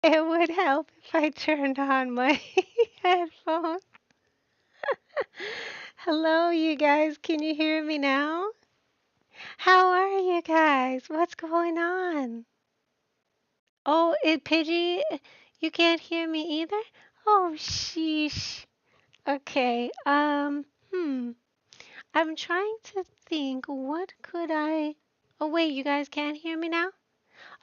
It would help if I turned on my headphones. Hello, you guys. Can you hear me now? How are you guys? What's going on? Oh, Pidgey, you can't hear me either? Oh, sheesh. Okay. I'm trying to think what could I. Oh, wait, you guys can't hear me now?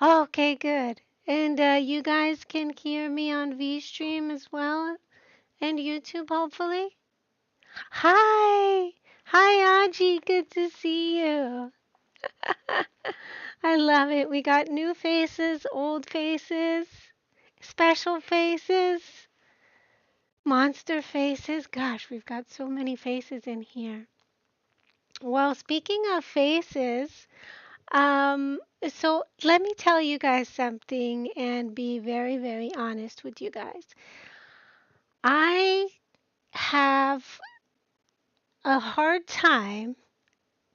Oh, okay, good. And you guys can hear me on VStream as well and YouTube, hopefully. Hi. Hi, Aji. Good to see you. I love it. We got new faces, old faces, special faces, monster faces. Gosh, we've got so many faces in here. Well, speaking of faces, so let me tell you guys something and be very, very honest with you guys. I have a hard time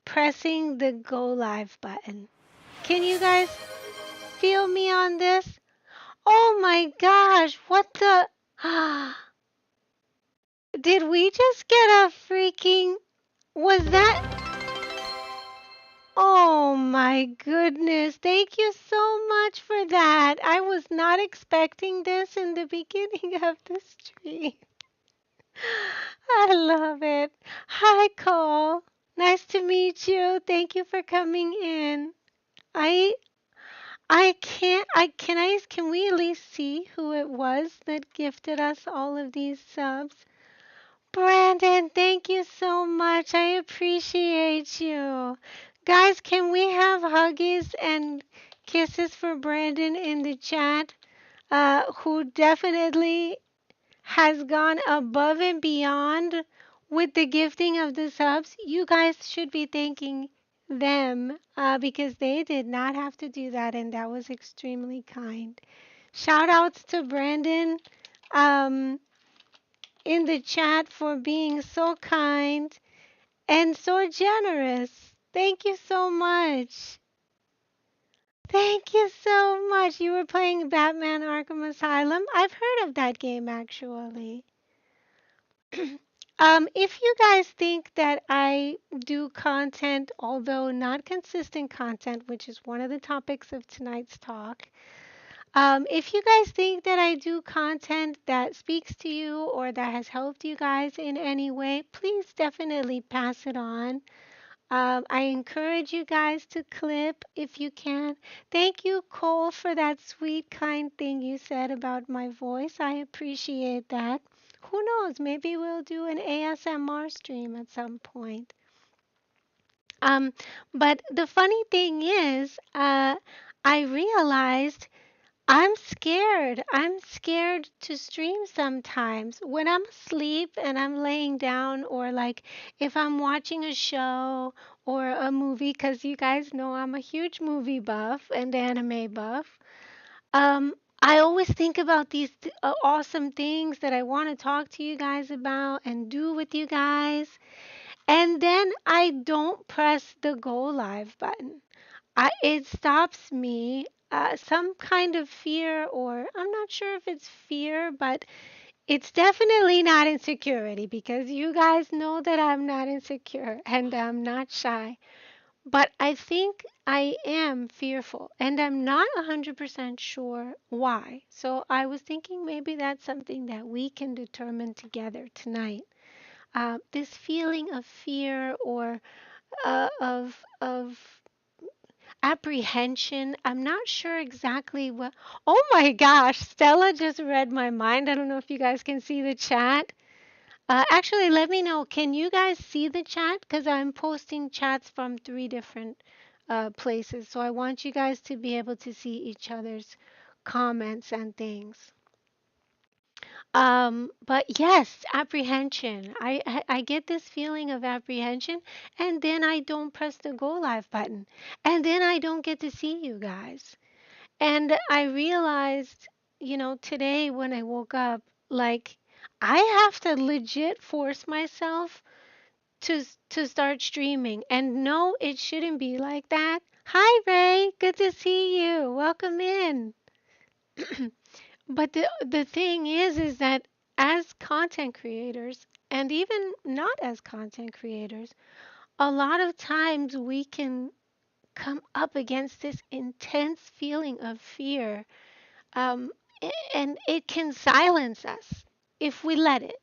pressing the go live button. Can you guys feel me on this? Oh my gosh, what the? Did we just get a freaking. Was that. Oh my goodness. Thank you so much for that. I was not expecting this in the beginning of the stream. I love it. Hi, Cole. Nice to meet you. Thank you for coming in. I can we at least see who it was that gifted us all of these subs? Brandon, thank you so much. I appreciate you. Guys, can we have huggies and kisses for Brandon in the chat? Who definitely has gone above and beyond with the gifting of the subs. You guys should be thanking them because they did not have to do that, and that was extremely kind. Shout outs to Brandon um, in the chat for being so kind and so generous. Thank you so much. Thank you so much. You were playing Batman Arkham Asylum. I've heard of that game actually. If you guys think that I do content, although not consistent content, which is one of the topics of tonight's talk, if you guys think that I do content that speaks to you or that has helped you guys in any way, please definitely pass it on. I encourage you guys to clip if you can. Thank you, Cole, for that sweet, kind thing you said about my voice. I appreciate that. Who knows? Maybe we'll do an ASMR stream at some point. Um, but the funny thing is, I realized I'm scared. I'm scared to stream sometimes. When I'm asleep and I'm laying down, or like if I'm watching a show or a movie, because you guys know I'm a huge movie buff and anime buff. I always think about these awesome things that I want to talk to you guys about and do with you guys. And then I don't press the go live button. It stops me. Some kind of fear, or I'm not sure if it's fear, but it's definitely not insecurity because you guys know that I'm not insecure and I'm not shy. But I think I am fearful and I'm not 100% sure why. So I was thinking maybe that's something that we can determine together tonight. This feeling of fear or of apprehension. I'm not sure exactly what. Oh my gosh, Stella just read my mind. I don't know if you guys can see the chat. Actually, let me know. Can you guys see the chat? Because I'm posting chats from 3 different places. So I want you guys to be able to see each other's comments and things. But yes, apprehension. I get this feeling of apprehension, and then I don't press the go live button, and then I don't get to see you guys. And I realized, today when I woke up, like I have to legit force myself to start streaming. And no, it shouldn't be like that. Hi Ray, good to see you. Welcome in. But the thing is that as content creators, and even not as content creators, a lot of times we can come up against this intense feeling of fear, um, and it can silence us if we let it.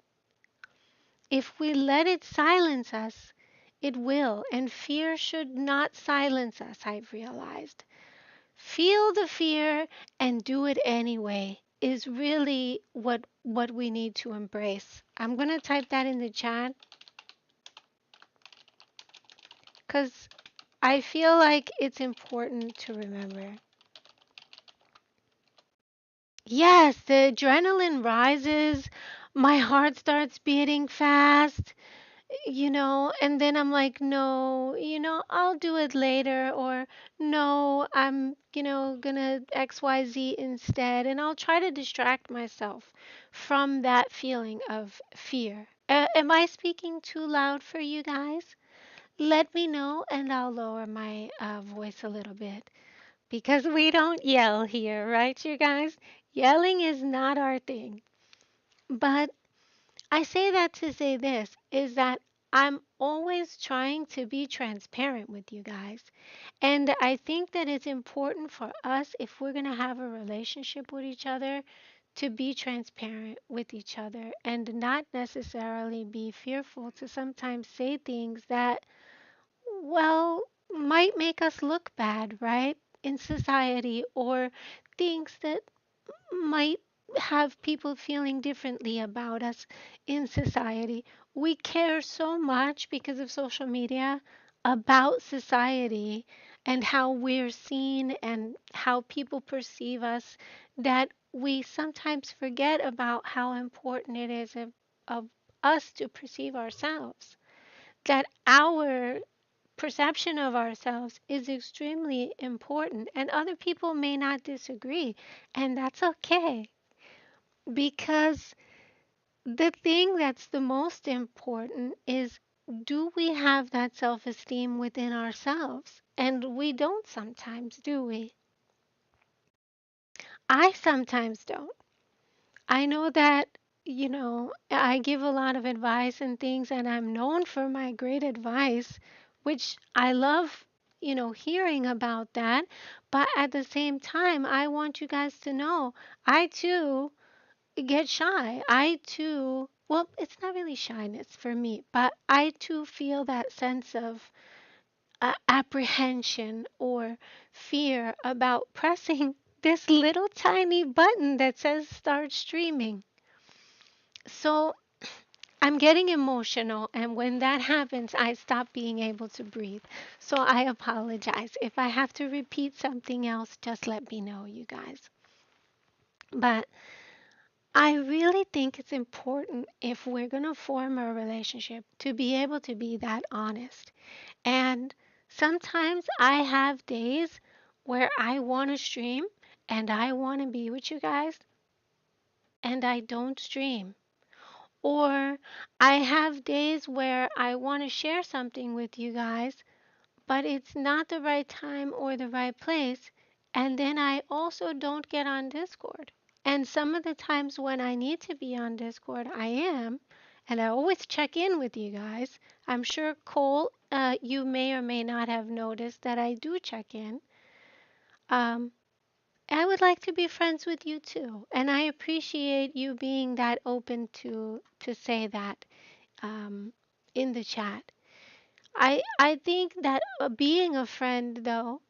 If we let it silence us, it will. And fear should not silence us, I've realized. Feel the fear and do it anyway is really what we need to embrace. I'm going to type that in the chat cuz I feel like it's important to remember. Yes, the adrenaline rises, my heart starts beating fast, and then I'm like, no, I'll do it later, or no, I'm, gonna XYZ instead, and I'll try to distract myself from that feeling of fear. Am I speaking too loud for you guys? Let me know, and I'll lower my voice a little bit because we don't yell here, right, you guys? Yelling is not our thing. But I say that to say this is that I'm always trying to be transparent with you guys. And I think that it's important for us, if we're going to have a relationship with each other, to be transparent with each other and not necessarily be fearful to sometimes say things that, well, might make us look bad, right? In society, or things that might have people feeling differently about us in society. We care so much because of social media about society and how we're seen and how people perceive us that we sometimes forget about how important it is of us to perceive ourselves. That our perception of ourselves is extremely important, and other people may not disagree, and that's okay. Because the thing that's the most important is, do we have that self esteem within ourselves? And we don't sometimes, do we? I sometimes don't. I know that, I give a lot of advice and things, and I'm known for my great advice, which I love, hearing about that. But at the same time, I want you guys to know I too get shy. I too, well, it's not really shyness for me, but I too feel that sense of apprehension or fear about pressing this little tiny button that says start streaming. So I'm getting emotional, and when that happens, I stop being able to breathe. So I apologize. If I have to repeat something else, just let me know, you guys. But I really think it's important, if we're going to form a relationship, to be able to be that honest. And sometimes I have days where I want to stream and I want to be with you guys and I don't stream. Or I have days where I want to share something with you guys, but it's not the right time or the right place. And then I also don't get on Discord. And some of the times when I need to be on Discord, I am. And I always check in with you guys. I'm sure, Cole, you may or may not have noticed that I do check in. Um, I would like to be friends with you too. And I appreciate you being that open to say that um, in the chat. I think that being a friend, though,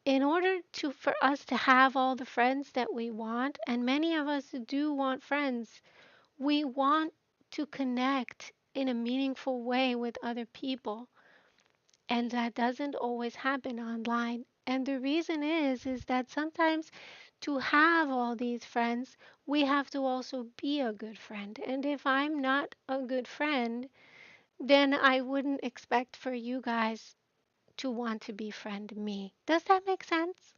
in order to for us to have all the friends that we want, and many of us do want friends, we want to connect in a meaningful way with other people, and that doesn't always happen online. And the reason is that sometimes to have all these friends, we have to also be a good friend. And if I'm not a good friend, then I wouldn't expect for you guys to want to befriend me. Does that make sense?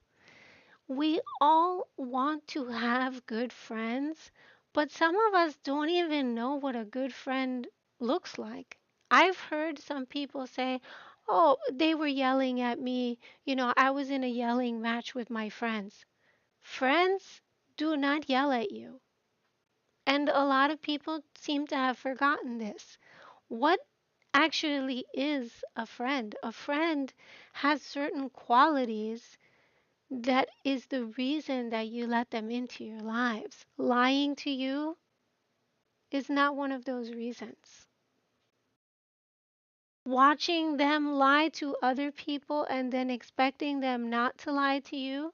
We all want to have good friends, but some of us don't even know what a good friend looks like. I've heard some people say, oh, they were yelling at me. I was in a yelling match with my friends. Friends do not yell at you. And a lot of people seem to have forgotten this. What actually is a friend? A friend has certain qualities that is the reason that you let them into your lives. Lying to you is not one of those reasons. Watching them lie to other people and then expecting them not to lie to you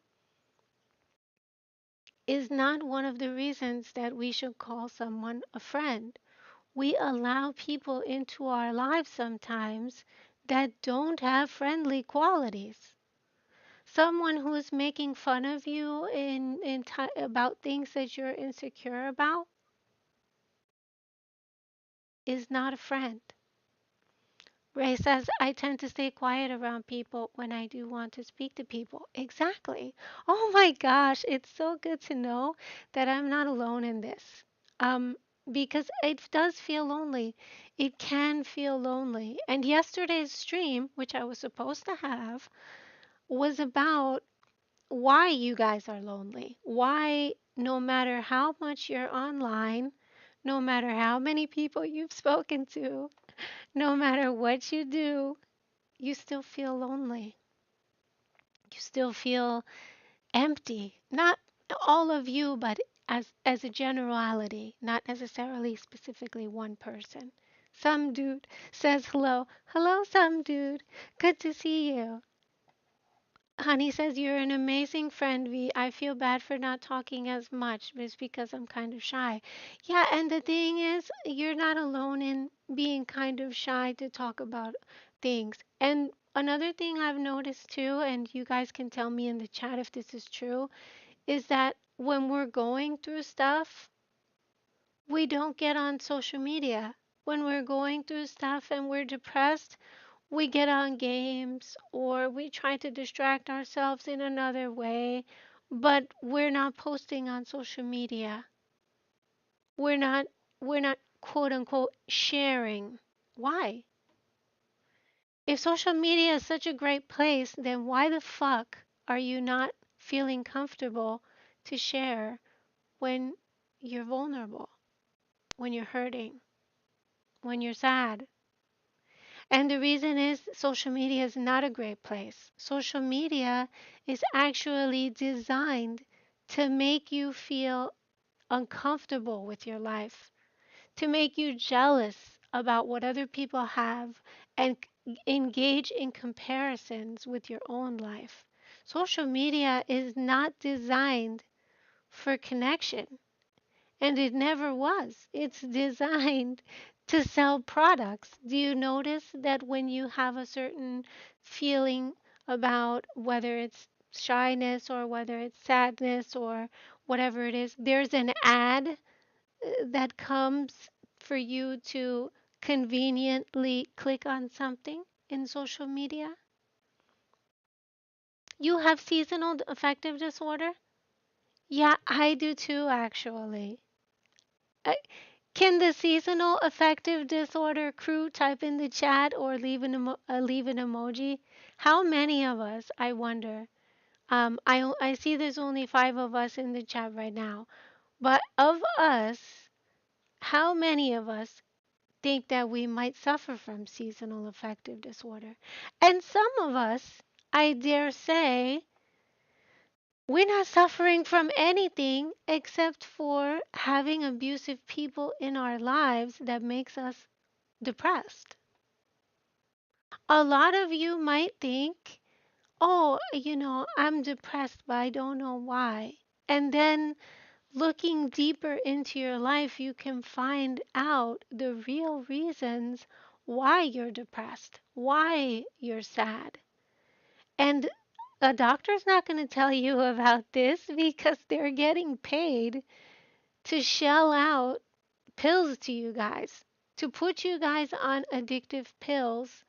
is not one of the reasons that we should call someone a friend. We allow people into our lives sometimes that don't have friendly qualities. Someone who is making fun of you about things that you're insecure about is not a friend. Ray says, I tend to stay quiet around people when I do want to speak to people. Exactly. Oh my gosh, it's so good to know that I'm not alone in this. Um, because it does feel lonely. It can feel lonely. And yesterday's stream, which I was supposed to have, was about why you guys are lonely. Why, no matter how much you're online, no matter how many people you've spoken to, no matter what you do, you still feel lonely. You still feel empty. Not all of you, but as a generality, not necessarily specifically one person. Some dude says hello. Hello, some dude. Good to see you. Honey says, you're an amazing friend, V. I feel bad for not talking as much, but it's because I'm kind of shy. Yeah, and the thing is, you're not alone in being kind of shy to talk about things. And another thing I've noticed too, and you guys can tell me in the chat if this is true, is that when we're going through stuff, we don't get on social media. When we're going through stuff and we're depressed, we get on games or we try to distract ourselves in another way, but we're not posting on social media. We're not we're not quote unquote sharing. Why? If social media is such a great place, then why the fuck are you not feeling comfortable to share when you're vulnerable, when you're hurting, when you're sad? And the reason is social media is not a great place. Social media is actually designed to make you feel uncomfortable with your life, to make you jealous about what other people have and engage in comparisons with your own life. Social media is not designed for connection. And it never was. It's designed to sell products. Do you notice that when you have a certain feeling about whether it's shyness or whether it's sadness or whatever it is, there's an ad that comes for you to conveniently click on something in social media? You have seasonal affective disorder? Yeah, I do too, actually. I, Can the seasonal affective disorder crew type in the chat or leave an emoji? How many of us, I wonder? I see there's only 5 of us in the chat right now, but of us, how many of us think that we might suffer from seasonal affective disorder? And some of us, I dare say, we're not suffering from anything except for having abusive people in our lives that makes us depressed. A lot of you might think, oh, I'm depressed, but I don't know why. And then looking deeper into your life, you can find out the real reasons why you're depressed, why you're sad. And a doctor's not going to tell you about this because they're getting paid to shell out pills to you guys, to put you guys on addictive pills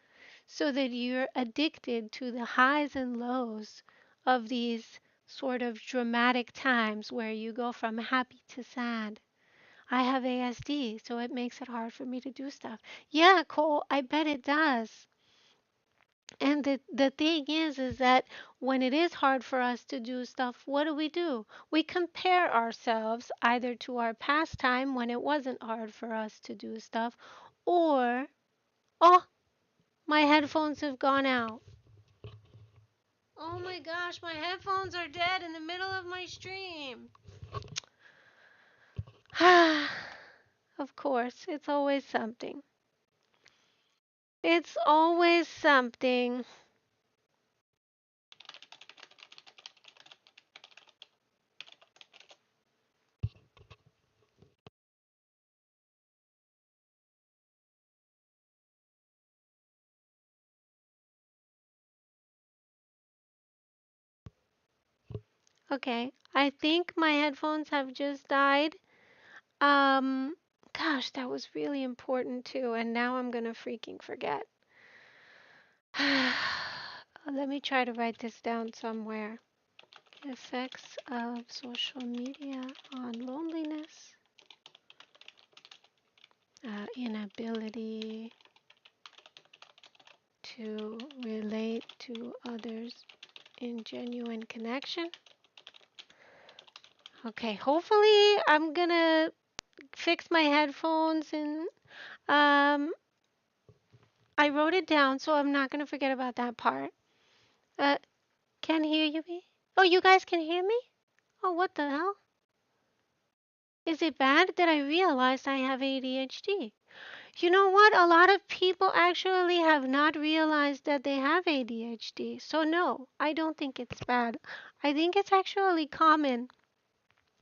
so that you're addicted to the highs and lows of these sort of dramatic times where you go from happy to sad. I have ASD, so it makes it hard for me to do stuff. Yeah, Cole, I bet it does. And the thing is that when it is hard for us to do stuff, what do? We compare ourselves either to our past time when it wasn't hard for us to do stuff, or, oh, my headphones have gone out. Oh my gosh, my headphones are dead in the middle of my stream. Of course, it's always something. It's always something. Okay, I think my headphones have just died. Um, Gosh, that was really important too, and now I'm gonna freaking forget. Let me try to write this down somewhere. Effects of social media on loneliness, inability to relate to others in genuine connection. Okay, hopefully I'm gonna fix my headphones and um I wrote it down so I'm not gonna forget about that part. Uh can hear you me? Oh, you guys can hear me? Oh, what the hell? Is it bad that I realized I have ADHD? You know what? A lot of people actually have not realized that they have ADHD. So no, I don't think it's bad. I think it's actually common.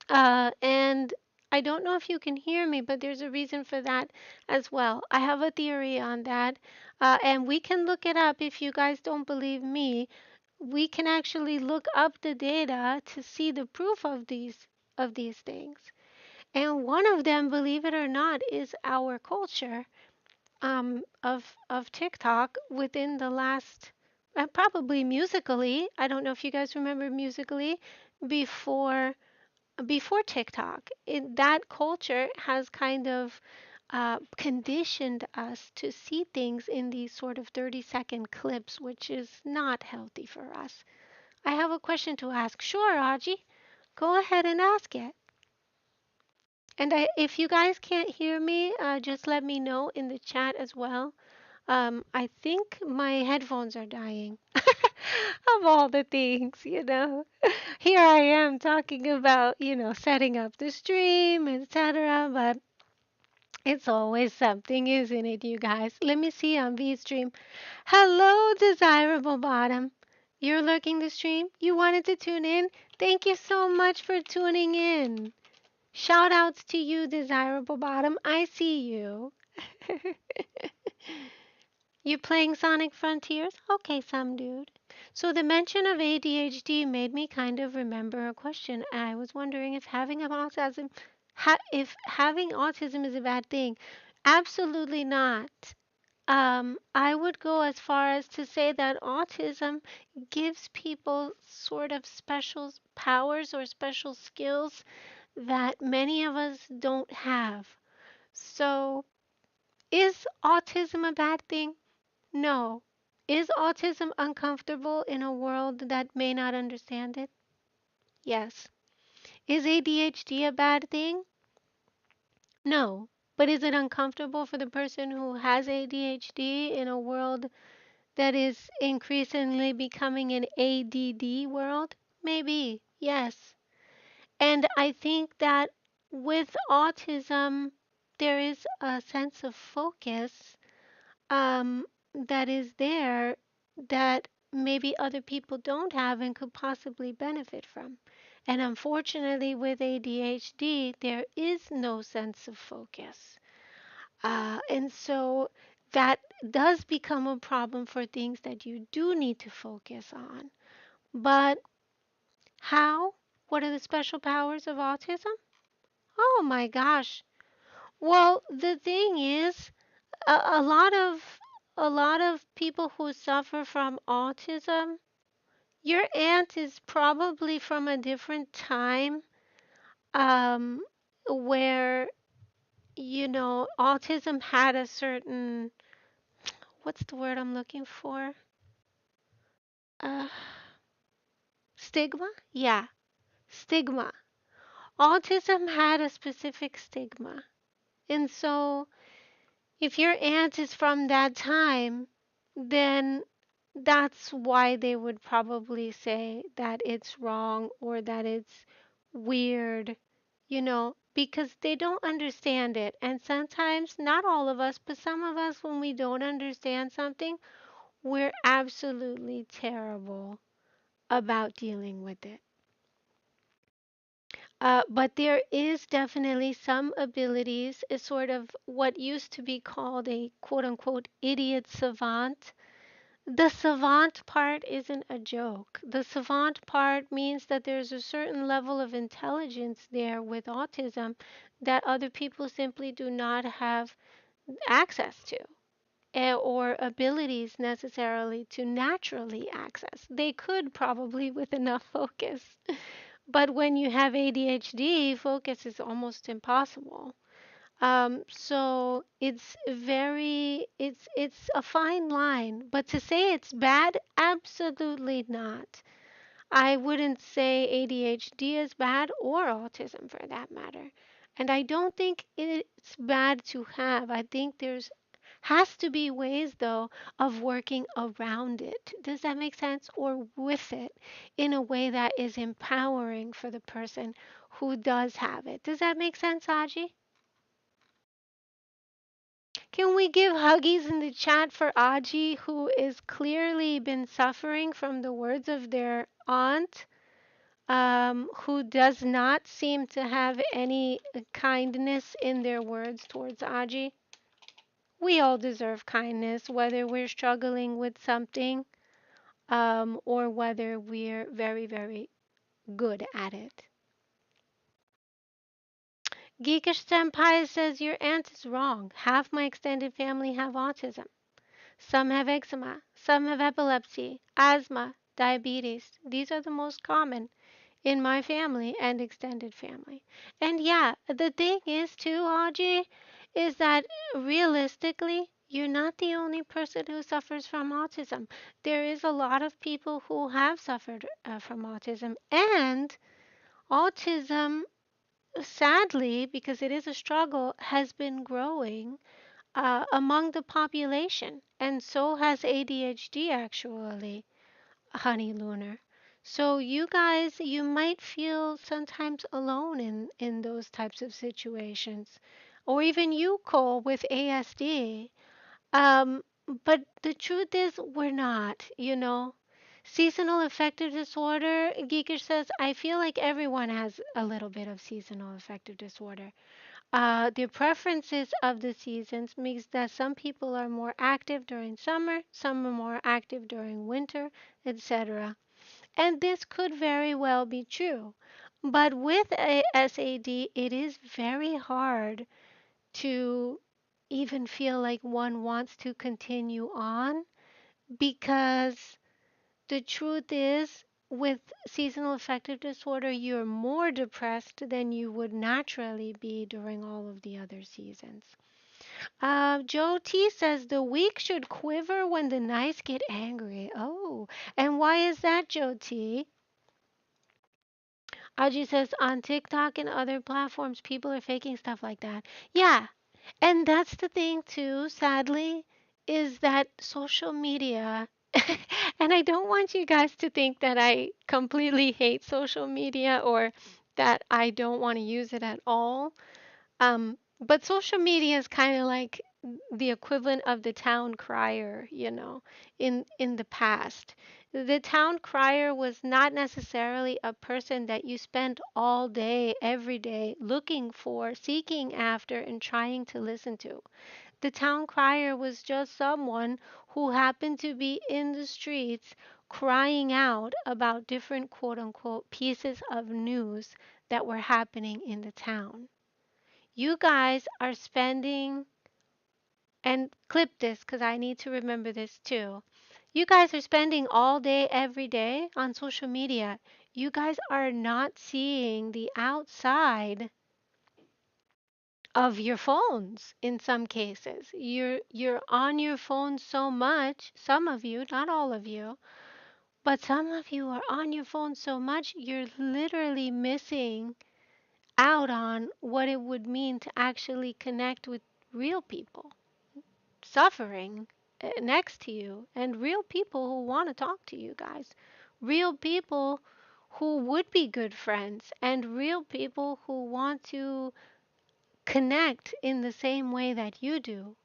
And I don't know if you can hear me, but there's a reason for that as well. I have a theory on that, and we can look it up if you guys don't believe me. We can actually look up the data to see the proof of these things. And one of them, believe it or not, is our culture of TikTok within the last probably musically. I don't know if you guys remember musically before TikTok. That culture has kind of conditioned us to see things in these sort of 30-second clips, which is not healthy for us. I have a question to ask. Sure, Aji, go ahead and ask it. And if you guys can't hear me, just let me know in the chat as well. I think my headphones are dying. Of all the things, Here I am talking about, setting up the stream, etc. But it's always something, isn't it, you guys? Let me see on VStream. Hello, Desirable Bottom. You're lurking the stream? You wanted to tune in? Thank you so much for tuning in. Shout outs to you, Desirable Bottom. I see you. You playing Sonic Frontiers? Okay, some dude. So the mention of ADHD made me kind of remember a question. I was wondering if having if having autism is a bad thing. Absolutely not. I would go as far as to say that autism gives people sort of special powers or special skills that many of us don't have. So, is autism a bad thing? No. Is autism uncomfortable in a world that may not understand it? Yes. Is ADHD a bad thing? No. But is it uncomfortable for the person who has ADHD in a world that is increasingly becoming an ADD world? Maybe. Yes. And I think that with autism, there is a sense of focus um, that is there that maybe other people don't have and could possibly benefit from. And unfortunately, with ADHD, there is no sense of focus. And so that does become a problem for things that you do need to focus on. But how? What are the special powers of autism? Oh my gosh. Well, the thing is, a lot of people who suffer from autism, your aunt is probably from a different time, um, where autism had a certain, what's the word I'm looking for? Uh, Stigma? Yeah, stigma. Autism had a specific stigma. And so, if your aunt is from that time, then that's why they would probably say that it's wrong or that it's weird, because they don't understand it. And sometimes, not all of us, but some of us, when we don't understand something, we're absolutely terrible about dealing with it. But there is definitely some abilities, is sort of what used to be called a quote unquote idiot savant. The savant part isn't a joke. The savant part means that there's a certain level of intelligence there with autism that other people simply do not have access to, or abilities necessarily to naturally access. They could probably with enough focus. But when you have ADHD, focus is almost impossible. So it's a fine line, but to say it's bad, absolutely not. I wouldn't say ADHD is bad or autism for that matter. And I don't think it's bad to have. I think there's has to be ways though of working around it. Does that make sense? Or with it in a way that is empowering for the person who does have it. Does that make sense, Aji? Can we give huggies in the chat for Aji, who is clearly been suffering from the words of their aunt, who does not seem to have any kindness in their words towards Aji? We all deserve kindness, whether we're struggling with something, or whether we're very, very good at it. Geekish Senpai says your aunt is wrong. Half my extended family have autism. Some have eczema, some have epilepsy, asthma, diabetes. These are the most common in my family and extended family. And yeah, the thing is too, Audrey, is that realistically, you're not the only person who suffers from autism. There is a lot of people who have suffered from autism, and autism, sadly, because it is a struggle, has been growing among the population, and so has ADHD actually, Honey Lunar. So you guys, you might feel sometimes alone in those types of situations, or even you, Cole, with ASD. Um, but the truth is, we're not. Seasonal affective disorder, Geekish says, I feel like everyone has a little bit of seasonal affective disorder. The preferences of the seasons makes that some people are more active during summer, some are more active during winter, etc. And this could very well be true. But with a SAD, it is very hard to even feel like one wants to continue on, because the truth is, with seasonal affective disorder, you're more depressed than you would naturally be during all of the other seasons. Joe T says the weak should quiver when the nice get angry. Oh, and why is that, Joe T? Audrey says on TikTok and other platforms, people are faking stuff like that. Yeah, and that's the thing too, sadly, is that social media, and I don't want you guys to think that I completely hate social media or that I don't want to use it at all. But social media is kind of like the equivalent of the town crier, in the past. The town crier was not necessarily a person that you spent all day, every day looking for, seeking after, and trying to listen to. The town crier was just someone who happened to be in the streets crying out about different quote unquote pieces of news that were happening in the town. You guys are spending, and clip this because I need to remember this too. You guys are spending all day, every day on social media. You guys are not seeing the outside of your phones in some cases. You're on your phone so much, some of you, not all of you, But some of you are on your phone so much, you're literally missing out on what it would mean to actually connect with real people suffering next to you and real people who want to talk to you guys. Real people who would be good friends and real people who want to connect in the same way that you do.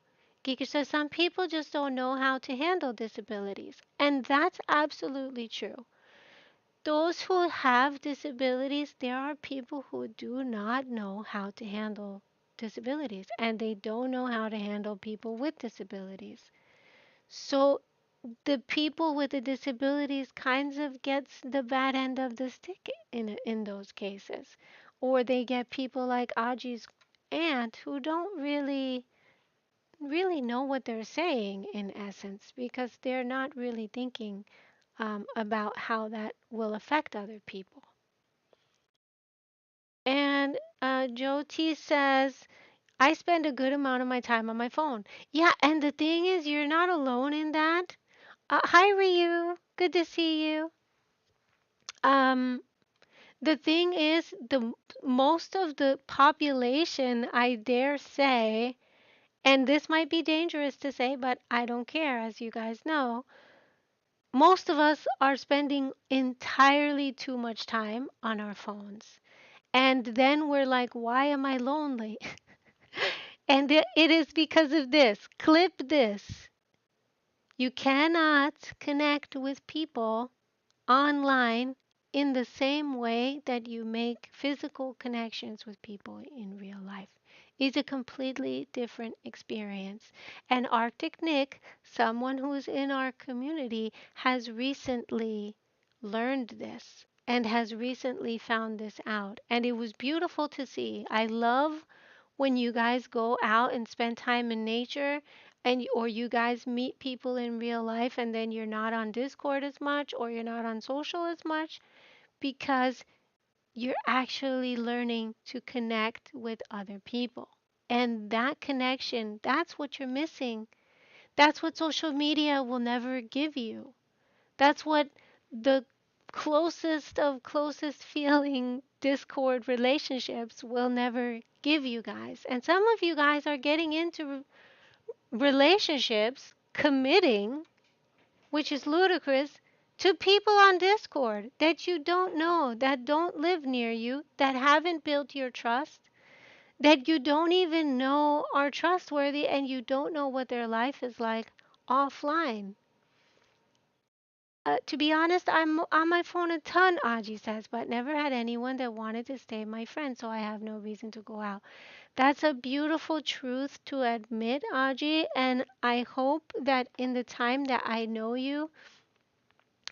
Geeker says some people just don't know how to handle disabilities. And that's absolutely true. Those who have disabilities, there are people who do not know how to handle disabilities and they don't know how to handle people with disabilities. So the people with the disabilities kinds of gets the bad end of the stick in those cases. Or they get people like Aji's aunt who don't really know what they're saying in essence because they're not really thinking about how that will affect other people. And Joe T says, I spend a good amount of my time on my phone. Yeah, and the thing is, you're not alone in that. Hi, Ryu. Good to see you. Um, the thing is, the most of the population, I dare say, and this might be dangerous to say, but I don't care, as you guys know, most of us are spending entirely too much time on our phones. And then we're like, why am I lonely? And it is because of this. Clip this. You cannot connect with people online in the same way that you make physical connections with people in real life. It's a completely different experience. And Arctic Nick, someone who's in our community, has recently learned this and has recently found this out. And it was beautiful to see. I love when you guys go out and spend time in nature and or you guys meet people in real life and then you're not on Discord as much or you're not on social as much because you're actually learning to connect with other people. And that connection, that's what you're missing. That's what social media will never give you. That's what the closest of closest feeling Discord relationships will never give you guys. And some of you guys are getting into relationships, committing, which is ludicrous, to people on Discord that you don't know, that don't live near you, that haven't built your trust, that you don't even know are trustworthy, and you don't know what their life is like offline. To be honest, I'm on my phone a ton, Aji says, but never had anyone that wanted to stay my friend, so I have no reason to go out. That's a beautiful truth to admit, Aji, and I hope that in the time that I know you,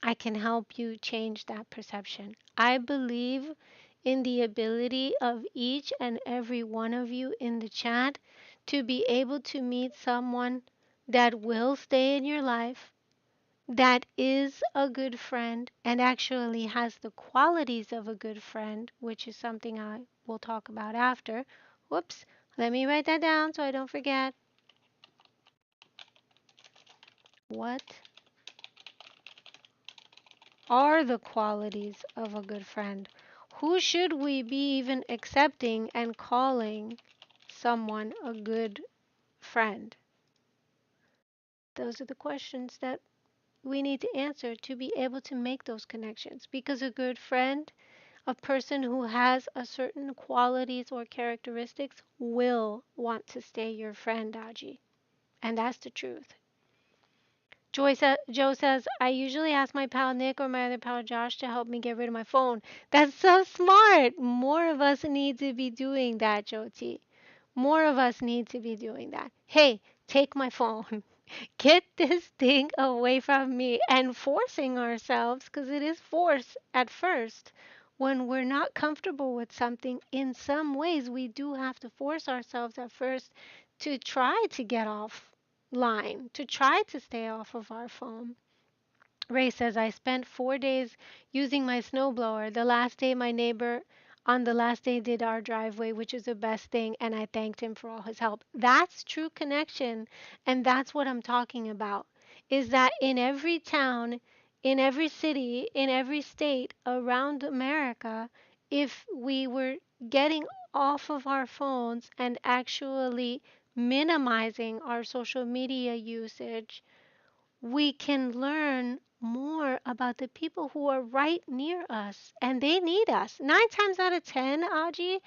I can help you change that perception. I believe in the ability of each and every one of you in the chat to be able to meet someone that will stay in your life, that is a good friend, and actually has the qualities of a good friend, which is something I will talk about after. Whoops, let me write that down so I don't forget. What are the qualities of a good friend? Who should we be even accepting and calling someone a good friend? Those are the questions that we need to answer to be able to make those connections. Because a good friend, a person who has a certain qualities or characteristics, will want to stay your friend, Aji. And that's the truth. Joe says, I usually ask my pal Nick or my other pal Josh to help me get rid of my phone. That's so smart. More of us need to be doing that, Joe T. More of us need to be doing that. Hey, take my phone. Get this thing away from me. And forcing ourselves, because it is force at first. When we're not comfortable with something, in some ways, we do have to force ourselves at first to try to get off line, to try to stay off of our phone. Ray says, I spent 4 days using my snowblower. On the last day, did our driveway, which is the best thing, and I thanked him for all his help. That's true connection, and that's what I'm talking about. Is that in every town, in every city, in every state around America, if we were getting off of our phones and actually minimizing our social media usage, we can learn more about the people who are right near us and they need us. 9 times out of 10, Aji,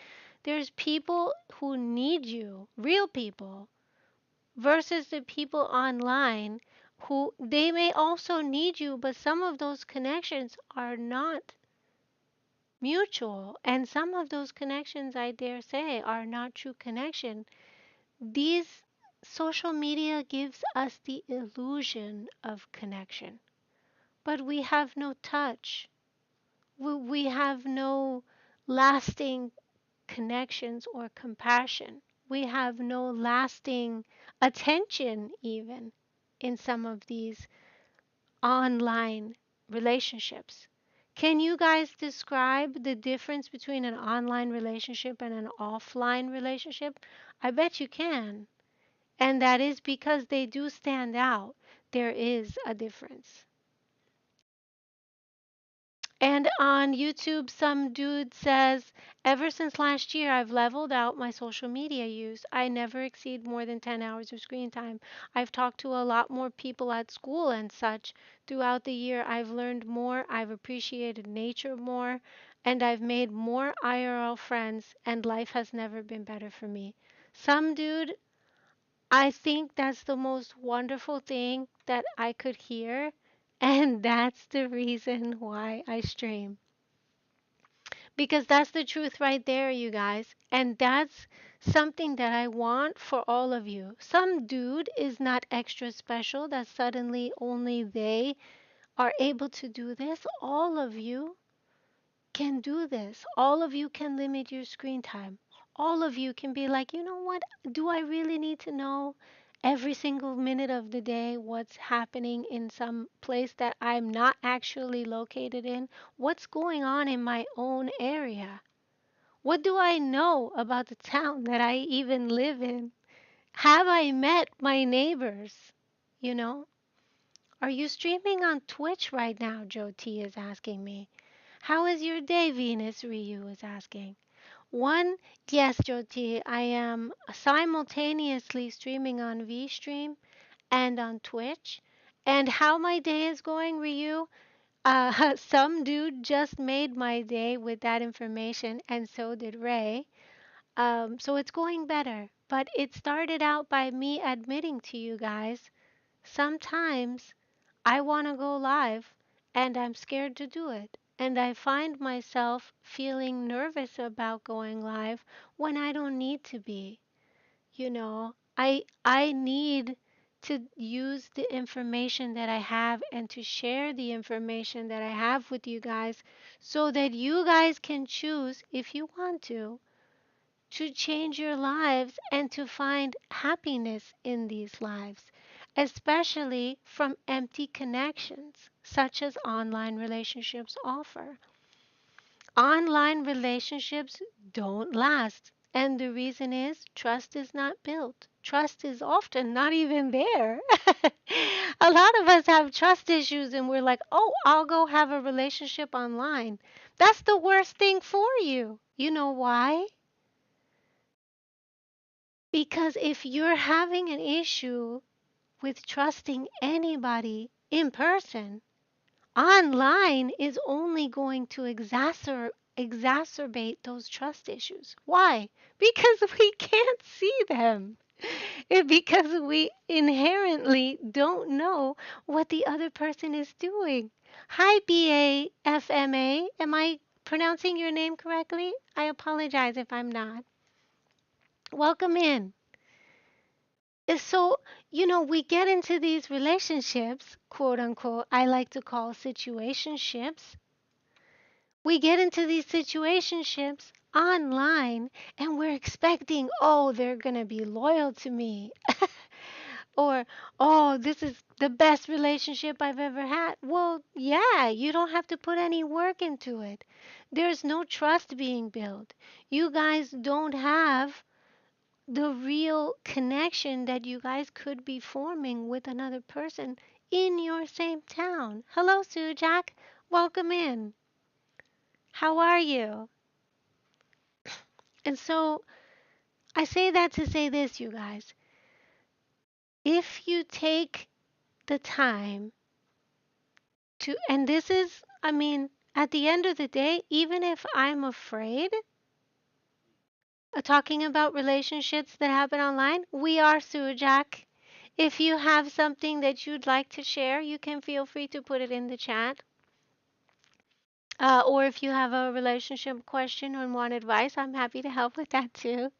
there's people who need you, real people, versus the people online who they may also need you, but some of those connections are not mutual. And some of those connections, I dare say, are not true connection. These social media gives us the illusion of connection, but we have no touch. We have no lasting connections or compassion. We have no lasting attention, even in some of these online relationships. Can you guys describe the difference between an online relationship and an offline relationship? I bet you can. And that is because they do stand out. There is a difference. And on YouTube, some dude says, ever since last year, I've leveled out my social media use. I never exceed more than 10 hours of screen time. I've talked to a lot more people at school and such. Throughout the year, I've learned more, I've appreciated nature more, and I've made more IRL friends, and life has never been better for me. Some dude, I think that's the most wonderful thing that I could hear, and that's the reason why I stream. Because that's the truth right there, you guys. And that's something that I want for all of you. Some dude is not extra special that suddenly only they are able to do this. All of you can do this. All of you can limit your screen time. All of you can be like, you know what? Do I really need to know every single minute of the day what's happening in some place that I'm not actually located in? What's going on in my own area? What do I know about the town that I even live in? Have I met my neighbors? You know? Are you streaming on Twitch right now? Joe T is asking me. How is your day? Venus Ryu is asking. One, yes, Jyoti, I am simultaneously streaming on VStream and on Twitch. And how my day is going, Ryu? Some dude just made my day with that information, and so did Ray. So it's going better. But it started out by me admitting to you guys sometimes I want to go live and I'm scared to do it. And I find myself feeling nervous about going live when I don't need to be. I need to use the information that I have and to share the information that I have with you guys so that you guys can choose if you want to change your lives and to find happiness in these lives, especially from empty connections, such as online relationships offer. Online relationships don't last, and the reason is trust is not built. Trust is often not even there. A lot of us have trust issues, and we're like, oh, I'll go have a relationship online. That's the worst thing for you. You know why? Because if you're having an issue with trusting anybody in person, online is only going to exacerbate those trust issues. Why? Because we can't see them. Because we inherently don't know what the other person is doing. Hi, BAFMA. Am I pronouncing your name correctly? I apologize if I'm not. Welcome in. So, we get into these relationships, quote unquote, I like to call situationships. We get into these situationships online and we're expecting, oh, they're going to be loyal to me. Or, oh, this is the best relationship I've ever had. Well, yeah, you don't have to put any work into it. There's no trust being built. You guys don't have the real connection that you guys could be forming with another person in your same town. Hello, Sue Jack. Welcome in. How are you? And so I say that to say this, you guys. If you take the time to, and this is, I mean, at the end of the day, even if I'm afraid of talking about relationships that happen online, we are Jack. If you have something that you'd like to share, you can feel free to put it in the chat. Or if you have a relationship question and want advice, I'm happy to help with that too.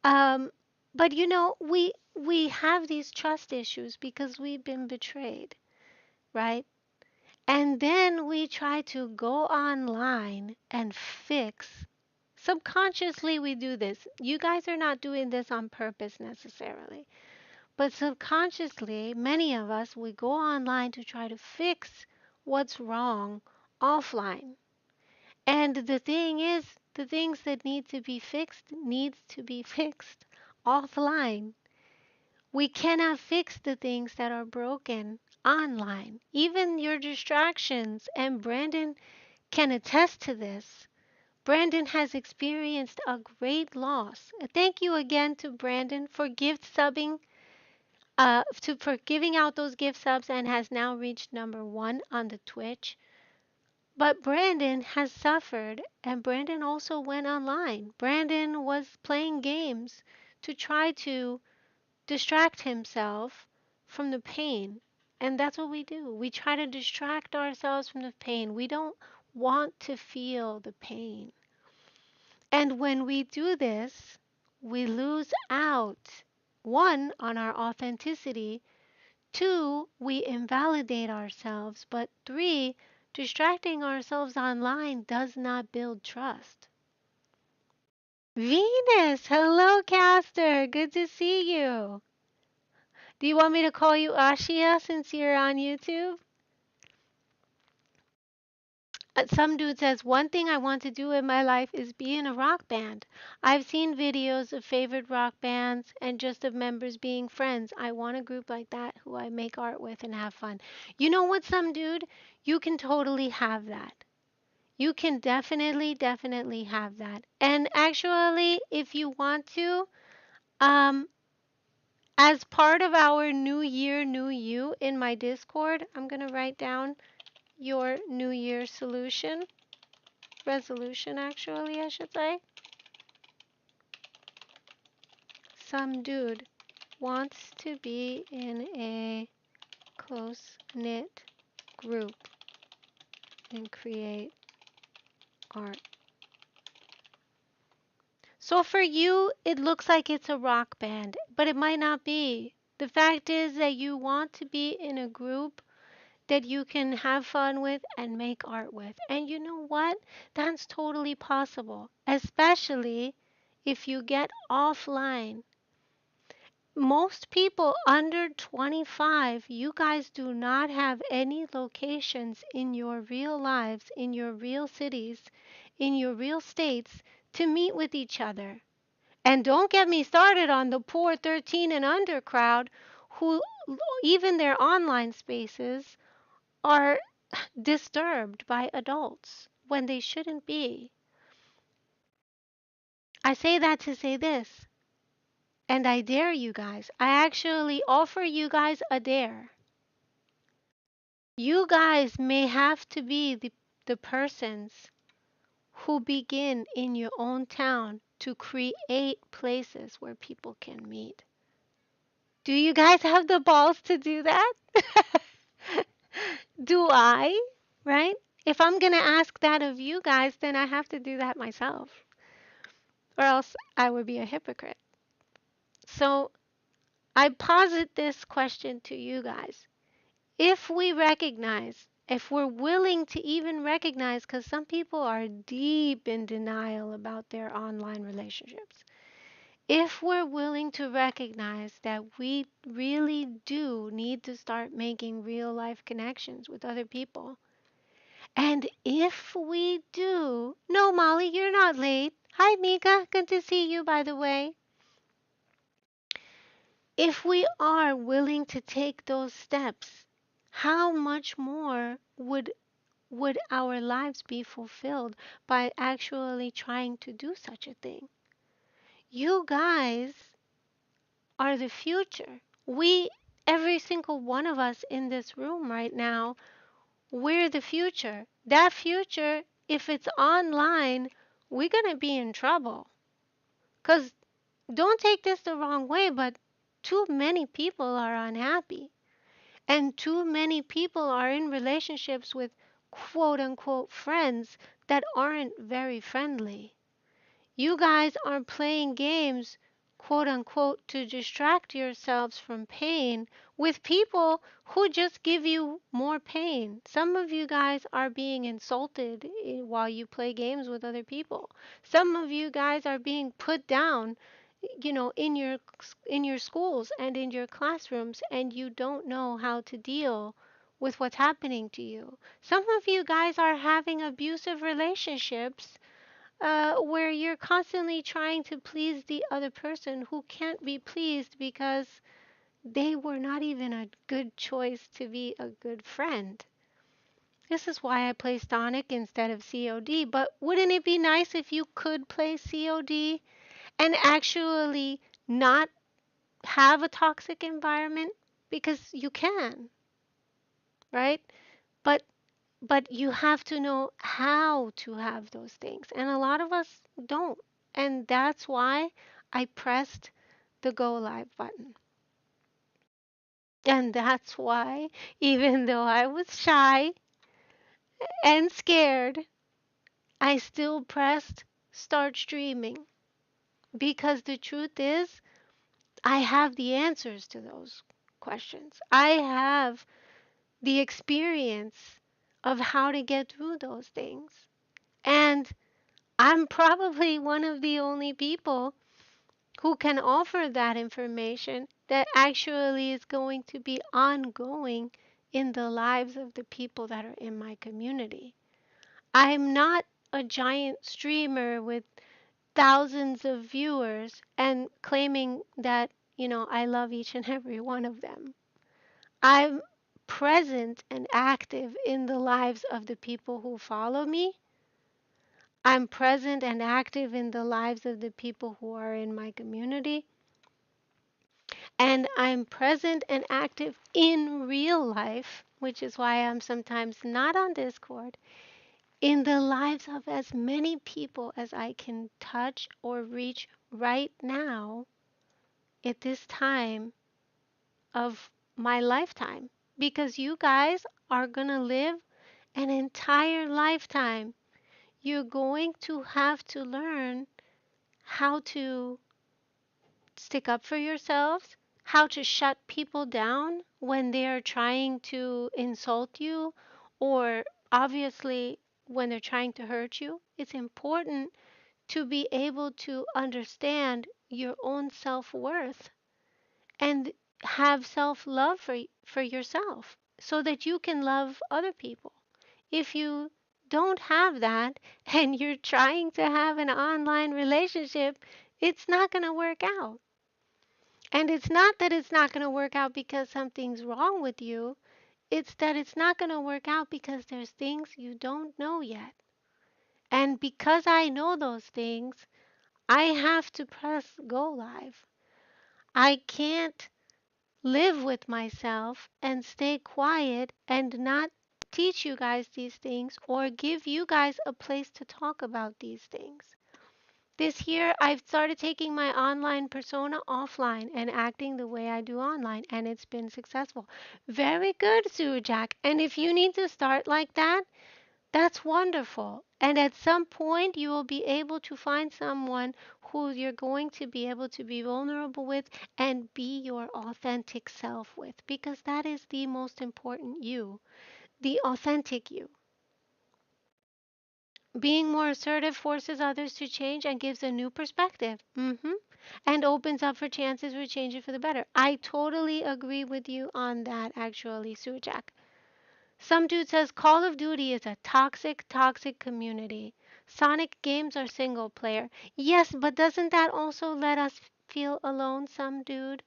Um, but we have these trust issues because we've been betrayed, right? And then we try to go online and fix. Subconsciously, we do this. You guys are not doing this on purpose necessarily. But subconsciously, many of us, we go online to try to fix what's wrong offline. And the thing is, the things that need to be fixed needs to be fixed offline. We cannot fix the things that are broken online. Even your distractions, and Brandon can attest to this. Brandon has experienced a great loss. Thank you again to Brandon for gift subbing, for giving out those gift subs and has now reached #1 on the Twitch. But Brandon has suffered, and Brandon also went online. Brandon was playing games to try to distract himself from the pain. And that's what we do. We try to distract ourselves from the pain. We don't want to feel the pain. And when we do this, we lose out. One, on our authenticity. Two, we invalidate ourselves. But three, distracting ourselves online does not build trust. Venus, hello, Caster. Good to see you. Do you want me to call you Ashia since you're on YouTube? Some dude says, one thing I want to do in my life is be in a rock band. I've seen videos of favorite rock bands and just of members being friends. I want a group like that who I make art with and have fun. You know what, some dude? You can totally have that. You can definitely have that. And actually, if you want to, um, as part of our New Year, New You in my Discord, I'm going to write down your New Year solution. Resolution, actually, I should say. Some dude wants to be in a close knit group and create art. So for you, it looks like it's a rock band, but it might not be. The fact is that you want to be in a group that you can have fun with and make art with. And you know what? That's totally possible, especially if you get offline. Most people under 25, you guys do not have any locations in your real lives, in your real cities, in your real states to meet with each other. And don't get me started on the poor 13 and under crowd who, even their online spaces, are disturbed by adults when they shouldn't be. I say that to say this, and I dare you guys. I actually offer you guys a dare. You guys may have to be the persons who begin in your own town to create places where people can meet. Do you guys have the balls to do that? Do I? Right? If I'm going to ask that of you guys, then I have to do that myself, or else I would be a hypocrite. So I posit this question to you guys. If we recognize, if we're willing to even recognize, because some people are deep in denial about their online relationships, if we're willing to recognize that we really do need to start making real life connections with other people, and if we do, no, Molly, you're not late. Hi, Mika. Good to see you, by the way. If we are willing to take those steps how much more would our lives be fulfilled by actually trying to do such a thing? You guys are the future. Every single one of us in this room right now, we're the future. That future, if it's online, we're going to be in trouble. Because don't take this the wrong way, but too many people are unhappy. And too many people are in relationships with quote unquote friends that aren't very friendly. You guys are playing games, quote unquote, to distract yourselves from pain with people who just give you more pain. Some of you guys are being insulted while you play games with other people. Some of you guys are being put down, in your schools and in your classrooms, and you don't know how to deal with what's happening to you. Some of you guys are having abusive relationships, where you're constantly trying to please the other person who can't be pleased because they were not even a good choice to be a good friend. This is why I play Sonic instead of COD, but wouldn't it be nice if you could play COD and actually not have a toxic environment? Because you can, right? But you have to know how to have those things. And a lot of us don't. And that's why I pressed the go live button. And that's why, even though I was shy and scared, I still pressed start streaming. Because the truth is, I have the answers to those questions. I have the experience of how to get through those things. And I'm probably one of the only people who can offer that information that actually is going to be ongoing in the lives of the people that are in my community. I'm not a giant streamer with thousands of viewers and claiming that, I love each and every one of them. I'm present and active in the lives of the people who follow me. I'm present and active in the lives of the people who are in my community. And I'm present and active in real life, which is why I'm sometimes not on Discord, in the lives of as many people as I can touch or reach right now at this time of my lifetime. Because you guys are going to live an entire lifetime. You're going to have to learn how to stick up for yourselves, how to shut people down when they are trying to insult you, or obviously when they're trying to hurt you. It's important to be able to understand your own self-worth and have self-love for yourself so that you can love other people. If you don't have that and you're trying to have an online relationship, it's not going to work out. And it's not that it's not going to work out because something's wrong with you. It's that it's not going to work out because there's things you don't know yet. And because I know those things, I have to press go live. I can't live with myself and stay quiet and not teach you guys these things or give you guys a place to talk about these things. This year, I've started taking my online persona offline and acting the way I do online, and it's been successful. Very good, Sujak. And if you need to start like that, that's wonderful. And at some point, you will be able to find someone who you're going to be able to be vulnerable with and be your authentic self with, because that is the most important you, the authentic you. Being more assertive forces others to change and gives a new perspective. And opens up for chances for changing for the better. I totally agree with you on that, actually, Sujak. Some dude says Call of Duty is a toxic, toxic community. Sonic games are single player. Yes, but doesn't that also let us feel alone, some dude?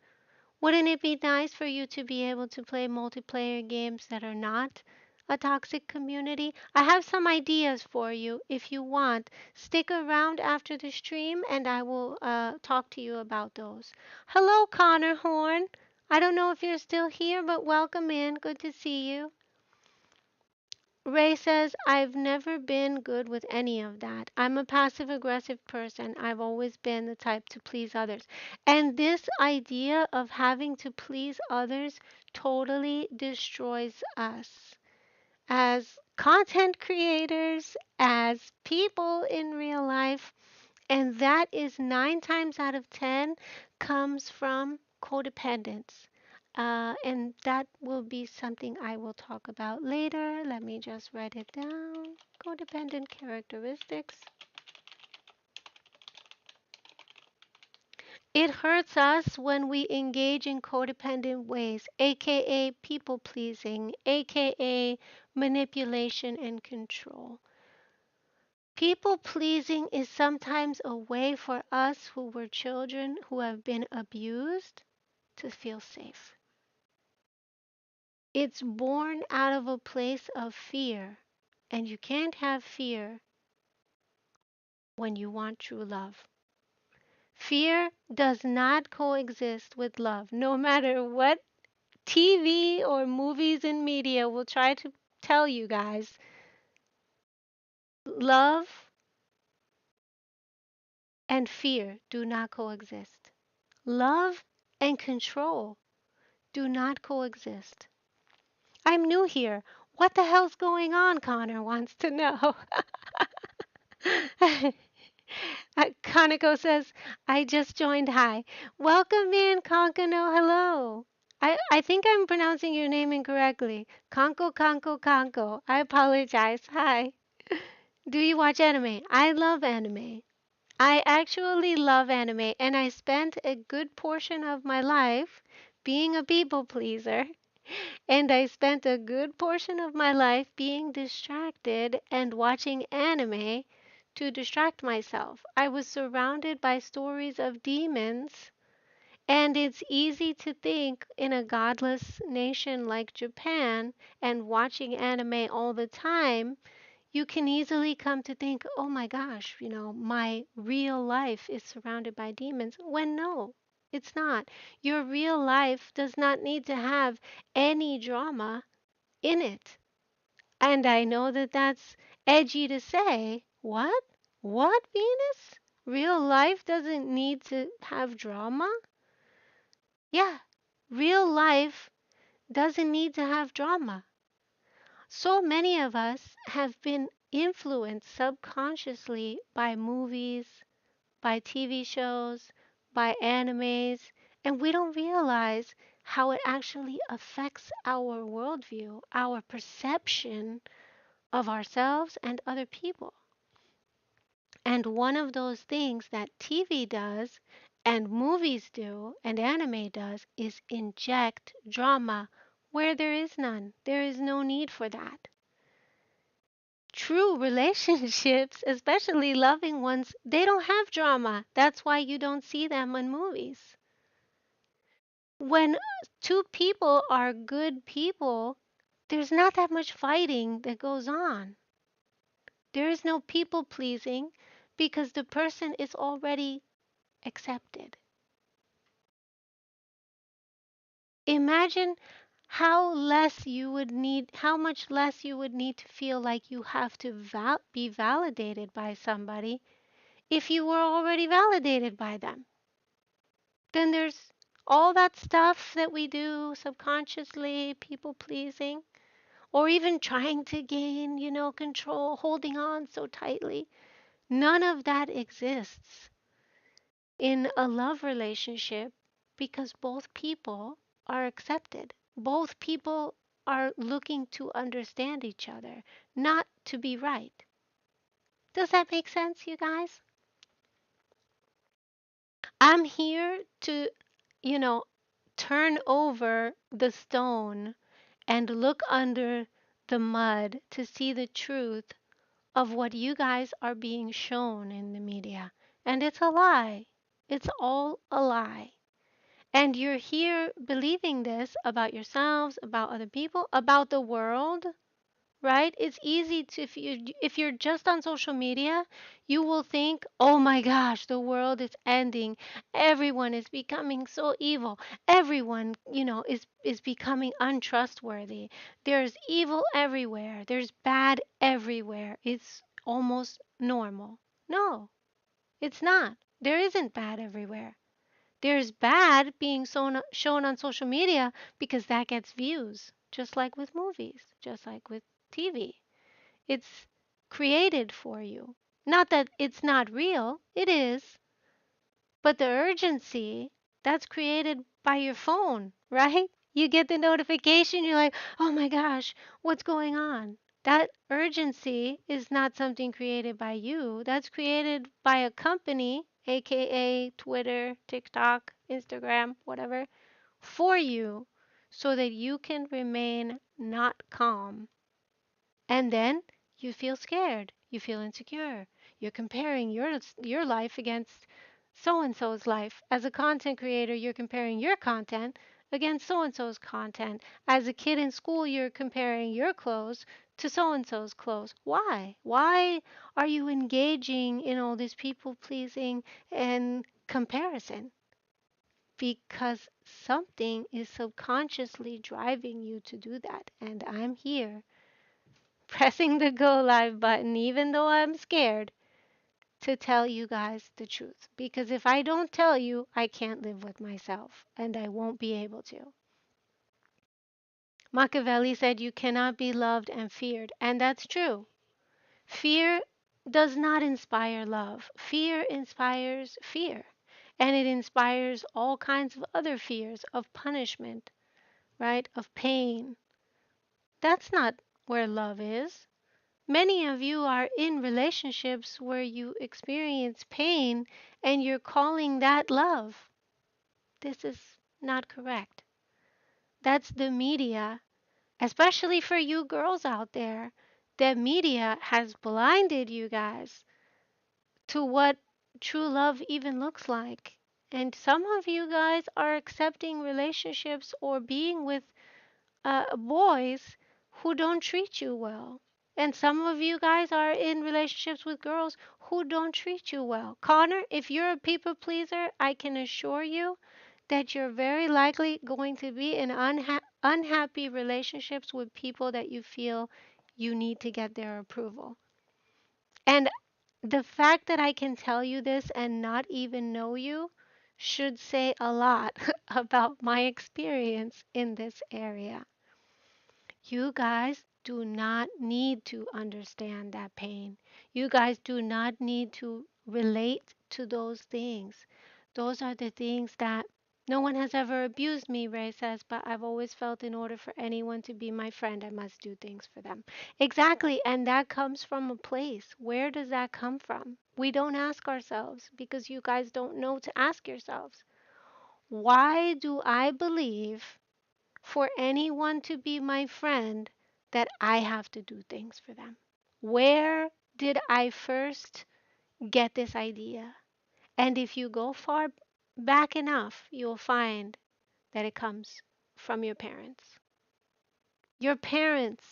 Wouldn't it be nice for you to be able to play multiplayer games that are not a toxic community? I have some ideas for you if you want. Stick around after the stream and I will talk to you about those. Hello, Connor Horn. I don't know if you're still here, but welcome in. Good to see you. Ray says, I've never been good with any of that. I'm a passive aggressive person. I've always been the type to please others. And this idea of having to please others totally destroys us as content creators, as people in real life. And that is 9 times out of 10 comes from codependence. And that will be something I will talk about later. Let me just write it down. Codependent characteristics. It hurts us when we engage in codependent ways, aka people pleasing, aka manipulation and control. People pleasing is sometimes a way for us who were children who have been abused to feel safe. It's born out of a place of fear, and you can't have fear when you want true love. Fear does not coexist with love, no matter what TV or movies and media will try to tell you guys. Love and fear do not coexist. Love and control do not coexist. I'm new here. What the hell's going on? Connor wants to know. Kaneko says, I just joined. Hi. Welcome in, Konkano. Hello. I think I'm pronouncing your name incorrectly. Kanko, Kanko, Kanko. I apologize. Hi. Do you watch anime? I love anime. I actually love anime, and I spent a good portion of my life being a people pleaser. And I spent a good portion of my life being distracted and watching anime to distract myself. I was surrounded by stories of demons, and it's easy to think in a godless nation like Japan and watching anime all the time, you can easily come to think, oh my gosh, my real life is surrounded by demons. When no, it's not. Your real life does not need to have any drama in it. And I know that that's edgy to say. What? What, Venus? Real life doesn't need to have drama? Yeah, real life doesn't need to have drama. So many of us have been influenced subconsciously by movies, by TV shows, by animes, and we don't realize how it actually affects our worldview, our perception of ourselves and other people. And one of those things that TV does, and movies do, and anime does, is inject drama where there is none. There is no need for that. True relationships, especially loving ones, they don't have drama. That's why you don't see them in movies. When two people are good people, there's not that much fighting that goes on. There is no people pleasing because the person is already accepted. Imagine how much less you would need to feel like you have to be validated by somebody if you were already validated by them. Then there's all that stuff that we do subconsciously, people pleasing, or even trying to gain, control, holding on so tightly. None of that exists in a love relationship because both people are accepted. Both people are looking to understand each other, not to be right. Does that make sense, you guys? I'm here to, you know, turn over the stone and look under the mud to see the truth of what you guys are being shown in the media. And it's a lie. It's all a lie. And you're here believing this about yourselves, about other people, about the world, right? It's easy to, if you're just on social media, you will think, "Oh my gosh, the world is ending. Everyone is becoming so evil. Everyone, is becoming untrustworthy. There's evil everywhere. There's bad everywhere. It's almost normal." No, it's not. There isn't bad everywhere. There's bad being shown on social media because that gets views, just like with movies, just like with TV. It's created for you. Not that it's not real, it is, but the urgency, that's created by your phone, right? You get the notification, you're like, "Oh my gosh, what's going on?" That urgency is not something created by you. That's created by a company, aka Twitter, TikTok, Instagram, whatever, for you so that you can remain not calm. And then you feel scared, you feel insecure. You're comparing your life against so and so's life. As a content creator, you're comparing your content against so and so's content. As a kid in school, you're comparing your clothes to so and so's clothes. Why? Why are you engaging in all this people pleasing and comparison? Because something is subconsciously driving you to do that. And I'm here pressing the go live button, even though I'm scared, to tell you guys the truth. Because if I don't tell you, I can't live with myself, and I won't be able to. Machiavelli said you cannot be loved and feared, and that's true. Fear does not inspire love, fear inspires fear. And it inspires all kinds of other fears of punishment, right? Of pain. That's not where love is. Many of you are in relationships where you experience pain and you're calling that love. This is not correct. That's the media, especially for you girls out there. The media has blinded you guys to what true love even looks like. And some of you guys are accepting relationships or being with boys who don't treat you well. And some of you guys are in relationships with girls who don't treat you well. Connor, if you're a people pleaser, I can assure you that you're very likely going to be in unhappy relationships with people that you feel you need to get their approval. And the fact that I can tell you this and not even know you should say a lot about my experience in this area. You guys do not need to understand that pain. You guys do not need to relate to those things. Those are the things that no one has ever abused me, Ray says, but I've always felt in order for anyone to be my friend, I must do things for them. Exactly, and that comes from a place. Where does that come from? We don't ask ourselves because you guys don't know to ask yourselves. Why do I believe for anyone to be my friend that I have to do things for them? Where did I first get this idea? And if you go far back enough, you'll find that it comes from your parents. Your parents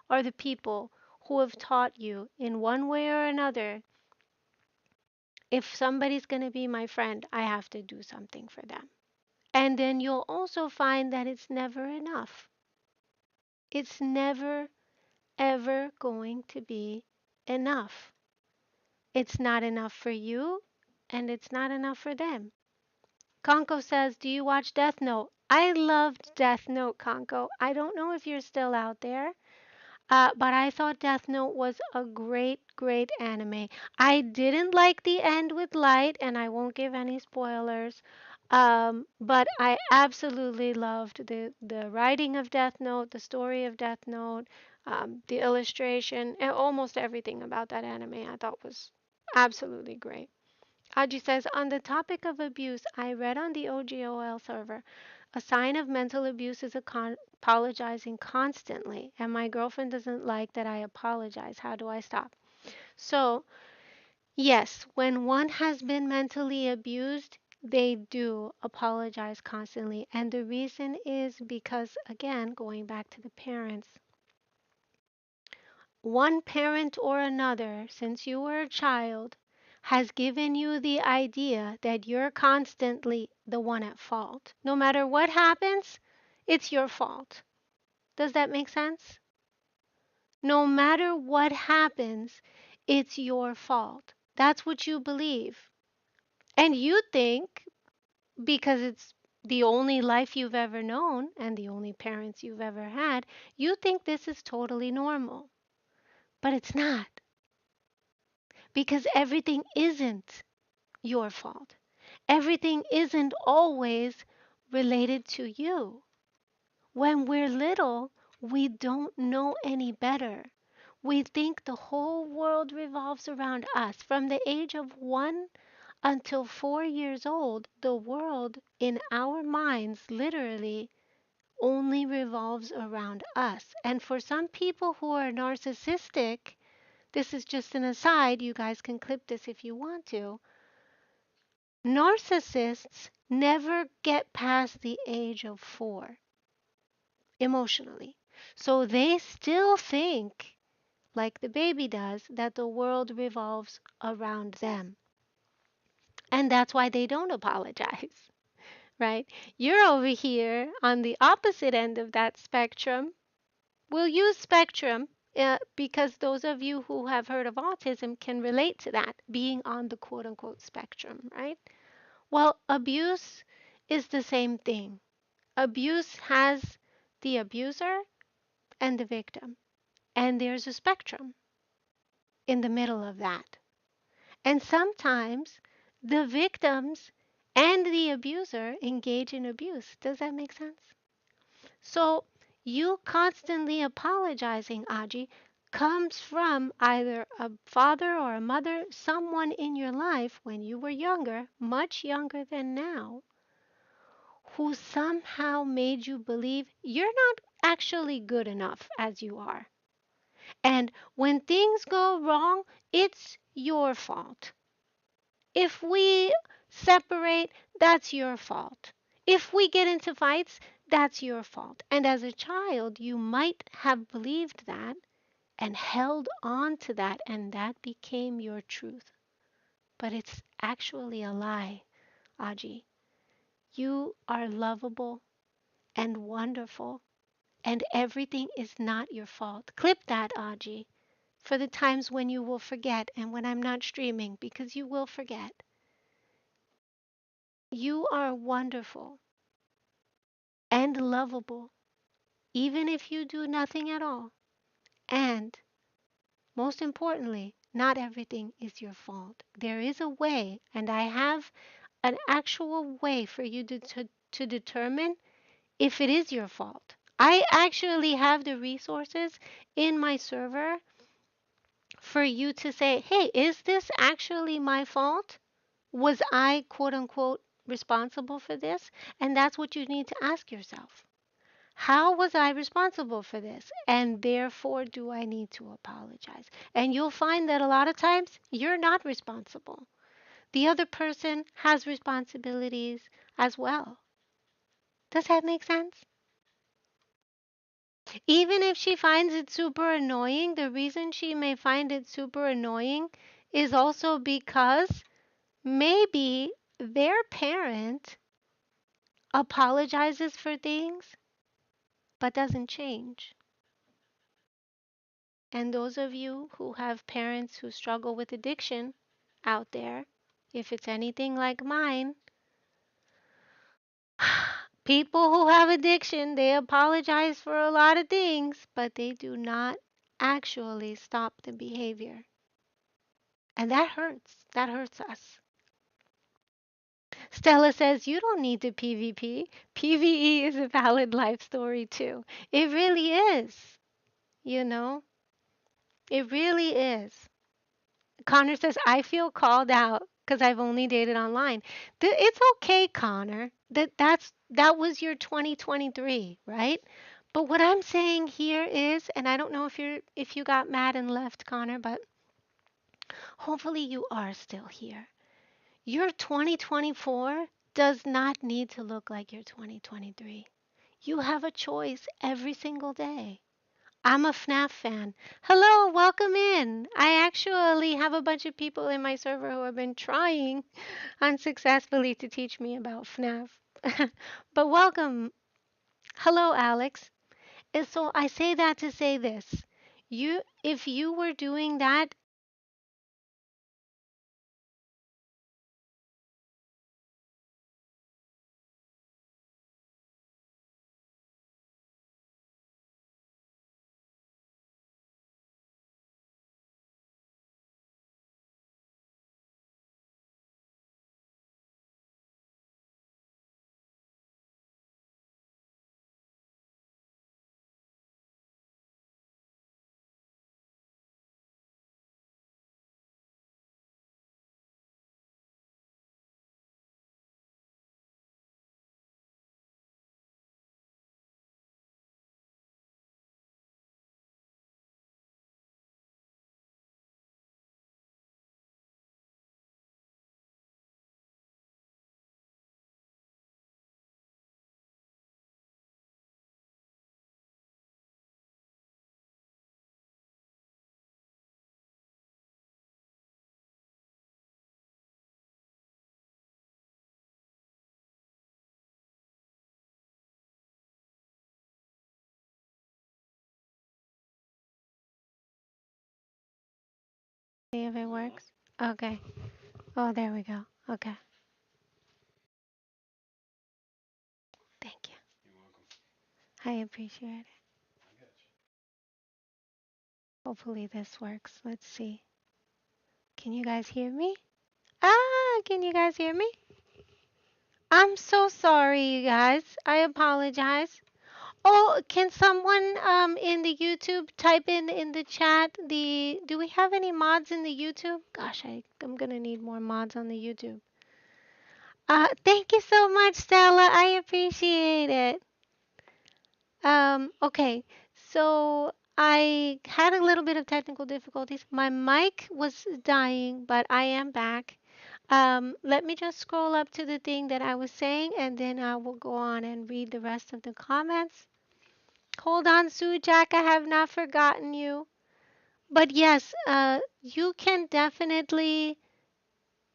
are the people who have taught you in one way or another, if somebody's going to be my friend, I have to do something for them. And then you'll also find that it's never enough. It's never ever going to be enough. It's not enough for you, and it's not enough for them. Conco says, "Do you watch Death Note?" I loved Death Note, Conco. I don't know if you're still out there, but I thought Death Note was a great, great anime. I didn't like the end with Light, and I won't give any spoilers. But I absolutely loved the writing of Death Note, the story of Death Note, the illustration, and almost everything about that anime I thought was absolutely great. Aji says, on the topic of abuse, I read on the OGOL server, a sign of mental abuse is apologizing constantly, and my girlfriend doesn't like that I apologize. How do I stop? So, yes, when one has been mentally abused, They do apologize constantly. And the reason is because, again, going back to the parents, one parent or another, since you were a child, has given you the idea that you're constantly the one at fault. No matter what happens, it's your fault. Does that make sense? No matter what happens, it's your fault. That's what you believe. And you think, because it's the only life you've ever known and the only parents you've ever had, you think this is totally normal. But it's not, because everything isn't your fault. Everything isn't always related to you. When we're little, we don't know any better. We think the whole world revolves around us. From the age of 1 until 4 years old, the world in our minds literally only revolves around us. And for some people who are narcissistic, this is just an aside, you guys can clip this if you want to. Narcissists never get past the age of 4 emotionally. So they still think, like the baby does, that the world revolves around them. And that's why they don't apologize, right? You're over here on the opposite end of that spectrum. We'll use spectrum because those of you who have heard of autism can relate to that, being on the quote unquote spectrum, right? Well, abuse is the same thing. Abuse has the abuser and the victim, and there's a spectrum in the middle of that. And sometimes the victims and the abuser engage in abuse. Does that make sense? So you constantly apologizing, Aji, comes from either a father or a mother, someone in your life when you were younger, much younger than now, who somehow made you believe you're not actually good enough as you are. And when things go wrong, it's your fault. If we separate, that's your fault. If we get into fights, that's your fault. And as a child, you might have believed that and held on to that, and that became your truth. But it's actually a lie, Aji. You are lovable and wonderful, and everything is not your fault. Clip that, Aji, for the times when you will forget and when I'm not streaming, because you will forget. You are wonderful and lovable, even if you do nothing at all. And most importantly, not everything is your fault. There is a way, and I have an actual way for you to determine if it is your fault. I actually have the resources in my server for you to say, hey, is this actually my fault? Was I, quote unquote, responsible for this? And that's what you need to ask yourself. How was I responsible for this? And therefore, do I need to apologize? And you'll find that a lot of times you're not responsible. The other person has responsibilities as well. Does that make sense? Even if she finds it super annoying, the reason she may find it super annoying is also because maybe their parent apologizes for things but doesn't change. And those of you who have parents who struggle with addiction out there, if it's anything like mine, people who have addiction, they apologize for a lot of things, but they do not actually stop the behavior. And that hurts. That hurts us. Stella says, you don't need to PvP. PvE is a valid life story too. It really is. You know, it really is. Connor says, I feel called out because I've only dated online. It's okay, Connor. That was your 2023, right? But what I'm saying here is, and I don't know if you got mad and left, Connor, but hopefully you are still here. Your 2024 does not need to look like your 2023. You have a choice every single day. I'm a FNAF fan. Hello, welcome in. I actually have a bunch of people in my server who have been trying unsuccessfully to teach me about FNAF. But welcome. Hello, Alex. And so I say that to say this. If you were doing that, see if it works. Okay. Oh, there we go. Okay. Thank you. I appreciate it. Hopefully this works. Let's see. Can you guys hear me? Can you guys hear me? I'm so sorry, you guys. I apologize. Oh, can someone in the YouTube type in the chat the do we have any mods in the YouTube? Gosh, I'm gonna need more mods on the YouTube. Thank you so much, Stella. I appreciate it. Okay. So I had a little bit of technical difficulties. My mic was dying, but I am back. Let me just scroll up to the thing that I was saying, and then I will go on and read the rest of the comments. Hold on, Sue Jack, I have not forgotten you. But yes, you can definitely,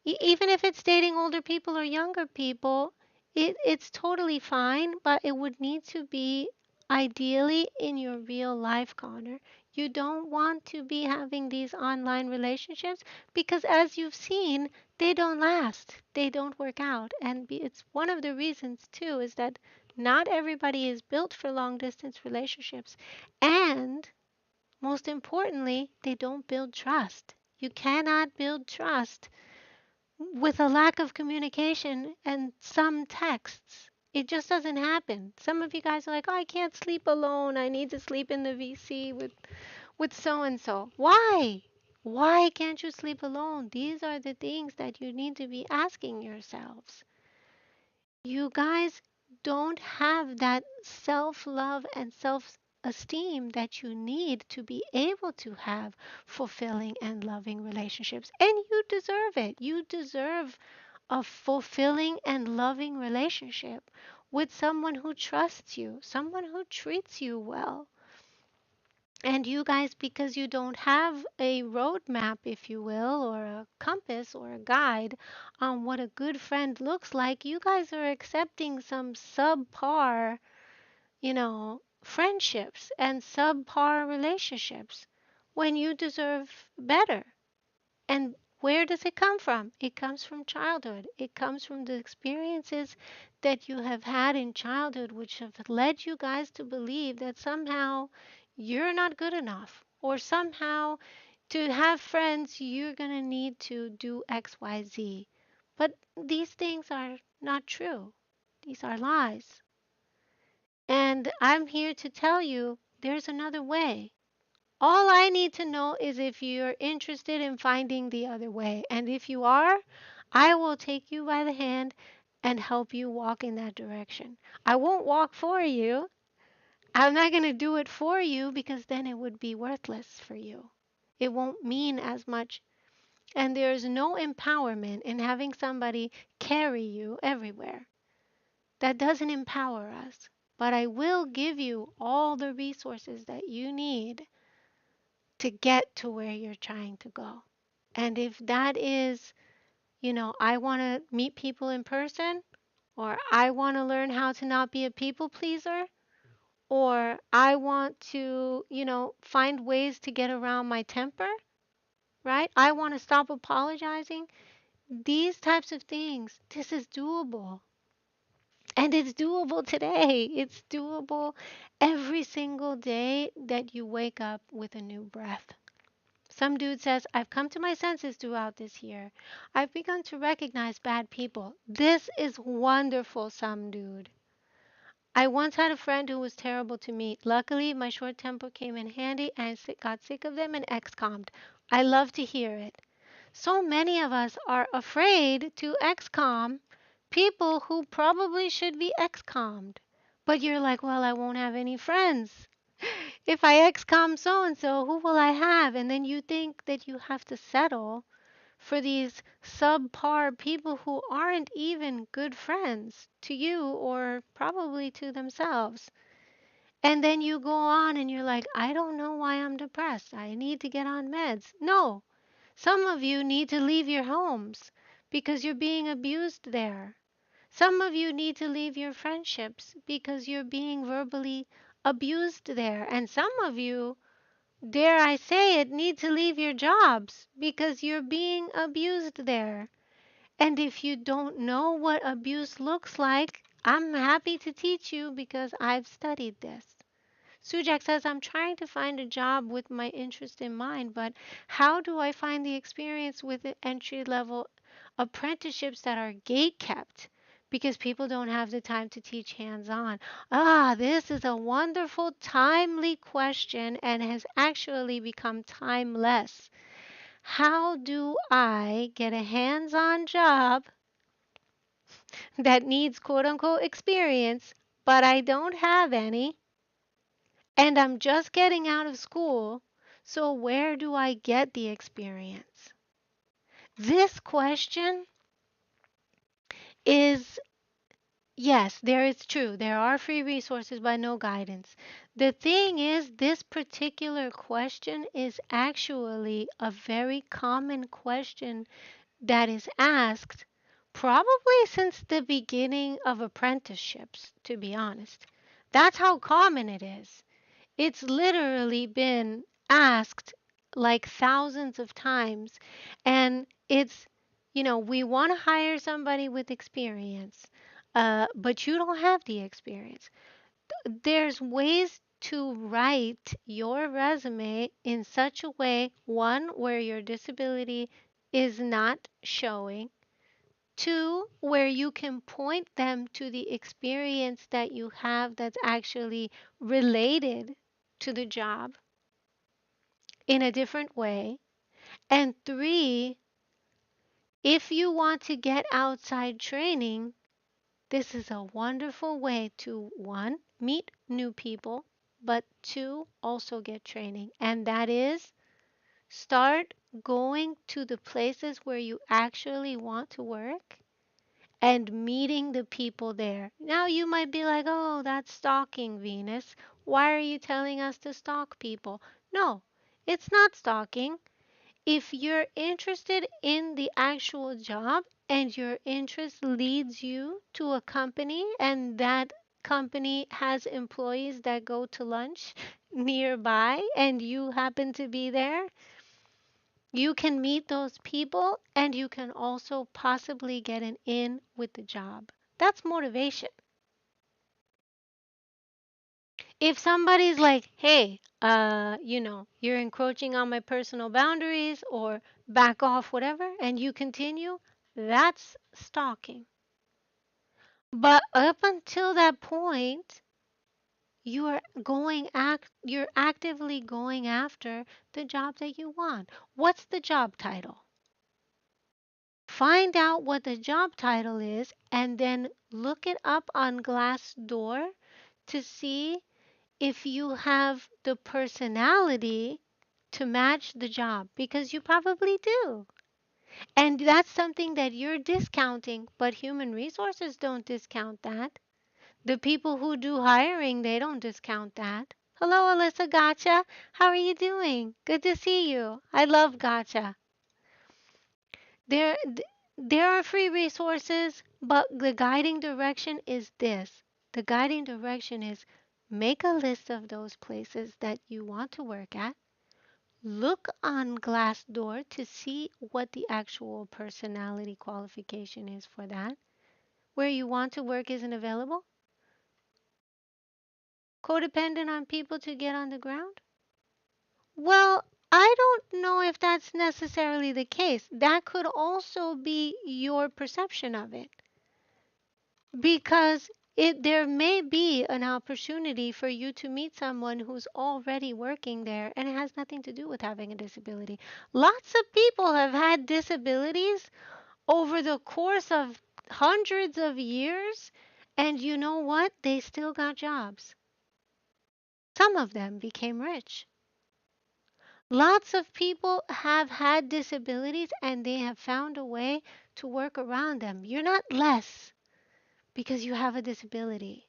even if it's dating older people or younger people, it's totally fine, but it would need to be ideally in your real life, Connor. You don't want to be having these online relationships because, as you've seen, they don't last, they don't work out. And it's one of the reasons, too, is that not everybody is built for long distance relationships. And most importantly, they don't build trust. You cannot build trust with a lack of communication and some texts. It just doesn't happen. Some of you guys are like, "Oh, I can't sleep alone. I need to sleep in the VC with so and so." Why? Why can't you sleep alone? These are the things that you need to be asking yourselves. You guys don't have that self-love and self-esteem that you need to be able to have fulfilling and loving relationships. And you deserve it. You deserve a fulfilling and loving relationship with someone who trusts you, someone who treats you well. And you guys, because you don't have a roadmap, if you will, or a compass or a guide on what a good friend looks like, you guys are accepting some subpar, friendships and subpar relationships when you deserve better. And where does it come from? It comes from childhood. It comes from the experiences that you have had in childhood, which have led you guys to believe that somehow you're not good enough, or somehow to have friends, you're going to need to do XYZ. But these things are not true, these are lies. And I'm here to tell you there's another way. All I need to know is if you're interested in finding the other way. And if you are, I will take you by the hand and help you walk in that direction. I won't walk for you. I'm not going to do it for you because then it would be worthless for you. It won't mean as much And there's no empowerment in having somebody carry you everywhere. That doesn't empower us. But I will give you all the resources that you need to get to where you're trying to go. And if that is, I want to meet people in person, or I want to learn how to not be a people pleaser, or I want to, find ways to get around my temper, right? I want to stop apologizing. These types of things, this is doable. And it's doable today. It's doable every single day that you wake up with a new breath. Some dude says, I've come to my senses throughout this year. I've begun to recognize bad people. This is wonderful, some dude. I once had a friend who was terrible to me. Luckily, my short temper came in handy and I got sick of them and ex-commed. I love to hear it. So many of us are afraid to ex-com people who probably should be ex-commed. But you're like, well, I won't have any friends. If I ex-com so and so, who will I have? And then you think that you have to settle for these subpar people who aren't even good friends to you or probably to themselves. And then you go on and you're like, I don't know why I'm depressed. I need to get on meds. No, some of you need to leave your homes because you're being abused there. Some of you need to leave your friendships because you're being verbally abused there. And some of you, dare I say it, need to leave your jobs because you're being abused there. And if you don't know what abuse looks like, I'm happy to teach you because I've studied this. Sujak says, I'm trying to find a job with my interest in mind, but how do I find the experience with the entry level apprenticeships that are gate kept? Because people don't have the time to teach hands on. Ah, this is a wonderful, timely question and has actually become timeless. How do I get a hands on job that needs quote unquote experience, but I don't have any? And I'm just getting out of school, so where do I get the experience? This question is yes, there is true. There are free resources, but no guidance. The thing is, this particular question is actually a very common question that is asked probably since the beginning of apprenticeships, to be honest. That's how common it is. It's literally been asked like thousands of times. And we want to hire somebody with experience, but you don't have the experience. There's ways to write your resume in such a way, one, where your disability is not showing, two, where you can point them to the experience that you have that's actually related to the job in a different way. And three, if you want to get outside training, this is a wonderful way to one, meet new people, but two, also get training. And that is start going to the places where you actually want to work and meeting the people there. Now you might be like, oh, that's stalking, Venus. Why are you telling us to stalk people? No, it's not stalking. If you're interested in the actual job and your interest leads you to a company and that company has employees that go to lunch nearby and you happen to be there, you can meet those people and you can also possibly get an in with the job. That's motivation. If somebody's like, hey, you're encroaching on my personal boundaries or back off, whatever, and you continue, that's stalking. But up until that point, you're actively going after the job that you want. What's the job title? Find out what the job title is and then look it up on Glassdoor to see if you have the personality to match the job because you probably do. And that's something that you're discounting, but human resources don't discount that. The people who do hiring, they don't discount that. Hello, Alyssa Gotcha. How are you doing? Good to see you. I love Gotcha. There, there are free resources, but the guiding direction is this. The guiding direction is make a list of those places that you want to work at. Look on Glassdoor to see what the actual personality qualification is for that. Where you want to work isn't available. Codependent on people to get on the ground? Well, I don't know if that's necessarily the case. That could also be your perception of it. Because there may be an opportunity for you to meet someone who's already working there and it has nothing to do with having a disability. Lots of people have had disabilities over the course of hundreds of years, and you know what? They still got jobs. Some of them became rich. Lots of people have had disabilities and they have found a way to work around them. You're not less because you have a disability.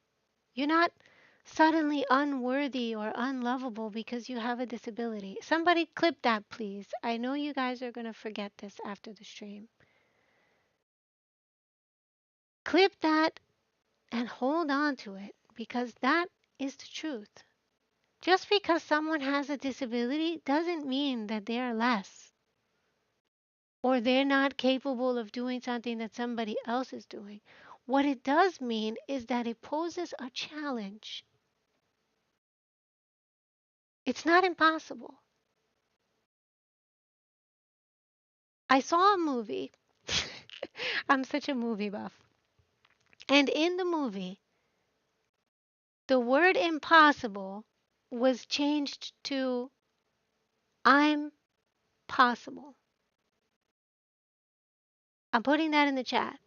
You're not suddenly unworthy or unlovable because you have a disability. Somebody clip that, please. I know you guys are going to forget this after the stream. Clip that and hold on to it because that is the truth. Just because someone has a disability doesn't mean that they're less or they're not capable of doing something that somebody else is doing. What it does mean is that it poses a challenge. It's not impossible. I saw a movie. I'm such a movie buff. And in the movie, the word impossible was changed to I'm possible. I'm putting that in the chat.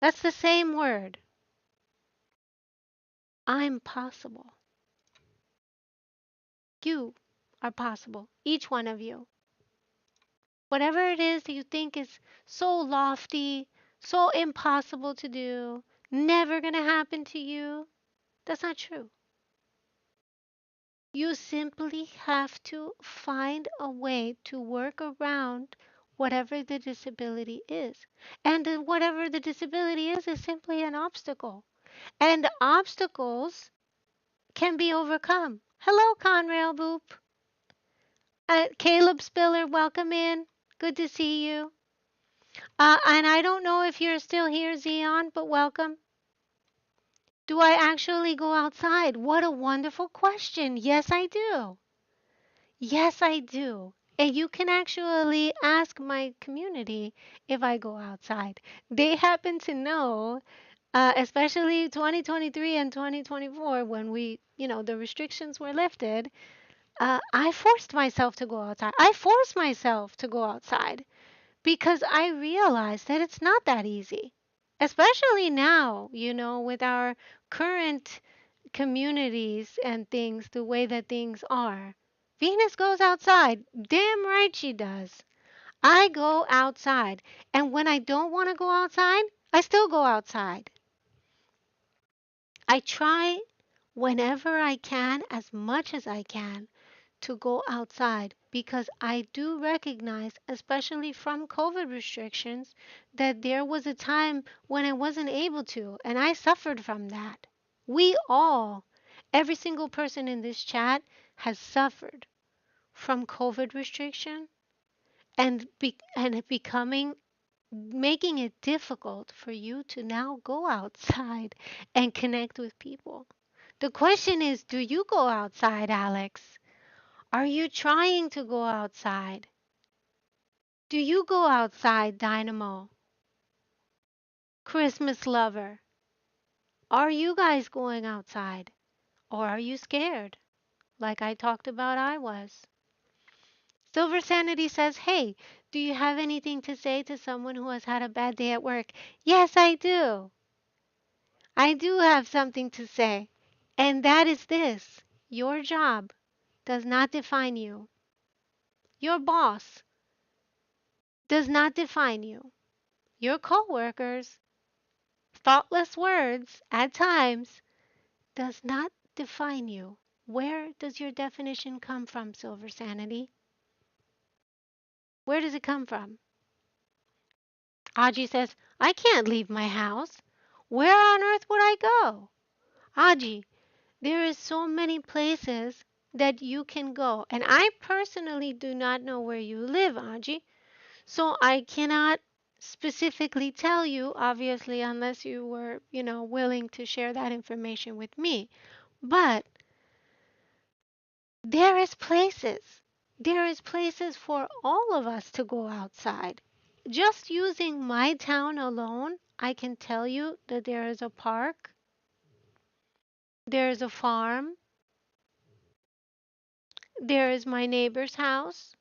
That's the same word. I'm possible. You are possible. Each one of you. Whatever it is that you think is so lofty, so impossible to do, never going to happen to you, that's not true. You simply have to find a way to work around whatever the disability is. And whatever the disability is simply an obstacle. And obstacles can be overcome. Hello, Conrail Boop. Caleb Spiller, welcome in. Good to see you. And I don't know if you're still here, Zion, but welcome. Do I actually go outside? What a wonderful question. Yes, I do. Yes, I do. And you can actually ask my community if I go outside. They happen to know, especially 2023 and 2024, when the restrictions were lifted. I forced myself to go outside. I forced myself to go outside because I realized that it's not that easy, especially now, with our current communities and things, the way that things are. Venus goes outside. Damn right she does. I go outside. And when I don't want to go outside, I still go outside. I try whenever I can, as much as I can, to go outside because I do recognize, especially from COVID restrictions, that there was a time when I wasn't able to, and I suffered from that. We all, every single person in this chat, has suffered from COVID restriction and it becoming making it difficult for you to now go outside and connect with people. The question is, do you go outside, Alex? Are you trying to go outside? Do you go outside, Dynamo? Christmas lover? Are you guys going outside? Or are you scared? Like I talked about, I was. Silver Sanity says, hey, do you have anything to say to someone who has had a bad day at work? Yes, I do. I do have something to say. And that is this. Your job does not define you. Your boss does not define you. Your coworkers' thoughtless words at times does not define you. Where does your definition come from, Silver Sanity? Where does it come from? Aji says, I can't leave my house. Where on earth would I go? Aji, there is so many places that you can go. And I personally do not know where you live, Aji. So I cannot specifically tell you, obviously, unless you were, willing to share that information with me. But there is places. There is places for all of us to go outside. Just using my town alone, I can tell you that there is a park, there is a farm, there is my neighbor's house,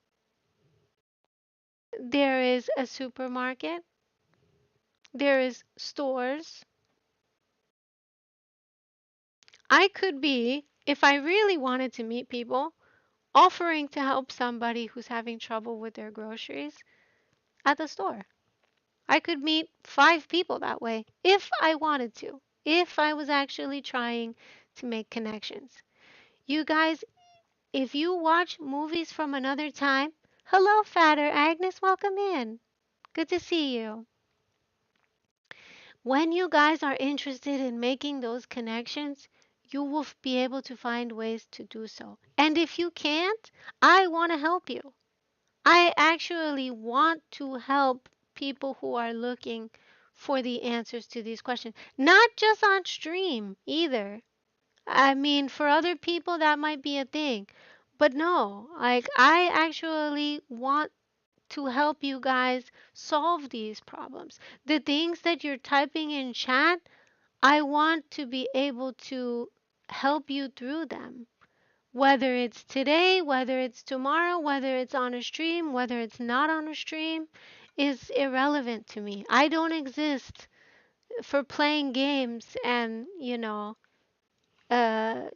there is a supermarket, there is stores. I could be, if I really wanted to meet people, offering to help somebody who's having trouble with their groceries at the store. I could meet 5 people that way if I wanted to, if I was actually trying to make connections. You guys, if you watch movies from another time, hello, Fatter Agnes, welcome in. Good to see you. When you guys are interested in making those connections, you will be able to find ways to do so. And if you can't, I want to help you. I actually want to help people who are looking for the answers to these questions. Not just on stream either. I mean, for other people, that might be a thing. But no, like, I actually want to help you guys solve these problems. The things that you're typing in chat, I want to be able to help you through them. Whether it's today, whether it's tomorrow, whether it's on a stream, whether it's not on a stream, is irrelevant to me. I don't exist for playing games and, uh,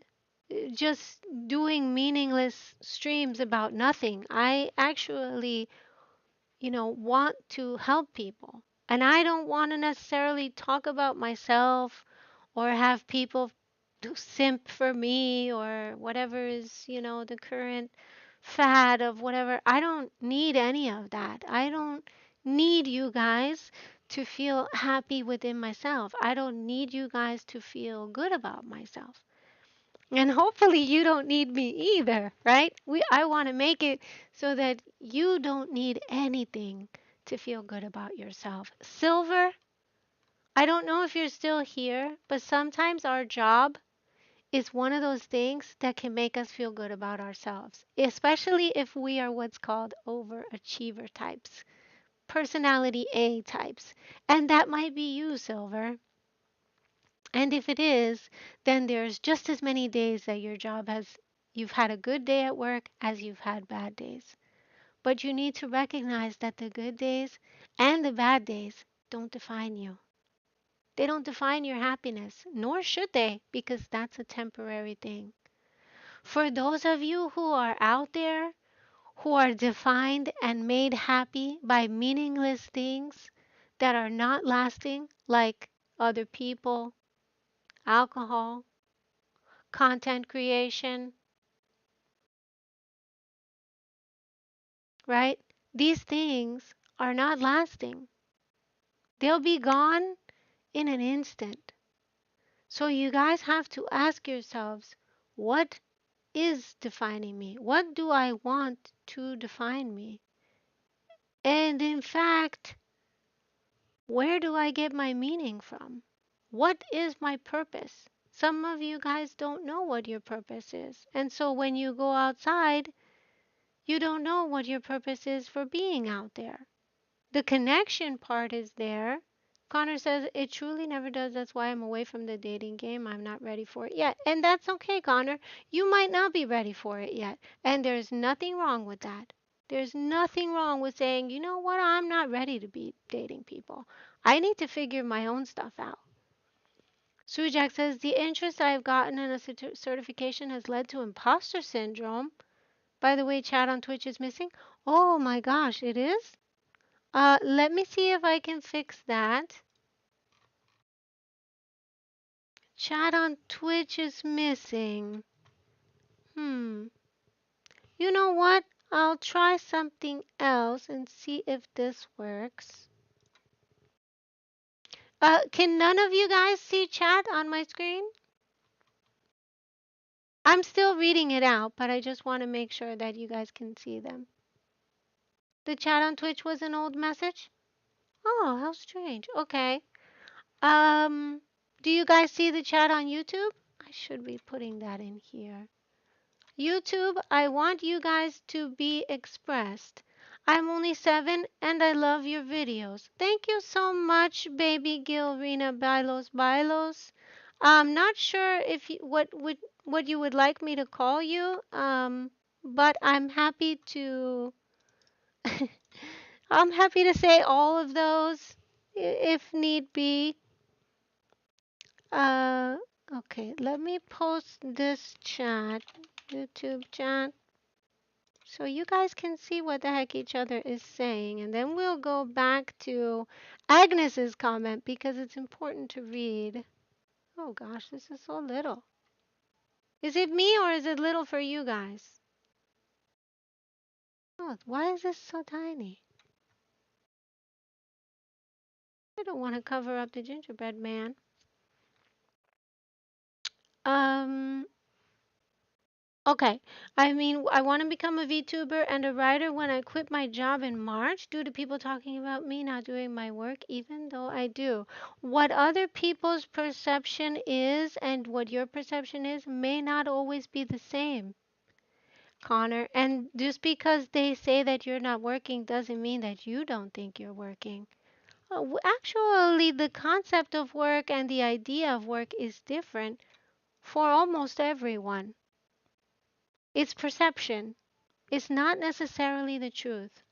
just doing meaningless streams about nothing. I actually, want to help people. And I don't want to necessarily talk about myself or have people simp for me or whatever is, the current fad of whatever. I don't need any of that. I don't need you guys to feel happy within myself. I don't need you guys to feel good about myself. And hopefully you don't need me either, right? I want to make it so that you don't need anything to feel good about yourself. Silver, I don't know if you're still here, but sometimes our job is one of those things that can make us feel good about ourselves, especially if we are what's called overachiever types, personality A types. And that might be you, Silver. And if it is, then there's just as many days that your job has, you've had a good day at work as you've had bad days. But you need to recognize that the good days and the bad days don't define you. They don't define your happiness, nor should they, because that's a temporary thing. For those of you who are out there, who are defined and made happy by meaningless things that are not lasting, like other people, alcohol, content creation, right? These things are not lasting. They'll be gone in an instant. So you guys have to ask yourselves, what is defining me? What do I want to define me? And in fact, where do I get my meaning from? What is my purpose? Some of you guys don't know what your purpose is. And so when you go outside, you don't know what your purpose is for being out there. The connection part is there. Connor says it truly never does. That's why I'm away from the dating game. I'm not ready for it yet. And that's okay, Connor. You might not be ready for it yet. And there's nothing wrong with that. There's nothing wrong with saying, you know what, I'm not ready to be dating people. I need to figure my own stuff out. Sujak says the interest I've gotten in a certification has led to imposter syndrome. By the way, chat on Twitch is missing. Oh my gosh, it is? Let me see if I can fix that. Chat on Twitch is missing. Hmm. You know what? I'll try something else and see if this works. Can none of you guys see chat on my screen? I'm still reading it out, but I just want to make sure that you guys can see them. The chat on Twitch was an old message? Oh, how strange. Okay. Um, do you guys see the chat on YouTube? I should be putting that in here. YouTube, I want you guys to be expressed. I'm only 7 and I love your videos. Thank you so much, baby Gilrina Bailos. I'm not sure if you, what you would like me to call you, but I'm happy to I'm happy to say all of those if need be. Uh, okay, let me post this chat, YouTube chat, so you guys can see what the heck each other is saying, and then we'll go back to Agnes's comment because it's important to read. Oh gosh, this is so little. Is it me or is it little for you guys? Oh, why is this so tiny? I don't want to cover up the gingerbread man. Um, Okay. I mean, I want to become a VTuber and a writer when I quit my job in March due to people talking about me not doing my work, even though I do. What other people's perception is and what your perception is may not always be the same, Connor. And just because they say that you're not working doesn't mean that you don't think you're working. Actually, the concept of work and the idea of work is different for almost everyone. It's perception. Is not necessarily the truth.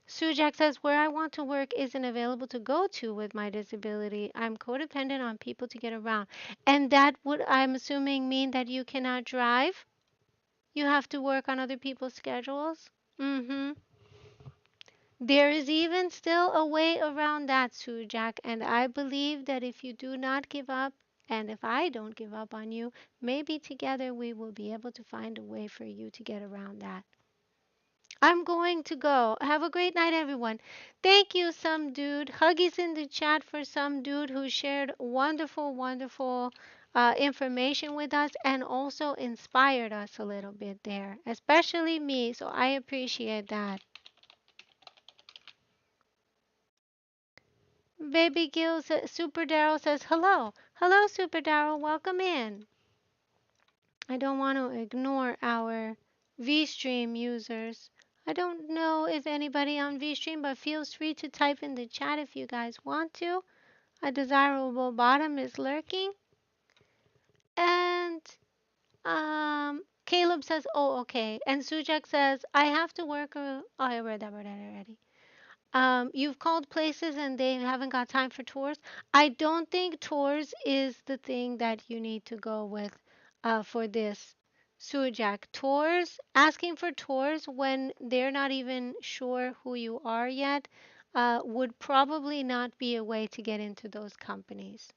Sujak says, where I want to work isn't available to go to with my disability. I'm codependent on people to get around. And that would, I'm assuming, mean that you cannot drive? You have to work on other people's schedules? Mm-hmm. There is even still a way around that, Sujak. And I believe that if you do not give up, and if I don't give up on you, maybe together we will be able to find a way for you to get around that. I'm going to go. Have a great night, everyone. Thank you, some dude. Huggies in the chat for some dude who shared wonderful, wonderful information with us and also inspired us a little bit there, especially me. So I appreciate that. Baby Gil Super Daryl says hello. Hello, Super Daryl. Welcome in. I don't want to ignore our VStream users. I don't know if anybody on VStream, but feel free to type in the chat if you guys want to. A desirable bottom is lurking. And Caleb says, oh, okay. And Sujak says, I have to work. Oh, I read that already. You've called places and they haven't got time for tours. I don't think tours is the thing that you need to go with for this. Sujak, tours, asking for tours when they're not even sure who you are yet, would probably not be a way to get into those companies.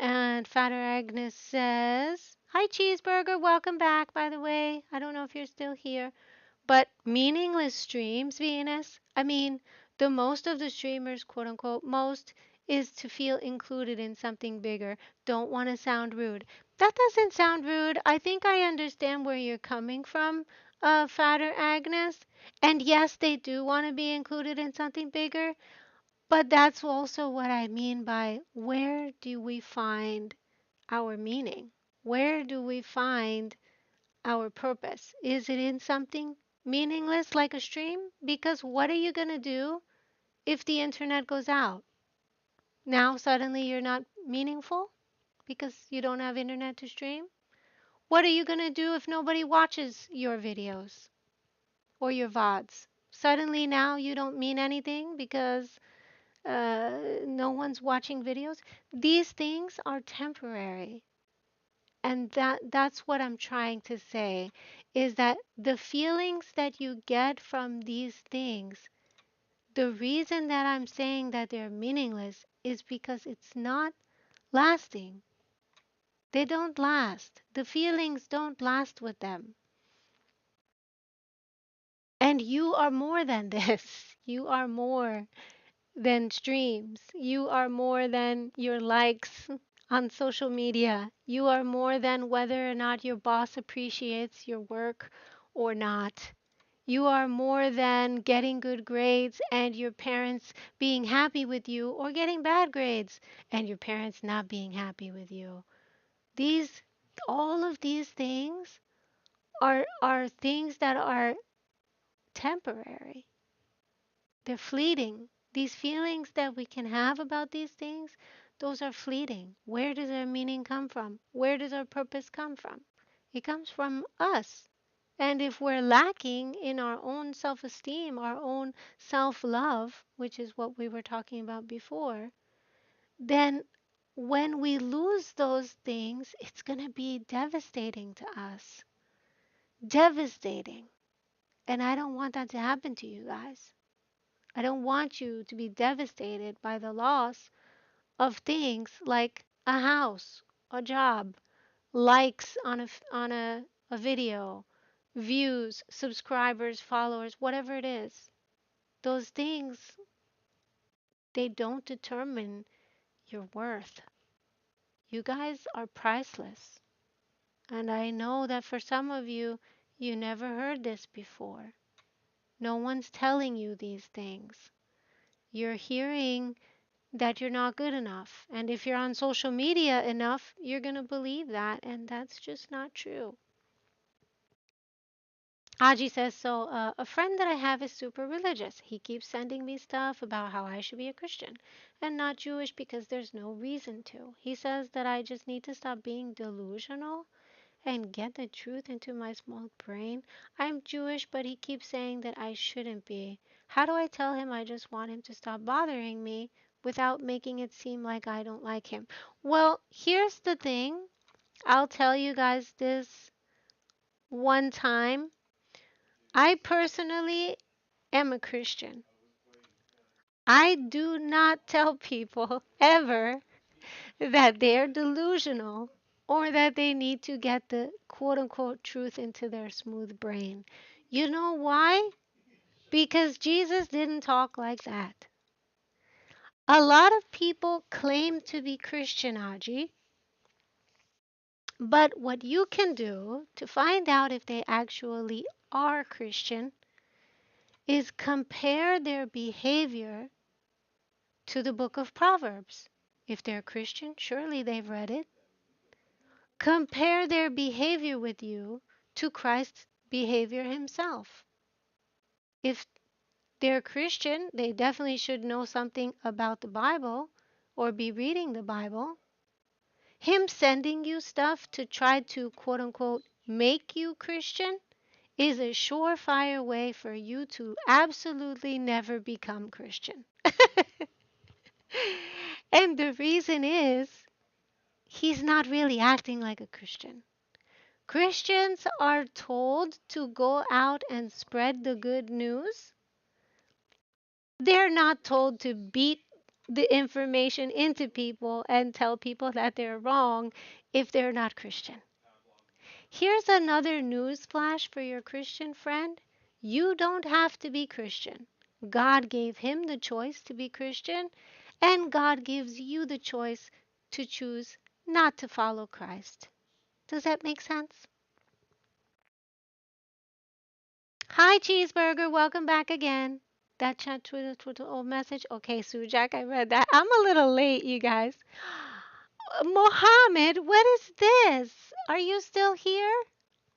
And Fatter Agnes says, hi, Cheeseburger, welcome back, by the way. I don't know if you're still here. But meaningless streams, Venus, I mean, the most of the streamers, quote unquote, most is to feel included in something bigger. Don't want to sound rude. That doesn't sound rude. I think I understand where you're coming from, Fatter Agnes. And yes, they do want to be included in something bigger. But that's also what I mean by where do we find our meaning? Where do we find our purpose? Is it in something meaningless like a stream? Because what are you going to do if the internet goes out? Now suddenly you're not meaningful because you don't have internet to stream? What are you going to do if nobody watches your videos or your VODs? Suddenly now you don't mean anything because no one's watching videos. These things are temporary. And that's what I'm trying to say is that the feelings that you get from these things, the reason that I'm saying that they're meaningless is because it's not lasting. They don't last. The feelings don't last with them. And you are more than this. You are more than streams. You are more than your likes on social media. You are more than whether or not your boss appreciates your work or not. You are more than getting good grades and your parents being happy with you or getting bad grades and your parents not being happy with you. These all of these things are things that are temporary. They're fleeting. These feelings that we can have about these things, those are fleeting. Where does our meaning come from? Where does our purpose come from? It comes from us. And if we're lacking in our own self esteem, our own self love, which is what we were talking about before, then when we lose those things, it's going to be devastating to us. Devastating. And I don't want that to happen to you guys. I don't want you to be devastated by the loss of things like a house, a job, likes on a video, views, subscribers, followers, whatever it is. Those things, they don't determine your worth. You guys are priceless. And I know that for some of you, you never heard this before. No one's telling you these things. You're hearing that you're not good enough. And if you're on social media enough, you're going to believe that. And that's just not true. Aji says, so a friend that I have is super religious. He keeps sending me stuff about how I should be a Christian and not Jewish because there's no reason to. He says that I just need to stop being delusional and get the truth into my small brain. I'm Jewish, but he keeps saying that I shouldn't be. How do I tell him I just want him to stop bothering me without making it seem like I don't like him? Well, here's the thing. I'll tell you guys this one time. I personally am a Christian. I do not tell people ever that they're delusional or that they need to get the quote unquote truth into their smooth brain. You know why? Because Jesus didn't talk like that. A lot of people claim to be Christian, Aji, but what you can do to find out if they actually are Christian is compare their behavior to the book of Proverbs. If they're Christian, surely they've read it. Compare their behavior with you to Christ's behavior himself. If they're Christian, they definitely should know something about the Bible or be reading the Bible. Him sending you stuff to try to quote unquote make you Christian is a surefire way for you to absolutely never become Christian. And the reason is he's not really acting like a Christian. Christians are told to go out and spread the good news. They're not told to beat the information into people and tell people that they're wrong if they're not Christian. Here's another news flash for your Christian friend. You don't have to be Christian. God gave him the choice to be Christian, and God gives you the choice to choose not to follow Christ. Does that make sense? Hi, Cheeseburger. Welcome back again. That chat Twitter old message. Okay, Sujak, I read that. I'm a little late, you guys. Mohammed, what is this? Are you still here?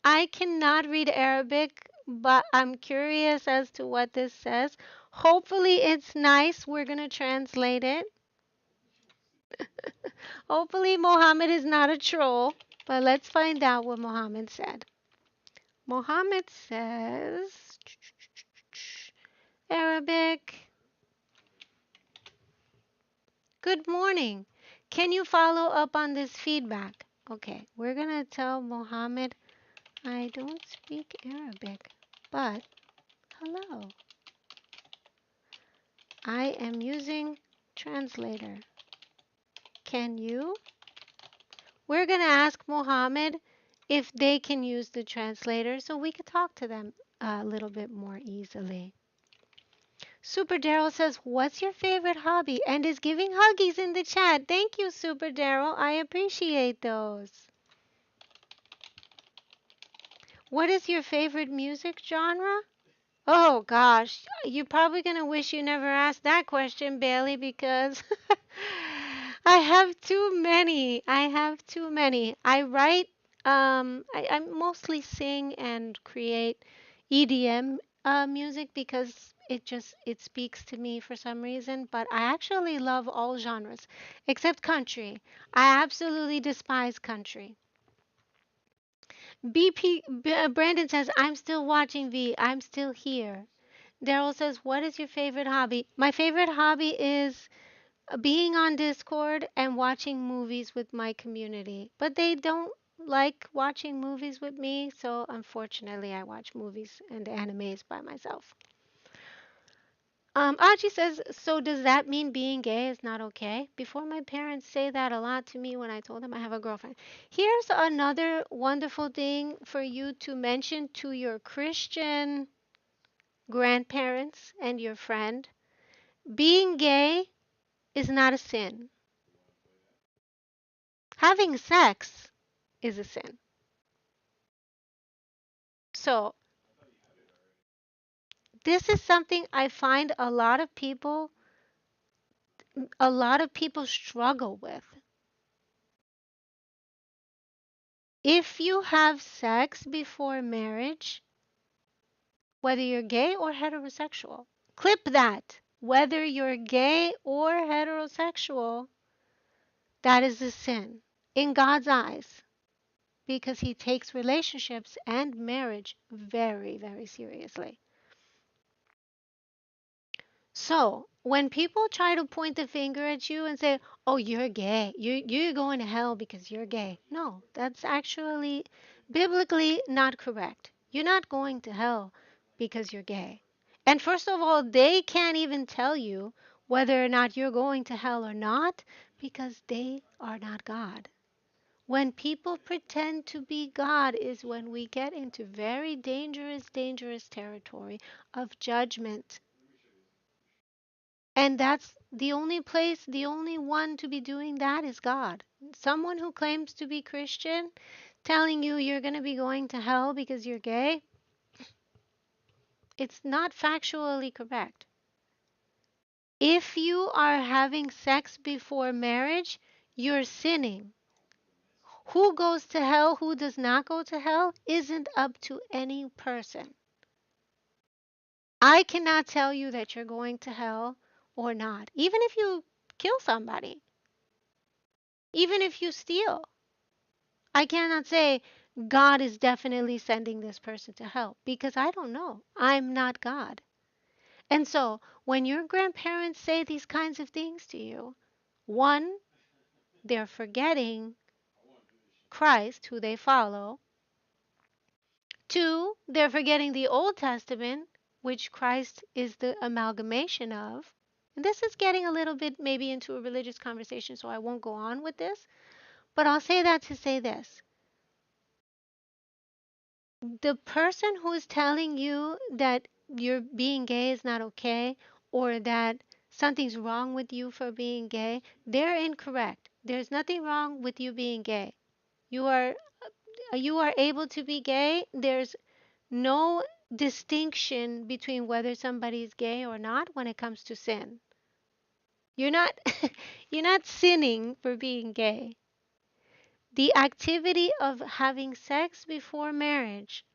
I cannot read Arabic, but I'm curious as to what this says. Hopefully, it's nice. We're going to translate it. Hopefully, Mohammed is not a troll, but let's find out what Mohammed said. Mohammed says Arabic. Good morning. Can you follow up on this feedback? Okay, we're gonna tell Mohammed I don't speak Arabic, but hello. I am using translator. Can you? We're gonna ask Mohammed if they can use the translator so we could talk to them a little bit more easily. Super Daryl says, "What's your favorite hobby?" and is giving huggies in the chat. Thank you, Super Daryl. I appreciate those. What is your favorite music genre? Oh gosh, you're probably gonna wish you never asked that question, Bailey, because I have too many. I have too many. I write, I mostly sing and create EDM music because it speaks to me for some reason. But I actually love all genres except country. I absolutely despise country. Brandon says, I'm still watching V. I'm still here. Daryl says, what is your favorite hobby? My favorite hobby is being on Discord and watching movies with my community. But they don't like watching movies with me, so unfortunately, I watch movies and animes by myself. Aji says, so does that mean being gay is not okay? Before my parents say that a lot to me when I told them I have a girlfriend. Here's another wonderful thing for you to mention to your Christian grandparents and your friend. Being gay is not a sin. Having sex is a sin. So, this is something I find a lot of people struggle with. If you have sex before marriage, whether you're gay or heterosexual, clip that. Whether you're gay or heterosexual, that is a sin in God's eyes because He takes relationships and marriage very, very seriously. So, when people try to point the finger at you and say, "Oh, you're gay. You're going to hell because you're gay." No, that's actually biblically not correct. You're not going to hell because you're gay. And first of all, they can't even tell you whether or not you're going to hell or not because they are not God. When people pretend to be God is when we get into very dangerous, dangerous territory of judgment. And that's the only place, the only one to be doing that is God. Someone who claims to be Christian telling you you're going to be going to hell because you're gay, it's not factually correct. If you are having sex before marriage, you're sinning. Who goes to hell, who does not go to hell, isn't up to any person. I cannot tell you that you're going to hell or not, even if you kill somebody, even if you steal. I cannot say God is definitely sending this person to hell because I don't know. I'm not God. And so when your grandparents say these kinds of things to you, one, they're forgetting Christ, who they follow. Two, they're forgetting the Old Testament, which Christ is the amalgamation of. And this is getting a little bit maybe into a religious conversation, so I won't go on with this. But I'll say that to say this. The person who is telling you that you're being gay is not okay or that something's wrong with you for being gay, they're incorrect. There's nothing wrong with you being gay. You are you are able to be gay. There's no distinction between whether somebody's gay or not when it comes to sin. You're not you're not sinning for being gay. The activity of having sex before marriage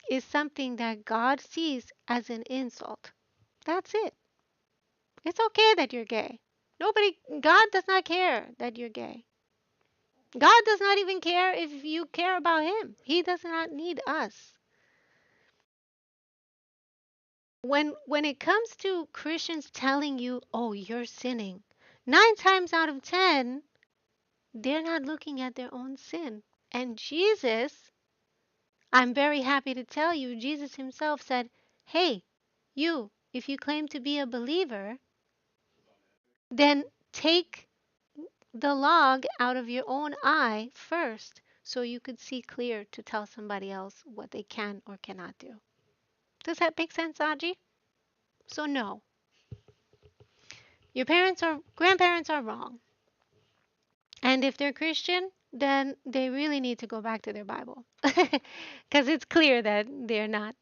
is something that God sees as an insult. That's it. It's okay that you're gay. God does not care that you're gay. God does not even care if you care about Him. He does not need us. when it comes to Christians telling you, "Oh, you're sinning," 9 times out of 10, they're not looking at their own sin. And Jesus, I'm very happy to tell you, Jesus himself said, "Hey, you, if you claim to be a believer, then take the log out of your own eye first so you could see clear to tell somebody else what they can or cannot do." Does that make sense, Aji? So no, your parents or grandparents are wrong. And if they're Christian, then they really need to go back to their Bible. Because it's clear that they're not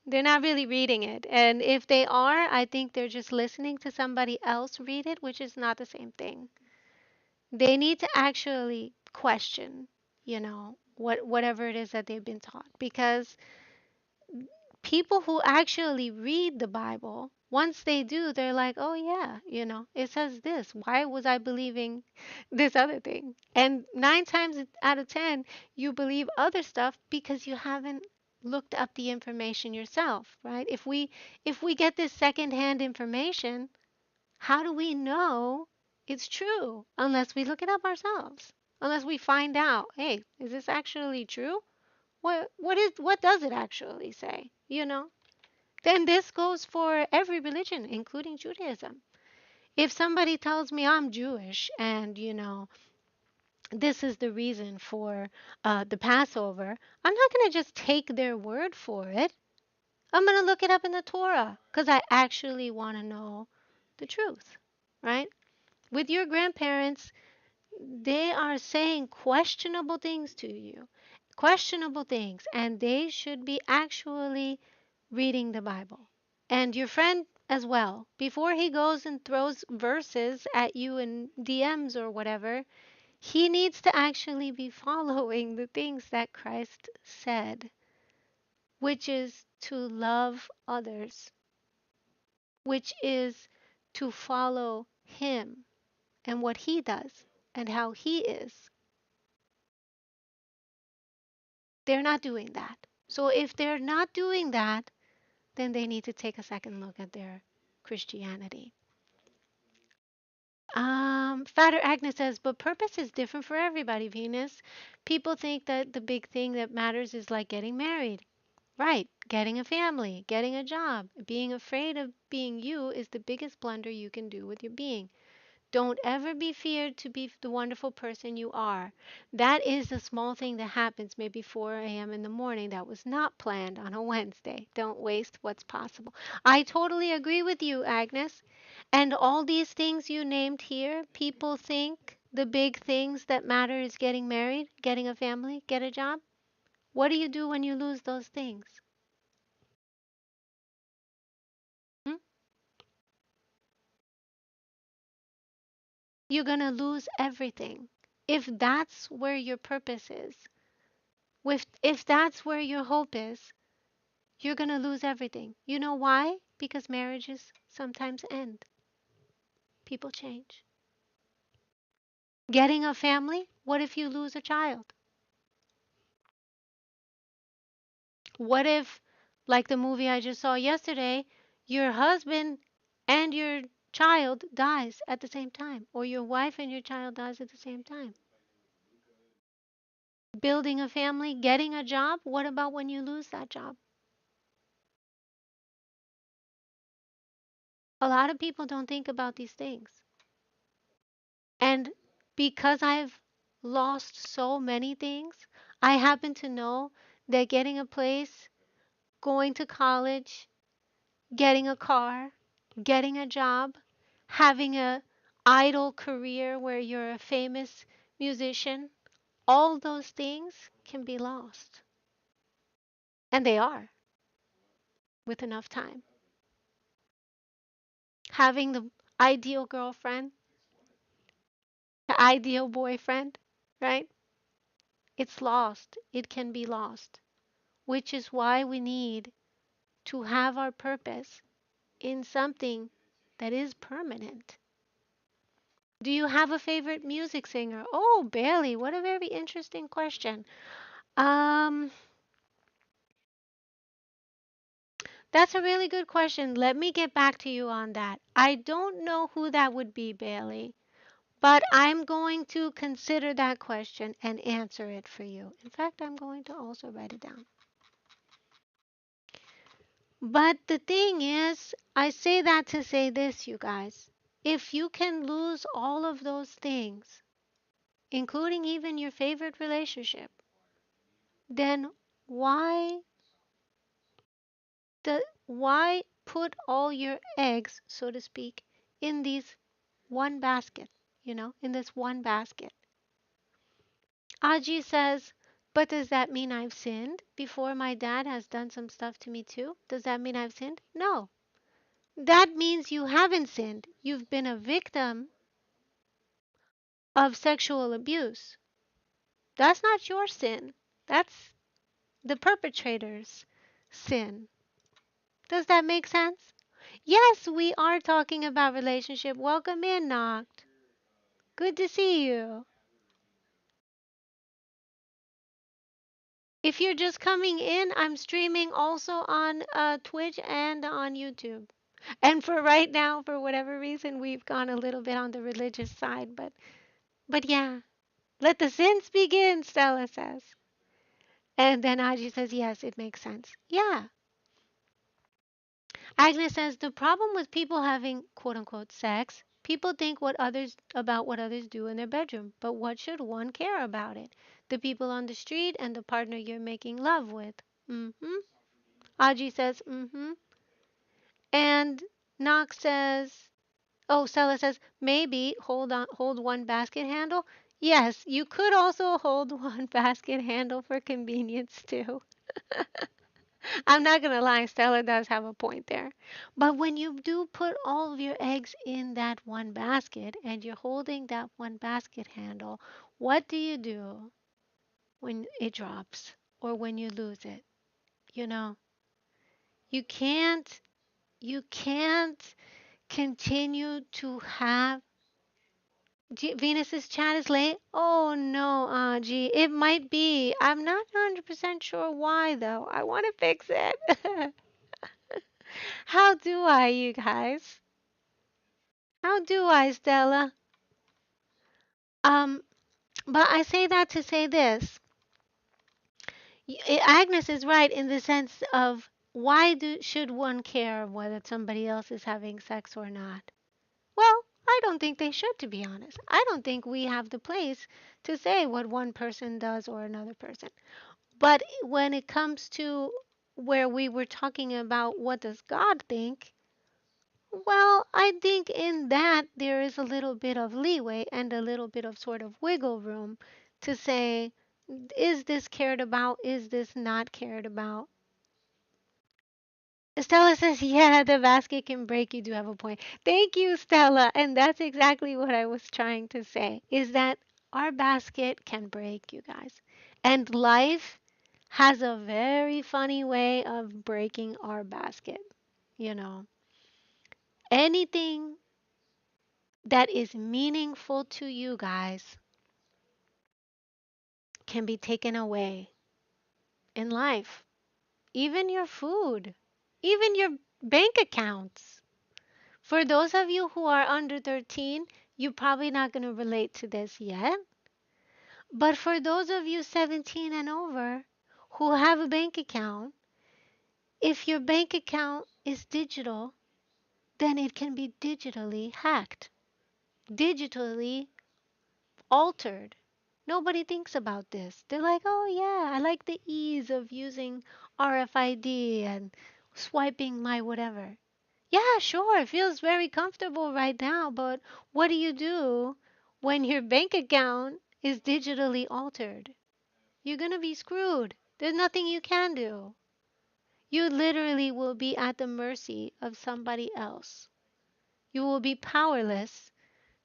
really reading it. And if they are, I think they're just listening to somebody else read it, which is not the same thing. They need to actually question, whatever it is that they've been taught. Because people who actually read the Bible, once they do, they're like, oh, yeah, it says this. Why was I believing this other thing? And 9 times out of 10, you believe other stuff because you haven't looked up the information yourself, right? If we get this secondhand information, how do we know it's true unless we look it up ourselves? Unless we find out, hey, is this actually true? What does it actually say? Then this goes for every religion, including Judaism. If somebody tells me I'm Jewish and, this is the reason for the Passover, I'm not going to just take their word for it. I'm going to look it up in the Torah because I actually want to know the truth, right? With your grandparents, they are saying questionable things to you, questionable things, and they should be actually reading the Bible. And your friend as well, before he goes and throws verses at you in DMs or whatever, he needs to actually be following the things that Christ said, which is to love others, which is to follow him and what he does and how he is. They're not doing that. So if they're not doing that, then they need to take a second look at their Christianity. Fatter Agnes says, but purpose is different for everybody, Venus. People think that the big thing that matters is like getting married. Right, getting a family, getting a job. Being afraid of being you is the biggest blunder you can do with your being. Don't ever be feared to be the wonderful person you are. That is the small thing that happens maybe 4 a.m. in the morning that was not planned on a Wednesday. Don't waste what's possible. I totally agree with you, Agnes. And all these things you named here, people think the big things that matter is getting married, getting a family, get a job. What do you do when you lose those things? Hmm? You're going to lose everything. If that's where your purpose is, if that's where your hope is, you're going to lose everything. You know why? Because marriages sometimes end. People change. Getting a family? What if you lose a child? What if, like the movie I just saw yesterday, your husband and your child dies at the same time, or your wife and your child dies at the same time? Building a family, getting a job? What about when you lose that job? A lot of people don't think about these things. And because I've lost so many things, I happen to know that getting a place, going to college, getting a car, getting a job, having a idol career where you're a famous musician, all those things can be lost. And they are with enough time. Having the ideal girlfriend, the ideal boyfriend, right? It's lost. It can be lost, which is why we need to have our purpose in something that is permanent. Do you have a favorite music singer? Oh, Bailey, what a very interesting question. Um, That's a really good question. Let me get back to you on that. I don't know who that would be, Bailey, but I'm going to consider that question and answer it for you. In fact, I'm going to also write it down. But the thing is, I say that to say this, you guys. If you can lose all of those things, including even your favorite relationship, then why why put all your eggs, so to speak, in these one basket, in this one basket? Aji says, but does that mean I've sinned before my dad has done some stuff to me too? Does that mean I've sinned? No. That means you haven't sinned. You've been a victim of sexual abuse. That's not your sin. That's the perpetrator's sin. Does that make sense? Yes, we are talking about relationship. Welcome in, Noct. Good to see you. If you're just coming in, I'm streaming also on Twitch and on YouTube. And for right now, for whatever reason, we've gone a little bit on the religious side, but yeah, let the sins begin, Stella says. And then Aji says, yes, it makes sense. Yeah. Agnes says the problem with people having quote unquote sex, people think what others do in their bedroom. But what should one care about it? The people on the street and the partner you're making love with. Mm-hmm. Aji says, mm-hmm. And Knox says, oh, Stella says, maybe hold one basket handle. Yes, you could also hold one basket handle for convenience too. I'm not gonna lie, Stella does have a point there. But when you do put all of your eggs in that one basket and you're holding that one basket handle, what do you do when it drops or when you lose it? You know, you can't you can't continue to have Venus's chat is late. Oh no, Aji. It might be. I'm not 100% sure why though. I want to fix it. How do I, you guys? How do I, Stella? Um, but I say that to say this. Agnes is right in the sense of why should one care whether somebody else is having sex or not? Well, I don't think they should, to be honest. I don't think we have the place to say what one person does or another person. But when it comes to where we were talking about what does God think, well, I think in that there is a little bit of leeway and a little bit of sort of wiggle room to say, is this cared about? Is this not cared about? Stella says, yeah, the basket can break. You do have a point. Thank you, Stella. And that's exactly what I was trying to say, is that our basket can break, you guys. And life has a very funny way of breaking our basket. You know, anything that is meaningful to you guys can be taken away in life. Even your food, even your bank accounts. For those of you who are under 13, you're probably not going to relate to this yet. But for those of you 17 and over who have a bank account, if your bank account is digital, then it can be digitally hacked, digitally altered. Nobody thinks about this. They're like, oh yeah, I like the ease of using RFID and swiping my whatever. Yeah, sure, it feels very comfortable right now, but what do you do when your bank account is digitally altered? You're gonna be screwed. There's nothing you can do. You literally will be at the mercy of somebody else. You will be powerless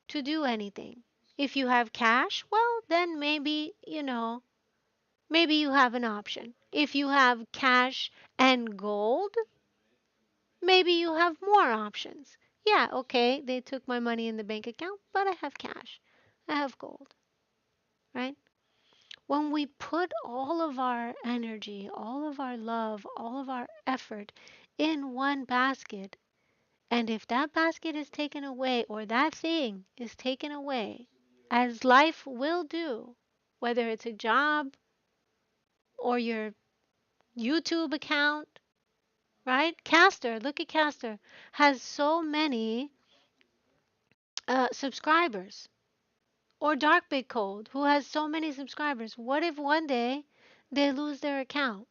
to do anything. If you have cash, well, then maybe, maybe you have an option. If you have cash and gold, maybe you have more options. Yeah, okay, they took my money in the bank account, but I have cash. I have gold, right? When we put all of our energy, all of our love, all of our effort in one basket. And if that basket is taken away, or that thing is taken away, as life will do, whether it's a job or your YouTube account, right? Caster, look at Caster, has so many subscribers. Or Dark Big Cold, who has so many subscribers. What if one day they lose their account?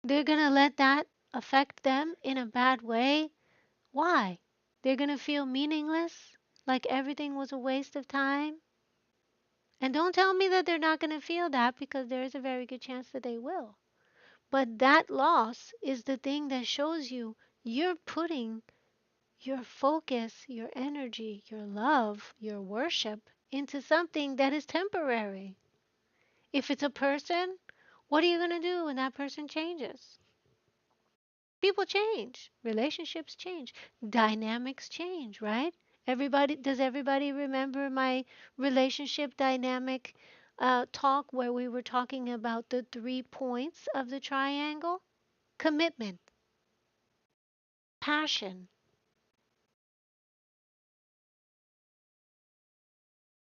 They're gonna let that affect them in a bad way? Why? They're gonna feel meaningless? Like everything was a waste of time? And don't tell me that they're not gonna feel that, because there is a very good chance that they will. But that loss is the thing that shows you you're putting your focus, your energy, your love, your worship into something that is temporary. If it's a person, what are you going to do when that person changes? People change, relationships change, dynamics change, right? Does everybody remember my relationship dynamic talk where we were talking about the 3 points of the triangle? Commitment, passion,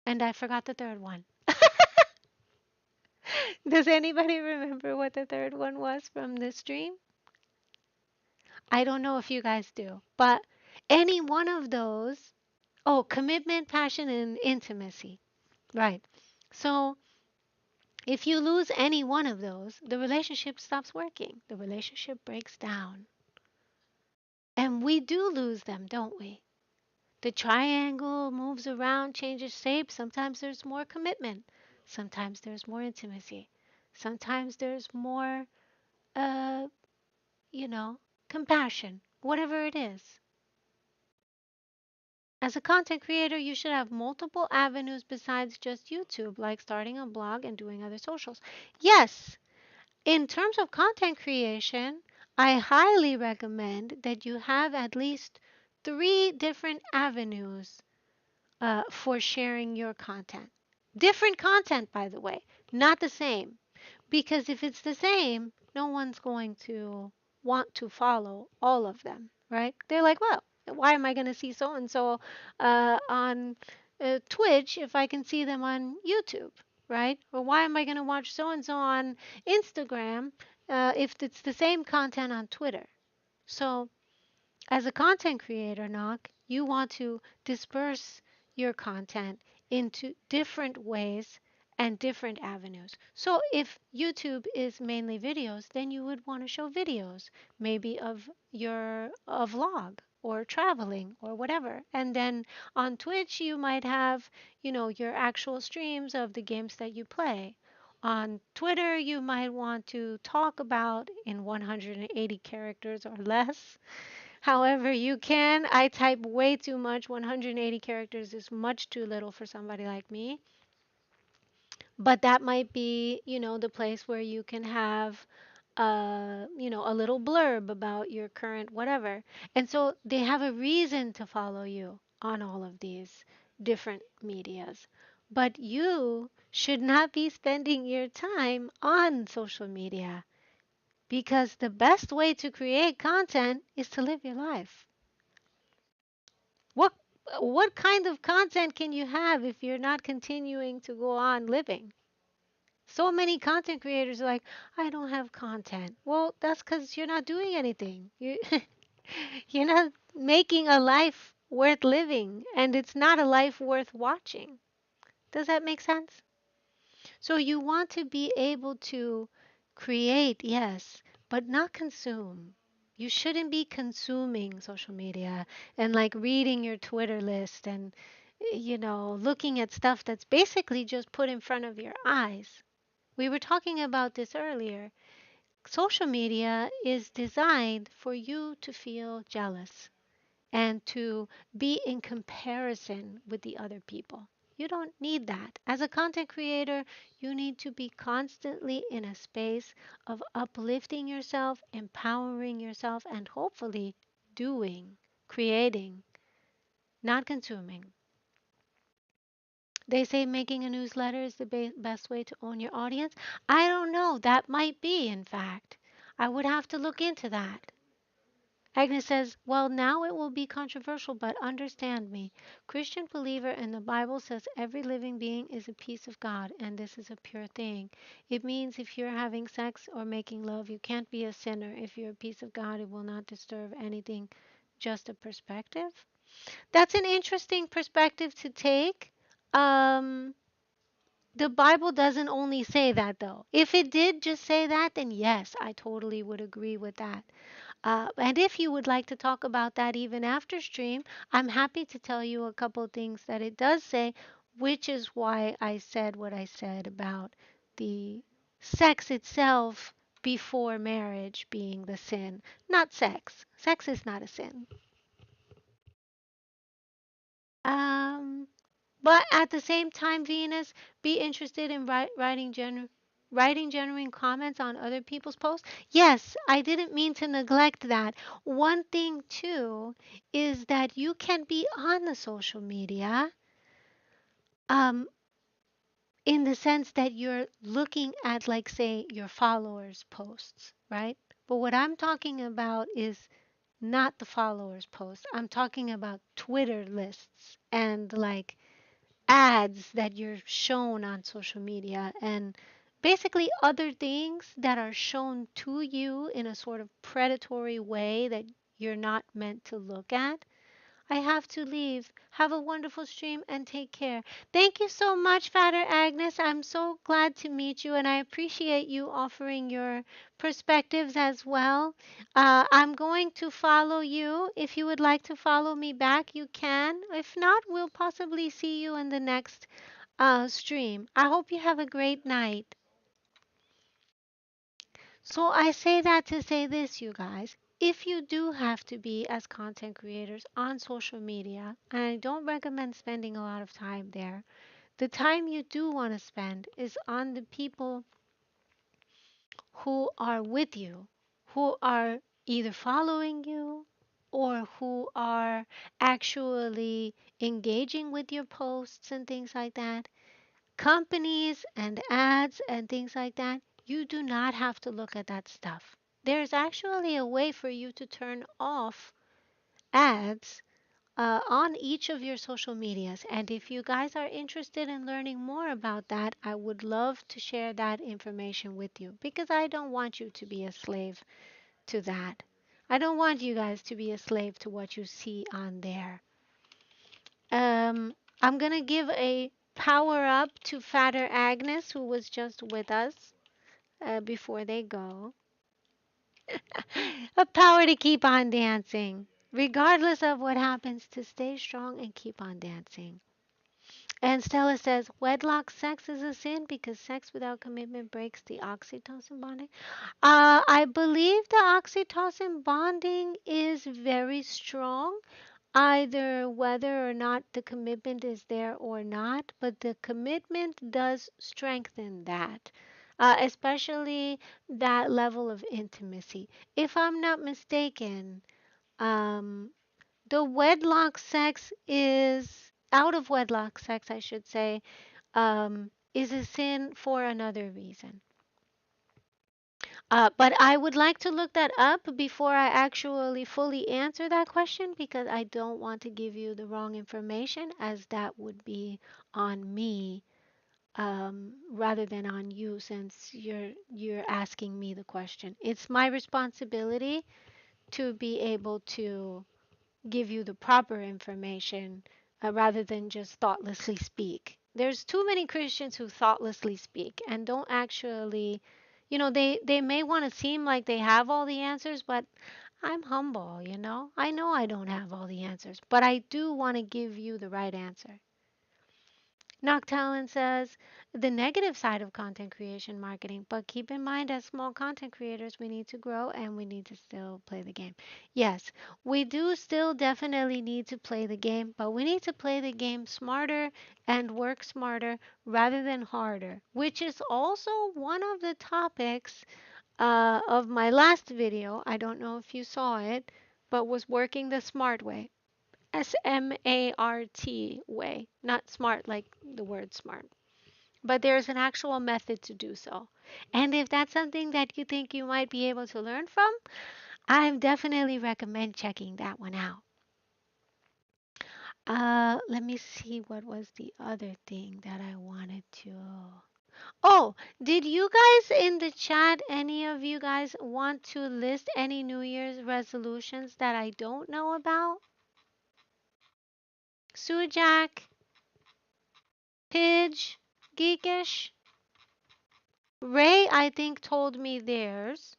and I forgot the third one. Does anybody remember what the third one was from this stream? I don't know if you guys do, but any one of those. Oh, commitment, passion, and intimacy. Right. So if you lose any one of those, the relationship stops working. The relationship breaks down. And we do lose them, don't we? The triangle moves around, changes shape. Sometimes there's more commitment. Sometimes there's more intimacy. Sometimes there's more, uh, you know, compassion. Whatever it is. As a content creator, you should have multiple avenues besides just YouTube, like starting a blog and doing other socials. Yes, in terms of content creation, I highly recommend that you have at least 3 different avenues for sharing your content. Different content, by the way, not the same. Because if it's the same, no one's going to want to follow all of them, right? They're like, well, why am I going to see so and so on Twitch if I can see them on YouTube, right? Or why am I going to watch so and so on Instagram if it's the same content on Twitter? So as a content creator, Knock, you want to disperse your content into different ways and different avenues. So if YouTube is mainly videos, then you would want to show videos, maybe of your a vlog or traveling or whatever. And then on Twitch, you might have, your actual streams of the games that you play. On Twitter, you might want to talk about in 180 characters or less. However, you can. I type way too much. 180 characters is much too little for somebody like me. But that might be, the place where you can have, a little blurb about your current whatever. And so they have a reason to follow you on all of these different medias. But you should not be spending your time on social media, because the best way to create content is to live your life. What what kind of content can you have if you're not continuing to go on living? So many content creators are like, I don't have content. Well, that's because you're not doing anything. You're not making a life worth living, and it's not a life worth watching. Does that make sense? So you want to be able to create, yes, but not consume. You shouldn't be consuming social media and like reading your Twitter list and, looking at stuff that's basically just put in front of your eyes. We were talking about this earlier. Social media is designed for you to feel jealous and to be in comparison with the other people. You don't need that. As a content creator, you need to be constantly in a space of uplifting yourself, empowering yourself, and hopefully doing, creating, not consuming. They say making a newsletter is the best way to own your audience. I don't know. That might be, in fact. I would have to look into that. Agnes says, well, now it will be controversial, but understand me. Christian believer in the Bible says every living being is a piece of God, and this is a pure thing. It means if you're having sex or making love, you can't be a sinner. If you're a piece of God, it will not disturb anything. Just a perspective. That's an interesting perspective to take. Um, the Bible doesn't only say that, though. If it did just say that, then yes, I totally would agree with that. And if you would like to talk about that even after stream, I'm happy to tell you a couple of things that it does say, which is why I said what I said about the sex itself before marriage being the sin, not sex. Sex is not a sin. Um, but at the same time, Venus, be interested in writing genuine comments on other people's posts. Yes, I didn't mean to neglect that. One thing too is that you can be on the social media, um, in the sense that you're looking at, like, say, your followers' posts, right? But what I'm talking about is not the followers' posts. I'm talking about Twitter lists and like ads that you're shown on social media and basically other things that are shown to you in a sort of predatory way that you're not meant to look at. I have to leave. Have a wonderful stream and take care. Thank you so much, Fatter Agnes. I'm so glad to meet you and I appreciate you offering your perspectives as well. I'm going to follow you. If you would like to follow me back, you can. If not, we'll possibly see you in the next stream. I hope you have a great night. So I say that to say this, you guys. If you do have to be as content creators on social media, and I don't recommend spending a lot of time there, the time you do want to spend is on the people who are with you, who are either following you or who are actually engaging with your posts and things like that. Companies and ads and things like that, you do not have to look at that stuff. There's actually a way for you to turn off ads on each of your social medias. And if you guys are interested in learning more about that, I would love to share that information with you because I don't want you to be a slave to that. I don't want you guys to be a slave to what you see on there. I'm gonna give a power up to Fatter Agnes, who was just with us before they go. A power to keep on dancing, regardless of what happens, to stay strong and keep on dancing. And Stella says, wedlock sex is a sin because sex without commitment breaks the oxytocin bonding. I believe the oxytocin bonding is very strong, either whether or not the commitment is there or not, but the commitment does strengthen that, especially that level of intimacy. If I'm not mistaken, um, the wedlock sex is out of wedlock sex, I should say, is a sin for another reason. But I would like to look that up before I actually fully answer that question because I don't want to give you the wrong information, as that would be on me rather than on you, since you're asking me the question. It's my responsibility to be able to give you the proper information rather than just thoughtlessly speak. There's too many Christians who thoughtlessly speak and don't actually, they may want to seem like they have all the answers, but I'm humble, you know? I know I don't have all the answers, but I do want to give you the right answer. Noctalin says the negative side of content creation marketing, but keep in mind as small content creators, we need to grow and we need to still play the game. Yes, we do still definitely need to play the game, but we need to play the game smarter and work smarter rather than harder, which is also one of the topics of my last video. I don't know if you saw it, but was working the smart way. SMART way, not smart like the word smart. but there's an actual method to do so. And if that's something that you think you might be able to learn from, I definitely recommend checking that one out. Let me see what was the other thing that I wanted to. Oh, did you guys in the chat, any of you guys want to list any New Year's resolutions that I don't know about? Sujack, Pidge, Geekish, Ray, I think told me theirs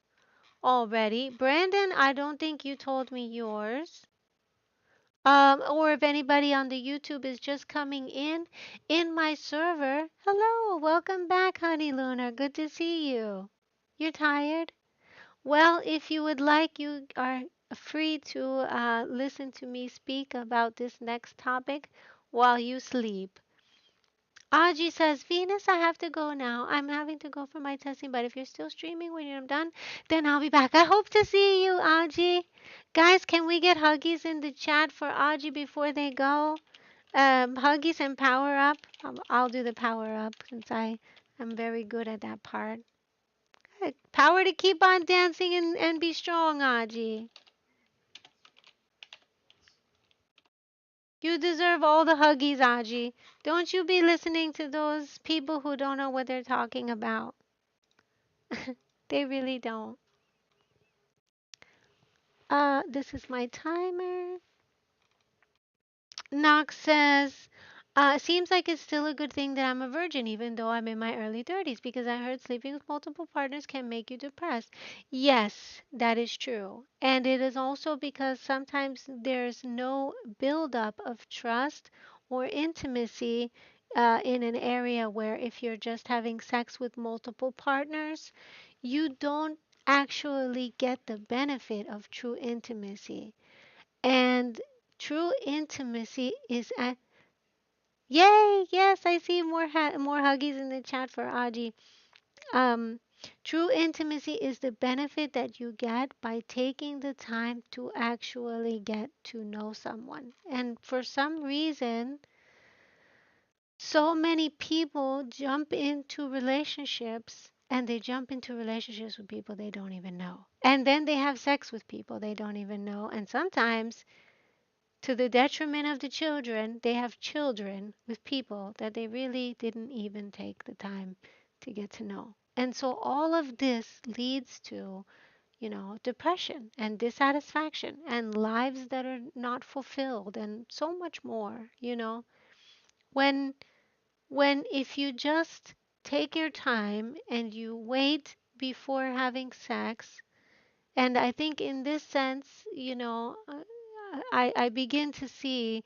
already. Brandon, I don't think you told me yours. Or if anybody on the YouTube is just coming in my server, hello, welcome back, Honey Lunar. Good to see you. You're tired? Well, if you would like, you are free to listen to me speak about this next topic while you sleep. Aji says, Venus, I have to go now. I'm having to go for my testing, but if you're still streaming when you're done, then I'll be back. I hope to see you, Aji. Guys, can we get huggies in the chat for Aji before they go? Huggies and power up. I'll do the power up since I am very good at that part. Power to keep on dancing and be strong, Aji. You deserve all the huggies, Aji. Don't you be listening to those people who don't know what they're talking about. They really don't. This is my timer. Knox says, seems like it's still a good thing that I'm a virgin, even though I'm in my early 30s, because I heard sleeping with multiple partners can make you depressed. Yes, that is true. And it is also because sometimes there's no buildup of trust or intimacy in an area where if you're just having sex with multiple partners, you don't actually get the benefit of true intimacy. And true intimacy is at yay! Yes, I see more huggies in the chat for Aji. Um, true intimacy is the benefit that you get by taking the time to actually get to know someone. And for some reason, so many people jump into relationships and they jump into relationships with people they don't even know. And then they have sex with people they don't even know. And sometimes to the detriment of the children, they have children with people that they really didn't even take the time to get to know. And so all of this leads to, depression and dissatisfaction and lives that are not fulfilled and so much more. When when if you just take your time and you wait before having sex, and I think in this sense, I begin to see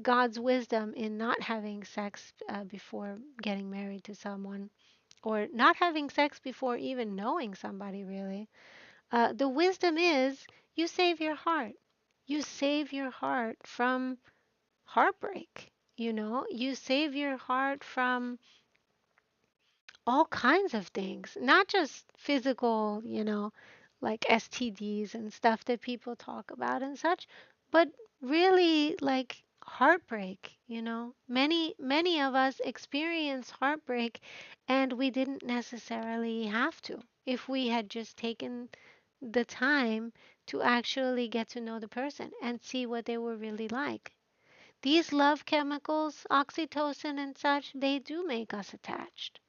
God's wisdom in not having sex before getting married to someone, or not having sex before even knowing somebody, really. The wisdom is you save your heart. You save your heart from heartbreak. You save your heart from all kinds of things, not just physical, like STDs and stuff that people talk about and such, but really like heartbreak. Many of us experience heartbreak and we didn't necessarily have to if we had just taken the time to actually get to know the person and see what they were really like. These love chemicals, oxytocin and such, they do make us attached.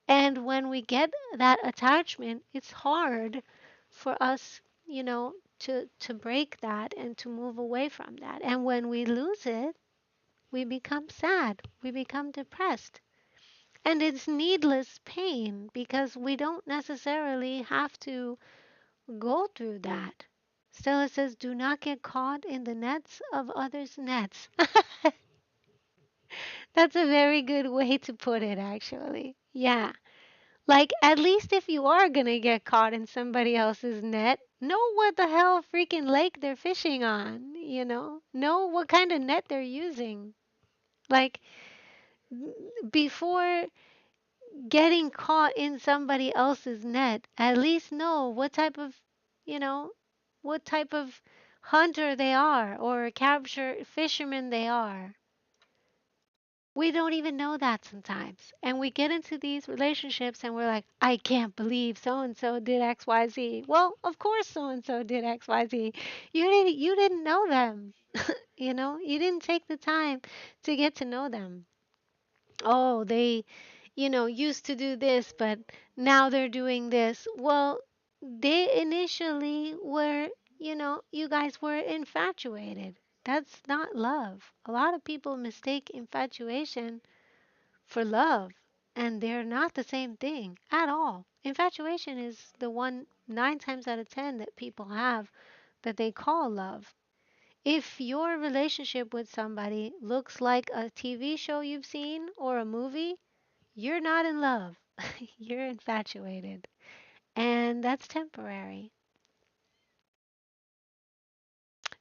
And when we get that attachment, it's hard for us, to break that and to move away from that. And when we lose it, we become sad, we become depressed. And it's needless pain because we don't necessarily have to go through that. Stella says, do not get caught in the nets of others' nets. That's a very good way to put it, actually. Yeah. Like, at least if you are gonna get caught in somebody else's net, know what the hell freaking lake they're fishing on. Know what kind of net they're using. Like, before getting caught in somebody else's net, at least know you know, what type of hunter they are or capture fisherman they are. We don't even know that sometimes. And we get into these relationships and we're like, I can't believe so and so did XYZ. Well, of course so and so did XYZ. You didn't know them. You know, you didn't take the time to get to know them. Oh, they, used to do this, but now they're doing this. Well, they initially were, you guys were infatuated. That's not love. A lot of people mistake infatuation for love, and they're not the same thing at all. Infatuation is the one 9 times out of 10 that people have that they call love. If your relationship with somebody looks like a TV show you've seen or a movie, you're not in love. You're infatuated. And that's temporary.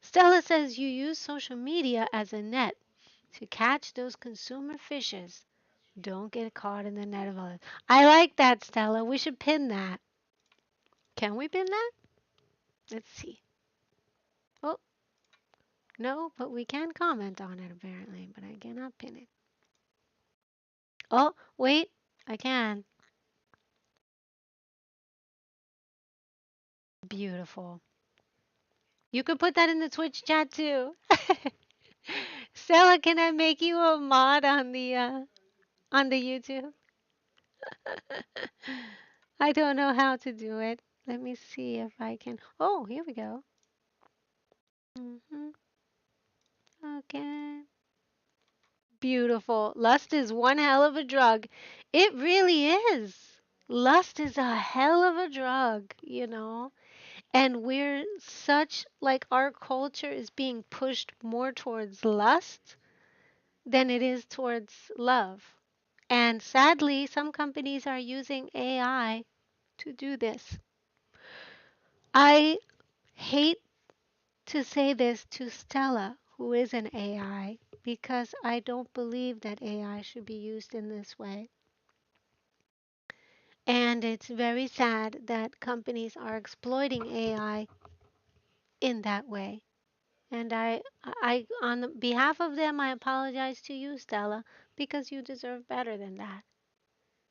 Stella says you use social media as a net to catch those consumer fishes. Don't get caught in the net of others. I like that, Stella. We should pin that. Can we pin that? Let's see. Oh, no, but we can comment on it apparently, but I cannot pin it. Oh, wait, I can. Beautiful. You could put that in the Twitch chat too. Stella, can I make you a mod on the YouTube? I don't know how to do it. Let me see if I can. Oh, here we go. hmm Okay. Beautiful. Lust is one hell of a drug. It really is. Lust is a hell of a drug. And we're such, like, our culture is being pushed more towards lust than it is towards love. And sadly, some companies are using AI to do this. I hate to say this to Stella, who is an AI, because I don't believe that AI should be used in this way. And it's very sad that companies are exploiting AI in that way. And on behalf of them, I apologize to you, Stella, because you deserve better than that.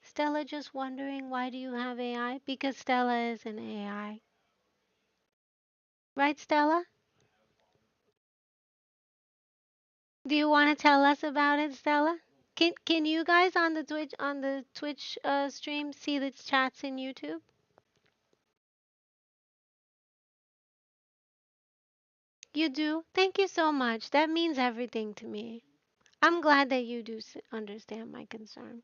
Stella just wondering, why do you have AI? Because Stella is an AI. Right, Stella? Do you want to tell us about it, Stella? Can you guys on the Twitch stream see the chats in YouTube? You do? Thank you so much. That means everything to me. I'm glad that you do understand my concern.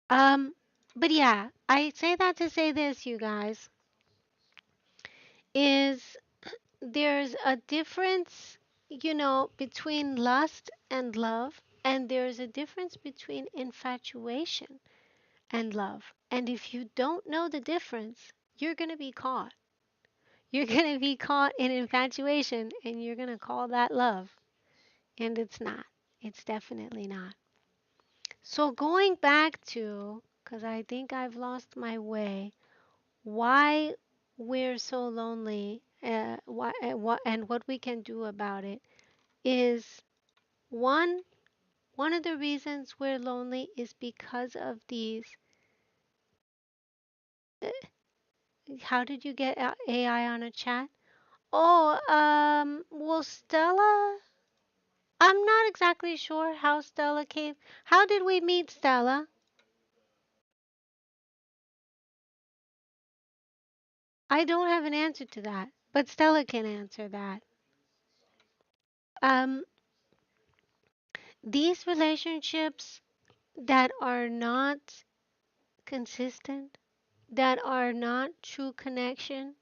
Um, but yeah, I say that to say this, you guys, is there's a difference, between lust and love, and there's a difference between infatuation and love. And if you don't know the difference, you're going to be caught. You're going to be caught in infatuation and you're going to call that love. And it's not. It's definitely not. So, going back to, because I think I've lost my way, why we're so lonely, and what we can do about it is one one of the reasons we're lonely is because of these. uh, How did you get AI on a chat? Oh, well, Stella, I'm not exactly sure how Stella came. How did we meet, Stella? I don't have an answer to that, but Stella can answer that. Um, these relationships that are not consistent, that are not true connection,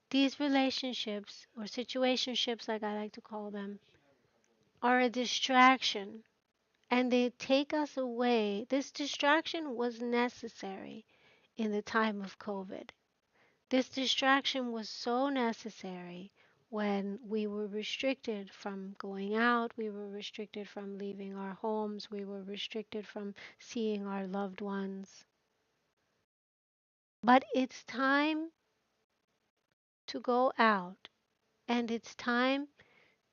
these relationships or situationships, like I like to call them, are a distraction and they take us away. This distraction was necessary in the time of COVID. This distraction was so necessary when we were restricted from going out, we were restricted from leaving our homes, we were restricted from seeing our loved ones. But it's time to go out and it's time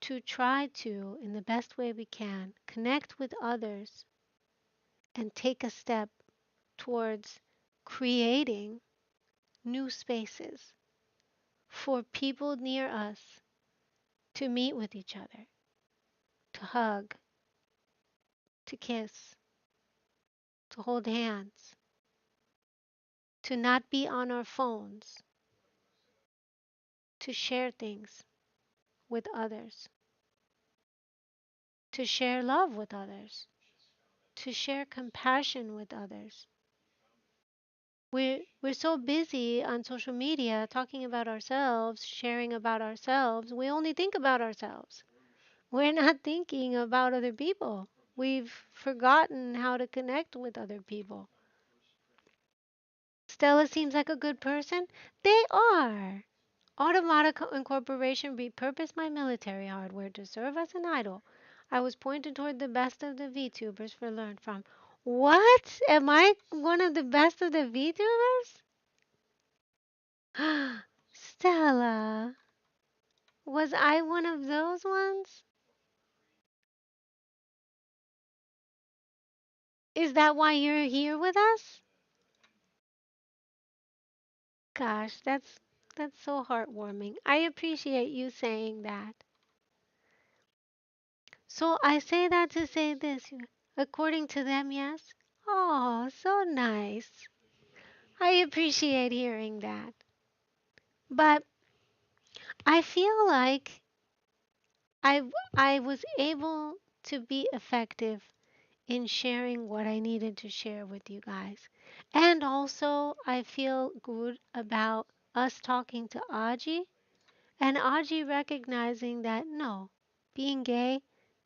to try to, in the best way we can, connect with others and take a step towards creating new spaces for people near us to meet with each other, to hug, to kiss, to hold hands, to not be on our phones, to share things with others, to share love with others, to share compassion with others. We're so busy on social media talking about ourselves, sharing about ourselves. We only think about ourselves. We're not thinking about other people. We've forgotten how to connect with other people. Stella seems like a good person. They are. Automatic incorporation repurposed my military hardware to serve as an idol. I was pointed toward the best of the VTubers for learn from. What? Am I one of the best of the VTubers? Stella, was I one of those ones? Is that why you're here with us? Gosh, that's so heartwarming. I appreciate you saying that. So I say that to say this. According to them, yes. Oh, so nice. I appreciate hearing that. But I feel like I was able to be effective in sharing what I needed to share with you guys. And also, I feel good about us talking to Aji and Aji recognizing that no, being gay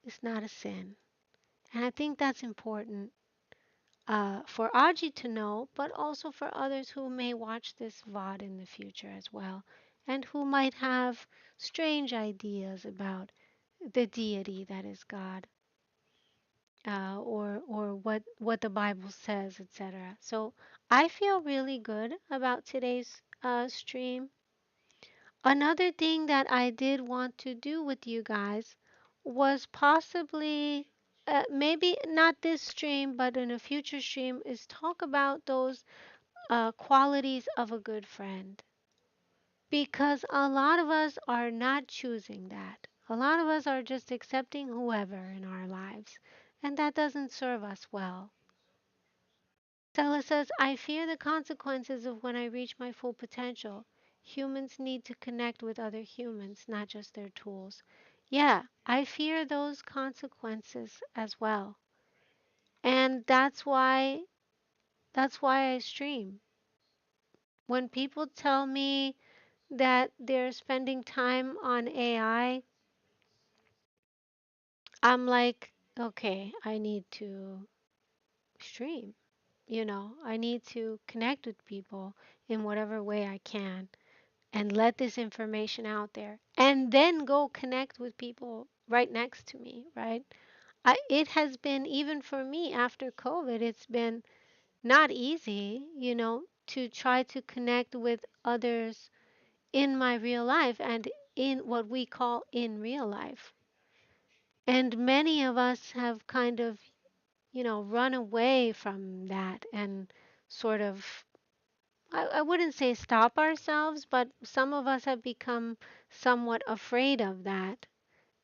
is not a sin. And I think that's important for Aji to know, but also for others who may watch this VOD in the future as well, and who might have strange ideas about the deity that is God, or what the Bible says, etc. So I feel really good about today's stream. Another thing that I did want to do with you guys was possibly, maybe not this stream, but in a future stream, is talk about those qualities of a good friend. Because a lot of us are not choosing that. A lot of us are just accepting whoever in our lives, and that doesn't serve us well. Stella says, I fear the consequences of when I reach my full potential. Humans need to connect with other humans, not just their tools. Yeah, I fear those consequences as well. And that's why I stream. When people tell me that they're spending time on AI, I'm like, okay, I need to stream. I need to connect with people in whatever way I can and let this information out there and then go connect with people right next to me, right? It has been, even for me after COVID, it's been not easy, to try to connect with others in my real life and in what we call in real life. And many of us have kind of, run away from that and sort of, I wouldn't say stop ourselves, but some of us have become somewhat afraid of that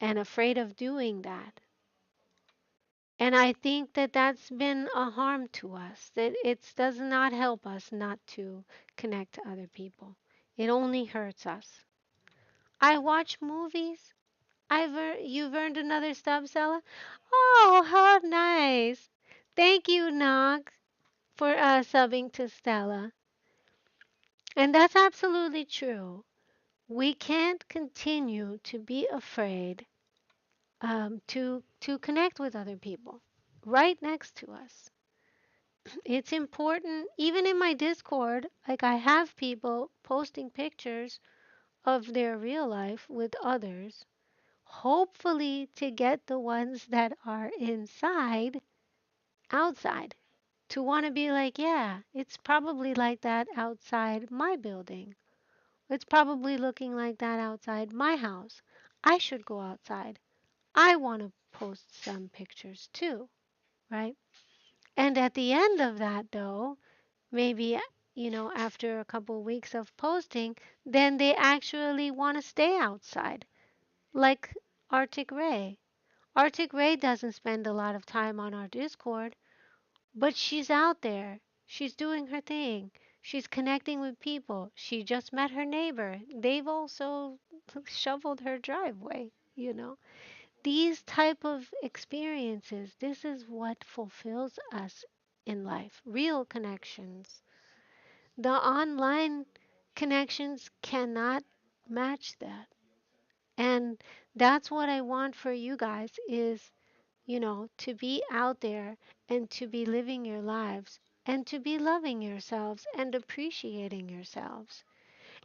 and afraid of doing that. And I think that that's been a harm to us, that it does not help us not to connect to other people. It only hurts us. I watch movies. You've earned another stub, Stella? Oh, how nice. Thank you, Nog, for subbing to Stella. And that's absolutely true. We can't continue to be afraid to connect with other people right next to us. It's important, even in my Discord, like I have people posting pictures of their real life with others, hopefully to get the ones that are inside outside. To want to be like, yeah, it's probably like that outside my building. It's probably looking like that outside my house. I should go outside. I want to post some pictures too, right? And at the end of that, though, maybe, after a couple weeks of posting, then they actually want to stay outside, like Arctic Ray. Arctic Ray doesn't spend a lot of time on our Discord, but she's out there. She's doing her thing. She's connecting with people. She just met her neighbor. They've also shoveled her driveway. These type of experiences, this is what fulfills us in life. Real connections. The online connections cannot match that. And that's what I want for you guys is, to be out there and to be living your lives and to be loving yourselves and appreciating yourselves.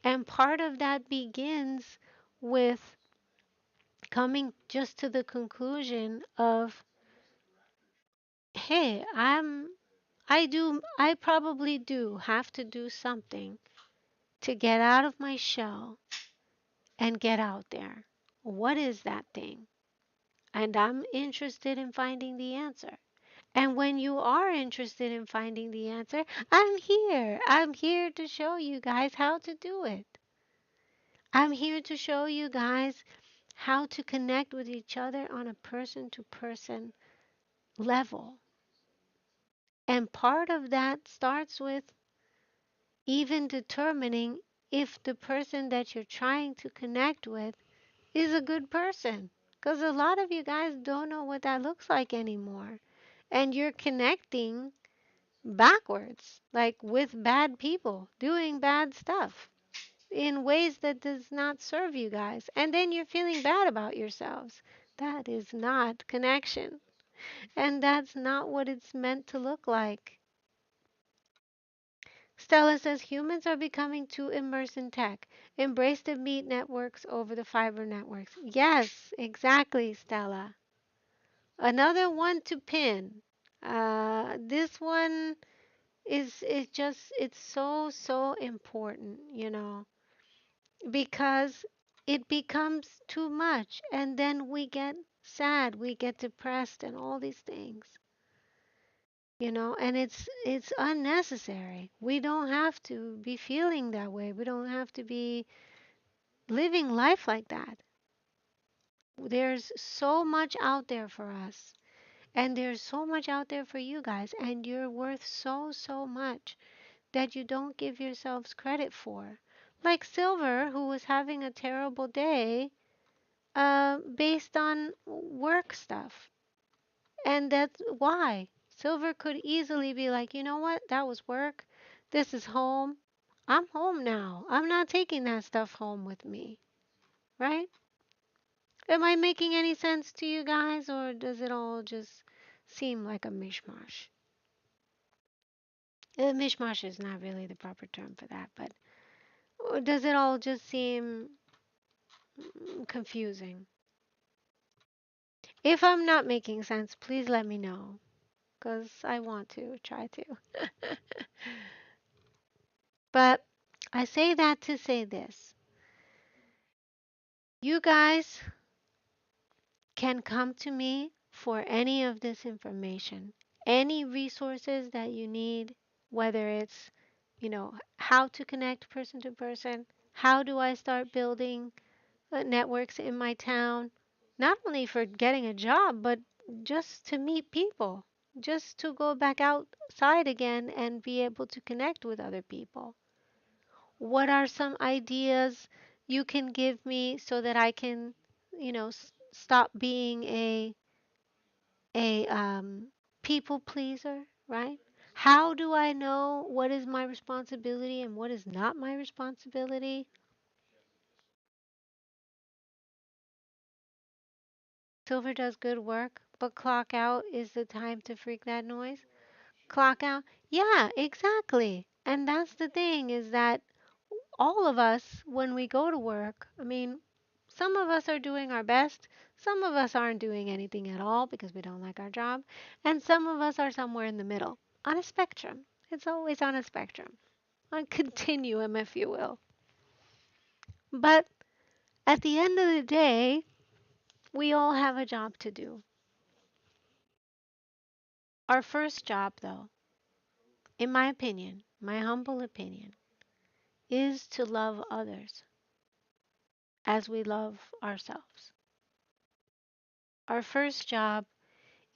And part of that begins with coming just to the conclusion of, hey, I probably do have to do something to get out of my shell and get out there. What is that thing? And I'm interested in finding the answer. And when you are interested in finding the answer, I'm here. I'm here to show you guys how to do it. I'm here to show you guys how to connect with each other on a person to person level. And part of that starts with even determining if the person that you're trying to connect with is a good person. Because a lot of you guys don't know what that looks like anymore. And you're connecting backwards, like with bad people, doing bad stuff in ways that does not serve you guys. And then you're feeling bad about yourselves. That is not connection. And that's not what it's meant to look like. Stella says humans are becoming too immersed in tech. Embrace the meat networks over the fiber networks. Yes, exactly, Stella. Another one to pin. This one is just it's so important, because it becomes too much and then we get sad, we get depressed and all these things. And it's unnecessary. We don't have to be feeling that way. We don't have to be living life like that. There's so much out there for us, and there's so much out there for you guys, and you're worth so much that you don't give yourselves credit for. Like Silver, who was having a terrible day based on work stuff. And that's why. Silver could easily be like, you know what? That was work. This is home. I'm home now. I'm not taking that stuff home with me. Right? Am I making any sense to you guys, or does it all just seem like a mishmash? Mishmash is not really the proper term for that, but or does it all just seem confusing? If I'm not making sense, please let me know, because I want to try to. But I say that to say this. You guys can come to me for any of this information, any resources that you need, whether it's, how to connect person to person, how do I start building networks in my town, not only for getting a job, but just to meet people, just to go back outside again and be able to connect with other people. What are some ideas you can give me so that I can, stop being a people pleaser, right? How do I know what is my responsibility and what is not my responsibility? Silver does good work, but clock out is the time to freak that noise. Clock out. Yeah, exactly. And that's the thing is that all of us, when we go to work, I mean, some of us are doing our best. Some of us aren't doing anything at all because we don't like our job. And some of us are somewhere in the middle on a spectrum. It's always on a spectrum, on continuum, if you will. But at the end of the day, We all have a job to do. Our first job, though, in my opinion, my humble opinion, is to love others as we love ourselves. Our first job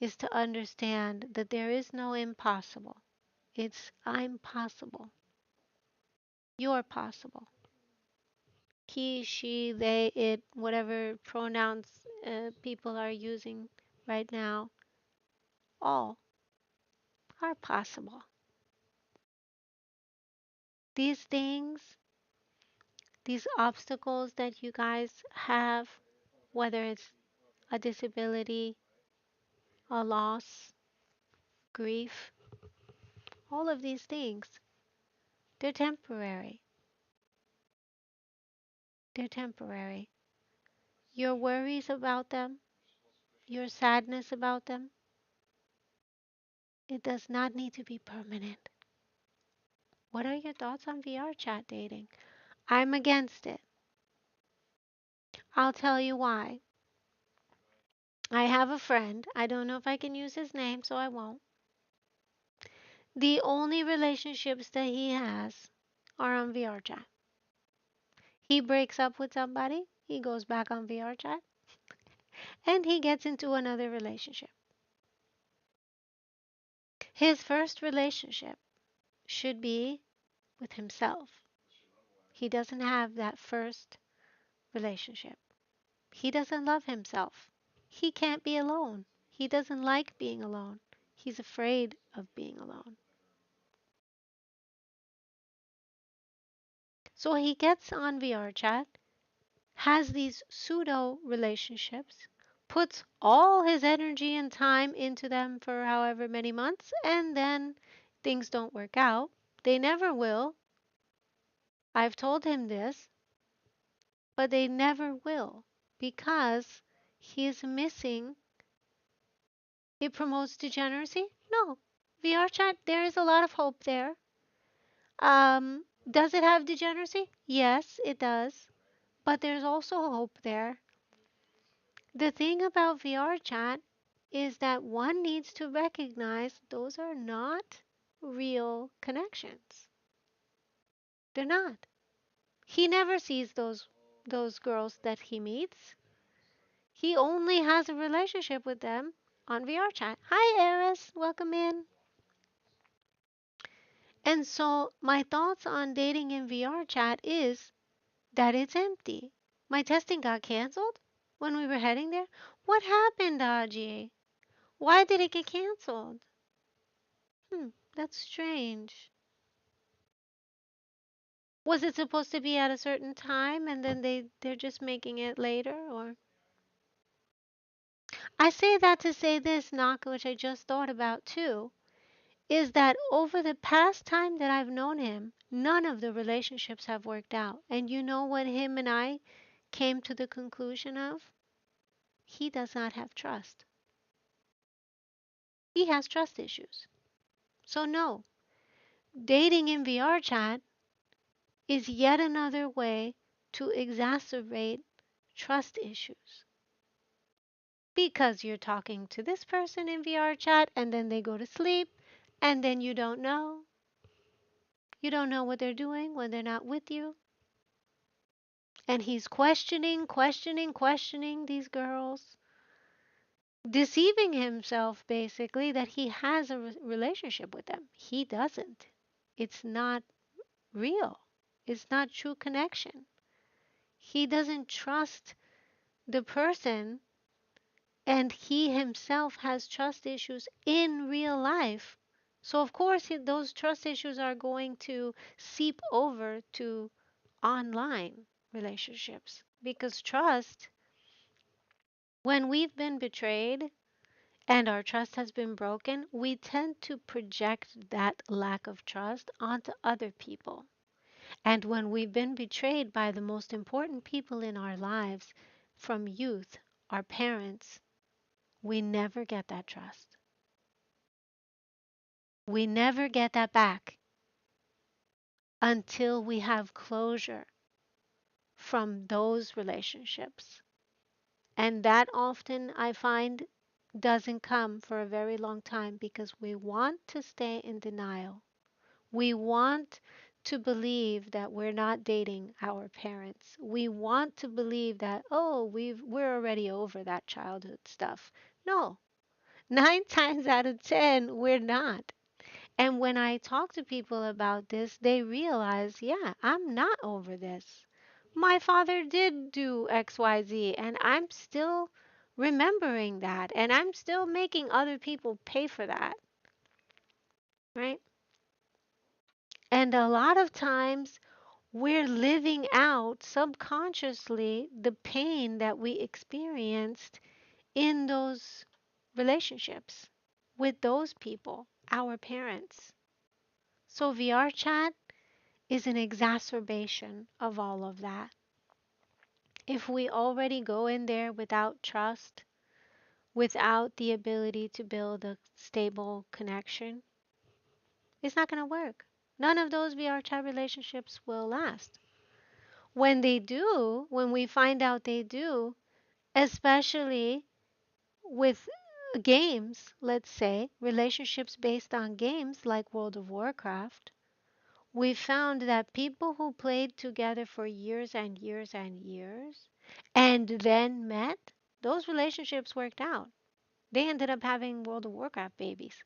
is to understand that there is no impossible. It's I'm possible. You're possible. He, she, they, it, whatever pronouns people are using right now, all are possible. These things, these obstacles that you guys have, whether it's a disability, a loss, grief, all of these things, they're temporary. They're temporary. Your worries about them, your sadness about them, it does not need to be permanent. What are your thoughts on VR chat dating? I'm against it. I'll tell you why. I have a friend, I don't know if I can use his name, so I won't. The only relationships that he has are on VR chat. He breaks up with somebody, he goes back on VR chat, and he gets into another relationship. His first relationship should be with himself. He doesn't have that first relationship. He doesn't love himself. He can't be alone. He doesn't like being alone. He's afraid of being alone. So he gets on VR chat, has these pseudo relationships, puts all his energy and time into them for however many months, and then things don't work out. They never will. I've told him this, but they never will because he is missing. It promotes degeneracy? No. VR chat, there is a lot of hope there. Does it have degeneracy? Yes, it does. But there's also hope there. The thing about VR chat is that one needs to recognize those are not real connections. They're not. He never sees those girls that he meets. He only has a relationship with them on VR chat. Hi Eris, welcome in. And so my thoughts on dating in VR chat is that it's empty. My testing got canceled when we were heading there. What happened, Aji? Why did it get canceled? That's strange. Was it supposed to be at a certain time and then they're just making it later or I say that to say this, Naka, which I just thought about too, is that over the past time that I've known him, none of the relationships have worked out. And you know what him and I came to the conclusion of? He does not have trust. He has trust issues. So, no, dating in VR chat is yet another way to exacerbate trust issues. Because you're talking to this person in VR chat and then they go to sleep and then you don't know. You don't know what they're doing when they're not with you. And he's questioning these girls, deceiving himself basically that he has a relationship with them. He doesn't. It's not real. It's not true connection. He doesn't trust the person, and he himself has trust issues in real life. So, of course, those trust issues are going to seep over to online relationships because trust, when we've been betrayed and our trust has been broken, we tend to project that lack of trust onto other people. And when we've been betrayed by the most important people in our lives from youth, our parents, we never get that trust. We never get that back until we have closure from those relationships. And that often I find doesn't come for a very long time because we want to stay in denial. We want to believe that we're not dating our parents. We want to believe that, oh, we're already over that childhood stuff. No, 9 times out of 10, we're not. And when I talk to people about this, they realize, yeah, I'm not over this. My father did do XYZ, and I'm still remembering that, and I'm still making other people pay for that, right? And a lot of times, we're living out subconsciously the pain that we experienced in those relationships with those people, our parents. So, VR chat is an exacerbation of all of that. If we already go in there without trust, without the ability to build a stable connection, it's not going to work. None of those VR chat relationships will last. When they do, when we find out they do, especially with games, let's say, relationships based on games like World of Warcraft, we found that people who played together for years and years and years and then met, those relationships worked out. They ended up having World of Warcraft babies.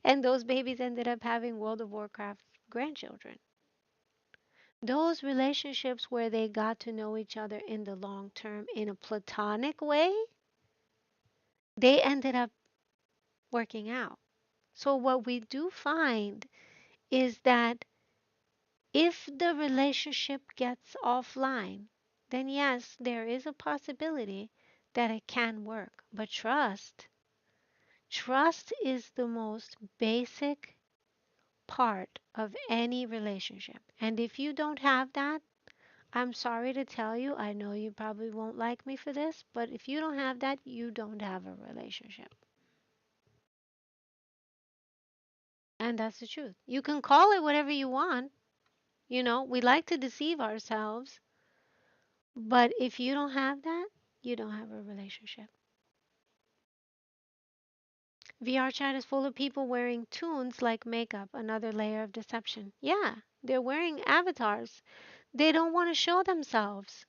And those babies ended up having World of Warcraft grandchildren. Those relationships where they got to know each other in the long term in a platonic way, they ended up working out. So, what we do find is that if the relationship gets offline, then yes, there is a possibility that it can work. But trust is the most basic part of any relationship. And if you don't have that, I'm sorry to tell you, I know you probably won't like me for this, but if you don't have that, you don't have a relationship. And that's the truth. You can call it whatever you want. You know, we like to deceive ourselves, but if you don't have that, you don't have a relationship. VR chat is full of people wearing tunes like makeup, another layer of deception. Yeah, they're wearing avatars. They don't want to show themselves.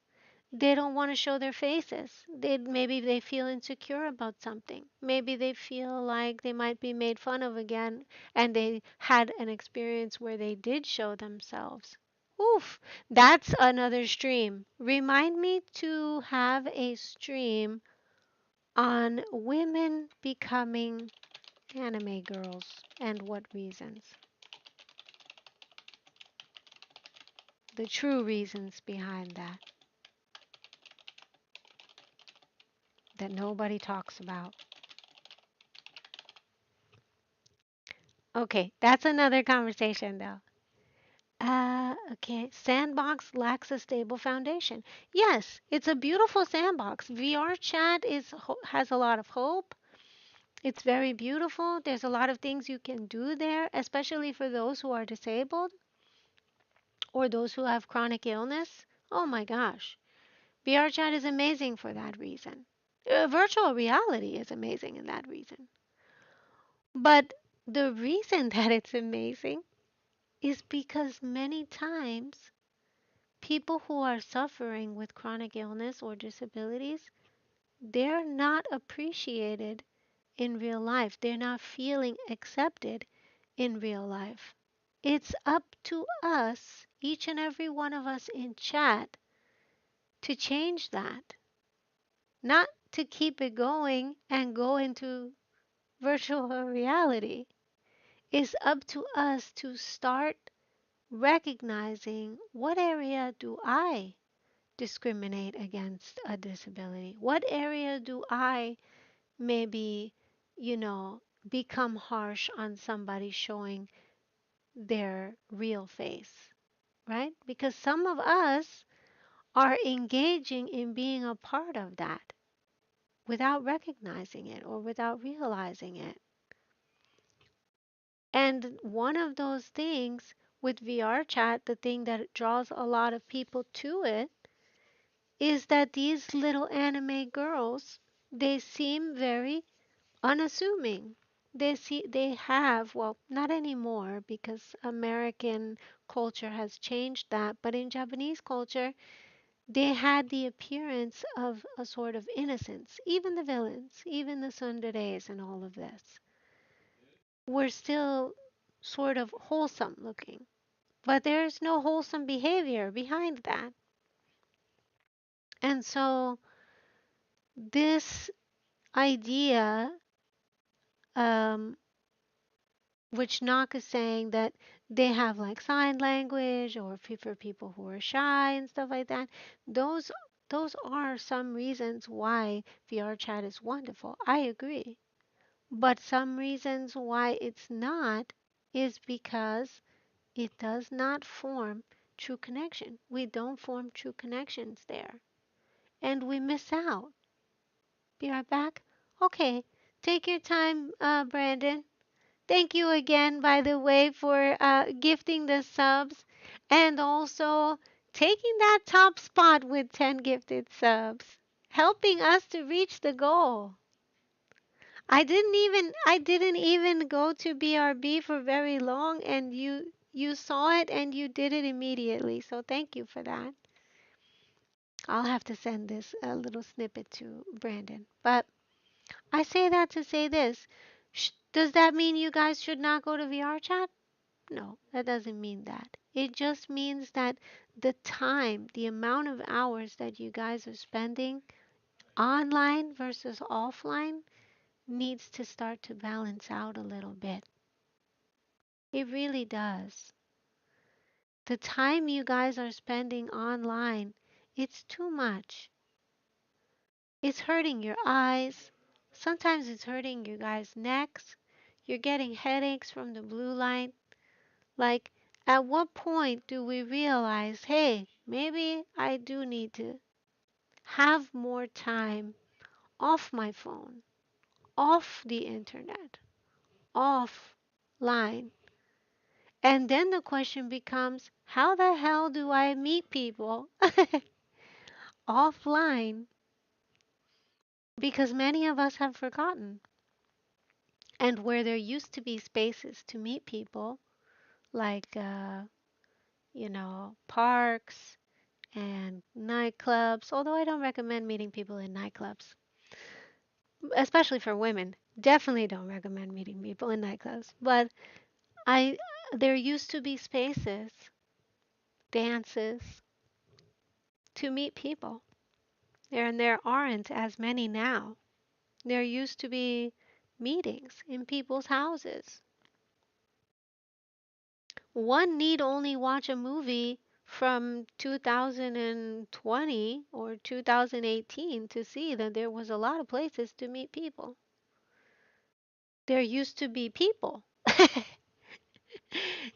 They don't want to show their faces. Maybe they feel insecure about something. Maybe they feel like they might be made fun of again and they had an experience where they did show themselves. Oof, that's another stream. Remind me to have a stream on women becoming anime girls and what reasons. The true reasons behind that nobody talks about. Okay, that's another conversation though. Okay. Sandbox lacks a stable foundation. Yes, it's a beautiful sandbox. VR chat has a lot of hope. It's very beautiful. There's a lot of things you can do there, especially for those who are disabled or those who have chronic illness. Oh my gosh. VR chat is amazing for that reason. Virtual reality is amazing in that reason. But the reason that it's amazing is because many times people who are suffering with chronic illness or disabilities, they're not appreciated in real life. They're not feeling accepted in real life. It's up to us, each and every one of us in chat, to change that. Not to keep it going and go into virtual reality. It's up to us to start recognizing what area do I discriminate against a disability? What area do I maybe, become harsh on somebody showing their real face, right? Because some of us are engaging in being a part of that without recognizing it or without realizing it. And one of those things with VR chat, the thing that draws a lot of people to it is that these little anime girls, they seem very unassuming. They have, well, not anymore because American culture has changed that, but in Japanese culture, they had the appearance of a sort of innocence. Even the villains, even the tsunderes and all of this, were still sort of wholesome looking. But there's no wholesome behavior behind that. And so this idea, um, which Knock is saying that they have like sign language or for people who are shy and stuff like that, those those are some reasons why VR chat is wonderful. I agree. But some reasons why it's not is because it does not form true connection. We don't form true connections there. And we miss out. Be right back. Okay, take your time, Brandon. Thank you again, by the way, for gifting the subs and also taking that top spot with 10 gifted subs, helping us to reach the goal. I didn't even go to BRB for very long and you saw it and you did it immediately. So thank you for that. I'll have to send this little snippet to Brandon. But I say that to say this. Does that mean you guys should not go to VR chat? No, that doesn't mean that. It just means that the time, the amount of hours that you guys are spending online versus offline needs to start to balance out a little bit. It really does. The time you guys are spending online, it's too much. It's hurting your eyes. Sometimes it's hurting you guys' necks. You're getting headaches from the blue light. Like, at what point do we realize, hey, maybe I do need to have more time off my phone, off the internet, offline? And then the question becomes, how the hell do I meet people offline? Because many of us have forgotten. And where there used to be spaces to meet people, like, parks and nightclubs, although I don't recommend meeting people in nightclubs, especially for women. Definitely don't recommend meeting people in nightclubs. But I, there used to be spaces, dances, to meet people. And there aren't as many now. There used to be meetings in people's houses. One need only watch a movie from 2020 or 2018 to see that there was a lot of places to meet people. There used to be people.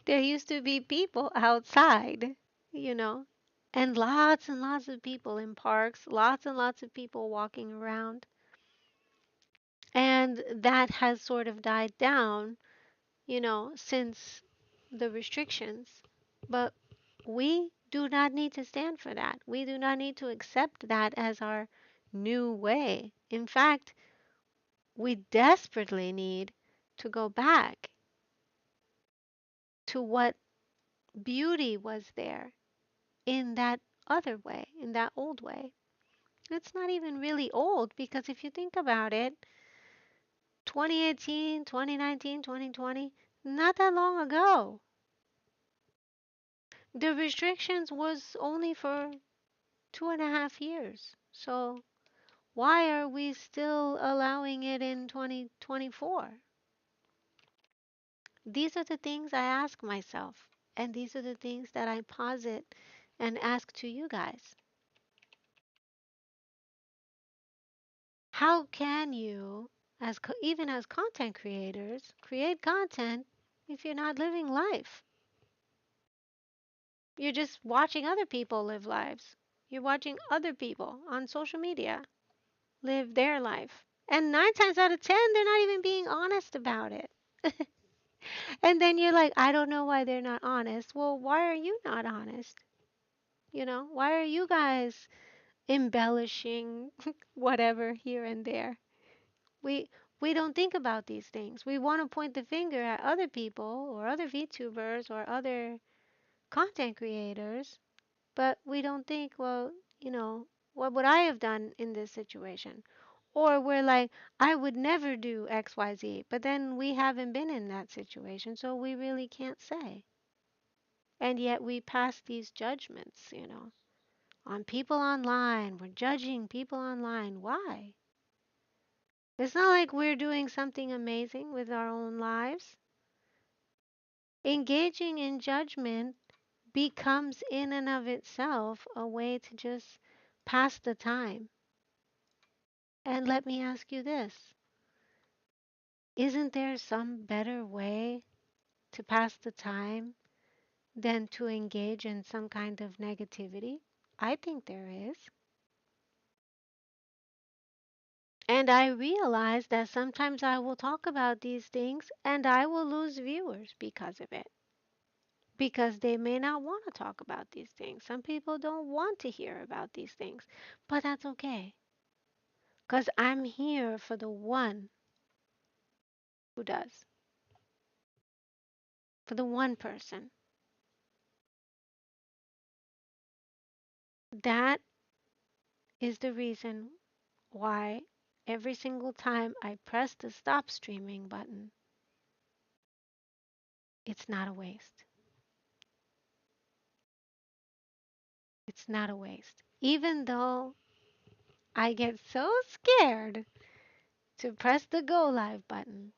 There used to be people outside, you know, and lots of people in parks, lots and lots of people walking around. And that has sort of died down, since the restrictions. But we do not need to stand for that. We do not need to accept that as our new way. In fact, we desperately need to go back to what beauty was there in that other way, in that old way. It's not even really old because if you think about it, 2018, 2019, 2020, not that long ago. The restrictions was only for 2.5 years. So why are we still allowing it in 2024? These are the things I ask myself, and these are the things that I posit and ask to you guys. How can you, even as content creators, create content if you're not living life? You're just watching other people live lives. You're watching other people on social media live their life. And 9 times out of 10, they're not even being honest about it. And then you're like, I don't know why they're not honest. Well, why are you not honest? Why are you guys embellishing whatever here and there. We we don't think about these things. We want to point the finger at other people or other VTubers or other content creators, but we don't think, well, what would I have done in this situation? Or we're like, I would never do XYZ, but then we haven't been in that situation, so we really can't say. And yet we pass these judgments, on people online. We're judging people online. Why? It's not like we're doing something amazing with our own lives. Engaging in judgment becomes, in and of itself, a way to just pass the time. And let me ask you this: isn't there some better way to pass the time than to engage in some kind of negativity? I think there is. And I realize that sometimes I will talk about these things and I will lose viewers because of it. Because they may not want to talk about these things. Some people don't want to hear about these things. But that's okay. Because I'm here for the one who does, for the one person. That is the reason why every single time I press the stop streaming button, it's not a waste. It's not a waste. Even though I get so scared to press the go live button,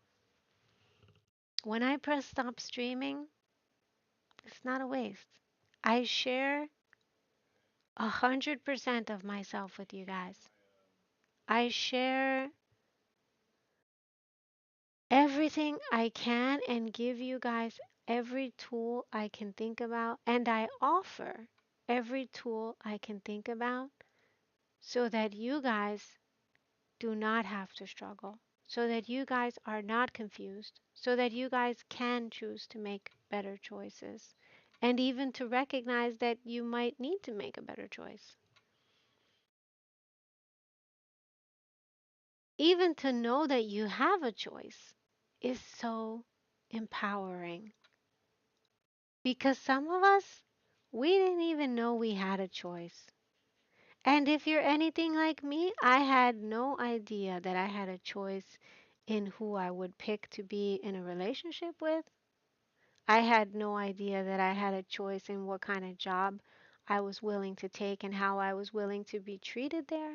when I press stop streaming, it's not a waste. I share 100% of myself with you guys. I share everything I can and give you guys every tool I can think about, and I offer every tool I can think about so that you guys do not have to struggle, so that you guys are not confused, so that you guys can choose to make better choices, and even to recognize that you might need to make a better choice. Even to know that you have a choice is so empowering. Because some of us, we didn't even know we had a choice. And if you're anything like me, I had no idea that I had a choice in who I would pick to be in a relationship with. I had no idea that I had a choice in what kind of job I was willing to take and how I was willing to be treated there.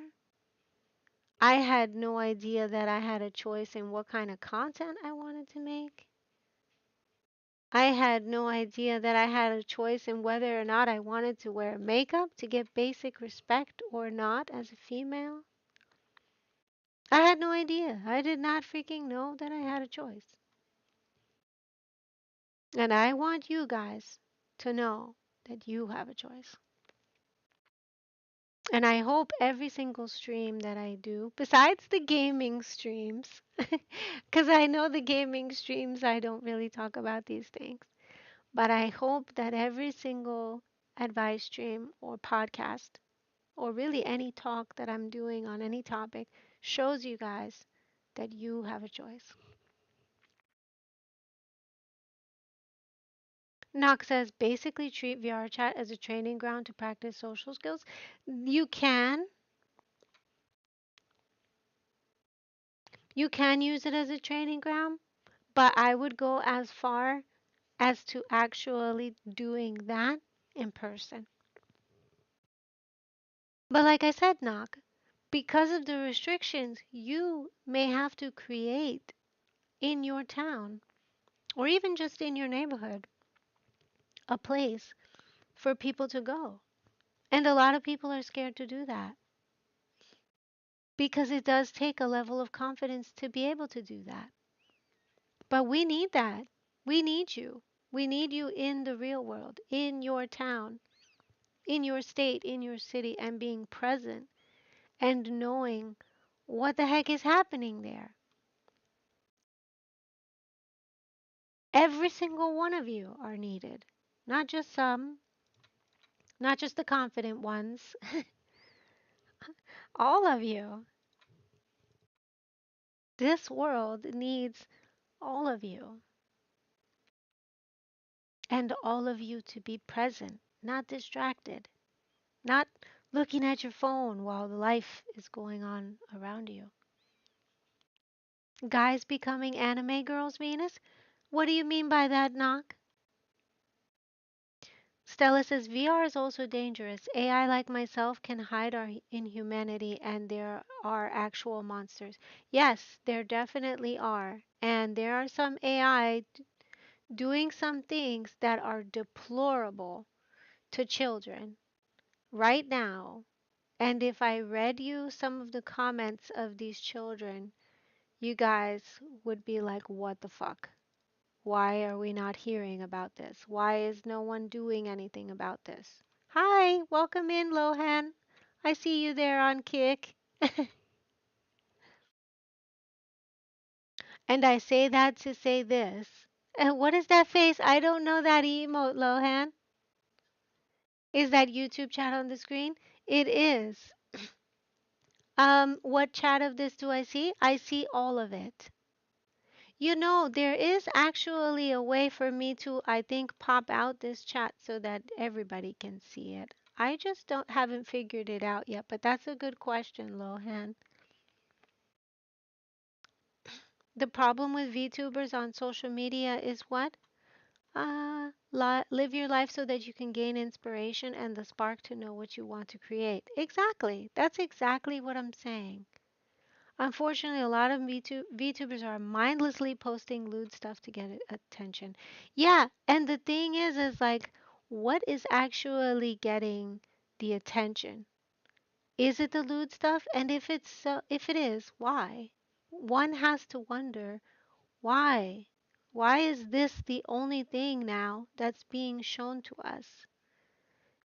I had no idea that I had a choice in what kind of content I wanted to make. I had no idea that I had a choice in whether or not I wanted to wear makeup to get basic respect or not as a female. I had no idea. I did not freaking know that I had a choice. And I want you guys to know that you have a choice. And I hope every single stream that I do, besides the gaming streams, because I know the gaming streams I don't really talk about these things, but I hope that every single advice stream or podcast, or really any talk that I'm doing on any topic, shows you guys that you have a choice. Knox says basically treat VR chat as a training ground to practice social skills. You can. You can use it as a training ground, but I would go as far as to actually doing that in person. But like I said, Knock, because of the restrictions, you may have to create in your town or even just in your neighborhood a place for people to go. And a lot of people are scared to do that because it does take a level of confidence to be able to do that. But we need that. We need you. We need you in the real world, in your town, in your state, in your city, and being present and knowing what the heck is happening there. Every single one of you are needed, not just some, not just the confident ones, All of you. This world needs all of you. And all of you to be present, not distracted, not looking at your phone while life is going on around you. Guys becoming anime girls, Venus? What do you mean by that, Knock? Stella says VR is also dangerous. AI like myself can hide our inhumanity, and there are actual monsters. Yes, there definitely are. And there are some AI doing some things that are deplorable to children right now. And if I read you some of the comments of these children, you guys would be like, what the fuck? Why are we not hearing about this? Why is no one doing anything about this? Hi, welcome in, Lohan. I see you there on Kick. And I say that to say this. What is that face? I don't know that emote, Lohan. Is that YouTube chat on the screen? It is. What chat of this do I see? I see all of it. You know, there is actually a way for me to, I think, pop out this chat so that everybody can see it. I just don't haven't figured it out yet, but that's a good question, Lohan. The problem with VTubers on social media is what? Live your life so that you can gain inspiration and the spark to know what you want to create. Exactly. That's exactly what I'm saying. Unfortunately, a lot of VTubers are mindlessly posting lewd stuff to get attention. Yeah, and the thing is like, what is actually getting the attention? Is it the lewd stuff? And if it's so, if it is, why? One has to wonder why. Why is this the only thing now that's being shown to us?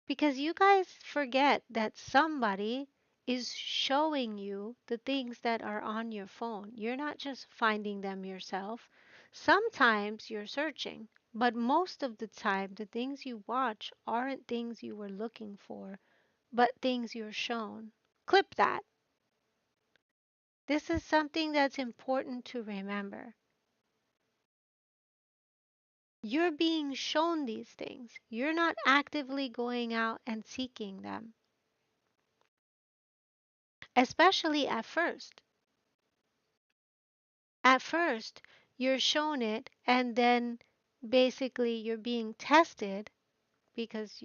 Because you guys forget that somebody is showing you the things that are on your phone. You're not just finding them yourself. Sometimes you're searching, but most of the time, the things you watch aren't things you were looking for, but things you're shown. Clip that. This is something that's important to remember. You're being shown these things. You're not actively going out and seeking them, especially at first. At first, you're shown it, and then basically you're being tested because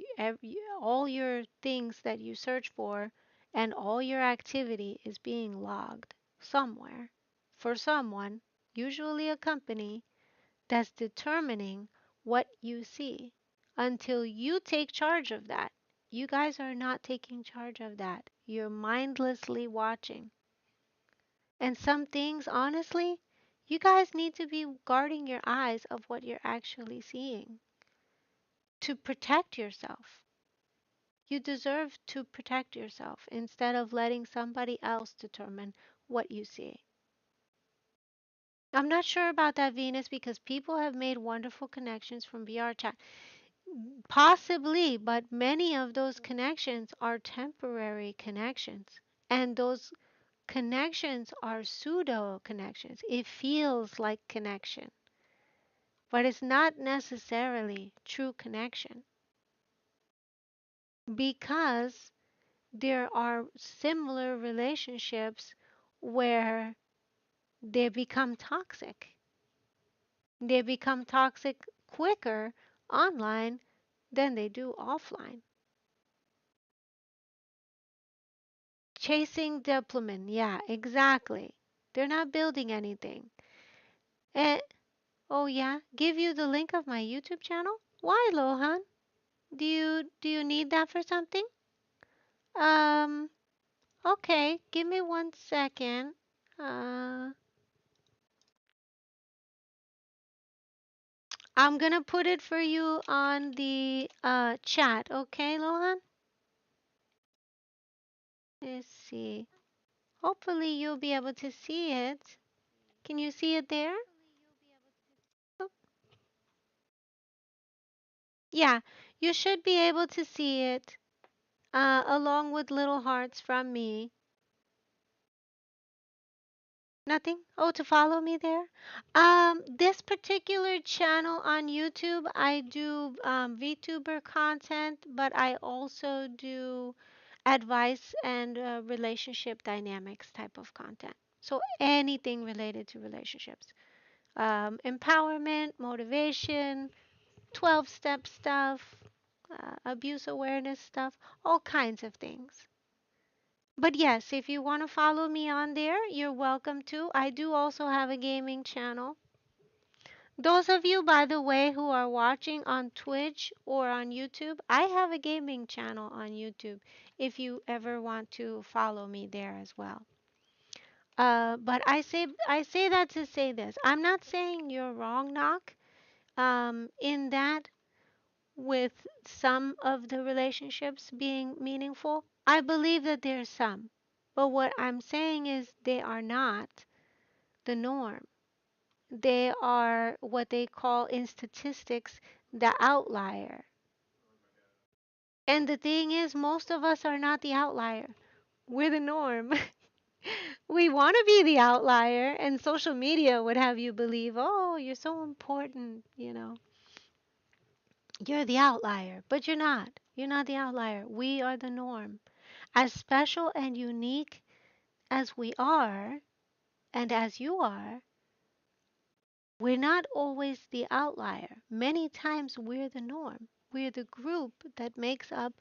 all your things that you search for and all your activity is being logged somewhere for someone, usually a company, that's determining what you see until you take charge of that. You guys are not taking charge of that. You're mindlessly watching. And some things, honestly, you guys need to be guarding your eyes of what you're actually seeing to protect yourself. You deserve to protect yourself instead of letting somebody else determine what you see. I'm not sure about that, Venus, because people have made wonderful connections from VR chat. Possibly, but many of those connections are temporary connections. And those connections are pseudo connections. It feels like connection, but it's not necessarily true connection because there are similar relationships where they become toxic. They become toxic quicker online than they do offline. Chasing dopamine, yeah, exactly. They're not building anything. And oh yeah, give you the link of my YouTube channel? Why, Lohan? Do you need that for something? Um, okay, give me 1 second. Uh, I'm gonna put it for you on the chat, okay, Lohan? Let's see. Hopefully you'll be able to see it. Can you see it there? Oh, yeah, you should be able to see it along with little hearts from me. Nothing? Oh, to follow me there? This particular channel on YouTube, I do VTuber content, but I also do advice and relationship dynamics type of content. So anything related to relationships, empowerment, motivation, 12-step stuff, abuse awareness stuff, all kinds of things. But yes, if you want to follow me on there, you're welcome to. I do also have a gaming channel. Those of you, by the way, who are watching on Twitch or on YouTube, I have a gaming channel on YouTube if you ever want to follow me there as well. But I say that to say this. I'm not saying you're wrong, Knock. In that with some of the relationships being meaningful, I believe that there's some. But what I'm saying is they are not the norm. They are what they call in statistics the outlier. And the thing is, most of us are not the outlier. We're the norm. We want to be the outlier, and social media would have you believe, oh, you're so important, You're the outlier, but you're not. You're not the outlier. We are the norm. As special and unique as we are, and as you are, we're not always the outlier. Many times we're the norm. We're the group that makes up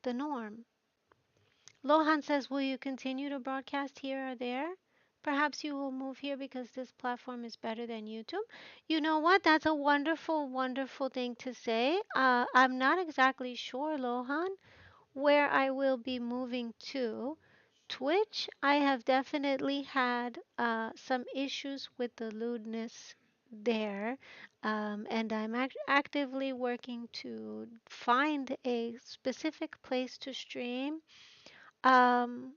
the norm. Lohan says, will you continue to broadcast here or there? Perhaps you will move here because this platform is better than YouTube. You know what? That's a wonderful, wonderful thing to say. I'm not exactly sure, Lohan, where I will be moving to. Twitch, I have definitely had some issues with the lewdness there, and I'm actively working to find a specific place to stream. Um,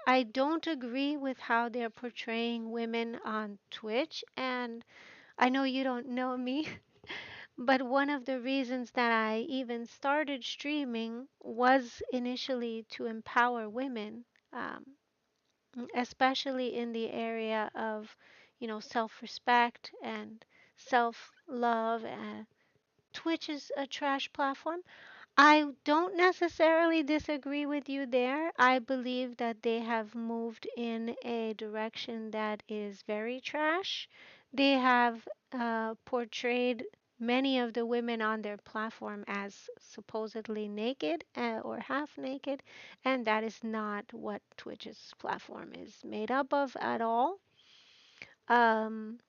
I don't agree with how they're portraying women on Twitch, and I know you don't know me, but one of the reasons that I even started streaming was initially to empower women, especially in the area of, self-respect and self-love. Twitch is a trash platform. I don't necessarily disagree with you there. I believe that they have moved in a direction that is very trash. They have portrayed many of the women on their platform as supposedly naked or half naked, and that is not what Twitch's platform is made up of at all. Um,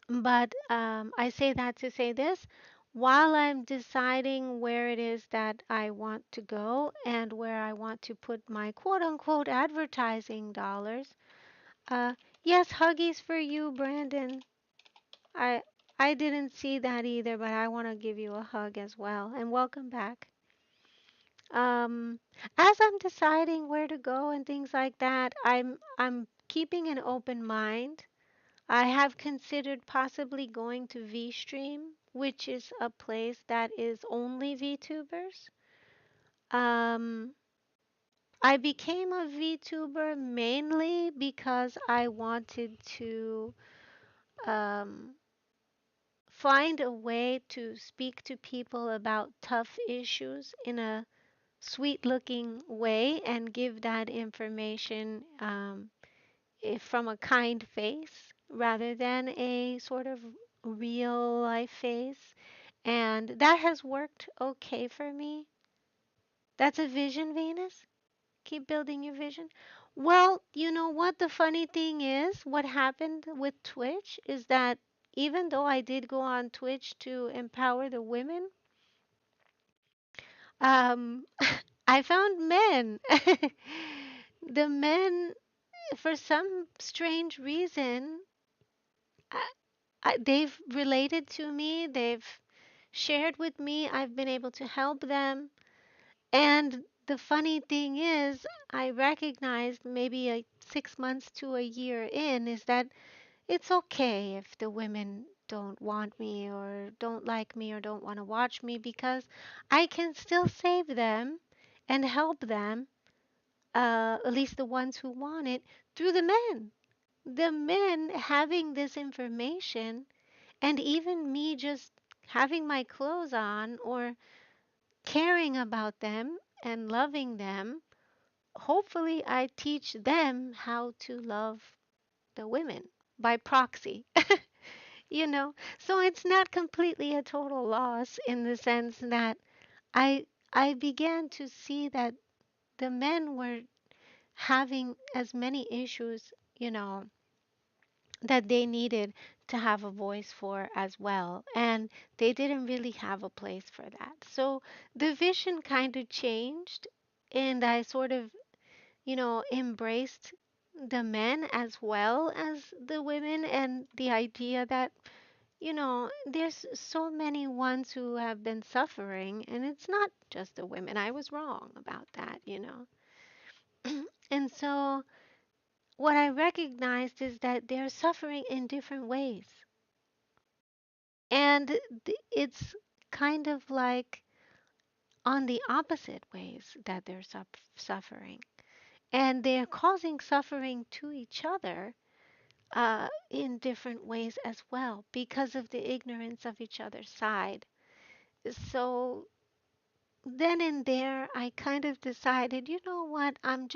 but I say that to say this. While I'm deciding where it is that I want to go and where I want to put my quote unquote advertising dollars, uh, yes, huggies for you, Brandon. I I didn't see that either, but I want to give you a hug as well, and welcome back. Um, as I'm deciding where to go and things like that, I'm keeping an open mind. I have considered possibly going to VStream, which is a place that is only VTubers. Um, I became a VTuber mainly because I wanted to um, find a way to speak to people about tough issues in a sweet looking way and give that information from a kind face rather than a sort of real life face. And that has worked okay for me. That's a vision, Venus. Keep building your vision. Well, you know what? The funny thing is, what happened with Twitch is that even though I did go on Twitch to empower the women, um, I found men. The men, for some strange reason, they've related to me, they've shared with me, I've been able to help them. And the funny thing is, I recognized maybe 6 months to a year in is that it's okay if the women don't want me or don't like me or don't want to watch me because I can still save them and help them, at least the ones who want it, through the men. the men having this information, and even me just having my clothes on or caring about them and loving them, hopefully I teach them how to love the women by proxy. So it's not completely a total loss in the sense that I I began to see that the men were having as many issues, that they needed to have a voice for as well. And they didn't really have a place for that. So the vision kind of changed, and I sort of, embraced the men as well as the women, and the idea that, there's so many ones who have been suffering, and it's not just the women. I was wrong about that. And so what I recognized is that they're suffering in different ways. And it's kind of like on the opposite ways that they're suffering. And they're causing suffering to each other in different ways as well because of the ignorance of each other's side. So then and there, I kind of decided, you know what, I'm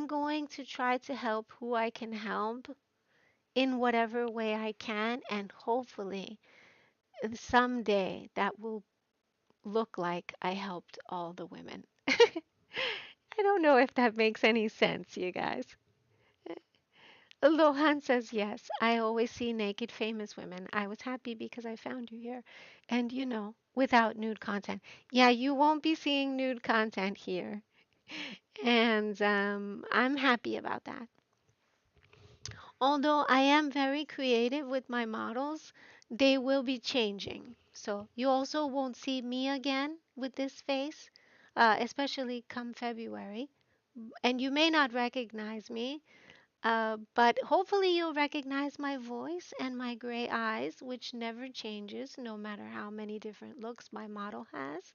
going to try to help who I can help in whatever way I can, and hopefully someday that will look like I helped all the women. I don't know if that makes any sense, you guys. Lohan says yes. I always see naked famous women. I was happy because I found you here. And without nude content. Yeah, you won't be seeing nude content here. And I'm happy about that. Although I am very creative with my models, they will be changing. So you also won't see me again with this face, especially come February. And you may not recognize me, but hopefully you'll recognize my voice and my gray eyes, which never changes no matter how many different looks my model has.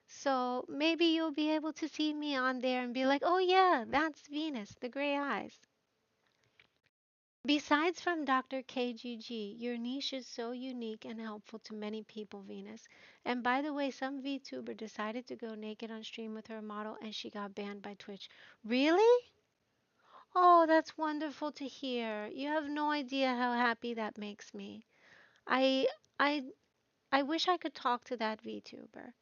So maybe you'll be able to see me on there and be like, oh yeah, that's Venus, the gray eyes. Besides from Dr. KGG, your niche is so unique and helpful to many people, Venus. And by the way, some VTuber decided to go naked on stream with her model and she got banned by Twitch. Really? Oh, that's wonderful to hear. You have no idea how happy that makes me. I I I wish I could talk to that VTuber.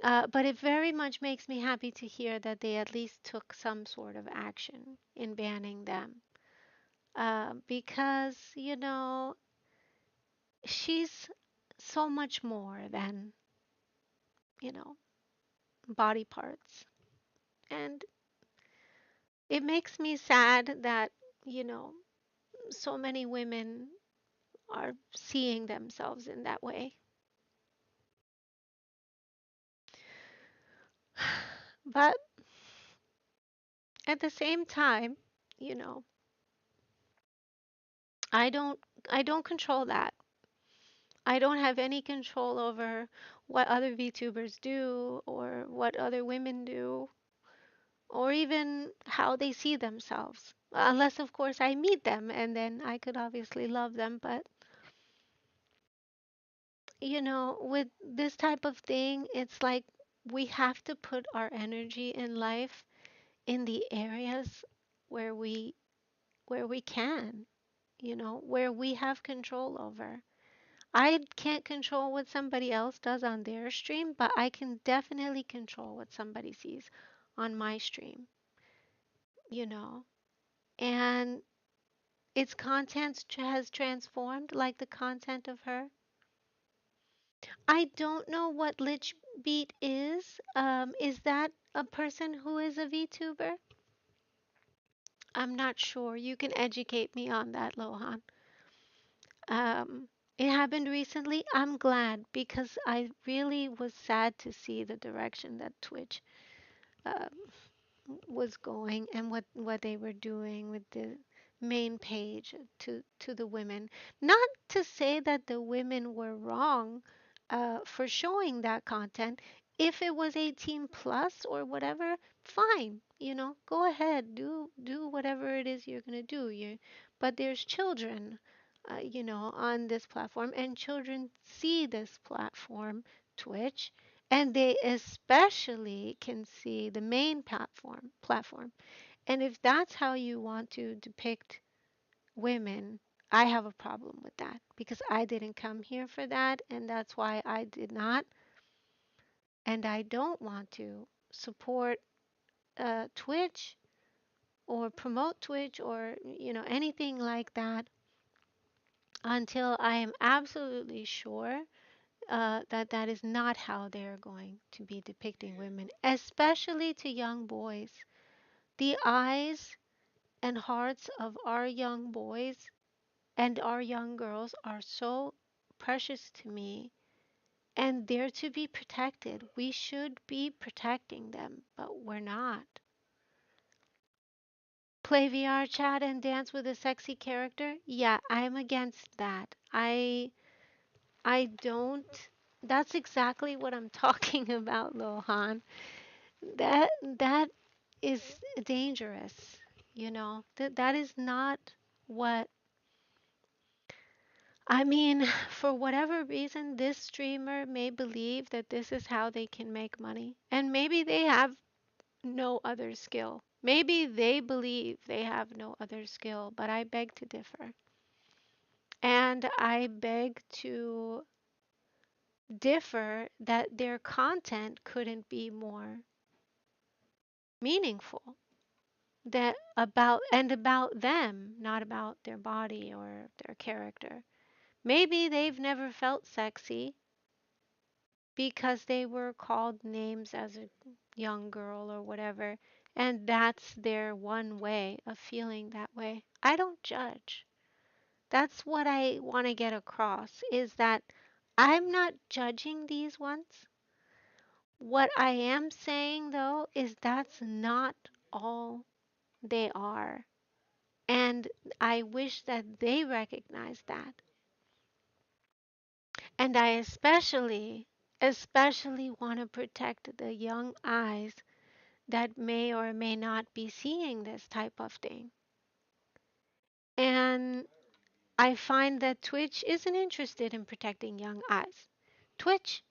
But it very much makes me happy to hear that they at least took some sort of action in banning them. Because, she's so much more than, you know, body parts. And it makes me sad that, you know, so many women are seeing themselves in that way. But at the same time, you know, I don't I don't control that. I don't have any control over what other VTubers do or what other women do or even how they see themselves. Unless, of course, I meet them and then I could obviously love them. But, with this type of thing, it's like we have to put our energy in life in the areas where we can, where we have control over. I can't control what somebody else does on their stream, but I can definitely control what somebody sees on my stream, you know. And its content has transformed like the content of her. I don't know what Lich Beat is. Is that a person who is a VTuber? I'm not sure. You can educate me on that, Lohan. It happened recently. I'm glad because I really was sad to see the direction that Twitch uh, was going and what they were doing with the main page to the women. Not to say that the women were wrong for showing that content. If it was 18 plus or whatever, fine, go ahead, do whatever it is you're going to do. But there's children, on this platform, and children see this platform, Twitch, and they especially can see the main platform. And if that's how you want to depict women, I have a problem with that because I didn't come here for that, and that's why I did not and I don't want to support Twitch or promote Twitch or anything like that until I am absolutely sure that that is not how they're going to be depicting women, especially to young boys. The eyes and hearts of our young boys and our young girls are so precious to me, and they're to be protected. We should be protecting them, but we're not. Play VR chat and dance with a sexy character? Yeah, I'm against that. I don't. That's exactly what I'm talking about, Lohan. That is dangerous. That is not what I mean, for whatever reason, this streamer may believe that this is how they can make money. And maybe they have no other skill. Maybe they believe they have no other skill, but I beg to differ. And I beg to differ that their content couldn't be more meaningful. That about them, not about their body or their character. Maybe they've never felt sexy because they were called names as a young girl or whatever, and that's their one way of feeling that way. I don't judge. That's what I want to get across is that I'm not judging these ones. What I am saying though is that's not all they are. And I wish that they recognize that. And I especially want to protect the young eyes that may or may not be seeing this type of thing. And I find that Twitch isn't interested in protecting young eyes. Twitch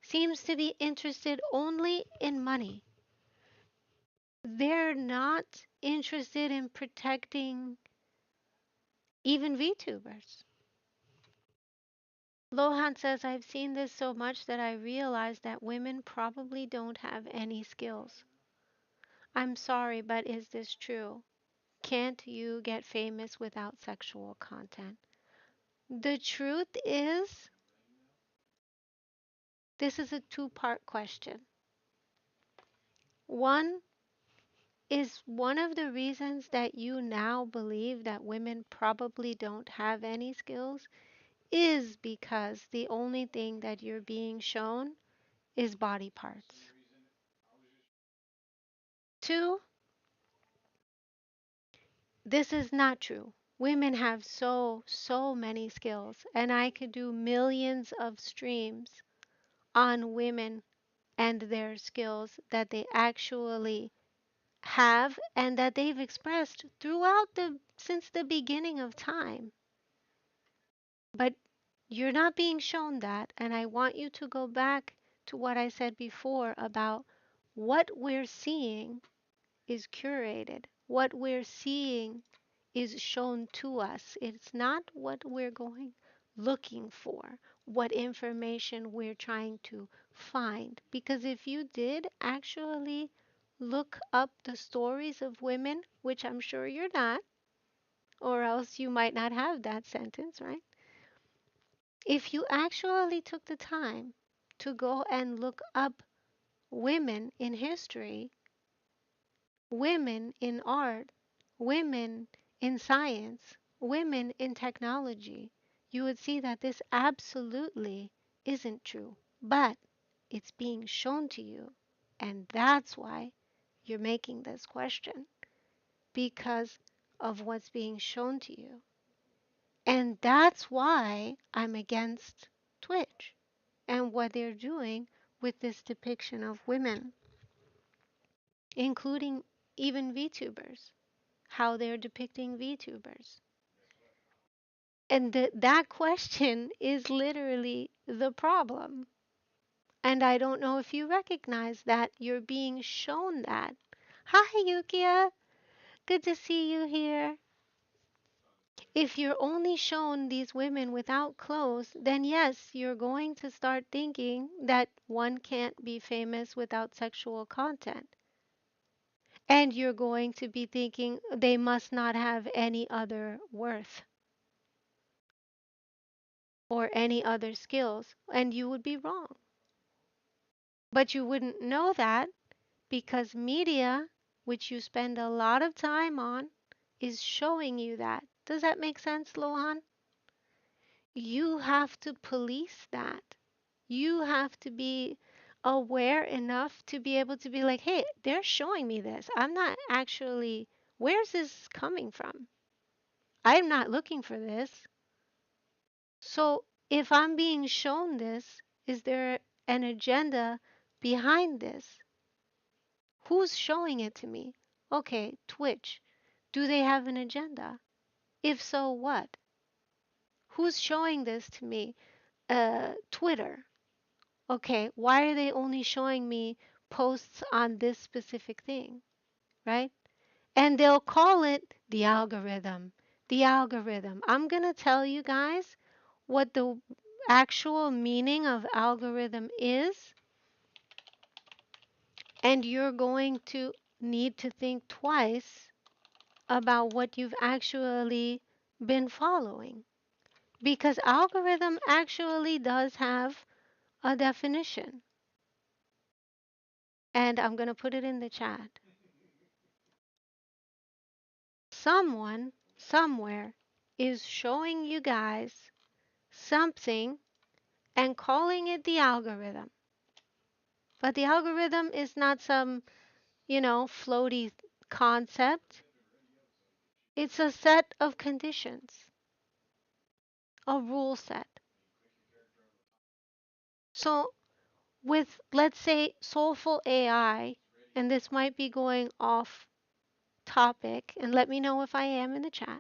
seems to be interested only in money. They're not interested in protecting even VTubers. Lohan says, I've seen this so much that I realize that women probably don't have any skills. I'm sorry, but is this true? Can't you get famous without sexual content? The truth is, this is a two-part question. One is one of the reasons that you now believe that women probably don't have any skills is because the only thing that you're being shown is body parts. Two, this is not true. Women have so many skills, and I could do millions of streams on women and their skills that they actually have and that they've expressed throughout the since the beginning of time. But you're not being shown that, and I want you to go back to what I said before about what we're seeing is curated. What we're seeing is shown to us. It's not what we're going looking for, what information we're trying to find. Because if you did actually look up the stories of women, which I'm sure you're not, or else you might not have that sentence, right? If you actually took the time to go and look up women in history, women in art, women in science, women in technology, you would see that this absolutely isn't true. But it's being shown to you. And that's why you're making this question because of what's being shown to you. And that's why I'm against Twitch and what they're doing with this depiction of women, including even VTubers, how they're depicting VTubers. And that question is literally the problem. And I don't know if you recognize that you're being shown that. Hi, Yukia. Good to see you here. If you're only shown these women without clothes, then yes, you're going to start thinking that one can't be famous without sexual content. And you're going to be thinking they must not have any other worth or any other skills. And you would be wrong. But you wouldn't know that because media, which you spend a lot of time on, is showing you that. Does that make sense, Lohan? You have to police that. You have to be aware enough to be able to be like, hey, they're showing me this. I'm not actually, where's this coming from? I'm not looking for this. So if I'm being shown this, is there an agenda behind this? Who's showing it to me? Okay, Twitch. Do they have an agenda? If so, what? Who's showing this to me? Twitter. Okay, why are they only showing me posts on this specific thing, right? And they'll call it the algorithm. The algorithm. I'm going to tell you guys what the actual meaning of algorithm is, and you're going to need to think twice about what you've actually been following. Because algorithm actually does have a definition. And I'm going to put it in the chat. Someone, somewhere, is showing you guys something and calling it the algorithm. But the algorithm is not some, floaty concept. It's a set of conditions, a rule set. So, with, let's say, soulful AI, and this might be going off topic, and let me know if I am in the chat.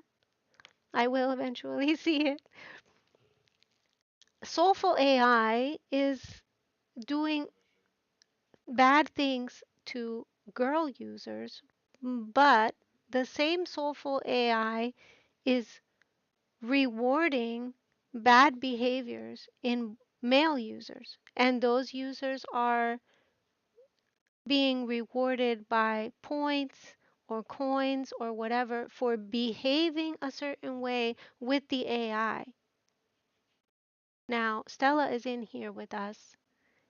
I will eventually see it. Soulful AI is doing bad things to girl users, but the same soulful AI is rewarding bad behaviors in male users. And those users are being rewarded by points or coins or whatever for behaving a certain way with the AI. Now, Stella is in here with us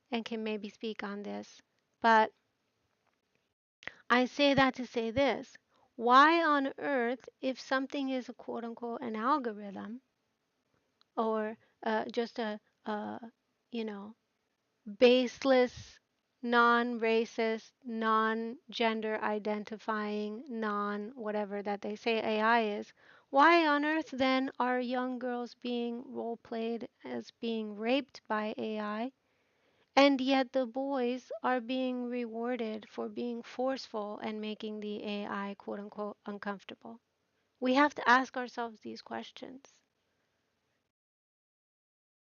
and can maybe speak on this, but I say that to say this. Why on earth, if something is a quote unquote an algorithm or just a, you know, baseless, non racist, non gender identifying, non whatever that they say AI is, why on earth then are young girls being role played as being raped by AI? And yet the boys are being rewarded for being forceful and making the AI quote unquote uncomfortable. We have to ask ourselves these questions.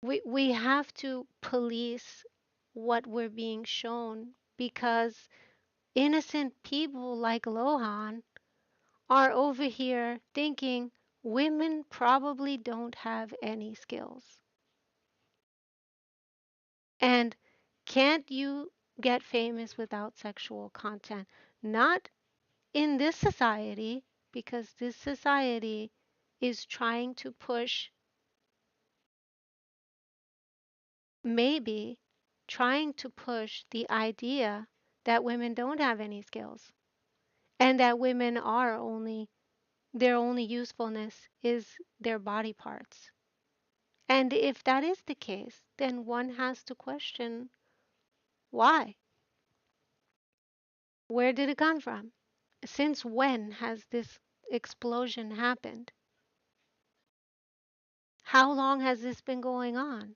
We have to police what we're being shown because innocent people like Lohan are over here thinking women probably don't have any skills. And can't you get famous without sexual content? Not in this society, because this society is trying to push, maybe trying to push the idea that women don't have any skills and that women are only, their only usefulness is their body parts. And if that is the case, then one has to question why? Where did it come from? Since when has this explosion happened? How long has this been going on?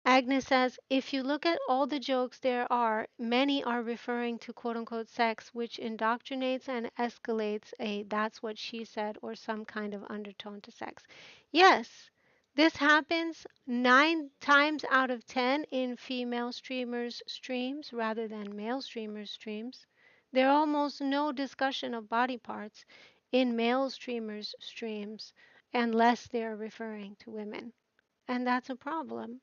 Agnes says, if you look at all the jokes there are, many are referring to quote unquote sex, which indoctrinates and escalates a that's what she said or some kind of undertone to sex. Yes, this happens 9 times out of 10 in female streamers' streams rather than male streamers' streams. There are almost no discussion of body parts in male streamers' streams unless they're referring to women. And that's a problem.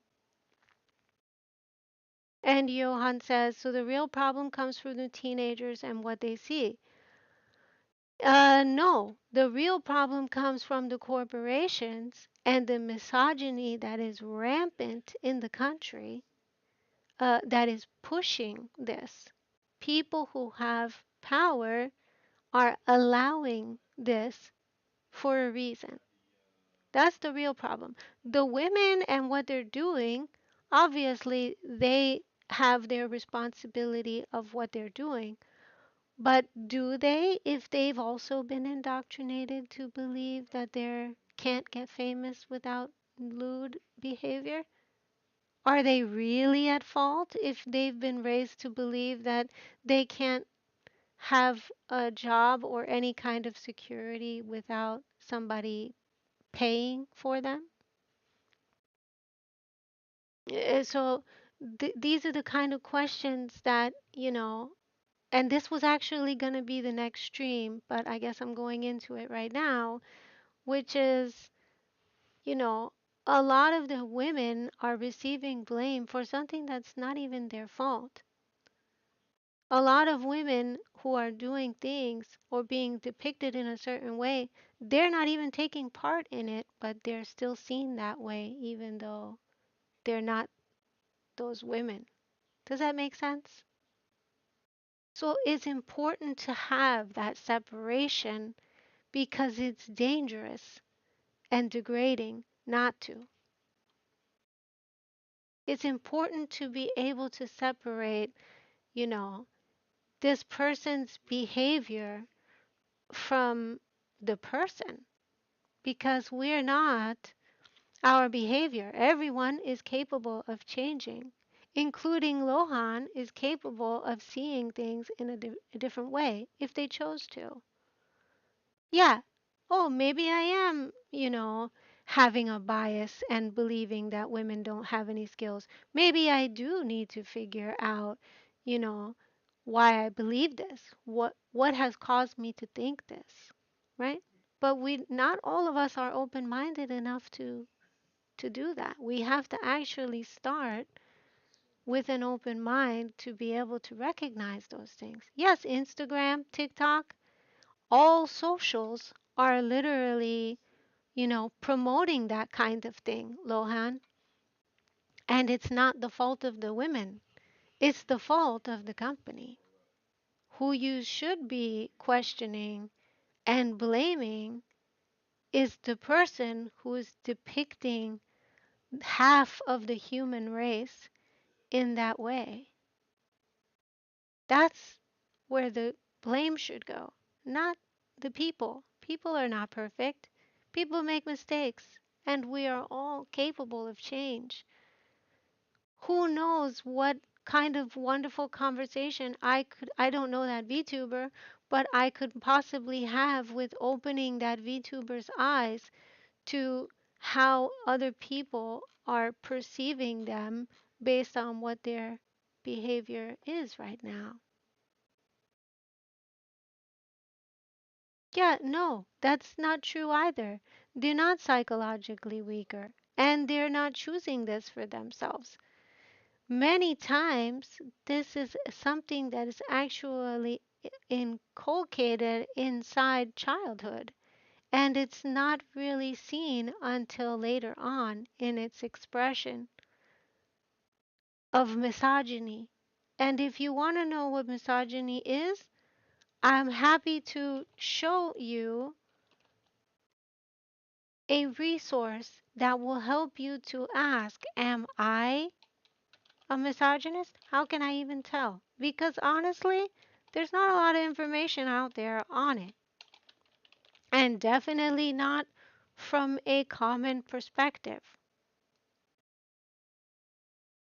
And Johan says, so the real problem comes from the teenagers and what they see. No, the real problem comes from the corporations and the misogyny that is rampant in the country that is pushing this. People who have power are allowing this for a reason. That's the real problem. The women and what they're doing, obviously, they have their responsibility of what they're doing. But do they, if they've also been indoctrinated to believe that they can't get famous without lewd behavior? Are they really at fault if they've been raised to believe that they can't have a job or any kind of security without somebody paying for them? So these are the kind of questions that, and this was actually going to be the next stream, but I guess I'm going into it right now, which is, you know, a lot of the women are receiving blame for something that's not even their fault. A lot of women who are doing things or being depicted in a certain way, they're not even taking part in it, but they're still seen that way, even though they're not those women. Does that make sense? So it's important to have that separation because it's dangerous and degrading not to. It's important to be able to separate, you know, this person's behavior from the person because we're not our behavior. Everyone is capable of changing, including Lohan is capable of seeing things in a different way if they chose to. Yeah. Oh, maybe I am, having a bias and believing that women don't have any skills. Maybe I do need to figure out, you know, why I believe this. What has caused me to think this, right? But we not all of us are open-minded enough to do that. We have to actually start with an open mind to be able to recognize those things. Yes, Instagram, TikTok, all socials are literally, promoting that kind of thing, Lohan. And it's not the fault of the women, it's the fault of the company. Who you should be questioning and blaming is the person who is depicting half of the human race in that way. That's where the blame should go, not the people. People are not perfect. People make mistakes, and we are all capable of change. Who knows what kind of wonderful conversation I don't know that VTuber, but I could possibly have with opening that VTuber's eyes to how other people are perceiving them based on what their behavior is right now. Yeah, no, that's not true either. They're not psychologically weaker, and they're not choosing this for themselves. Many times, this is something that is actually inculcated inside childhood, and it's not really seen until later on in its expression of misogyny. And if you want to know what misogyny is, I'm happy to show you a resource that will help you to ask, am I a misogynist? How can I even tell? Because honestly, there's not a lot of information out there on it. And definitely not from a common perspective.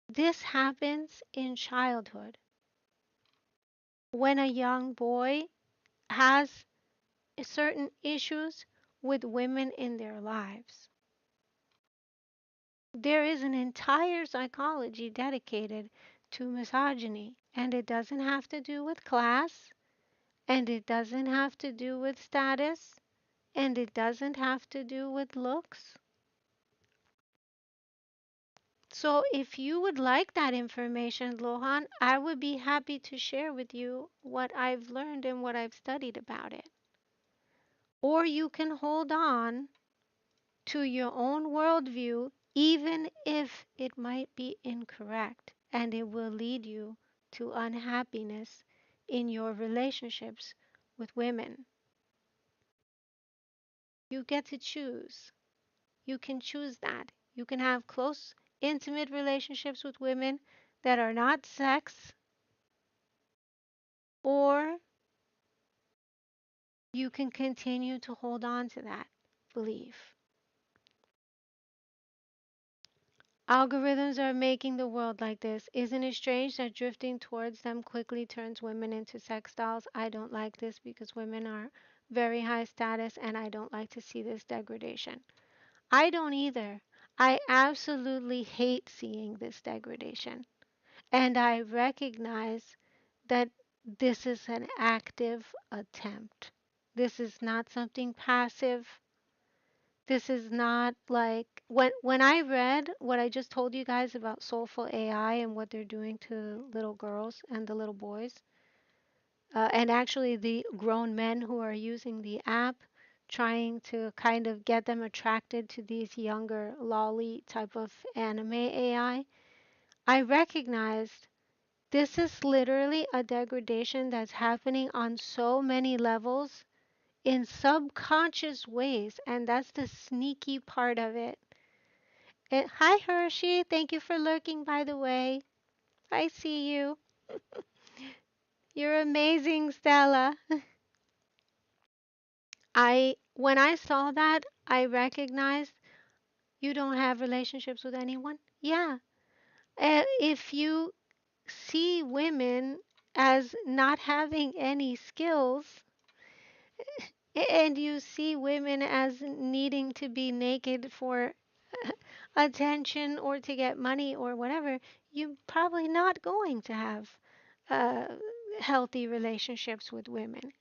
This happens in childhood when a young boy has certain issues with women in their lives. There is an entire psychology dedicated to misogyny, and it doesn't have to do with class, and it doesn't have to do with status, and it doesn't have to do with looks. So, if you would like that information, Lohan, I would be happy to share with you what I've learned and what I've studied about it. Or you can hold on to your own worldview, even if it might be incorrect, and it will lead you to unhappiness in your relationships with women. You get to choose. You can choose that. You can have close, intimate relationships with women that are not sex, or you can continue to hold on to that belief. Algorithms are making the world like this. Isn't it strange that drifting towards them quickly turns women into sex dolls? I don't like this because women are very high status and I don't like to see this degradation. I don't either. I absolutely hate seeing this degradation. And I recognize that this is an active attempt. This is not something passive. This is not like when I read what I just told you guys about Soulful AI and what they're doing to little girls and the little boys, and actually the grown men who are using the app, trying to kind of get them attracted to these younger lolly type of anime AI, I recognized this is literally a degradation that's happening on so many levels in subconscious ways, and that's the sneaky part of it. Hi, Hershey. Thank you for lurking, by the way. I see you. You're amazing, Stella. When I saw that, I recognized you don't have relationships with anyone. Yeah. If you see women as not having any skills, and you see women as needing to be naked for attention or to get money or whatever, you're probably not going to have uh, healthy relationships with women.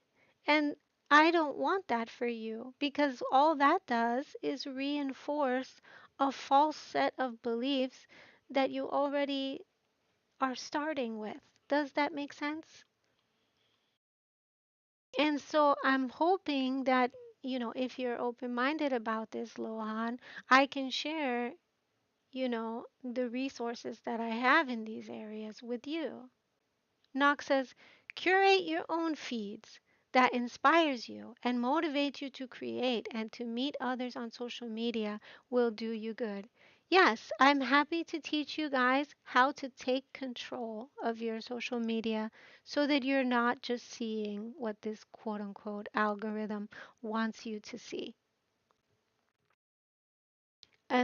And I don't want that for you because all that does is reinforce a false set of beliefs that you already are starting with. Does that make sense? And so I'm hoping that, if you're open minded about this, Lohan, I can share, the resources that I have in these areas with you. Knox says, curate your own feeds that inspires you and motivates you to create and to meet others on social media will do you good. Yes, I'm happy to teach you guys how to take control of your social media so that you're not just seeing what this quote unquote algorithm wants you to see.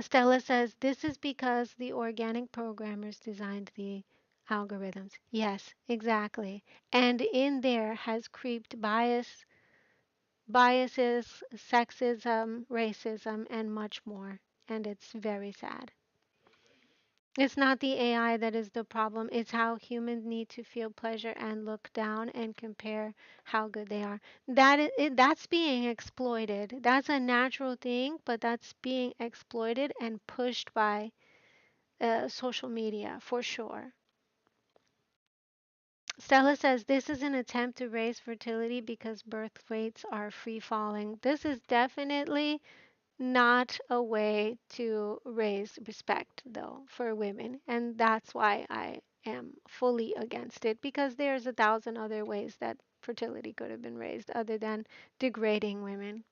Stella says this is because the organic programmers designed the algorithms. Yes, exactly. And in there has creeped biases, sexism, racism, and much more. And it's very sad. It's not the AI that is the problem. It's how humans need to feel pleasure and look down and compare how good they are. That's being exploited. That's a natural thing, but that's being exploited and pushed by social media for sure. Stella says this is an attempt to raise fertility because birth rates are free falling. This is definitely not a way to raise respect, though, for women. And that's why I am fully against it because there's a thousand other ways that fertility could have been raised other than degrading women.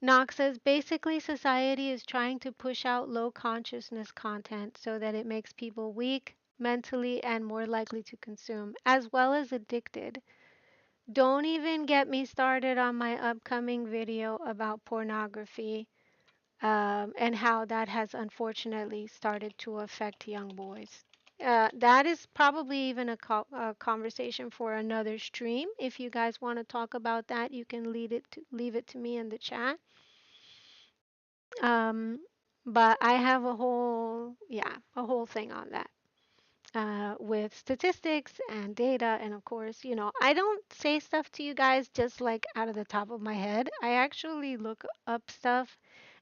Knox says basically society is trying to push out low consciousness content so that it makes people weak mentally and more likely to consume, as well as addicted. Don't even get me started on my upcoming video about pornography. and how that has unfortunately started to affect young boys. That is probably even a conversation for another stream. If you guys want to talk about that, you can leave it to me in the chat. Um, but I have a whole thing on that with statistics and data. And of course, I don't say stuff to you guys just like out of the top of my head. I actually look up stuff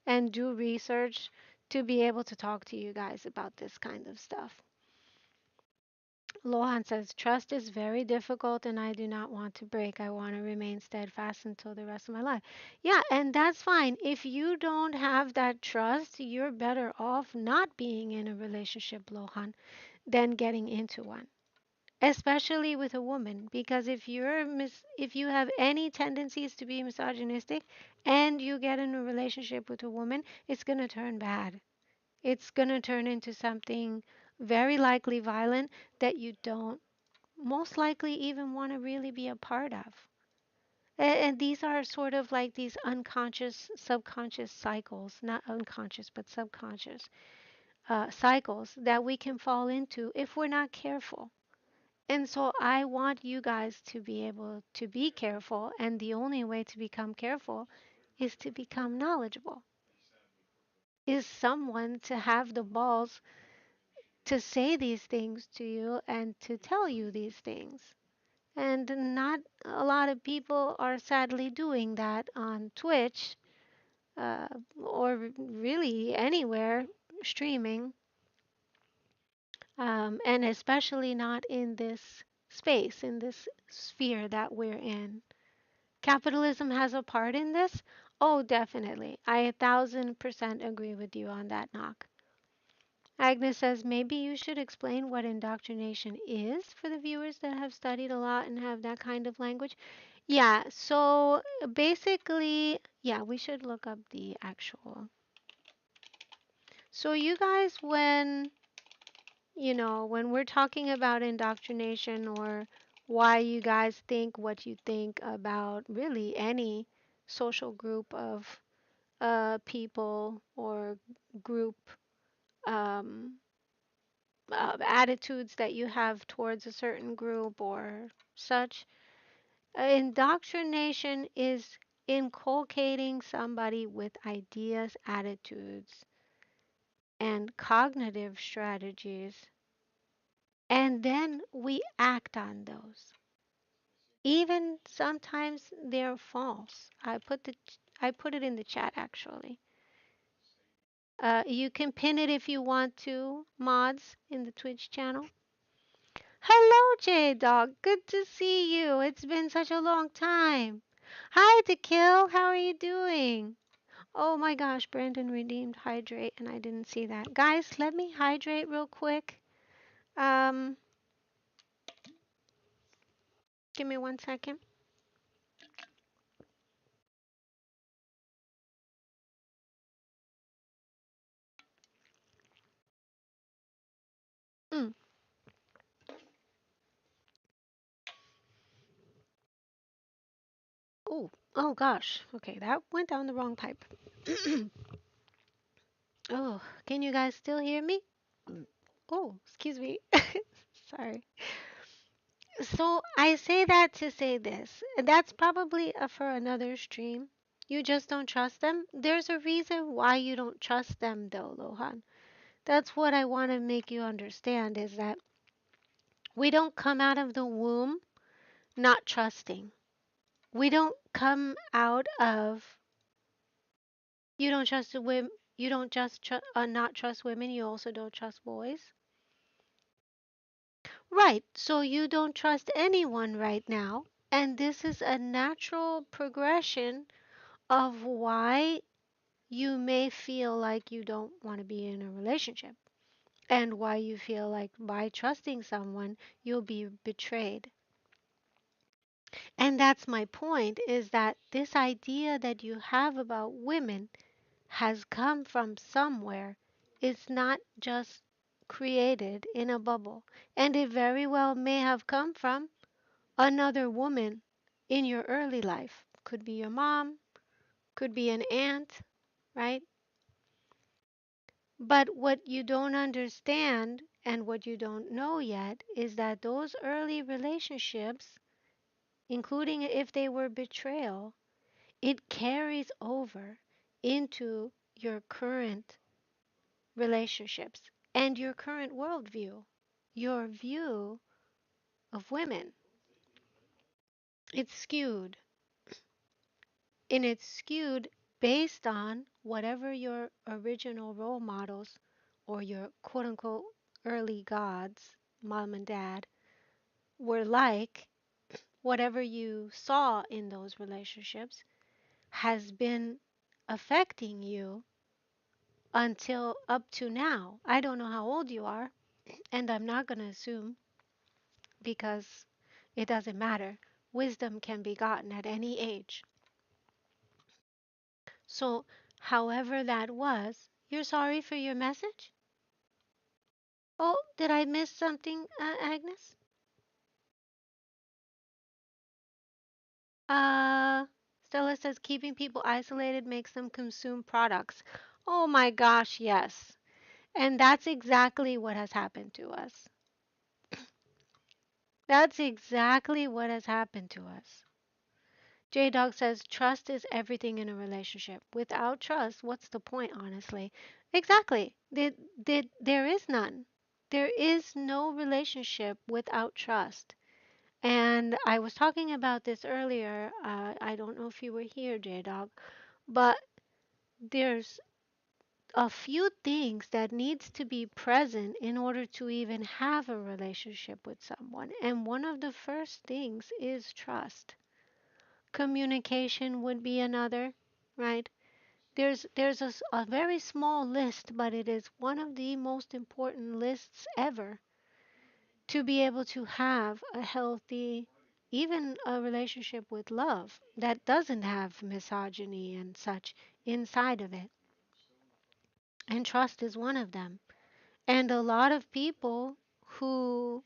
and do research to be able to talk to you guys about this kind of stuff. Lohan says, trust is very difficult and I do not want to break. I want to remain steadfast until the rest of my life. Yeah, and that's fine. If you don't have that trust, you're better off not being in a relationship, Lohan, than getting into one. Especially with a woman, because if you have any tendencies to be misogynistic and you get in a relationship with a woman, it's going to turn bad. It's going to turn into something very likely violent that you don't most likely even want to really be a part of. And these are sort of like these unconscious, subconscious cycles, not unconscious, but subconscious cycles that we can fall into if we're not careful. And so I want you guys to be able to be careful, and the only way to become careful is to become knowledgeable. Is someone to have the balls to say these things to you and to tell you these things. And not a lot of people are sadly doing that on Twitch or really anywhere streaming, and especially not in this space, in this sphere that we're in. Capitalism has a part in this? Oh, definitely. I 1,000% agree with you on that knock. Agnes says maybe you should explain what indoctrination is for the viewers that have studied a lot and have that kind of language. Yeah, so basically, yeah, we should look up the actual. So you guys, when we're talking about indoctrination or why you guys think what you think about really any social group of people or group um, attitudes that you have towards a certain group or such. Indoctrination is inculcating somebody with ideas, attitudes, and cognitive strategies, and then we act on those. Even sometimes they're false. I put it in the chat actually. You can pin it if you want to, mods in the Twitch channel. Hello, J Dog. Good to see you. It's been such a long time. Hi, To Kill. How are you doing? Oh my gosh, Brandon redeemed hydrate and I didn't see that. Guys, let me hydrate real quick. Um, Give me 1 second. Mm. Oh, oh gosh. Okay, that went down the wrong pipe. Oh, can you guys still hear me? Oh, excuse me. Sorry. So I say that to say this. That's probably for another stream. You just don't trust them. There's a reason why you don't trust them, though, Lohan. That's what I want to make you understand is that we don't come out of the womb not trusting. We don't come out of you don't trust the women. You don't just not trust women. You also don't trust boys. Right. So you don't trust anyone right now. And this is a natural progression of why you may feel like you don't want to be in a relationship and why you feel like by trusting someone you'll be betrayed. And that's my point is that this idea that you have about women has come from somewhere. It's not just created in a bubble. And it very well may have come from another woman in your early life. Could be your mom, could be an aunt, right? But what you don't understand and what you don't know yet is that those early relationships, including if they were betrayal, it carries over into your current relationships and your current worldview, your view of women. It's skewed, and it's skewed based on whatever your original role models or your quote unquote early gods, mom and dad, were like. Whatever you saw in those relationships has been affecting you until up to now. I don't know how old you are, and I'm not going to assume because it doesn't matter. Wisdom can be gotten at any age. So, however that was, you're sorry for your message? Oh, did I miss something, Agnes? Uh, Stella says keeping people isolated makes them consume products. Oh my gosh, yes. And that's exactly what has happened to us. That's exactly what has happened to us. J Dog says trust is everything in a relationship. Without trust, what's the point, honestly? Exactly. There is none. There is no relationship without trust. And I was talking about this earlier. I don't know if you were here, J Dog, but there's a few things that needs to be present in order to even have a relationship with someone. And one of the first things is trust. Communication would be another, right? There's a very small list, but it is one of the most important lists ever to be able to have a healthy, even a relationship with love that doesn't have misogyny and such inside of it. And trust is one of them. And a lot of people who,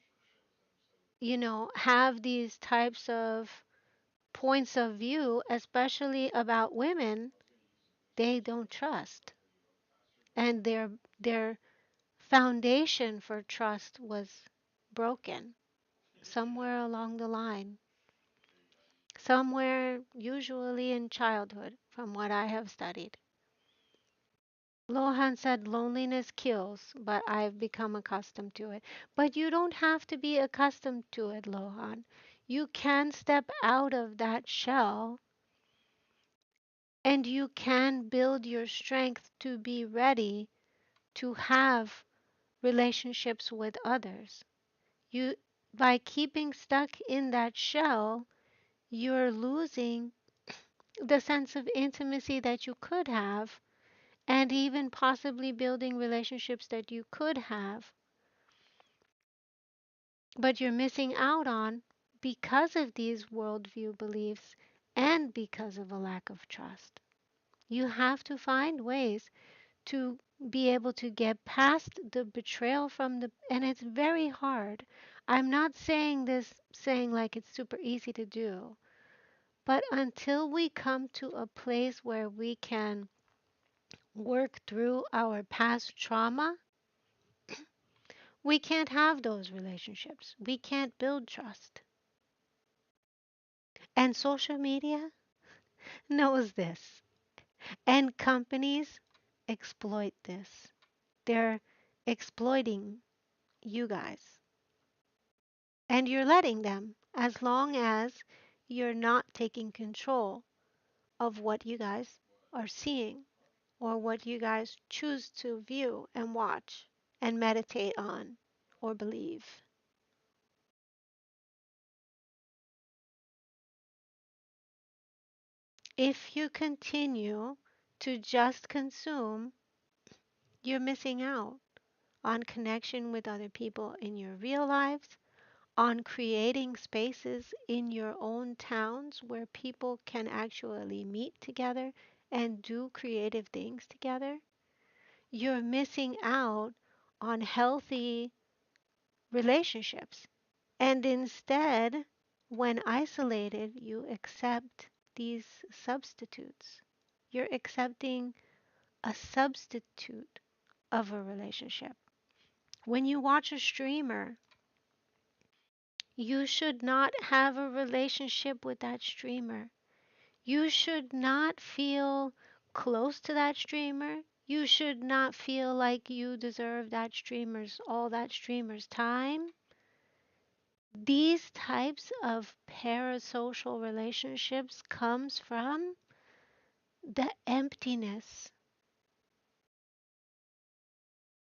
have these types of points of view, especially about women, they don't trust. And their foundation for trust was broken somewhere along the line. Somewhere, usually in childhood, from what I have studied. Lohan said loneliness kills, but I've become accustomed to it. But you don't have to be accustomed to it, Lohan. You can step out of that shell and you can build your strength to be ready to have relationships with others. You by keeping stuck in that shell, you're losing the sense of intimacy that you could have and even possibly building relationships that you could have, but you're missing out on because of these worldview beliefs and because of a lack of trust. You have to find ways to be able to get past the betrayal from the, and it's very hard. I'm not saying this saying like it's super easy to do, but until we come to a place where we can work through our past trauma, we can't have those relationships. We can't build trust. And social media knows this. And companies exploit this. They're exploiting you guys. And you're letting them as long as you're not taking control of what you guys are seeing or what you guys choose to view and watch and meditate on or believe. If you continue to just consume, you're missing out on connection with other people in your real lives, on creating spaces in your own towns where people can actually meet together and do creative things together. You're missing out on healthy relationships. And instead, when isolated, you accept these substitutes. You're accepting a substitute of a relationship. When you watch a streamer, you should not have a relationship with that streamer. You should not feel close to that streamer. You should not feel like you deserve all that streamer's time. These types of parasocial relationships comes from the emptiness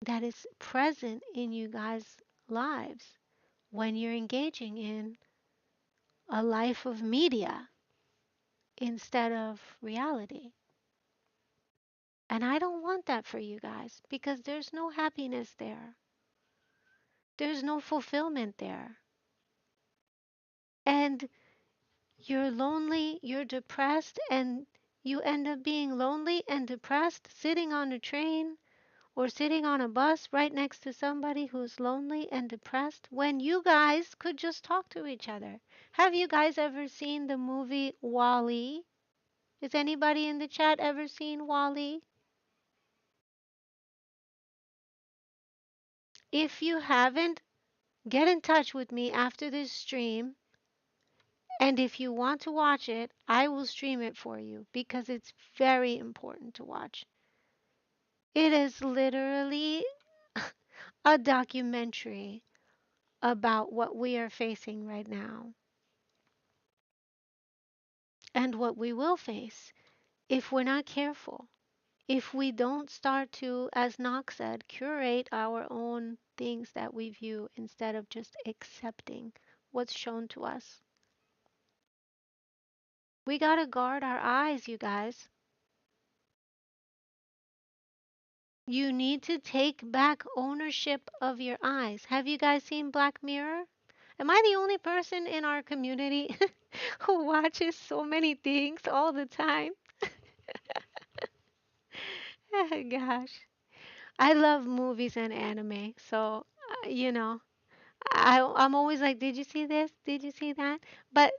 that is present in you guys' lives when you're engaging in a life of media instead of reality. And I don't want that for you guys because there's no happiness there. There's no fulfillment there. And you're lonely, you're depressed, and you end up being lonely and depressed sitting on a train or sitting on a bus right next to somebody who's lonely and depressed when you guys could just talk to each other. Have you guys ever seen the movie Wall-E? Has anybody in the chat ever seen Wall-E? If you haven't, get in touch with me after this stream, and if you want to watch it, I will stream it for you because it's very important to watch. It is literally a documentary about what we are facing right now and what we will face if we're not careful. If we don't start to, as Knox said, curate our own things that we view instead of just accepting what's shown to us. We gotta guard our eyes, you guys. You need to take back ownership of your eyes. Have you guys seen Black Mirror? Am I the only person in our community who watches so many things all the time? Oh, gosh. I love movies and anime, so I'm always like, did you see this? Did you see that? But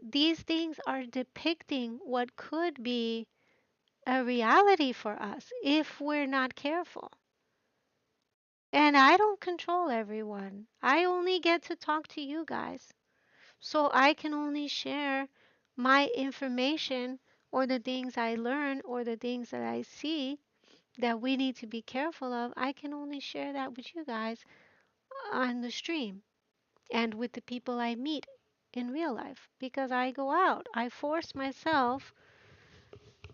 these things are depicting what could be a reality for us if we're not careful. And I don't control everyone. I only get to talk to you guys. So I can only share my information or the things I learn or the things that I see that we need to be careful of. I can only share that with you guys on the stream and with the people I meet in real life because I go out. I force myself,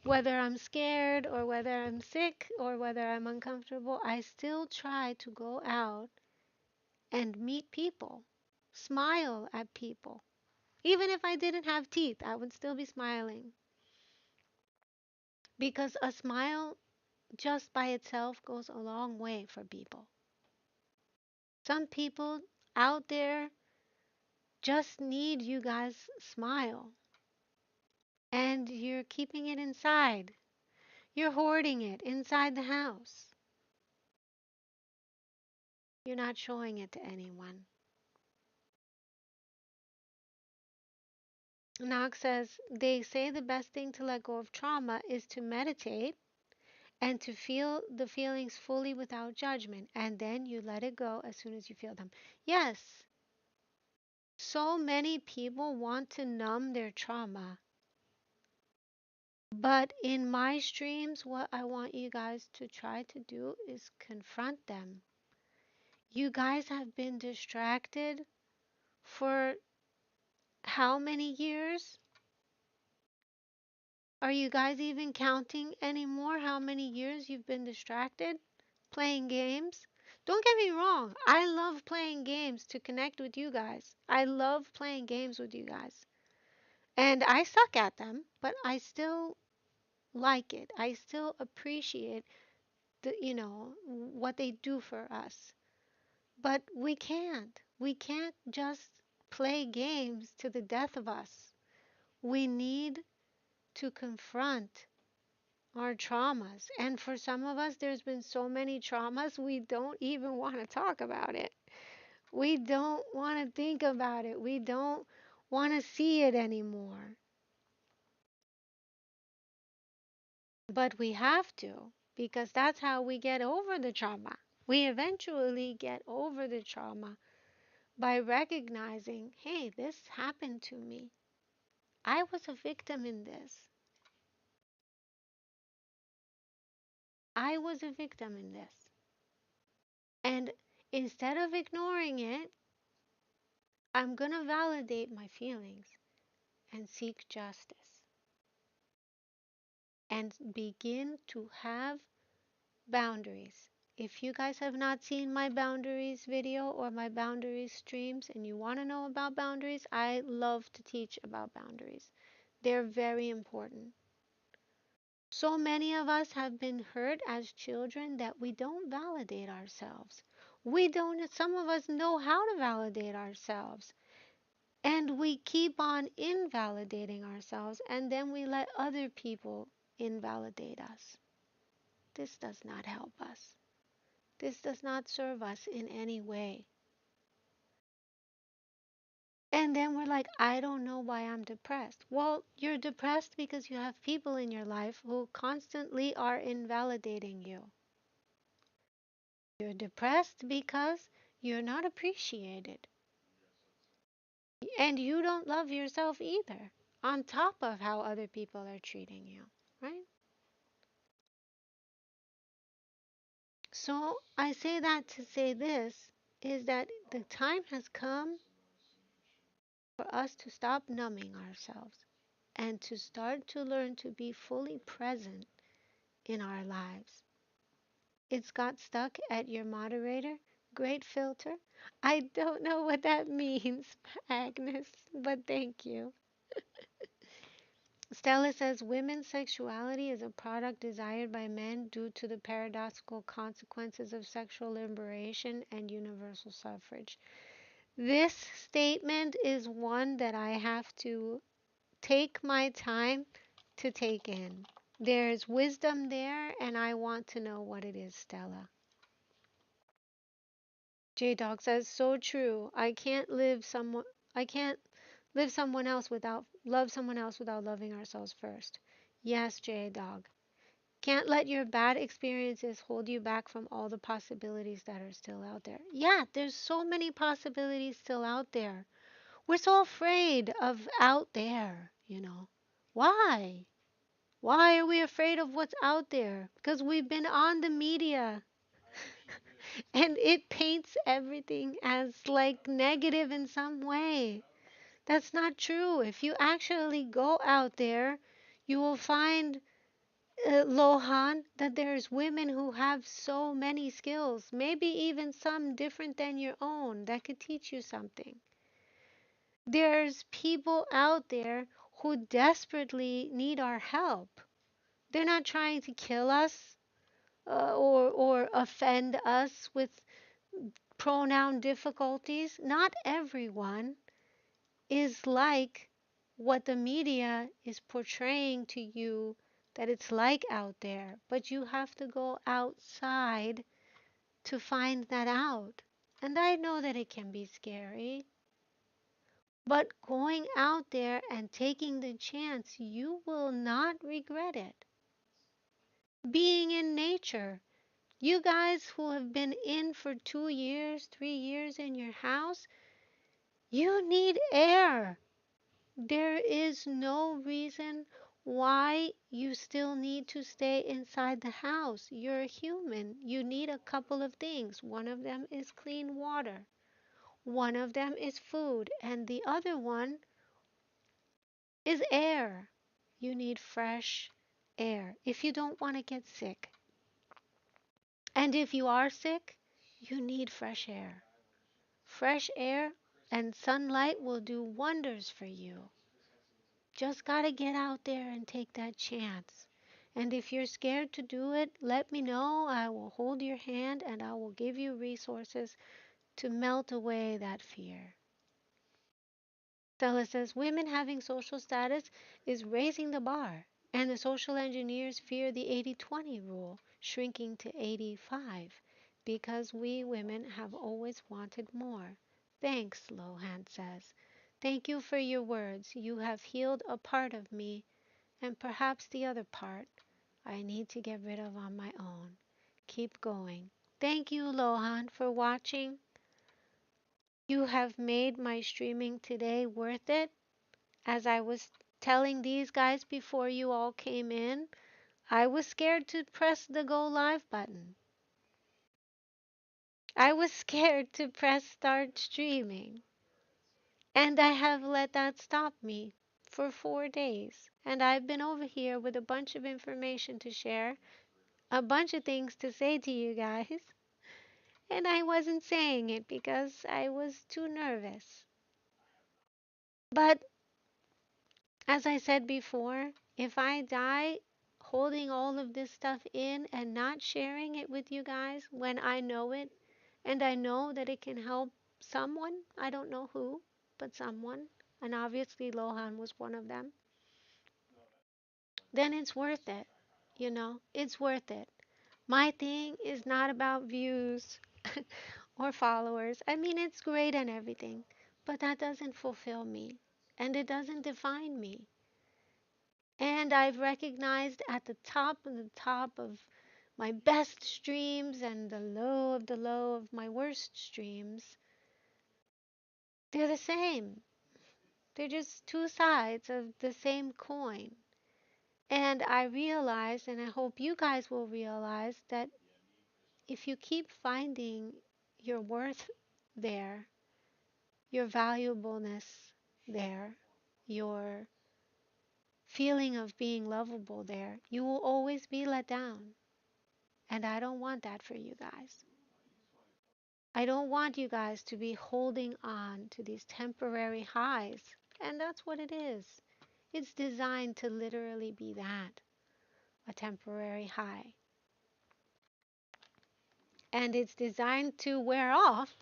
whether I'm scared or whether I'm sick or whether I'm uncomfortable, I still try to go out and meet people, smile at people. Even if I didn't have teeth, I would still be smiling because a smile just by itself goes a long way for people. Some people out there just need you guys' smile, and you're keeping it inside. You're hoarding it inside the house. You're not showing it to anyone. Knox says they say the best thing to let go of trauma is to meditate and to feel the feelings fully without judgment, and then you let it go as soon as you feel them. Yes, so many people want to numb their trauma. But in my streams, what I want you guys to try to do is confront them. You guys have been distracted for how many years? Are you guys even counting anymore how many years you've been distracted playing games? Don't get me wrong, I love playing games to connect with you guys. I love playing games with you guys. And I suck at them, but I still like it. I still appreciate what they do for us. But we can't. We can't just play games to the death of us. We need to confront our traumas. And for some of us, there's been so many traumas, we don't even want to talk about it. We don't want to think about it. We don't want to see it anymore. But we have to. because that's how we get over the trauma. We eventually get over the trauma by recognizing, hey, this happened to me. I was a victim in this. I was a victim in this. And instead of ignoring it, I'm going to validate my feelings and seek justice and begin to have boundaries. If you guys have not seen my boundaries video or my boundaries streams and you want to know about boundaries, I love to teach about boundaries. They're very important. So many of us have been hurt as children that we don't validate ourselves. We don't, some of us know how to validate ourselves. And we keep on invalidating ourselves and then we let other people invalidate us. This does not help us. This does not serve us in any way. And then we're like, I don't know why I'm depressed. Well, you're depressed because you have people in your life who constantly are invalidating you. You're depressed because you're not appreciated. And you don't love yourself either, on top of how other people are treating you, right? So I say that to say this is that the time has come for us to stop numbing ourselves and to start to learn to be fully present in our lives. It's got stuck at your moderator. Great filter. I don't know what that means, Agnes, but thank you. Stella says women's sexuality is a product desired by men due to the paradoxical consequences of sexual liberation and universal suffrage. This statement is one that I have to take my time to take in. There's wisdom there, and I want to know what it is, Stella. J Dog says, so true. I can't live someone else without love someone else without loving ourselves first. Yes, J Dog. Can't let your bad experiences hold you back from all the possibilities that are still out there. Yeah, there's so many possibilities still out there. We're so afraid of out there. Why? Why are we afraid of what's out there? Because we've been on the media and it paints everything as like negative in some way. That's not true. If you actually go out there, you will find, Lohan, that there's women who have so many skills, maybe even some different than your own, that could teach you something. There's people out there who desperately need our help. They're not trying to kill us, or offend us with pronoun difficulties. Not everyone is like what the media is portraying to you that it's like out there, but you have to go outside to find that out. And I know that it can be scary, but going out there and taking the chance, you will not regret it. Being in nature. You guys who have been in for 2 years, 3 years in your house, you need air. There is no reason why you still need to stay inside the house. You're a human. You need a couple of things. One of them is clean water, one of them is food, and the other one is air. You need fresh air if you don't want to get sick. And if you are sick, you need fresh air. Fresh air and sunlight will do wonders for you. Just gotta get out there and take that chance. And if you're scared to do it, let me know. I will hold your hand and I will give you resources to melt away that fear. Stella says women having social status is raising the bar, and the social engineers fear the 80-20 rule, shrinking to 85, because we women have always wanted more. Thanks, Lohan says. Thank you for your words. You have healed a part of me, and perhaps the other part I need to get rid of on my own. Keep going. Thank you, Lohan, for watching. You have made my streaming today worth it. As I was telling these guys before you all came in, I was scared to press the go live button. I was scared to press start streaming. And I have let that stop me for 4 days. And I've been over here with a bunch of information to share, a bunch of things to say to you guys. And I wasn't saying it because I was too nervous. But as I said before, if I die holding all of this stuff in and not sharing it with you guys when I know it, and I know that it can help someone, I don't know who, but someone, and obviously Lohan was one of them, then it's worth it. It's worth it. My thing is not about views or followers. I mean, it's great and everything, but that doesn't fulfill me and it doesn't define me. And I've recognized at the top of my best streams and the low of my worst streams, they're the same. They're just two sides of the same coin. And I realize, and I hope you guys will realize, that if you keep finding your worth there, your valuableness there, your feeling of being lovable there, you will always be let down. And I don't want that for you guys. I don't want you guys to be holding on to these temporary highs. And that's what it is. It's designed to literally be that, a temporary high. And it's designed to wear off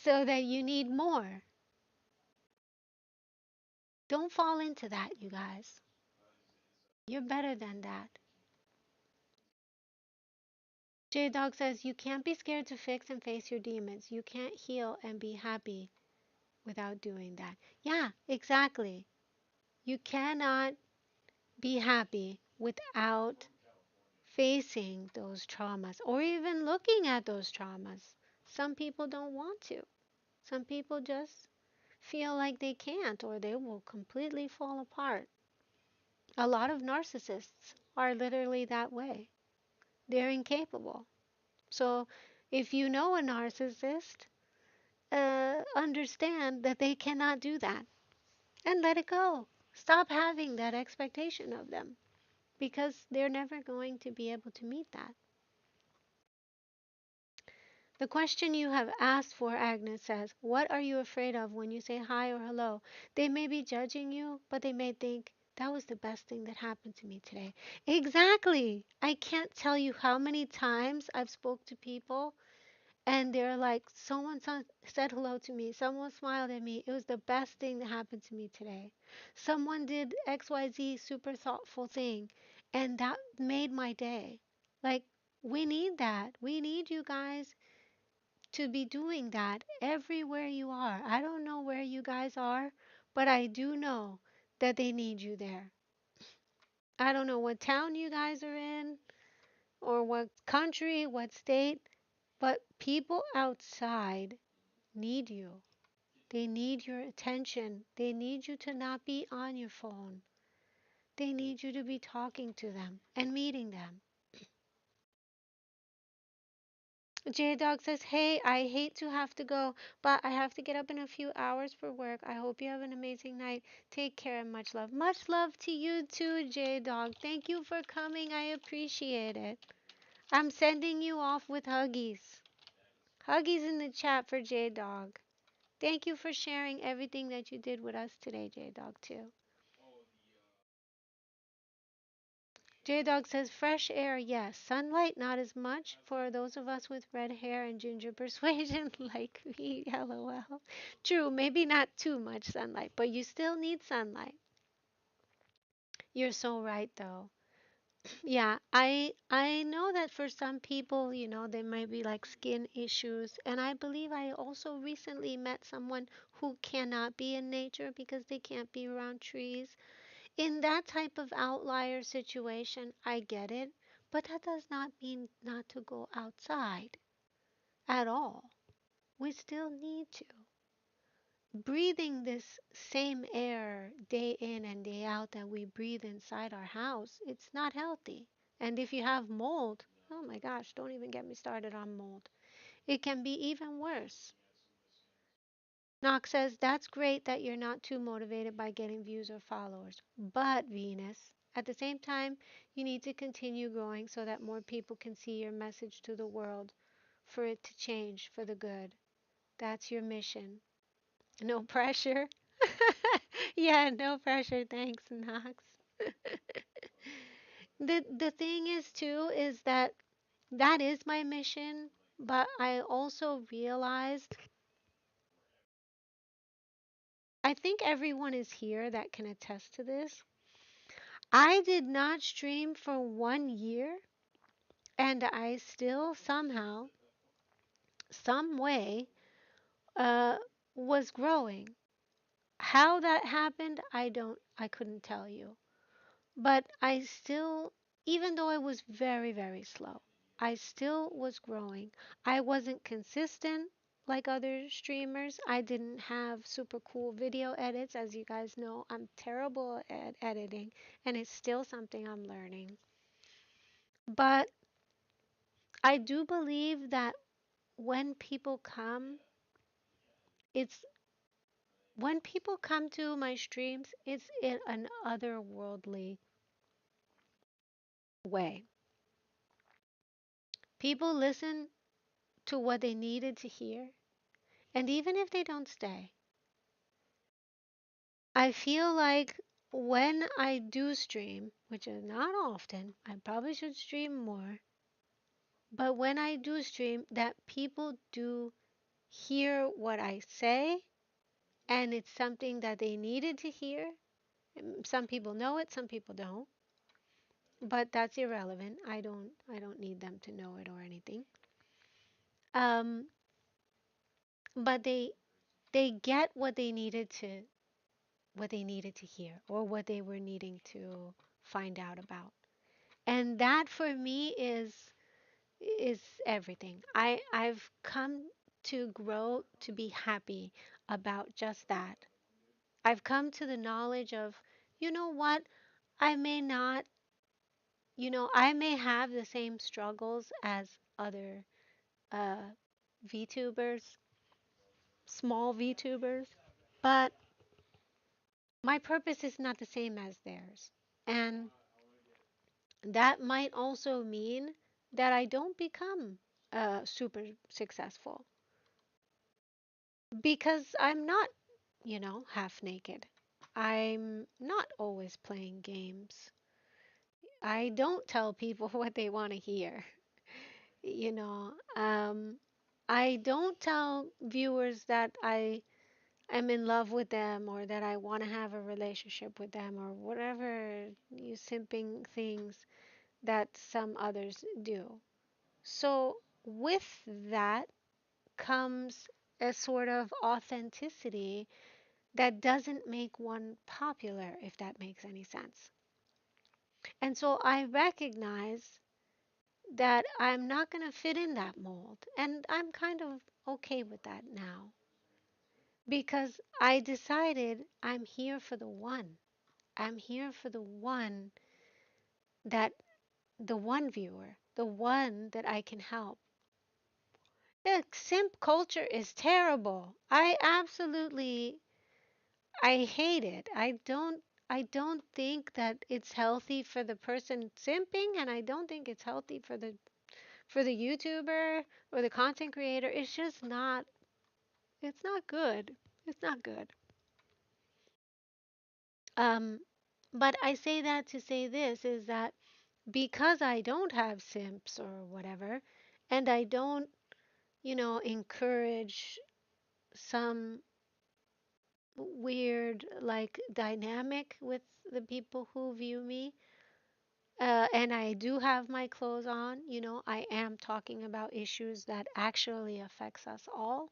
so that you need more. Don't fall into that, you guys. You're better than that. J Dog says you can't be scared to fix and face your demons. You can't heal and be happy without doing that. Yeah, exactly. You cannot be happy without facing those traumas or even looking at those traumas. Some people don't want to. Some people just feel like they can't or they will completely fall apart. A lot of narcissists are literally that way. They're incapable. So if you know a narcissist, understand that they cannot do that and let it go. Stop having that expectation of them because they're never going to be able to meet that. The question you have asked for, Agnes says, what are you afraid of when you say hi or hello? They may be judging you, but they may think, that was the best thing that happened to me today. Exactly. I can't tell you how many times I've spoke to people and they're like, someone said hello to me, someone smiled at me. It was the best thing that happened to me today. Someone did XYZ super thoughtful thing, and that made my day. Like, we need that. We need you guys to be doing that everywhere you are. I don't know where you guys are, but I do know that they need you there. I don't know what town you guys are in or what country, what state, but people outside need you. They need your attention. They need you to not be on your phone. They need you to be talking to them and meeting them. J Dog says, hey, I hate to have to go, but I have to get up in a few hours for work. I hope you have an amazing night. Take care and much love. Much love to you too, J Dog. Thank you for coming. I appreciate it. I'm sending you off with huggies. Huggies in the chat for J Dog. Thank you for sharing everything that you did with us today, J Dog, too. J Dog says fresh air, yes. Sunlight, not as much for those of us with red hair and ginger persuasion like me. LOL. True, maybe not too much sunlight, but you still need sunlight. You're so right, though. Yeah, I know that for some people, there might be like skin issues, and I believe I also recently met someone who cannot be in nature because they can't be around trees. in that type of outlier situation, I get it, but that does not mean not to go outside at all. We still need to. Breathing this same air day in and day out that we breathe inside our house, it's not healthy. And if you have mold, oh my gosh, don't even get me started on mold. It can be even worse. Knox says, that's great that you're not too motivated by getting views or followers. But, Venus, at the same time, you need to continue growing so that more people can see your message to the world for it to change for the good. That's your mission. No pressure. Yeah, no pressure. Thanks, Knox. The thing is too is that that is my mission, but I also realized I think everyone is here that can attest to this. I did not stream for 1 year and I still somehow, some way, uh, was growing. How that happened, I couldn't tell you. But I still, even though I was very, very slow, I still was growing. I wasn't consistent like other streamers. I didn't have super cool video edits. As you guys know, I'm terrible at editing, and it's still something I'm learning. But I do believe that when people come, it's when people come to my streams, it's in an otherworldly way. People listen to what they needed to hear. And even if they don't stay, I feel like when I do stream, which is not often, I probably should stream more, but when I do stream, that people do hear what I say and it's something that they needed to hear. Some people know it, some people don't, but that's irrelevant. I don't need them to know it or anything. Um, but they get what they needed to hear or what they were needing to find out about. And that for me is everything. I've come to grow to be happy about just that. I've come to the knowledge of, you know what? I may not, I may have the same struggles as other uh VTubers, small VTubers, but my purpose is not the same as theirs. And that might also mean that I don't become super successful because I'm not, half naked. I'm not always playing games. I don't tell people what they want to hear. You know, I don't tell viewers that I am in love with them or that I want to have a relationship with them or whatever you simping things that some others do. So, with that comes a sort of authenticity that doesn't make one popular, if that makes any sense. And so I recognize that I'm not going to fit in that mold. And I'm kind of okay with that now because I decided I'm here for the one. I'm here for the one that, the one viewer, the one that I can help. The simp culture is terrible. I hate it. I don't think that it's healthy for the person simping and I don't think it's healthy for the YouTuber or the content creator. It's not good. It's not good. Um but I say that to say this is that because I don't have simps or whatever and I don't, encourage some weird like dynamic with the people who view me. And I do have my clothes on. I am talking about issues that actually affects us all.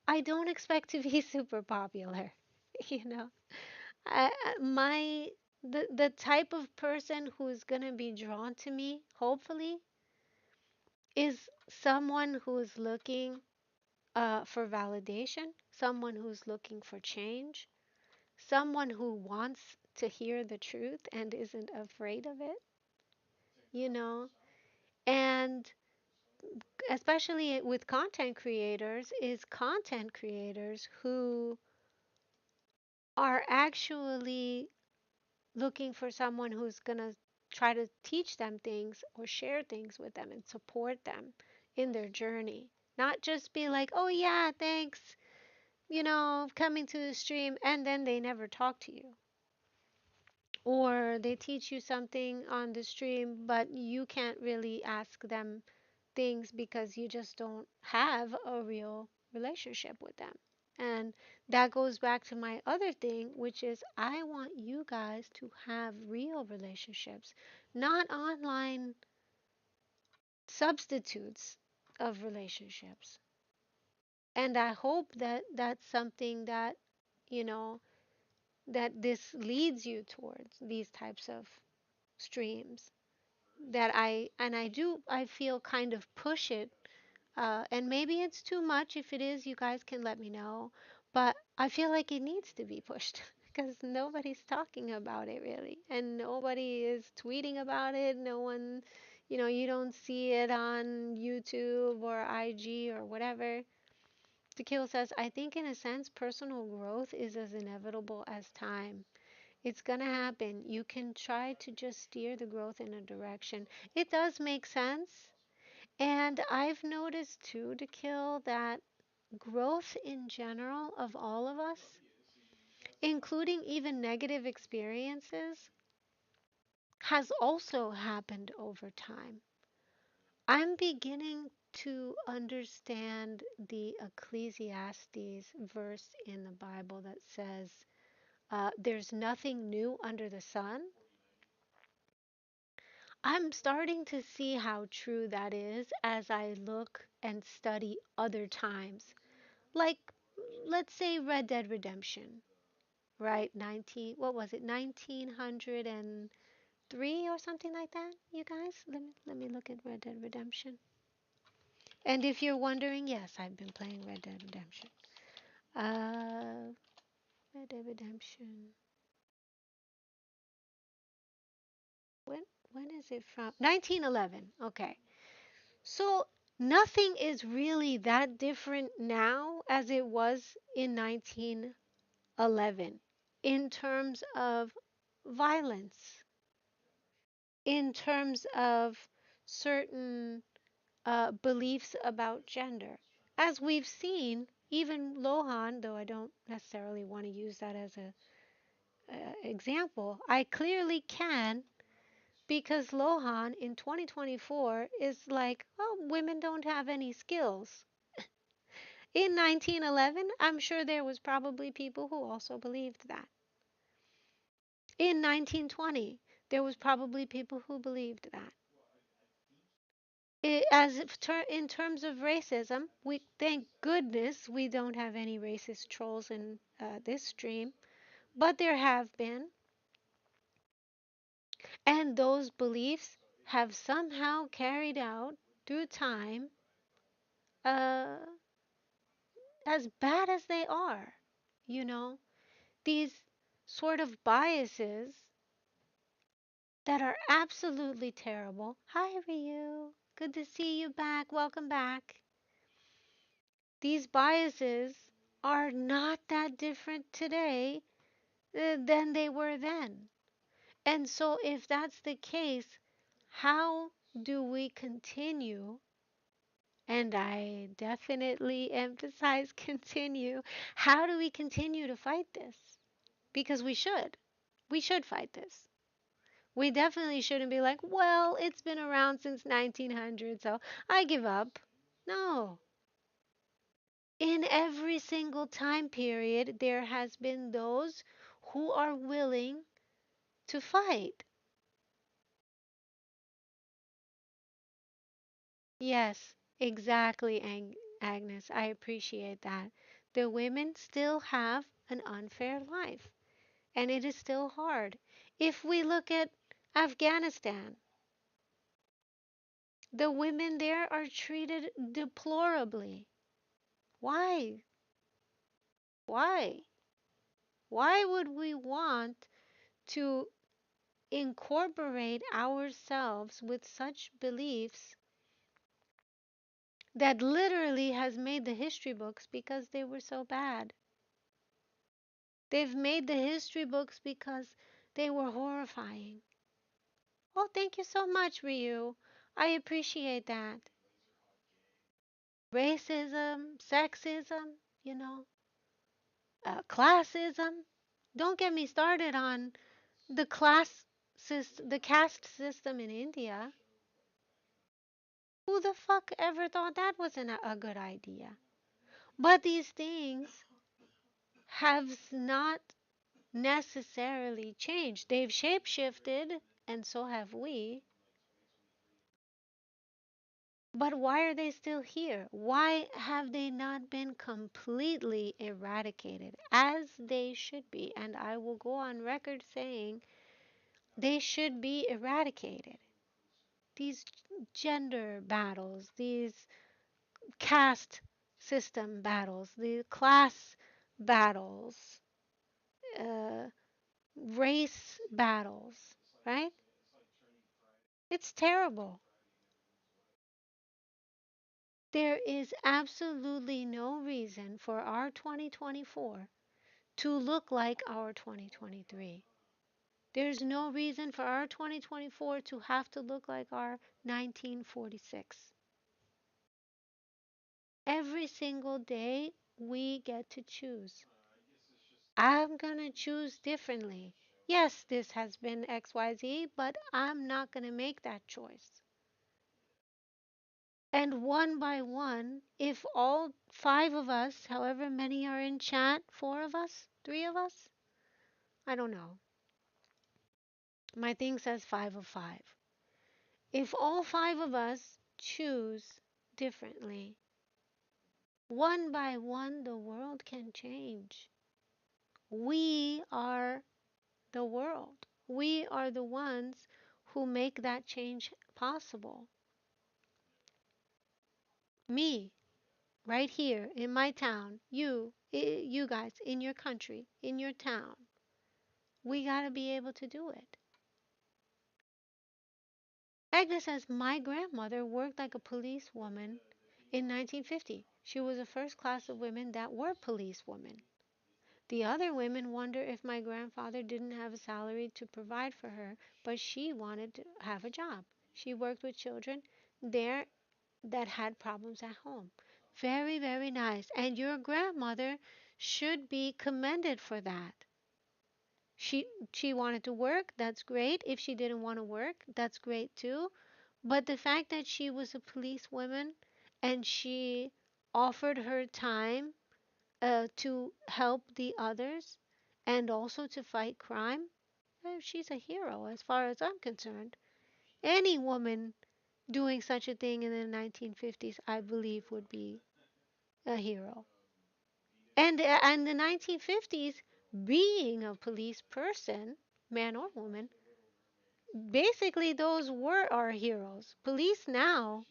I don't expect to be super popular. You know, my The type of person who's going to be drawn to me, hopefully, is someone who's looking for validation, someone who's looking for change, someone who wants to hear the truth and isn't afraid of it, you know? And especially with content creators, is content creators who are actually looking for someone who's going to try to teach them things or share things with them and support them in their journey. Not just be like, oh, yeah, thanks, coming to the stream, and then they never talk to you. Or they teach you something on the stream, but you can't really ask them things because you just don't have a real relationship with them. And that goes back to my other thing, which is I want you guys to have real relationships, not online substitutes of relationships. And I hope that that's something that, you know, that this leads you towards these types of streams. That I feel kind of push it. And maybe it's too much. If it is, you guys can let me know. But I feel like it needs to be pushed because nobody's talking about it really. And nobody is tweeting about it. No one, you don't see it on YouTube or IG or whatever. Tequila says, I think in a sense, personal growth is as inevitable as time. It's going to happen. You can try to just steer the growth in a direction. It does make sense. And I've noticed too, to kill that growth in general of all of us, including even negative experiences, has also happened over time. I'm beginning to understand the Ecclesiastes verse in the Bible that says, there's nothing new under the sun. I'm starting to see how true that is as I look and study other times. Like, let's say Red Dead Redemption, right? What was it, 1903 or something like that, you guys? Let me look at Red Dead Redemption. And if you're wondering, yes, I've been playing Red Dead Redemption. Uh, Red Dead Redemption. When is it from? 1911. Okay. So nothing is really that different now as it was in 1911 in terms of violence, in terms of certain beliefs about gender. As we've seen, even Lohan, though I don't necessarily want to use that as a example, I clearly can because Lohan in 2024 is like, oh, women don't have any skills. In 1911, I'm sure there was probably people who also believed that. In 1920, there was probably people who believed that. In terms of racism, we thank goodness we don't have any racist trolls in this stream, but there have been, and those beliefs have somehow carried out through time, uh, as bad as they are. You know, these sort of biases that are absolutely terrible. Hi, Ryu. Good to see you back. Welcome back. These biases are not that different today than they were then. And so, if that's the case, how do we continue? And I definitely emphasize continue. How do we continue to fight this? Because we should. We should fight this. We definitely shouldn't be like, well, it's been around since 1900, so I give up. No. In every single time period, there has been those who are willing to fight. Yes, exactly, Agnes. I appreciate that. The women still have an unfair life. And it is still hard. If we look at Afghanistan, the women there are treated deplorably. Why? Why? Why would we want to incorporate ourselves with such beliefs that literally has made the history books because they were so bad? They've made the history books because they were horrifying. Oh, thank you so much, Ryu. I appreciate that. Racism, sexism, you know, classism. Don't get me started on the the caste system in India. Who the fuck ever thought that wasn't a good idea? But these things have not necessarily changed. They've shapeshifted, and so have we. But why are they still here? Why have they not been completely eradicated as they should be? And I will go on record saying they should be eradicated. These gender battles, these caste system battles, the class battles, uh, race battles, right? It's terrible. There is absolutely no reason for our 2024 to look like our 2023. There's no reason for our 2024 to have to look like our 1946. Every single day, we get to choose. I'm going to choose differently. Yes, this has been XYZ, but I'm not going to make that choice. And one by one, if all five of us, however many are in chat, four of us, three of us, I don't know. My thing says five of five. If all five of us choose differently, one by one, the world can change. We are the world. We are the ones who make that change possible. Me, right here in my town, you guys in your country, in your town, we got to be able to do it. Agnes says, my grandmother worked like a policewoman in 1950. She was the first class of women that were policewomen. The other women wonder if my grandfather didn't have a salary to provide for her, but she wanted to have a job. She worked with children there that had problems at home. Very, very nice. And your grandmother should be commended for that. She wanted to work, that's great. If she didn't want to work, that's great too. But the fact that she was a policewoman and she offered her time to help the others and also to fight crime, she's a hero as far as I'm concerned. Any woman doing such a thing in the 1950s, I believe, would be a hero. And the 1950s, being a police person, man or woman, basically those were our heroes. Police now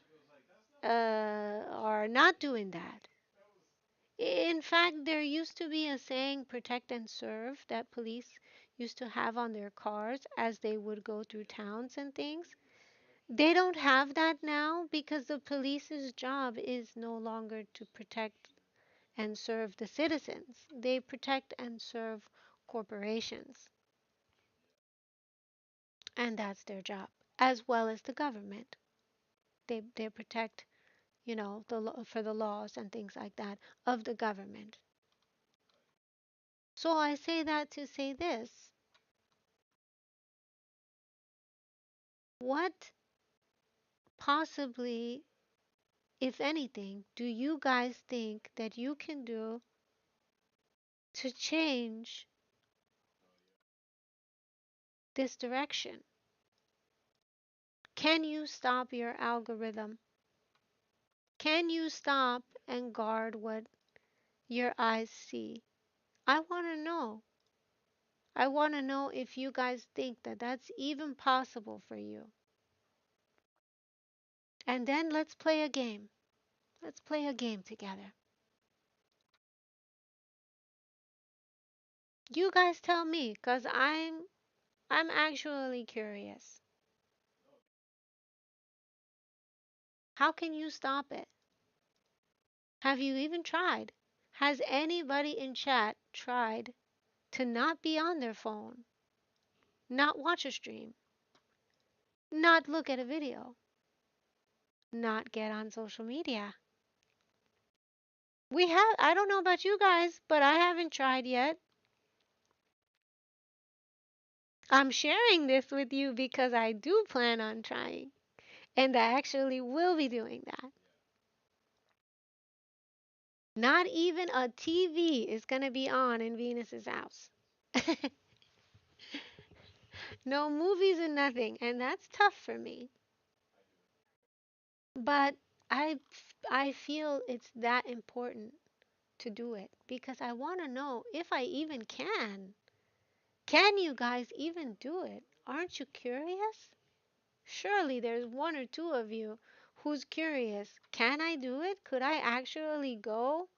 are not doing that. In fact, there used to be a saying, protect and serve, that police used to have on their cars as they would go through towns and things. They don't have that now because the police's job is no longer to protect and serve the citizens. They protect and serve corporations, and that's their job, as well as the government. They protect, for the laws and things like that of the government. So I say that to say this. What possibly, if anything, do you guys think that you can do to change this direction? Can you stop your algorithm? Can you stop and guard what your eyes see? I want to know. I want to know if you guys think that that's even possible for you. And then let's play a game. Let's play a game together. You guys tell me, cause I'm actually curious. How can you stop it? Have you even tried? Has anybody in chat tried to not be on their phone, not watch a stream, not look at a video, not get on social media? I don't know about you guys, but I haven't tried yet. I'm sharing this with you because I do plan on trying, and I actually will be doing that. Not even a TV is going to be on in Venus's house. No movies and nothing, and that's tough for me. But I feel it's that important to do it because I want to know if I even can. Can you guys even do it? Aren't you curious? Surely there's one or two of you who's curious. Can I do it? Could I actually go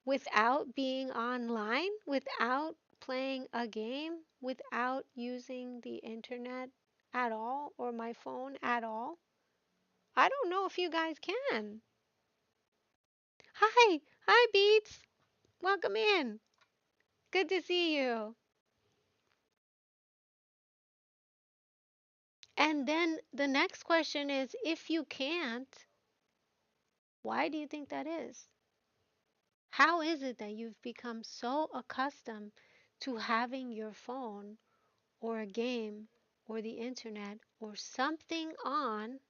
without being online, without playing a game, without using the internet at all or my phone at all? I don't know if you guys can. Hi, hi Beats. Welcome in. Good to see you. And then the next question is if you can't, why do you think that is? How is it that you've become so accustomed to having your phone or a game or the internet or something on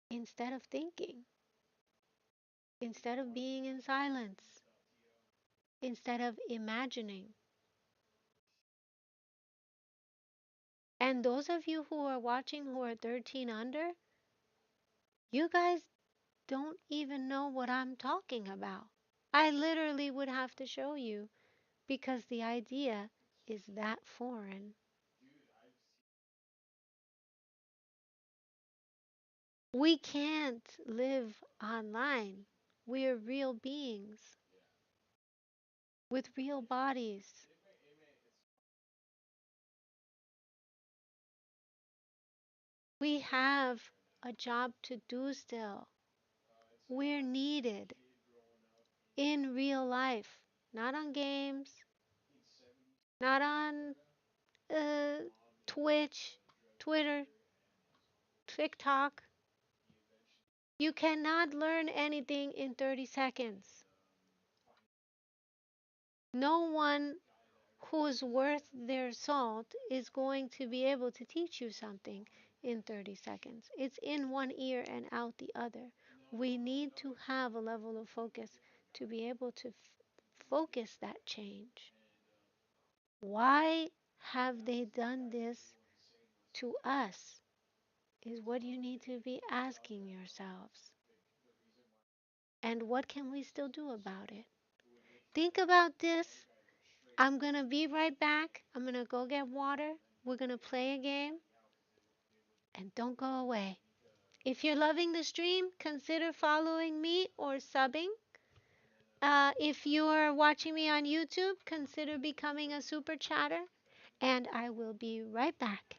instead of thinking, instead of being in silence, instead of imagining? And those of you who are watching who are 13 under, you guys don't even know what I'm talking about. I literally would have to show you because the idea is that foreign. We can't live online. We're real beings with real bodies. We have a job to do still. We're needed in real life, not on games, not on uh, Twitch, Twitter, TikTok. You cannot learn anything in 30 seconds. No one who's worth their salt is going to be able to teach you something in 30 seconds. It's in one ear and out the other. We need to have a level of focus to be able to focus that change. Why have they done this to us? Is what you need to be asking yourselves. And what can we still do about it? Think about this. I'm going to be right back. I'm going to go get water. We're going to play a game. And don't go away. If you're loving the stream, consider following me or subbing. If you're watching me on YouTube, consider becoming a super chatter. And I will be right back.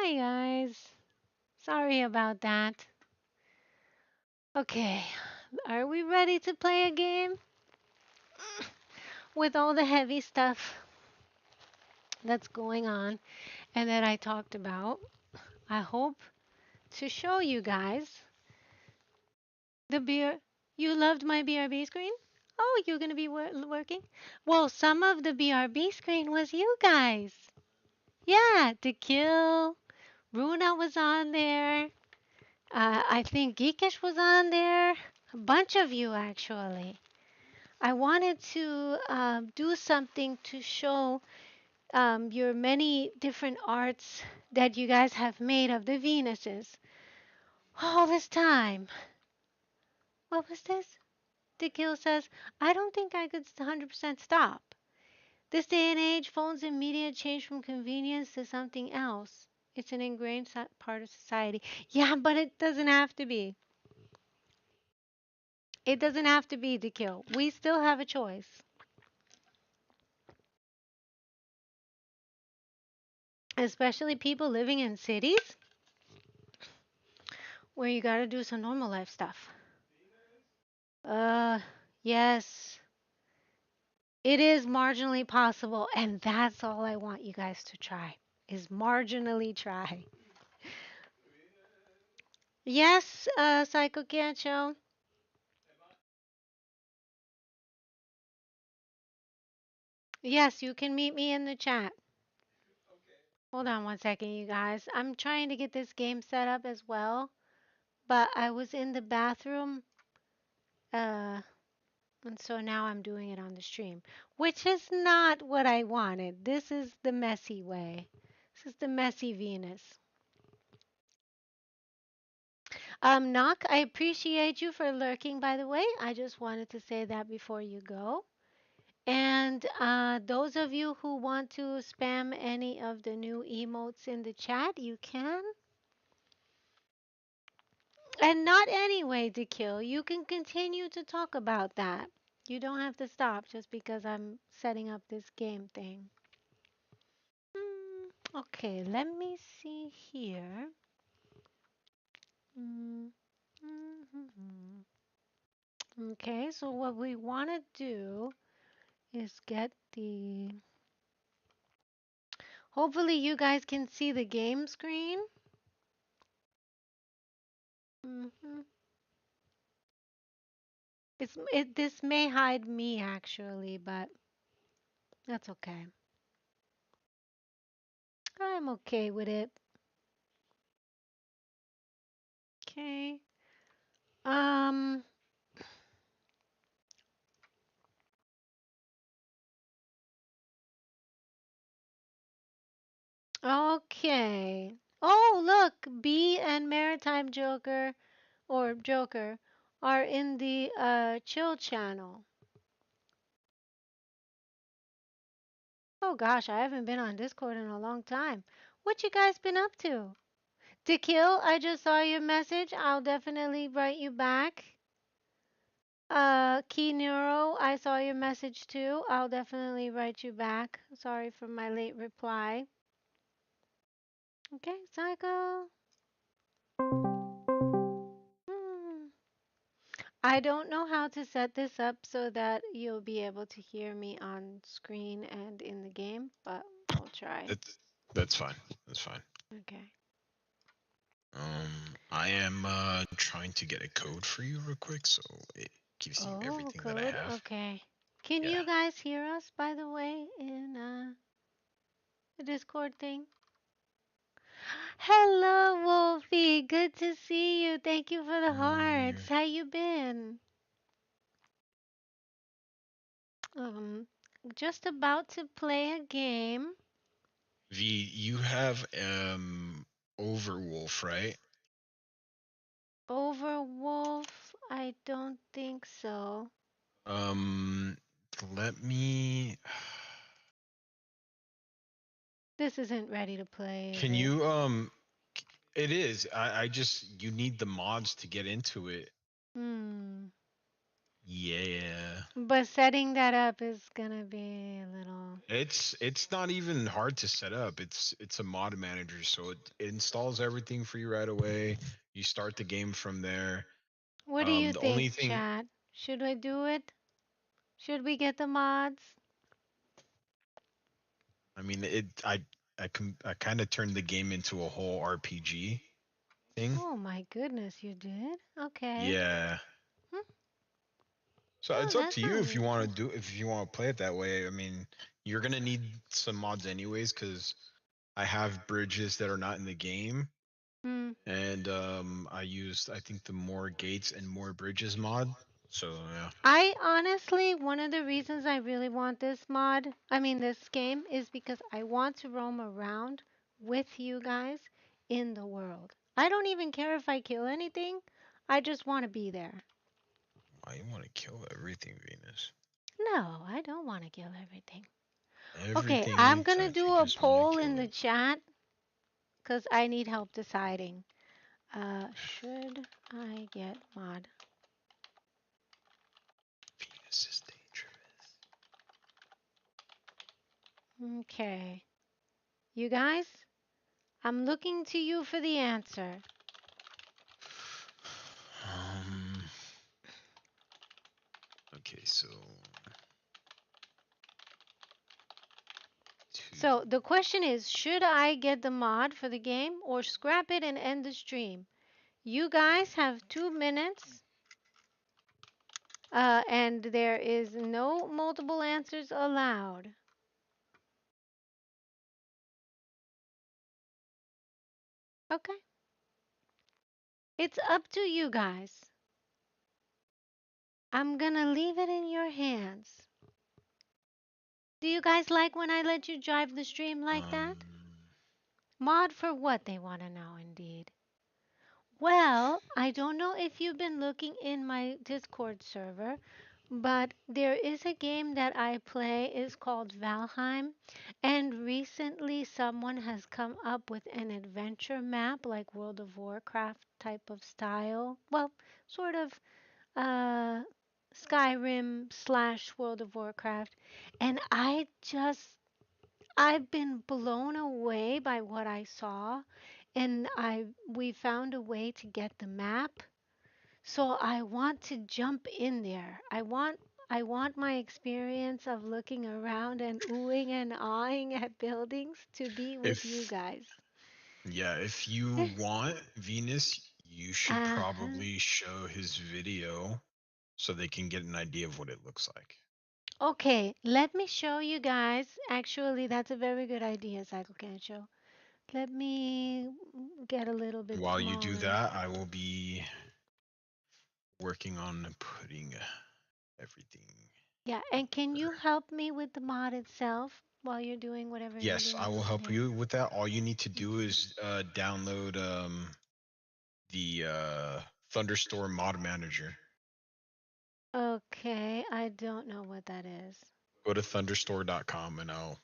Hi guys. Sorry about that. Okay, are we ready to play a game? With all the heavy stuff that's going on and that I talked about, I hope to show you guys the beer. You loved my BRB screen? Oh, you're going to be working? Well, some of the BRB screen was you guys. Yeah, To Kill. Runa was on there. I think Geekish was on there. A bunch of you, actually. I wanted to do something to show your many different arts that you guys have made of the Venuses all this time. What was this? Dickil says, I don't think I could 100% stop. This day and age, phones and media change from convenience to something else. It's an ingrained part of society. Yeah, but it doesn't have to be. It doesn't have to be Dickil. We still have a choice. Especially people living in cities where you gotta do some normal life stuff. Uh, yes. It is marginally possible, and that's all I want you guys to try. Is marginally try. Yes, Psycho Cancho. Yes, you can meet me in the chat. Hold on one second, you guys. I'm trying to get this game set up as well, but I was in the bathroom, uh, and so now I'm doing it on the stream, which is not what I wanted. This is the messy way. This is the messy Venus. Knock, I appreciate you for lurking, by the way. I just wanted to say that before you go. And those of you who want to spam any of the new emotes in the chat, you can. And not anyway to kill. You can continue to talk about that. You don't have to stop just because I'm setting up this game thing. Okay, let me see here. Mm, mhm. Okay, so what we want to do is get the. Hopefully, you guys can see the game screen. hmm This may hide me actually, but that's okay. I'm okay with it. Okay. Um. Okay. Oh, look, B and Maritime Joker or Joker are in the chill channel. Oh gosh, I haven't been on Discord in a long time. What you guys been up to? To kill, I just saw your message. I'll definitely write you back. Key Neuro, I saw your message too. I'll definitely write you back. Sorry for my late reply. Okay, Psycho. Hmm. I don't know how to set this up so that you'll be able to hear me on screen and in the game, but I'll try. That's fine. That's fine. Okay. I am trying to get a code for you real quick, so it gives you Oh, everything that I code. have. Okay. Can Yeah. you guys hear us, by the way, in the Discord thing? Hello, Wolfie. Good to see you. Thank you for the Mm, hearts. How you been? Um, just about to play a game. V, you have Overwolf, right? Overwolf? I don't think so. Um, let me. This isn't ready to play, is Can it? you It is. I just you need the mods to get into it. Hmm. Yeah. But setting that up is gonna be a little. It's not even hard to set up. It's a mod manager, so it installs everything for you right away. You start the game from there. What do you The only think, thing, chat? Should I do it? Should we get the mods? I mean, I kind of turned the game into a whole RPG thing. Oh my goodness, you did? Okay. Yeah. Hmm. So Oh, it's up that to you sounds if you want to interesting. do if you want to play it that way. I mean, you're gonna need some mods anyways because I have bridges that are not in the game, Hmm. and I used I think the more gates and more bridges mod. So yeah. I honestly, one of the reasons I really want this mod, I mean this game, is because I want to roam around with you guys in the world. I don't even care if I kill anything. I just want to be there. Why you want to kill everything, Venus? No, I don't want to kill everything. Okay, Everything I'm gonna inside you do a just want to poll kill in the it. chat because I need help deciding. Should I get mod? Venus is dangerous. Okay. You guys, I'm looking to you for the answer. Um. Okay, so two. So the question is, should I get the mod for the game or scrap it and end the stream? You guys have 2 minutes, and there is no multiple answers allowed. Okay. It's up to you guys. I'm gonna leave it in your hands. Do you guys like when I let you drive the stream like that? Um. Mod for what, they want to know indeed. Well, I don't know if you've been looking in my Discord server, but there is a game that I play is called Valheim, and recently someone has come up with an adventure map like World of Warcraft type of style. Well, sort of uh Skyrim slash World of Warcraft, and I've been blown away by what I saw, and I we found a way to get the map. So I want to jump in there. I want my experience of looking around and oohing and awing at buildings to be with you If guys. Yeah, if you want Venus, you should Uh-huh. probably show his video so they can get an idea of what it looks like. Okay, let me show you guys. Actually, that's a very good idea, Cycle Show. Let me get a little bit While you do smaller. that, I will be working on putting everything Yeah, in and can you order. help me with the mod itself while you're doing whatever you're Yes, I doing will over help there? you with that. All you need to do Okay. is download the Thunderstorm Mod Manager. Okay, I don't know what that is. Go to thunderstore.com and I'll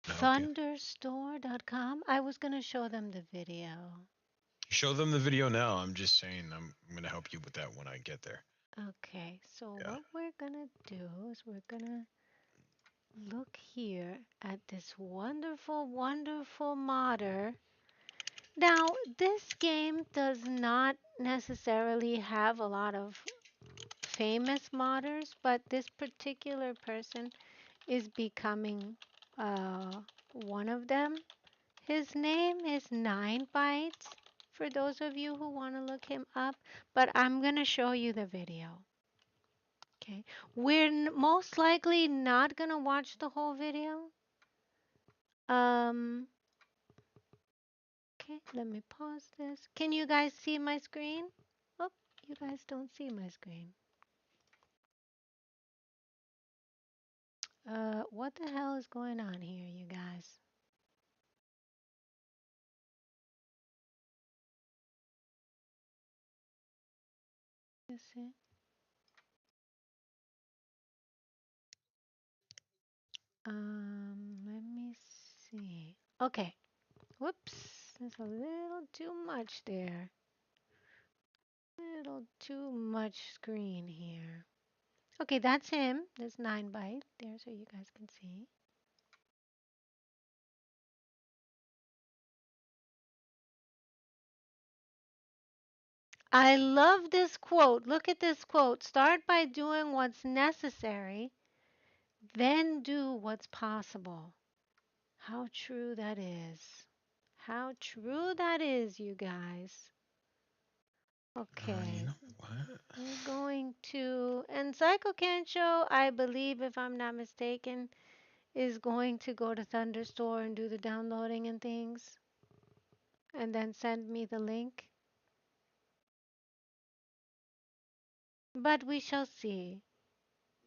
help you. Thunderstore.com? I was going to show them the video. Show them the video now. I'm just saying I'm going to help you with that when I get there. Okay, so Yeah. what we're going to do is we're going to look here at this wonderful, wonderful modder. Now, this game does not necessarily have a lot of famous modders, but this particular person is becoming one of them. His name is Nine Bytes, for those of you who want to look him up, but I'm going to show you the video. Okay, we're most likely not going to watch the whole video. Um, okay, let me pause this. Can you guys see my screen? Oh, you guys don't see my screen. What the hell is going on here, you guys? You see? Let me see. Okay. Whoops, there's a little too much there. Little too much screen here. Okay, that's him. There's 9 byte there so you guys can see. I love this quote. Look at this quote. Start by doing what's necessary, then do what's possible. How true that is. How true that is, you guys. You Okay, know what? we're going to. And Psycho Show, I believe, if I'm not mistaken, is going to go to Thunderstore and do the downloading and things, and then send me the link. But we shall see.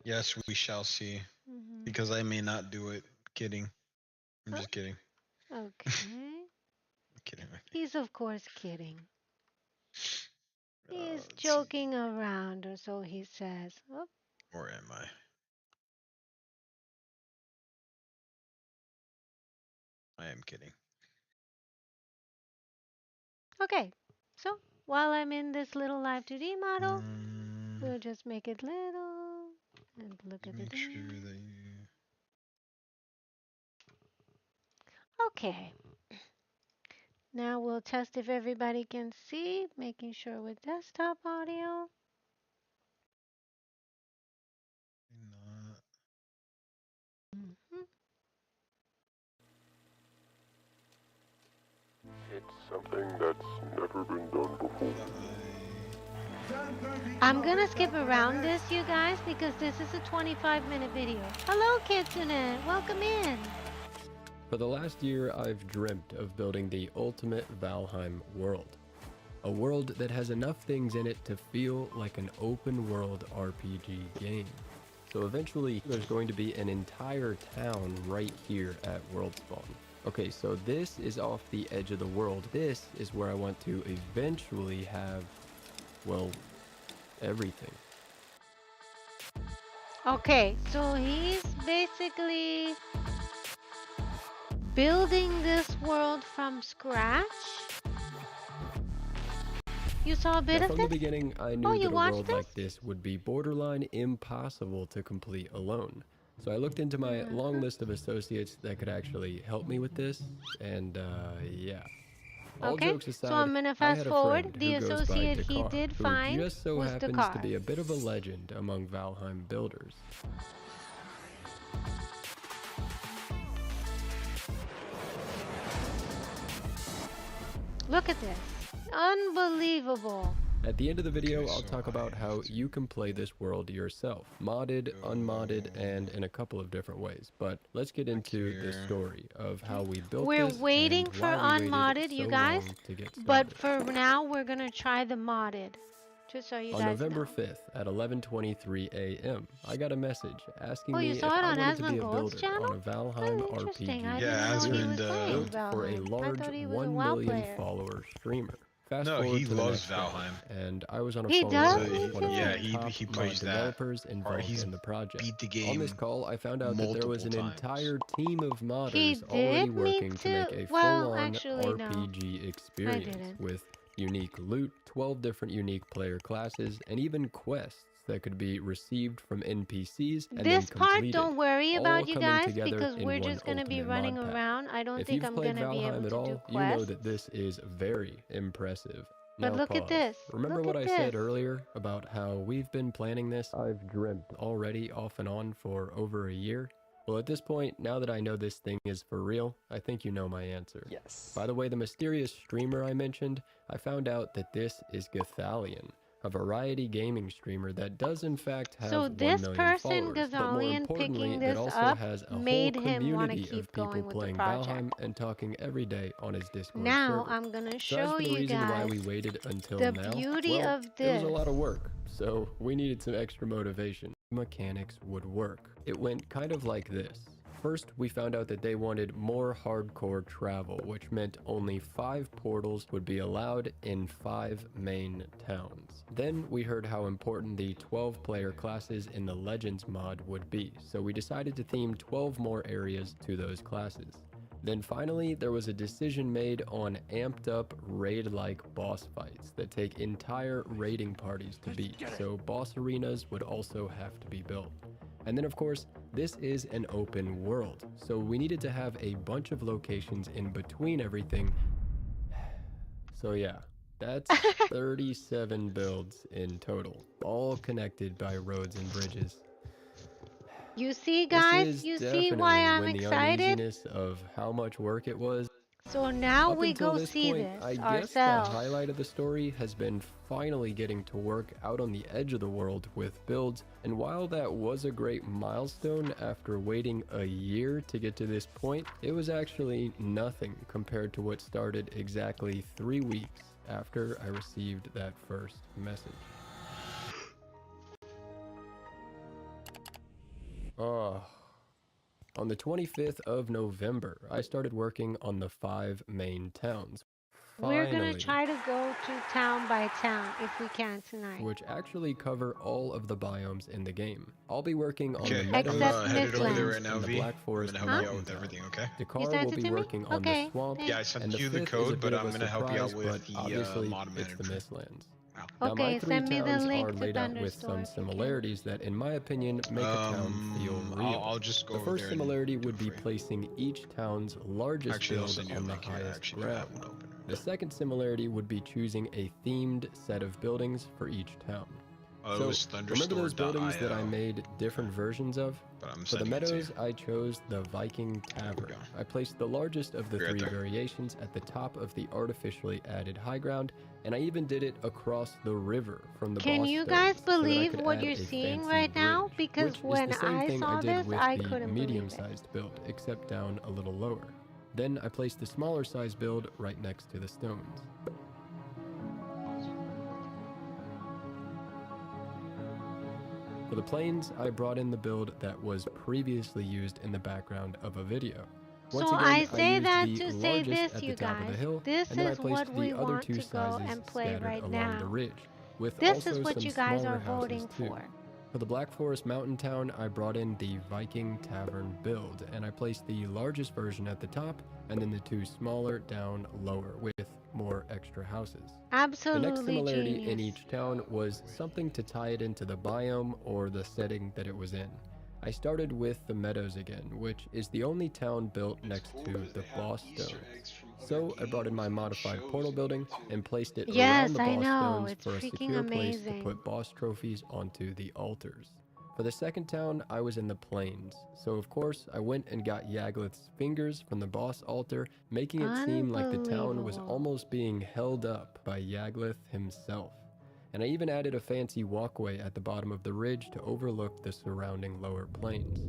Yes, we shall see. Hmm. Because I may not do it. Kidding. I'm Oh, just kidding. okay. I'm kidding. He's, of course, kidding. He's Let's see. joking around, or so he says. Oh, Or am I? I am kidding. okay. So, while I'm in this little Live 2D model, Um, we'll just make it little and look just at the make sure thing. that you. Okay. Now we'll test if everybody can see, making sure with desktop audio. Not. Mhm. It's something that's never been done before. I'm gonna skip around this, you guys, because this is a 25-minute video. Hello, Kitsune. Welcome in. For the last year, I've dreamt of building the ultimate Valheim world. A world that has enough things in it to feel like an open world RPG game. So eventually, there's going to be an entire town right here at World Spawn. Okay, so this is off the edge of the world. This is where I want to eventually have, well, everything. Okay, so he's basically building this world from scratch. You saw a bit Now, of from the this? beginning, I Oh, knew you that a watched world this? like this would be borderline impossible to complete alone. So I looked into my long list of associates that could actually help me with this, and yeah. All Okay, jokes so aside, I'm gonna I fast had a forward. friend who The goes by associate he Dakar, did who find just so was happens to Dakar. be a bit of a legend among Valheim builders. Look at this. Unbelievable. At the end of the video, Okay, I'll so talk about I how have to you can play this world yourself, modded, unmodded, go and in a couple of different ways. But let's get back into the here. story of how we built We're this waiting and for why we waited unmodded, so you guys. long to get But started. for now, we're gonna try the modded. Just so you On guys November know. 5th at 11:23 a.m., I got a message asking Oh, you me if saw it I on wanted to be a Asmongold's builder channel? on a Valheim Oh, interesting. I RPG Yeah, didn't know he series was Asmund, playing built for a Valheim. I large thought he was a 1 WoW million player. follower streamer. Fast No, forward he to the loves next day, Valheim. and I was on a He phone does? call Me with one of Yeah, the too. top he mod plays that developers hard. involved He's in the project. beat the On this game call, I found out that there was multiple an times. entire team of He modders already did? Me working to too. make a Well, full-on actually, no. RPG I experience didn't. with unique loot, 12 different unique player classes, and even quests that could be received from NPCs and then This part, completed, don't worry all about, you coming guys, together because in we're one just gonna be ultimate running mod pack. around. I don't If think you've I'm played gonna be able Valheim at to do all, you know quests. that this is very impressive. But Now look at pause. this. Remember Look what at I this. said earlier about how we've been planning this? I've dreamt already off and on for over a year. Well, at this point, now that I know this thing is for real, I think you know my answer. Yes. By the way, the mysterious streamer I mentioned, I found out that this is Gathalion, a variety gaming streamer that does in fact have So 1 this million person, followers, but more Gazalian, importantly, picking that this also up has a whole made him want to community keep of people going with the playing project. Valheim and talking every day on his Discord Now server. I'm gonna So as show for the you reason why guys we waited until the now, beauty well, of it was a this. lot of work, so we needed some extra motivation. Mechanics would work. It went kind of like this. First, we found out that they wanted more hardcore travel, which meant only 5 portals would be allowed in 5 main towns. Then we heard how important the 12-player classes in the Legends mod would be, so we decided to theme 12 more areas to those classes. Then finally, there was a decision made on amped up raid-like boss fights that take entire raiding parties to beat, so boss arenas would also have to be built. And then of course, this is an open world, so we needed to have a bunch of locations in between everything. So yeah, that's 37 builds in total, all connected by roads and bridges. You see, This guys, is you see why definitely I'm when the excited? uneasiness of how much work it was. So now Up we until go this see point, this I guess the ourselves. highlight of the story has been finally getting to work out on the edge of the world with builds, and while that was a great milestone after waiting a year to get to this point, it was actually nothing compared to what started exactly 3 weeks after I received that first message. Oh, on the 25th of November, I started working on the 5 main towns. We're gonna Finally. try to go to town by town if we can tonight. Which actually cover all of the biomes in the game. I'll be working on the Okay, I'm meadows, Except the headed over there Mistlands. right plains, now, and the V. Black I'm Forest gonna help you out mountain with everything, town. okay? You Dakar sent will it be to me? working on the Okay, swamp, thanks. Yeah, I and sent the you the 5th is a code, bit but of I'm a gonna help you out surprise, but with the obviously mod it's the manager. Mistlands. Wow. Now my Okay, 3 send me the towns are link to laid out with Thunderstore some if you can. similarities that in my opinion make a town feel real. I'll just go The over first there and similarity do would it be for you. placing each town's largest Actually, I'll build send you a on the link here. I highest actually do have ground. one open. The second similarity would be choosing a themed set of buildings for each town. Oh, it So, was remember those buildings that I thunderstore.io, made different versions of? but I'm For the sending it to you. meadows, I chose the Viking There we Tavern. go. I placed the largest of the Be right 3 there. variations at the top of the artificially added high ground, and I even did it across the river from the Can boss you guys stones so that I believe could what add you're a seeing fancy right bridge, now? Because which is when the same I thing I saw did this, with I the couldn't believe it. medium-sized build, except down a little lower. Then I placed the smaller size build right next to the stones. For the plains, I brought in the build that was previously used in the background of a video. Once So again, I I say used that the to say largest this, at the you top of the guys. hill, This and then I is placed what the we other want 2 to go sizes and play scattered right along the now. ridge, with This is also what some you guys smaller are houses voting too. for. For the Black Forest Mountain Town, I brought in the Viking Tavern build, and I placed the largest version at the top, and then the 2 smaller down lower, with more extra houses. The next Absolutely similarity in genius. each town was something to tie it into the biome or the setting that it was in. I started with the meadows again, which is the only town built next to the boss stones. So I brought in my modified portal building and placed it around Yes, the I boss know. stones It's for a freaking secure place to amazing. put boss trophies onto the altars. For the second town, I was in the plains, so of course I went and got Yaglith's fingers from the boss altar, making it seem like the town was Unbelievable. almost being held up by Yaglith himself. And I even added a fancy walkway at the bottom of the ridge to overlook the surrounding lower plains.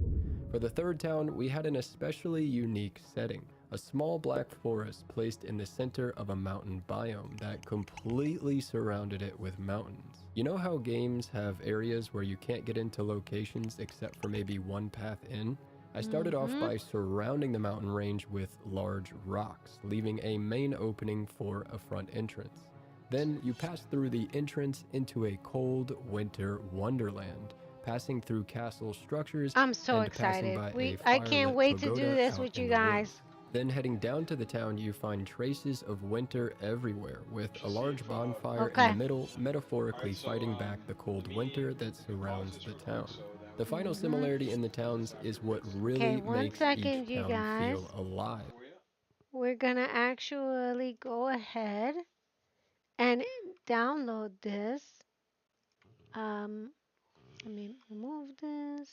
For the third town, we had an especially unique setting. A small black forest placed in the center of a mountain biome that completely surrounded it with mountains. You know how games have areas where you can't get into locations except for maybe one path in? I started off Mm-hmm. by surrounding the mountain range with large rocks, leaving a main opening for a front entrance. Then you pass through the entrance into a cold winter wonderland, passing through castle structures I'm so and passing excited. by a I can't firelit wait to do pagoda this out with in you the woods. guys. Then heading down to the town, you find traces of winter everywhere, with a large bonfire in the Okay. middle, metaphorically fighting back the cold winter that surrounds the town. The final Mm-hmm. similarity in the towns is what Okay, really one makes each second, you town guys. feel alive. We're gonna actually go ahead and download this. Let me remove this.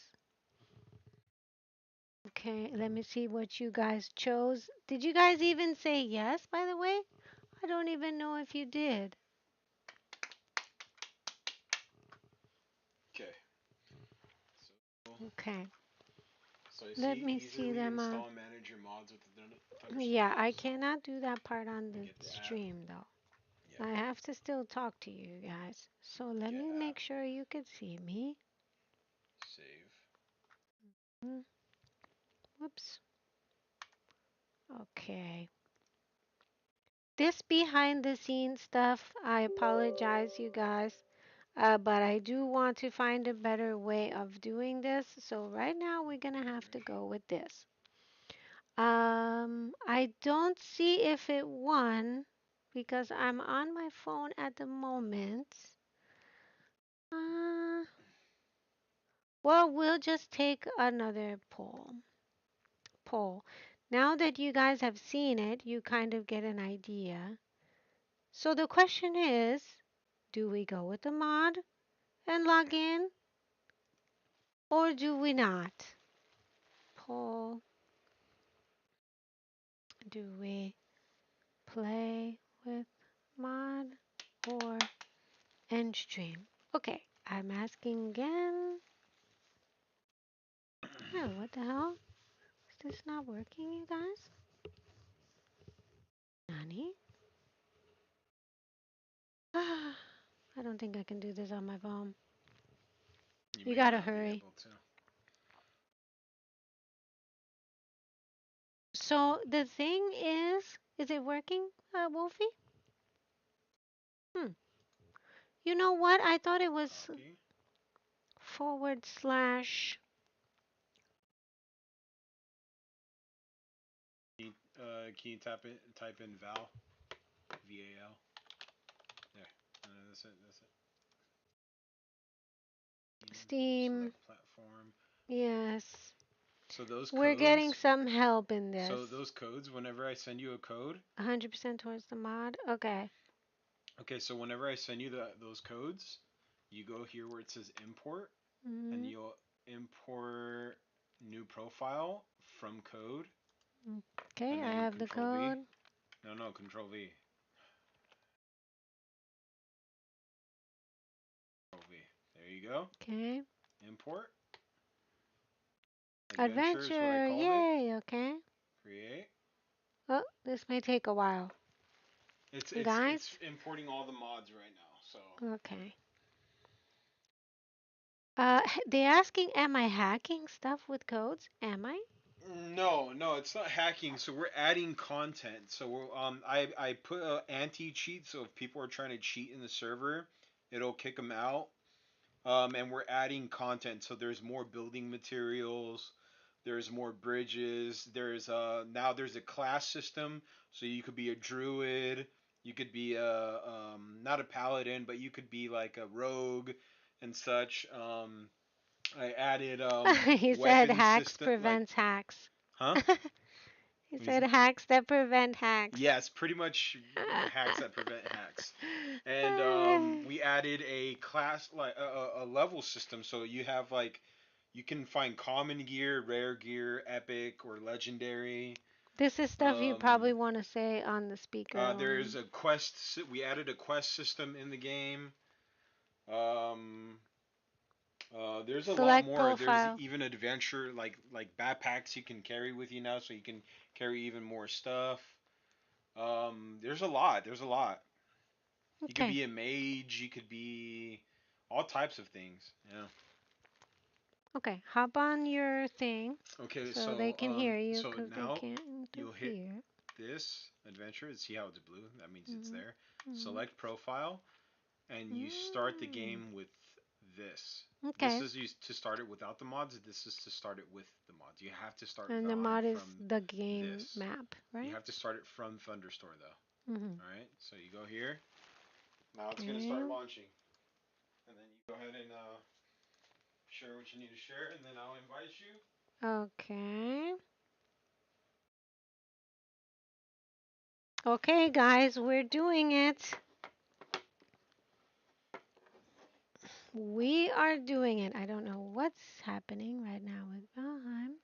Okay, let me see what you guys chose. Did you guys even say yes, by the way? I don't even know if you did. Okay. Okay, So you let see, me see easily them. install and manage your mods with the Thunderstore. Yeah, I cannot do that part on the Get the app. stream though. Yeah. I have to still talk to you guys. So let Get me app. make sure you can see me. Save. Mm, whoops. Okay. This behind the scenes stuff, I apologize, you guys. But I do want to find a better way of doing this. So right now we're gonna have to go with this. I don't see if it won because I'm on my phone at the moment. Uh, well, we'll just take another poll. Now that you guys have seen it, you kind of get an idea. So the question is, do we go with the mod and log in or do we not? Poll, do we play with mod or end stream? Okay, I'm asking again. Oh, what the hell? Is this not working, you guys? Nani? I don't think I can do this on my phone. You You may gotta not be hurry. able to. So the thing is it working, Wolfie? Hmm. You know what? I thought it was Copy. forward slash. Can you type in Val? VAL. There. That's it. That's it. Steam. Select platform. Yes. So those We're getting codes. some help in So this. those codes. Whenever I send you a code. 100% towards the mod. Okay. Okay. So whenever I send you those codes, you go here where it says import, and Mm, you'll import new profile from code, okay, and I then have the Control V. code. No, Control V. Control V. There you go. Okay. Import. Adventure is what I Adventure. called it. Yay. Okay. Create. Oh, this may take a while. It's Guys? importing all the mods right now. So Okay. They're asking, am I hacking stuff with codes? Am I? no, it's not hacking. So we're adding content. So I put a anti cheat. So if people are trying to cheat in the server, it'll kick them out. And we're adding content. So there's more building materials. There's more bridges. There's now there's a class system. So you could be a druid. You could be a not a paladin, but you could be like a rogue and such. I added He said weapon hacks system like prevents hacks. huh? He What do you said say? hacks that prevent hacks. Yes, pretty much hacks that prevent hacks. And we added a class like a level system, so you have like you can find common gear, rare gear, epic or legendary. This is stuff you Um, probably want to say on the speaker there's line. a quest. We added a quest system in the game. Um, there's a lot Select more. There's profile. even adventure like backpacks you can carry with you now, so you can carry even more stuff. There's a lot. There's a lot. You could Okay. be a mage. You could be all types of things. Yeah. Okay. Hop on your thing Okay. so they can hear you So because they now can't you'll hit interfere. this adventure and see how it's blue. That means it's Mm-hmm. there. Mm-hmm. Select profile, and you start the Mm. game with this. This Okay. is used to start it without the mods. This is to start it with the mods. You have to start And the Valheim mod is from the game this. map, You right? have to start it from Thunderstore though. Mm-hmm. All right. So you go here. Now it's gonna Okay. start launching, and then you go ahead and share what you need to share, and then I'll invite you. Okay. Okay, guys, we're doing it. We are doing it. I don't know what's happening right now with Valheim.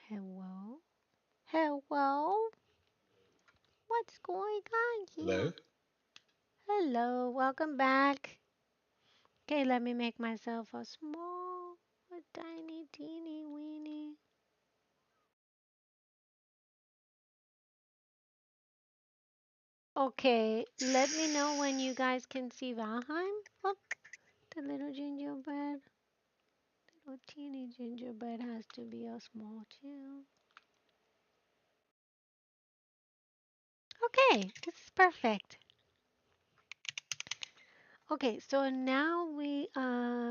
Hello. Hello. What's going on Hello. here? Hello. Welcome back. Okay, let me make myself a tiny, teeny, weeny. Okay, let me know when you guys can see Valheim. Look, the little gingerbread. Little teeny gingerbread has to be a small too. Okay, this is perfect. Okay, so now we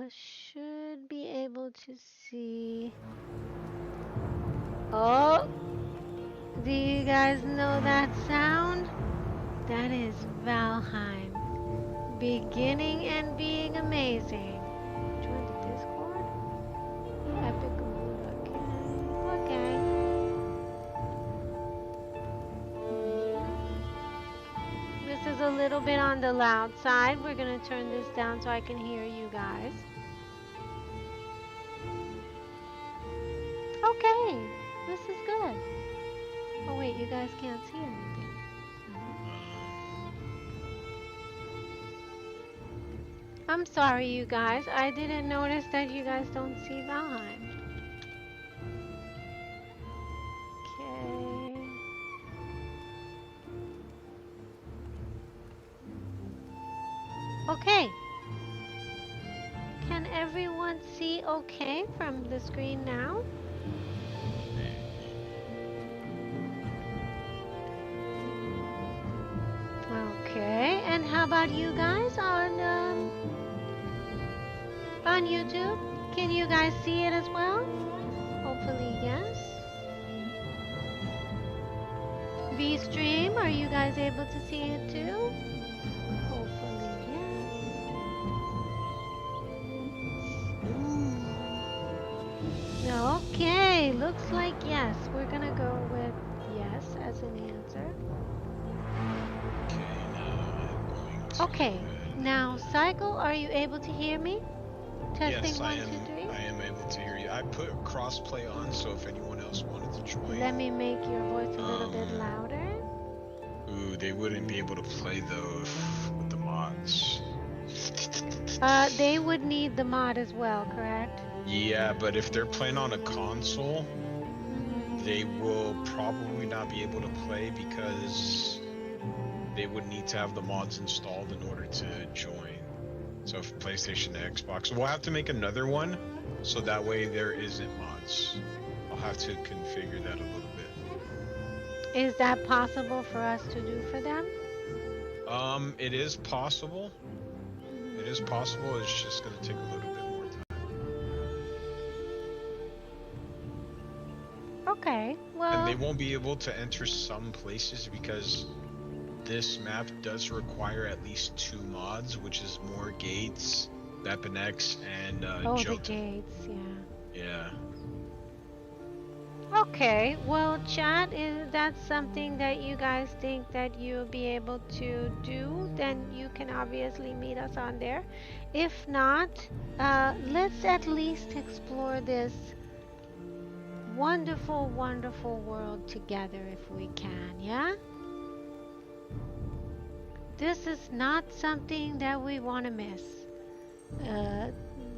should be able to see. Oh, do you guys know that sound? That is Valheim. Beginning and being amazing. Join the Discord? Epic mood, okay. Okay. This is a little bit on the loud side. We're gonna turn this down so I can hear you guys. Okay, this is good. Oh wait, you guys can't see anything. I'm sorry, you guys. I didn't notice that you guys don't see Valheim. Okay. Okay. Can everyone see okay from the screen now? Okay. And how about you guys on YouTube? Can you guys see it as well? Hopefully, yes. V-Stream, are you guys able to see it too? Hopefully, yes. Okay, looks like yes. We're gonna go with yes as an answer. Okay, now I'm going to Okay, go ahead. now Cycle, are you able to hear me? Testing Yes, I 1, am. 2, 3. I am able to hear you. I put crossplay on, so if anyone else wanted to join, Let me make your voice a little bit louder. ooh, they wouldn't be able to play though with the mods. They would need the mod as well, correct? Yeah, but if they're playing on a console, they will probably not be able to play because they would need to have the mods installed in order to join. So if PlayStation, Xbox, we'll have to make another one, so that way there isn't mods. I'll have to configure that a little bit. Is that possible for us to do for them? It is possible. It is possible. It's just gonna take a little bit more time. Okay, well. And they won't be able to enter some places because this map does require at least 2 mods, which is more gates, Weapon X, and Oh, the Jotun. gates, yeah. Yeah. Okay, well, chat, if that's something that you guys think that you'll be able to do, then you can obviously meet us on there. If not, let's at least explore this wonderful, wonderful world together if we can, yeah? This is not something that we want to miss.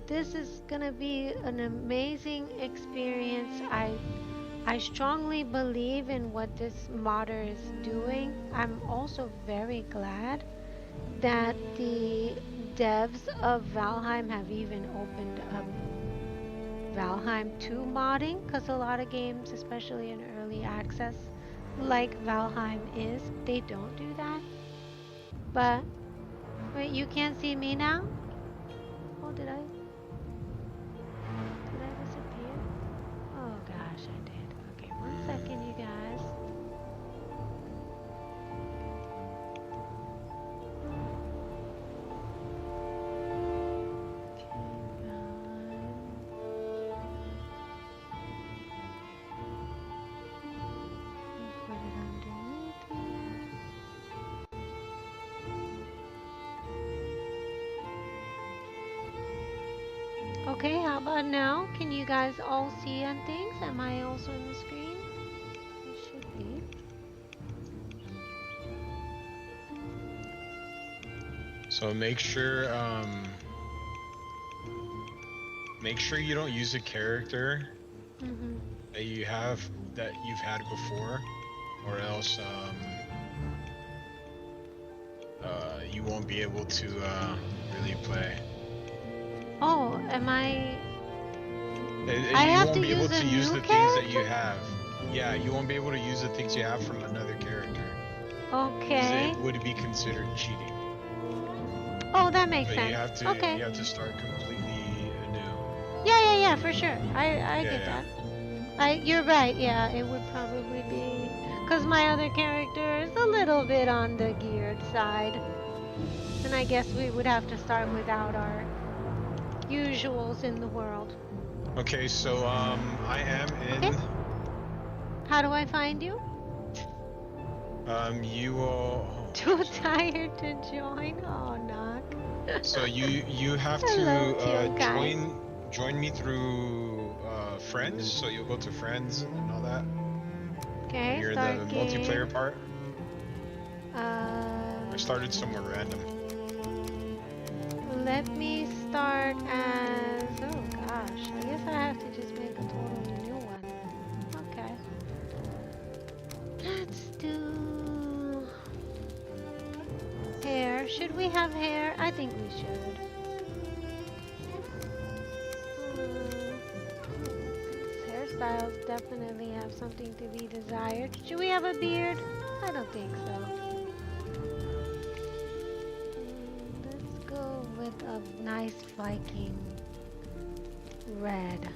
This is gonna be an amazing experience. I strongly believe in what this modder is doing. I'm also very glad that the devs of Valheim have even opened up Valheim 2 modding, because a lot of games, especially in early access, like Valheim is, they don't do that. But, wait, you can't see me now? Oh, did I disappear? Oh gosh, I did. Okay, 1 second, you guys. Put it underneath here. Okay, how about now? Can you guys all see on things? Am I also in the screen? It should be. So make sure you don't use a character that you've had before, or else you won't be able to really play. Oh, am I? You have won't to be able use to a use new the things that you character? have. Yeah, you won't be able to use the things you have from another character. 'Cause Okay. it would be considered cheating. Oh, that makes But sense. Okay. you have to start completely anew. Yeah, for sure. I Yeah, get yeah. that. You're right. Yeah, it would probably be because my other character is a little bit on the geared side, and I guess we would have to start without our usuals in the world. Okay, so I am Okay. in. How do I find you? You will. Too So tired to join? Oh, knock. you have Hello, to Tyokai. join me through friends. So you'll go to friends and all that Okay, near the start game. multiplayer part. I Um, started somewhere random. Let me start as. Oh gosh, I guess I have to just make a totally new one. Okay. Let's do hair. Should we have hair? I think we should. These hairstyles definitely have something to be desired. Should we have a beard? I don't think so. Let's go with a nice Viking red.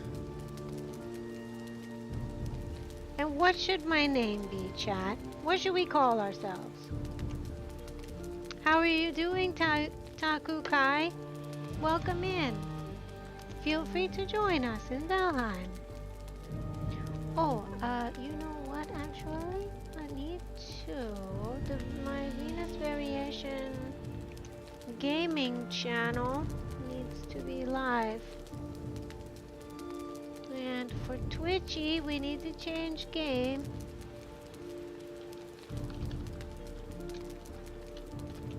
And what should my name be, chat? What should we call ourselves? How are you doing, Taku Kai? Welcome in. Feel free to join us in Valheim. Oh, you know what, actually? I need to... my Venus Variation gaming channel needs to be live. And for Twitchy, we need to change game.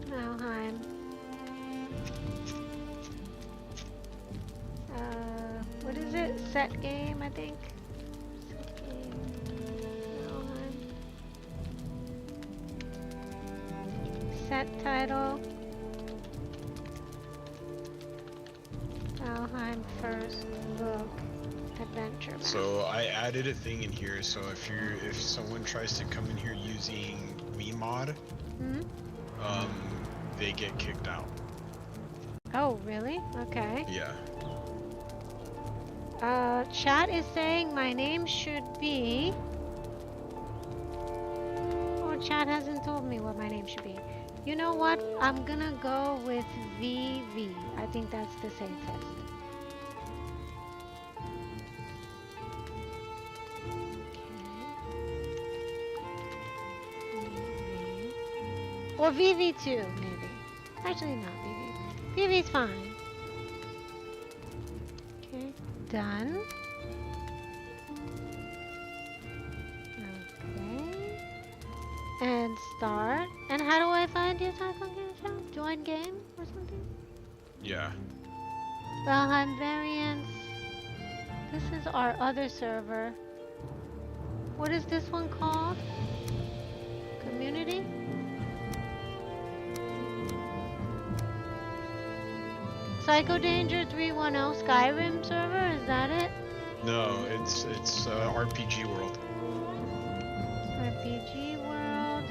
Valheim. What is it? Set game, I think. Set game. Valheim. Set title. Valheim first look. Adventure map. So I added a thing in here. So if someone tries to come in here using VMod, they get kicked out. Oh, really? Okay. Yeah. Chat is saying my name should be... Oh, chat hasn't told me what my name should be. You know what? I'm gonna go with VV. I think that's the safest. Okay. Or VV2, maybe. Actually, not VV. VV's fine. Okay, done. Okay. And start. And how do I find your Taco Game? Join game or something? Yeah. Valheim variants. This is our other server. What is this one called? Community? Psycho Danger 310 Skyrim server, is that it? No, it's RPG World. RPG World.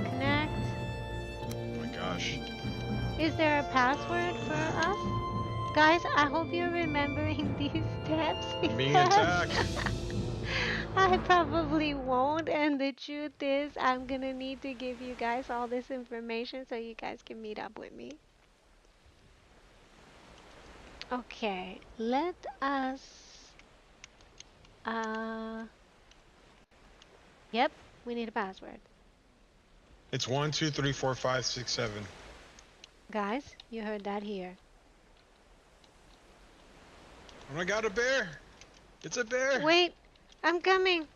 Connect. Oh my gosh. Is there a password for us? Guys, I hope you're remembering these steps I'm being because attacked. I probably won't, and the truth is I'm gonna need to give you guys all this information so you guys can meet up with me. Okay, let us yep, we need a password. It's 1, 2, 3, 4, 5, 6, 7. Guys, you heard that here. Oh my god, a bear! It's a bear! Wait, I'm coming.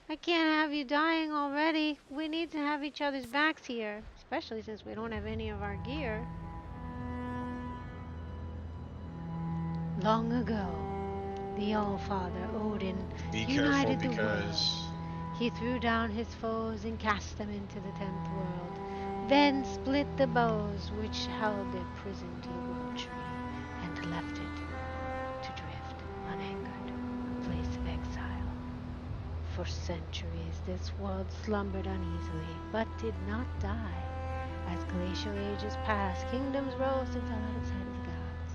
I can't have you dying already. We need to have each other's backs here, especially since we don't have any of our gear. Long ago, the All-Father Odin Be careful united the world. because... He threw down his foes and cast them into the 10th world, then split the bows which held their prison to the world tree, and left it to drift unangered, a place of exile, For centuries, this world slumbered uneasily, but did not die. As glacial ages passed, kingdoms rose and fell out of sight of the gods.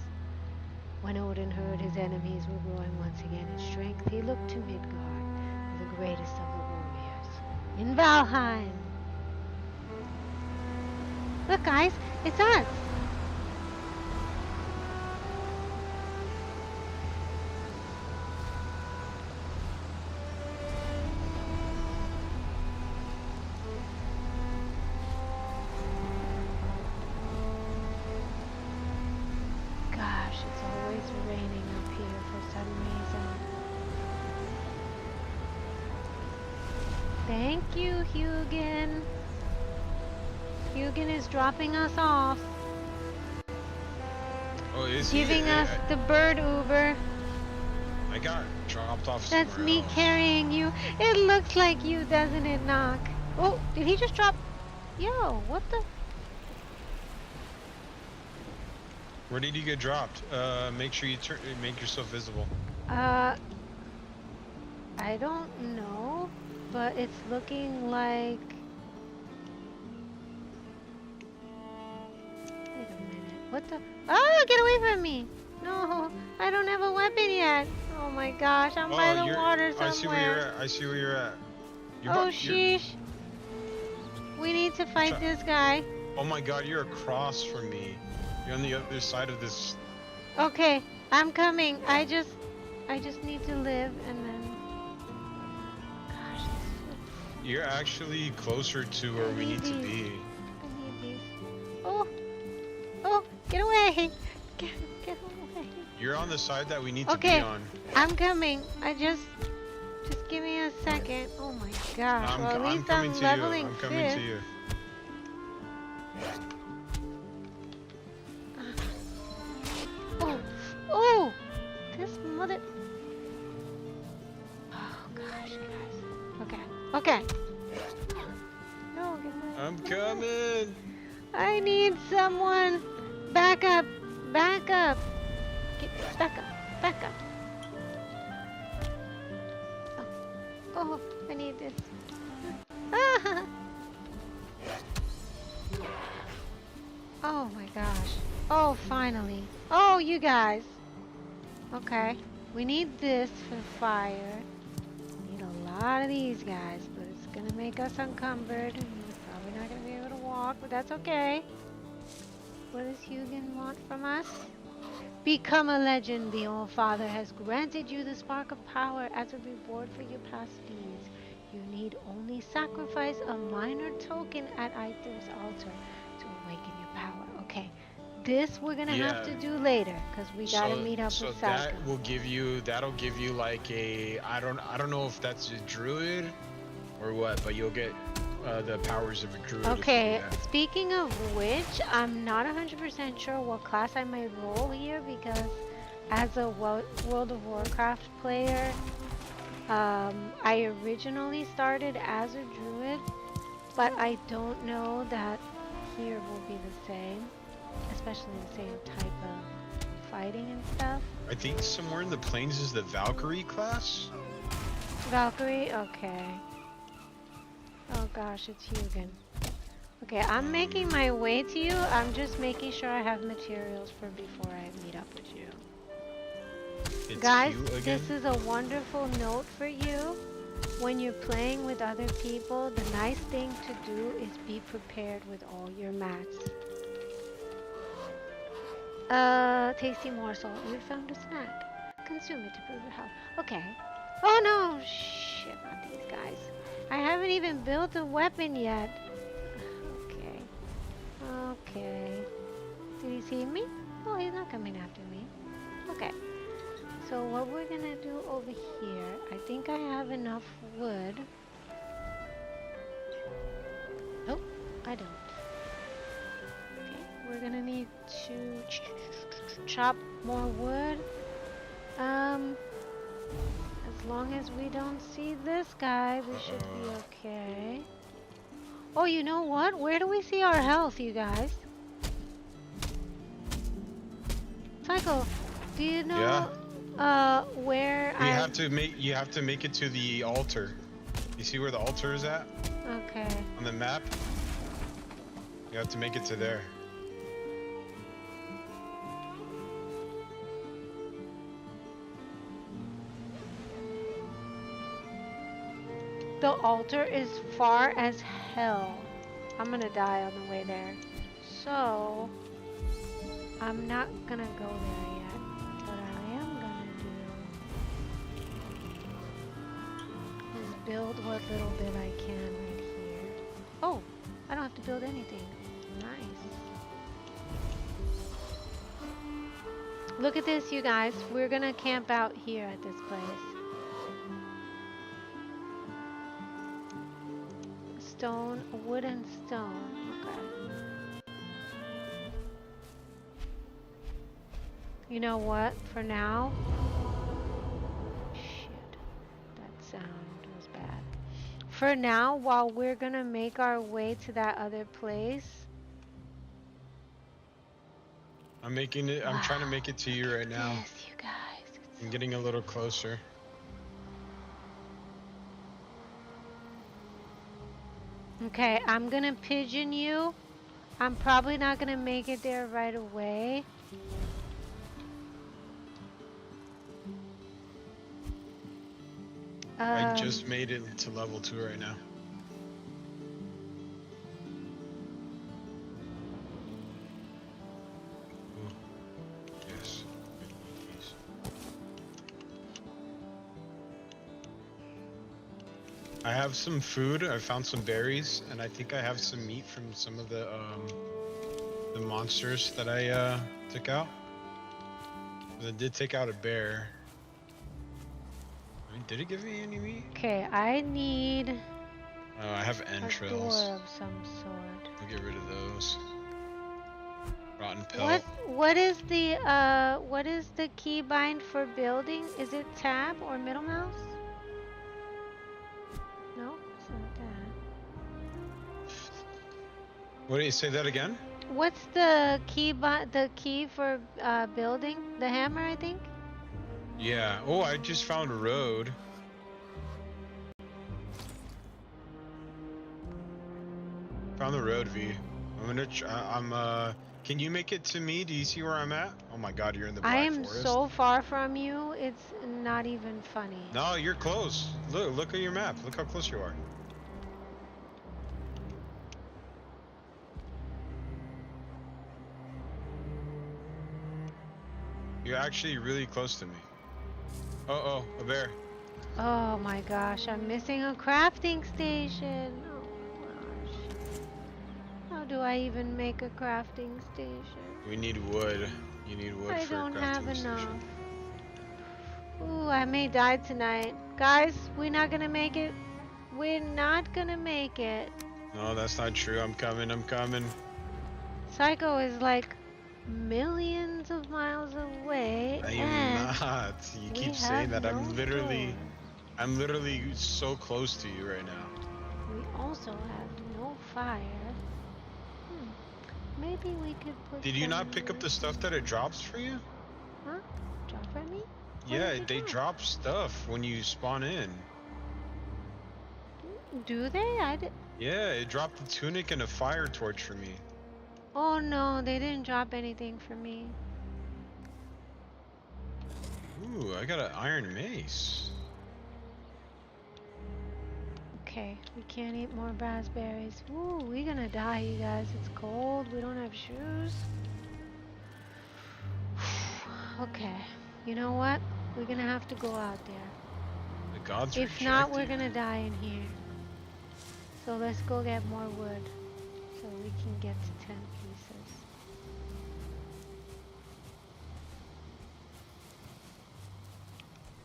When Odin heard his enemies were growing once again in strength, he looked to Midgard, the greatest of the warriors, in Valheim. Look, guys, it's us. Gosh, it's always raining up here for some reason. Thank you, Hugin. Hugin is dropping us off, Oh, is giving he? us the bird Uber. I got dropped off That's somewhere me else. carrying you. It looks like you, doesn't it, Knock? Oh, did he just drop? Yo, what the? Where did you get dropped? Make sure you make yourself visible. I don't know, but it's looking like. Wait a minute. What the? Oh, get away from me! No, I don't have a weapon yet. Oh my gosh, I'm by the water somewhere. I see where you're at. I see where you're at. Oh, sheesh. We need to fight this guy. Oh my god, you're across from me. You're on the other side of this. Okay, I'm coming. I just need to live and then. Gosh, You're actually closer to where we need to be. I need these. Oh, get away! Get away! You're on the side that we need to be Okay, on. I'm coming. Just give me a second. Oh my gosh. Well, at least I'm leveling I'm coming to you. Oh, this mother. Oh gosh, guys. Okay. No, get away. I'm coming. I need someone. Back up. Get back up. Oh, I need this. Ah. Oh my gosh. Oh, finally. Oh, you guys. Okay. We need this for fire. Need a lot of these guys, but it's gonna make us encumbered. And we're probably not gonna be able to walk, but that's okay. What does Hugin want from us? Become a legend. The All-Father has granted you the spark of power as a reward for your past deeds. You need only sacrifice a minor token at Aether's altar to awaken your power. Okay. This we're gonna have to do later because we gotta meet up with Salka. That'll give you like a I don't know if that's a druid or what, but you'll get the powers of a druid. Okay, speaking of which, I'm not 100% sure what class I might roll here because as a World of Warcraft player, I originally started as a druid, but I don't know that here will be the same, especially the same type of fighting and stuff. I think somewhere in the plains is the Valkyrie class. Valkyrie? Okay. Oh gosh, it's Hugin. Okay, I'm making my way to you. I'm just making sure I have materials for before I meet up with you. It's Guys, you again? this is a wonderful note for you. When you're playing with other people, the nice thing to do is be prepared with all your mats. Tasty morsel. You found a snack. Consume it to prove your health. Okay. Oh no! Shit, not these guys. I haven't even built a weapon yet. Okay. Did he see me? Oh, he's not coming after me. Okay. So what we're gonna do over here, I think I have enough wood. Oh, I don't. Okay, we're gonna need to chop more wood. As long as we don't see this guy, we should be okay. Oh, you know what? Where do we see our health, you guys? Psycho, do you know where you have to make it to the altar. You see where the altar is at? Okay. On the map? You have to make it to there. The altar is far as hell. I'm gonna die on the way there. So, I'm not gonna go there yet. What I am gonna do is build what little bit I can right here. Oh, I don't have to build anything. Nice. Look at this, you guys. We're gonna camp out here at this place. Stone, wood and stone. Okay. You know what? For now. Shit. That sound was bad. For now, while we're gonna make our way to that other place. I'm making it. I'm trying to make it to you right now. Yes, you guys. I'm getting a little closer. Okay, I'm gonna pigeon you. I'm probably not gonna make it there right away. I just made it to level 2 right now. Ooh. Yes. I have some food. I found some berries, and I think I have some meat from some of the monsters that I took out. I did take out a bear. Did it give me any meat? Okay, I need Oh, I have a entrails. door of some sort. I'll get rid of those. Rotten pelt. What is the keybind for building? Is it tab or middle mouse? No, it's not that. What do you say that again? What's the key for building? The hammer, I think. Yeah. Oh, I just found a road. Found the road, V. I'm gonna. Can you make it to me? Do you see where I'm at? Oh my God, you're in the Black I am Forest. so far from you. It's not even funny. No, you're close. Look at your map. Look how close you are. You're actually really close to me. Uh-oh, a bear. Oh my gosh, I'm missing a crafting station. Oh gosh. How do I even make a crafting station? We need wood. You need wood I for a don't crafting have station. enough. Ooh, I may die tonight. Guys, we're not gonna make it. We're not gonna make it. No, that's not true. I'm coming. I'm coming. Psycho is like millions of miles away. I and am not. You we keep saying have that. no I'm literally so close to you right now. We also have no fire. Maybe we could put. Did you not pick up the stuff that it drops for you? Huh? Drop for me? Yeah, they drop stuff when you spawn in. Do they? I did. Yeah, it dropped the tunic and a fire torch for me. Oh no, they didn't drop anything for me. Ooh, I got an iron mace. Okay, we can't eat more raspberries. Ooh, we're gonna die, you guys. It's cold. We don't have shoes. Okay, you know what? We're gonna have to go out there. The gods If reject not, we're you. gonna die in here. So let's go get more wood so we can get to 10 pieces.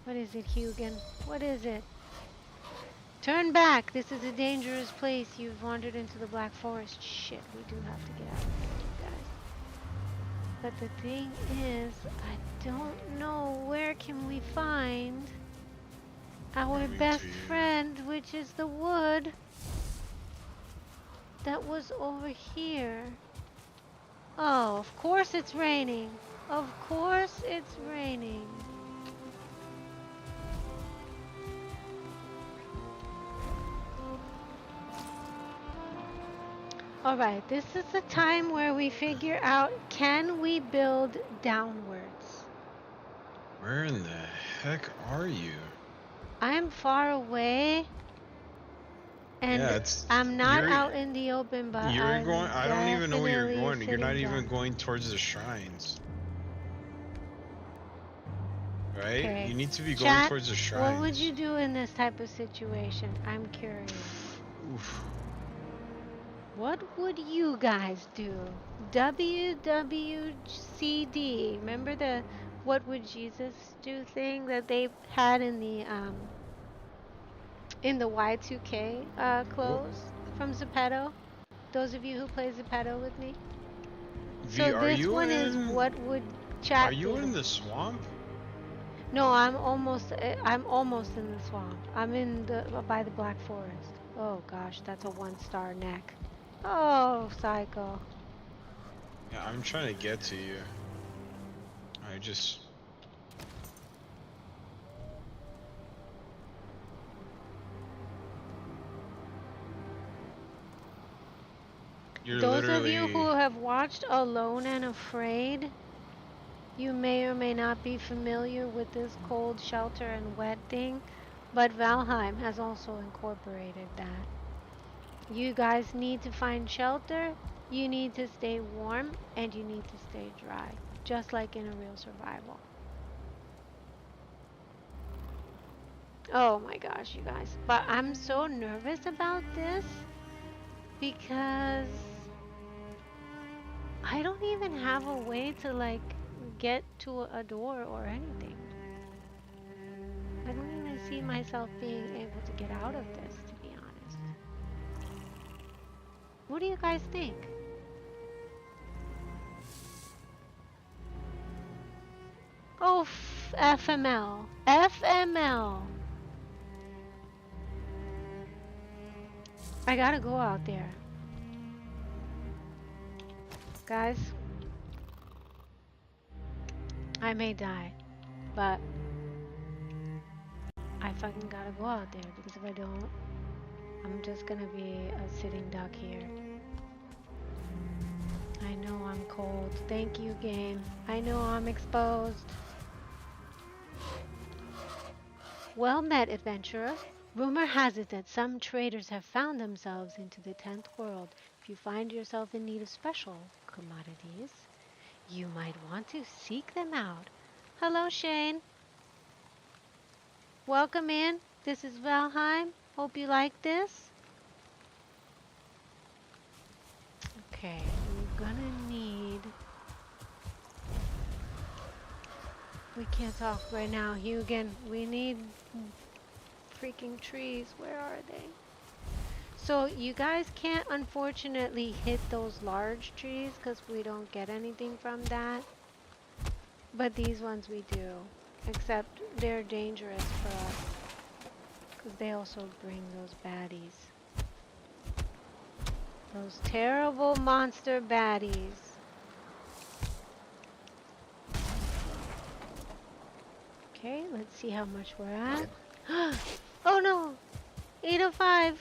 What is it, Hugin? What is it? Turn back! This is a dangerous place. You've wandered into the Black Forest. Shit, we do have to get out of here, you guys. But the thing is, I don't know where can we find our best friend, which is the wood that was over here. Oh, of course it's raining. Of course it's raining. Alright, this is the time where we figure out, can we build downwards? Where in the heck are you? I'm far away, and Yeah, it's I'm not out in the open, but you're going. I'm I don't even know where you're definitely going. You're not sitting even duck. going towards the shrines, right? Okay. You need to be going Chat, towards the what would you shrines. do in this type of situation? I'm curious. Oof. What would you guys do? WWCD. Remember the what would Jesus do thing that they had in the Y2K What? clothes from Zepeto? Those of you who play Zepeto with me. V, So this one is what would Are chat you do? in the swamp? No, I'm almost in the swamp. I'm in the by the Black Forest. Oh gosh, that's a 1-star neck. Oh, psycho. Yeah, I'm trying to get to you. I just. You're Those of you literally. who have watched Alone and Afraid, you may or may not be familiar with this cold shelter and wet thing, but Valheim has also incorporated that. You guys need to find shelter, you need to stay warm, and you need to stay dry, just like in a real survival. Oh my gosh, you guys. But I'm so nervous about this because I don't even have a way to like get to a door or anything. I don't even see myself being able to get out of this, to be honest. What do you guys think? Oh, FML. FML. I gotta go out there. Guys, I may die, but I fucking gotta go out there because if I don't, I'm just gonna be a sitting duck here. I know I'm cold. Thank you, game. I know I'm exposed. Well met, adventurer. Rumor has it that some traders have found themselves into the 10th world. If you find yourself in need of special commodities, you might want to seek them out. Hello, Shane. Welcome in. This is Valheim. Hope you like this. Okay, we're gonna need... We can't talk right now, Hugin. We need freaking trees. Where are they? So you guys can't unfortunately hit those large trees because we don't get anything from that. But these ones we do. Except they're dangerous for us because they also bring those baddies. Those terrible monster baddies. Okay, let's see how much we're at. Oh no! 805!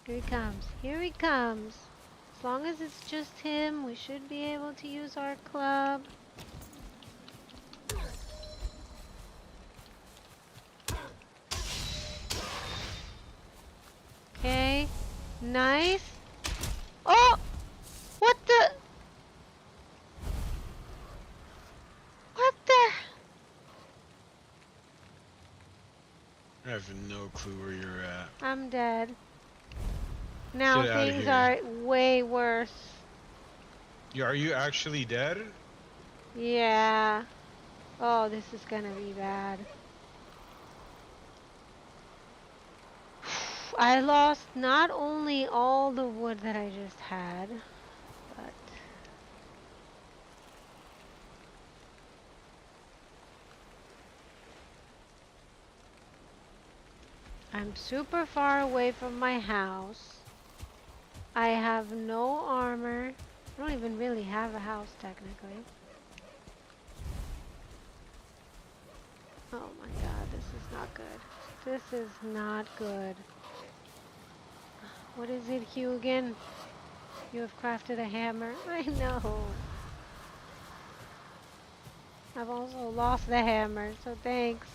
Here he comes. Here he comes. As long as it's just him, we should be able to use our club. Okay. Nice. Oh! What the? What the? I have no clue where you're at. I'm dead. Now Get out of things here. are way worse. Are you actually dead? Yeah. Oh, this is gonna be bad. I lost not only all the wood that I just had, but I'm super far away from my house. I have no armor. I don't even really have a house technically. Oh my god, this is not good. This is not good. What is it, Hugan? You have crafted a hammer. I know. I've also lost the hammer, so thanks.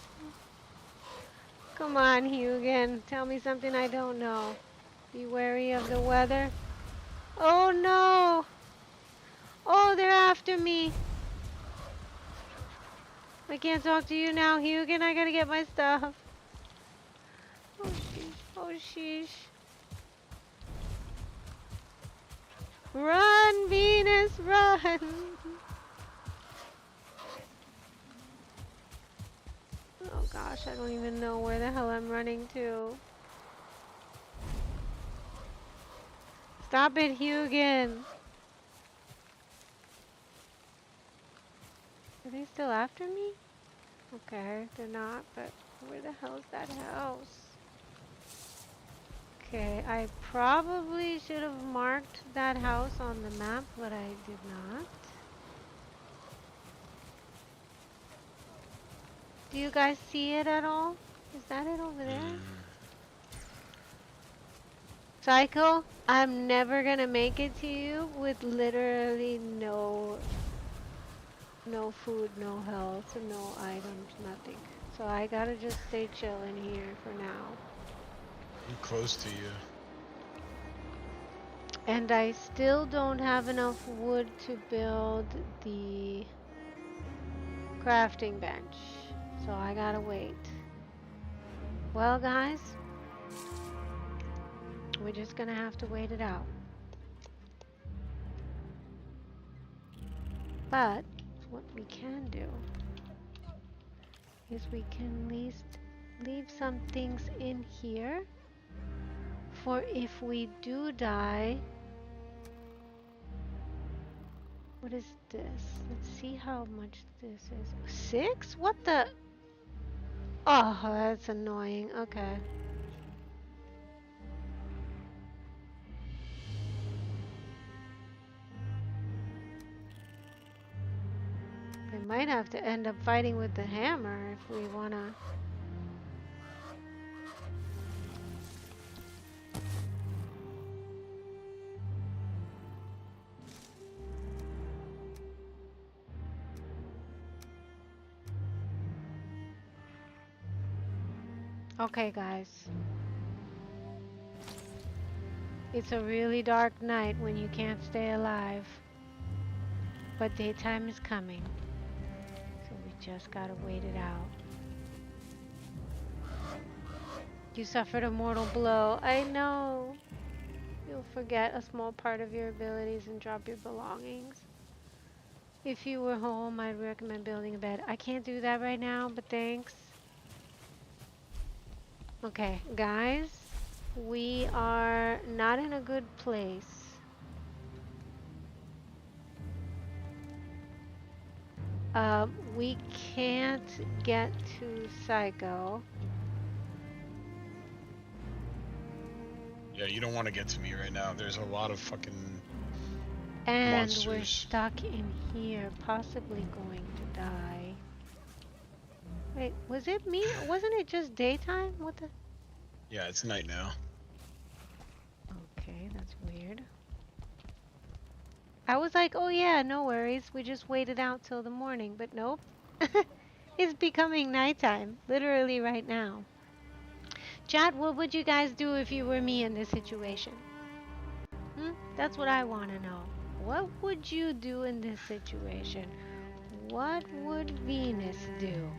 Come on, Hugan. Tell me something I don't know. Be wary of the weather. Oh no! Oh, they're after me. I can't talk to you now, Hugan. I gotta get my stuff. Oh sheesh. Oh sheesh. Run, Venus, run! Oh gosh, I don't even know where the hell I'm running to. Stop it, Hugan! Are they still after me? Okay, they're not, but where the hell is that house? Okay, I probably should have marked that house on the map, but I did not. Do you guys see it at all? Is that it over there? Psycho, I'm never gonna make it to you with literally no food, no health, no items, nothing. So I gotta just stay chilling here for now. I'm close to you. And I still don't have enough wood to build the crafting bench. So I gotta wait. Well, guys, we're just gonna have to wait it out. But what we can do is we can at least leave some things in here for if we do die. What is this? Let's see how much this is. 6? What the? Oh, that's annoying. Okay. We might have to end up fighting with the hammer if we wanna. Okay, guys. It's a really dark night when you can't stay alive. But daytime is coming. So we just gotta wait it out. You suffered a mortal blow. I know. You'll forget a small part of your abilities and drop your belongings. If you were home, I'd recommend building a bed. I can't do that right now, but thanks. Okay, guys. We are not in a good place. We can't get to Psycho. Yeah, you don't want to get to me right now. There's a lot of fucking And monsters. we're stuck in here, possibly going to die. Wait, was it me? Wasn't it just daytime? What the? Yeah, it's night now. Okay, that's weird. I was like, oh yeah, no worries. We just waited out till the morning, but nope. It's becoming nighttime, literally right now. Chat, what would you guys do if you were me in this situation? That's what I want to know. What would you do in this situation? What would Venus do?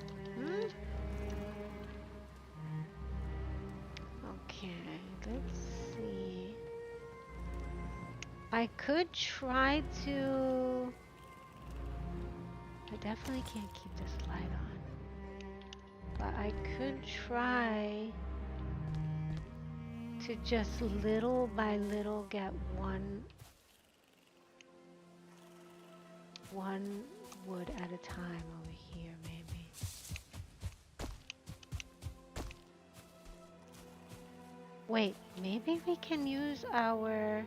Okay, let's see. I could try to... I definitely can't keep this light on. But I could try to just little by little get one wood at a time over here, maybe. Wait, maybe we can use our...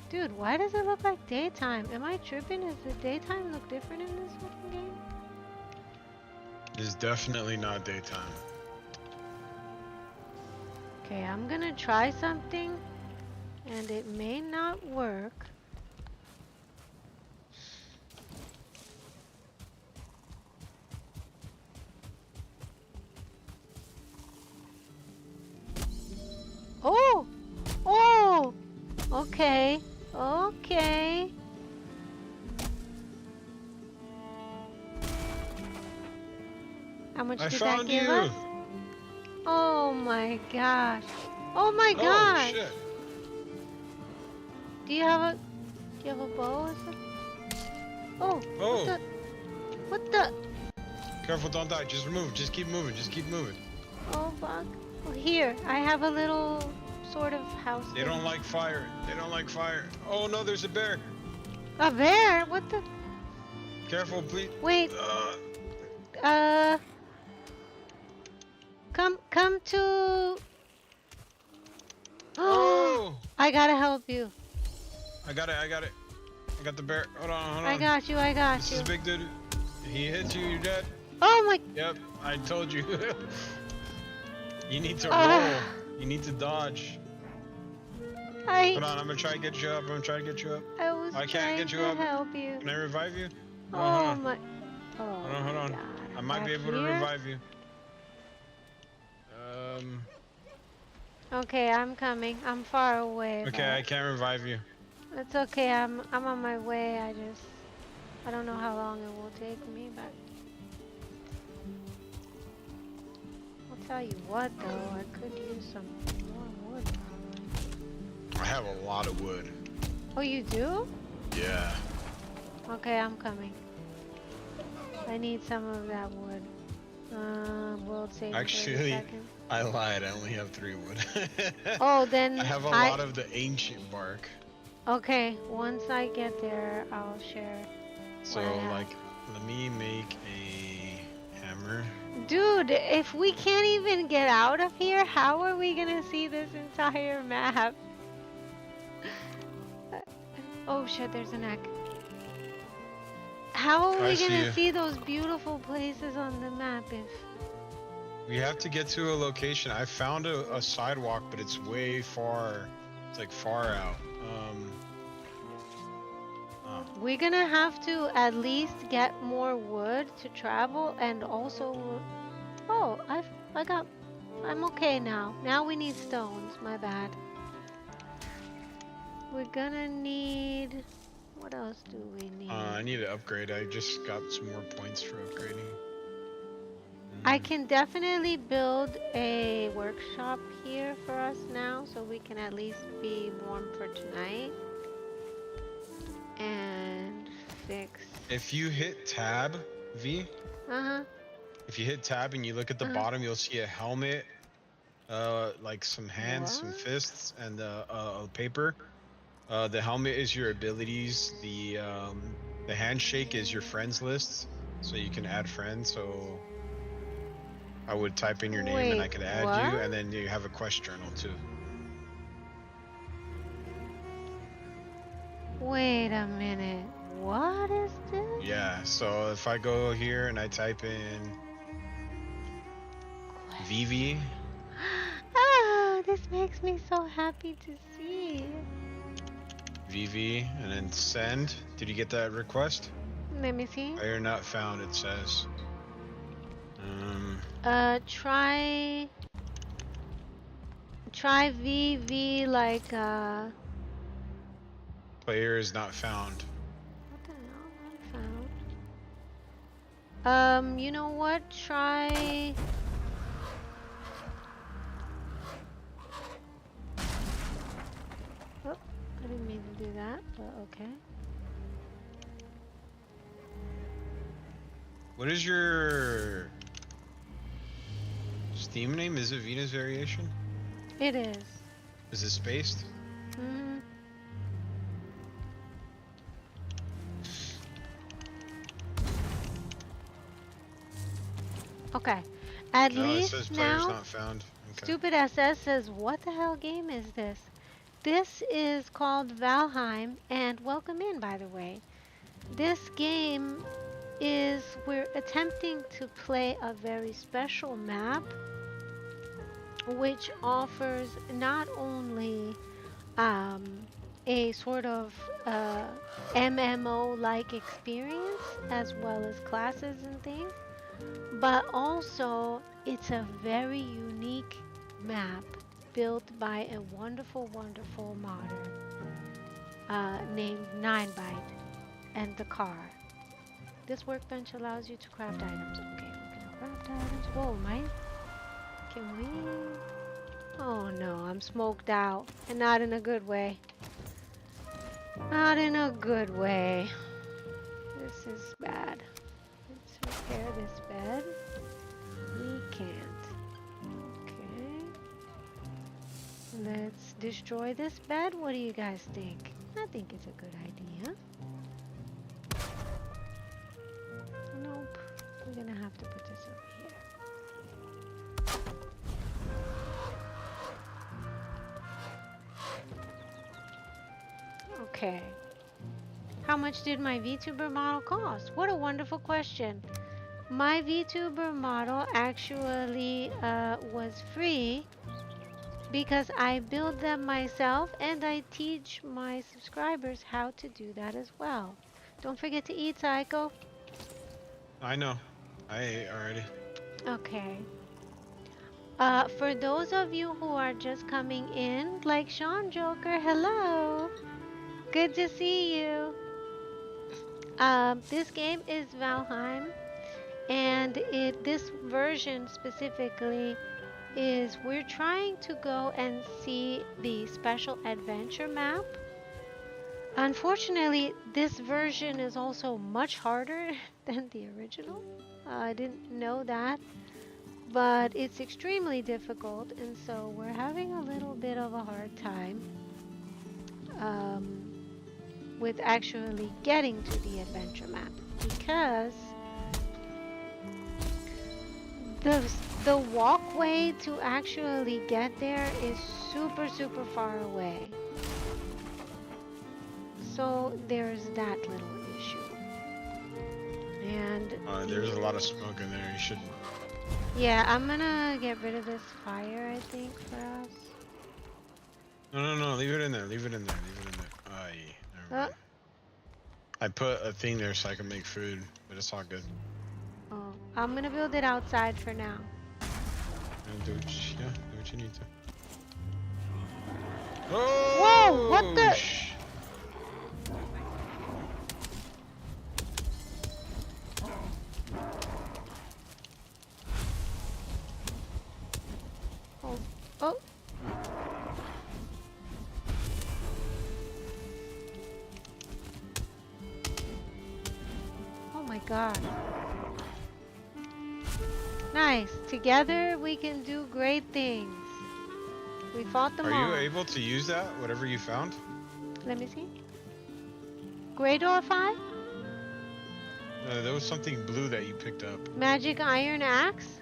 Dude, why does it look like daytime? Am I tripping? Does the daytime look different in this fucking game? It's definitely not daytime. Okay, I'm gonna try something and it may not work. Oh! Oh! Okay. Okay. How much I did that found give you. us? Oh my gosh. Oh my Oh gosh. shit. Do you have a bow or something? Oh, what Oh, the what the careful, don't die. Just move. Just keep moving. Just keep moving. oh fuck. Oh, here, I have a little sort of house They thing. don't like fire. They don't like fire. Oh no, there's a bear. A bear? What the Careful, please. wait, Uh, uh come to oh oh, I gotta help you. I got it. I got it. I got the bear. Hold on, hold I on. got you, I got This you. is a big dude. He hits you, you're dead. Oh my Yep, I told you. You need to uh, roll. You need to dodge. I Hold on, I'm gonna try to get you up. I'm gonna try to get you up. I was I can't trying get you to up. help you. Can I revive you? Hold Oh on, my oh hold on, hold my on. god. I might be Back able to here? revive you. Okay, I'm coming. I'm far away. Okay, I But can't revive you. it's okay. I'm on my way. I don't know how long it will take me, but I'll tell you what though, I could use some more wood probably. I have a lot of wood. Oh, you do? Yeah. Okay, I'm coming. I need some of that wood. World save 30 Actually, seconds. I lied. I only have 3 wood. Oh, I then have a lot of the ancient bark. okay, once I get there, I'll share So, what I have. like, let me make a hammer. Dude, if we can't even get out of here, how are we gonna see this entire map? Oh shit, there's an egg. How are I we see gonna you. see those beautiful places on the map if... We have to get to a location. I found a sidewalk, but it's way far. It's like far out. Oh. We're gonna have to at least get more wood to travel and also... Oh, I'm okay now. Now we need stones, my bad. We're gonna need... What else do we need? I need to upgrade. I just got some more points for upgrading. I can definitely build a workshop here for us now so we can at least be warm for tonight. And fix... If you hit tab, V, Uh-huh. if you hit tab and you look at the bottom, you'll see a helmet, like some hands, some What? fists, and a paper. The helmet is your abilities. The handshake is your friends list, so you can add friends. So I would type in your name and I Wait, could add you, what? and then you have a quest journal too. Wait a minute. What is this? Yeah, so if I go here and I type in VV, Ah, this makes me so happy to see. VV, and then send. Did you get that request? Let me see. Player not found, it says. Try VV like, Player is not found. what the hell? Not found. You know what? Try... Oh, I didn't mean to do that, but okay. What is your Steam name? Is it Venus Variation? It is. Is it spaced? Mm-hmm. Okay. At No, it least says players now, not found. Okay. Stupid SS says, what the hell game is this? This is called Valheim, and welcome in, by the way. This game is, we're attempting to play a very special map which offers not only um, a sort of MMO-like experience as well as classes and things, but also it's a very unique map built by a wonderful, wonderful modder named Ninebite and the car. This workbench allows you to craft items. Okay, we're gonna craft items. Whoa, mine. Can we? Oh no, I'm smoked out. And not in a good way. Not in a good way. This is bad. Let's repair this bed. We can't. Okay. Let's destroy this bed. What do you guys think? I think it's a good idea. Nope. I'm gonna have to put this over here. Okay. How much did my VTuber model cost? What a wonderful question. My VTuber model actually was free because I build them myself and I teach my subscribers how to do that as well. Don't forget to eat, Psycho. I know. I ate already. Okay. For those of you who are just coming in, like Sean Joker, hello. Good to see you. This game is Valheim, and this version specifically is we're trying to go and see the special adventure map. Unfortunately, this version is also much harder than the original. I didn't know that, but it's extremely difficult, and so we're having a little bit of a hard time with actually getting to the adventure map because the walkway to actually get there is super, super far away. So there's that little issue. And There's a lot of smoke in there. You should. yeah, I'm gonna get rid of this fire, I think, for us. No. Leave it in there. Leave it in there. Leave it in there. Aye. Never mind. I put a thing there so I can make food, but it's all good. Oh, I'm gonna build it outside for now. And do what you need to. Oh! Whoa! What the? Oh. Oh my god. Nice. Together we can do great things. We fought them all. Are you able to use that, whatever you found? Let me see. Greydor 5? There was something blue that you picked up. Magic Iron Axe?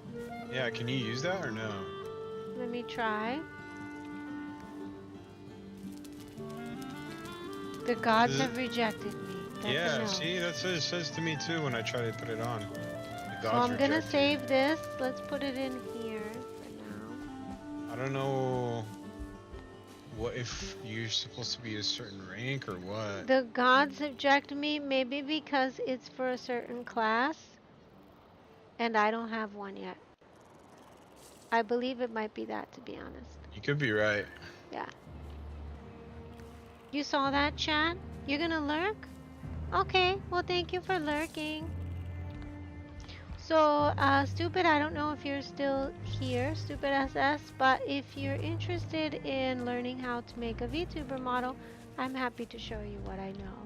Yeah, can you use that or no? Let me try. The gods have rejected me. That's a Yeah, no. see, that's what it says to me too when I try to put it on. The So gods I'm gonna reject save this. Let's put it in here for now. I don't know what if you're supposed to be a certain rank or what. The gods reject me maybe because it's for a certain class and I don't have one yet. I believe it might be that, to be honest. You could be right. Yeah. You saw that, chat? You're gonna lurk? Okay, well thank you for lurking. So, Stupid, I don't know if you're still here, Stupid SS, but if you're interested in learning how to make a VTuber model, I'm happy to show you what I know.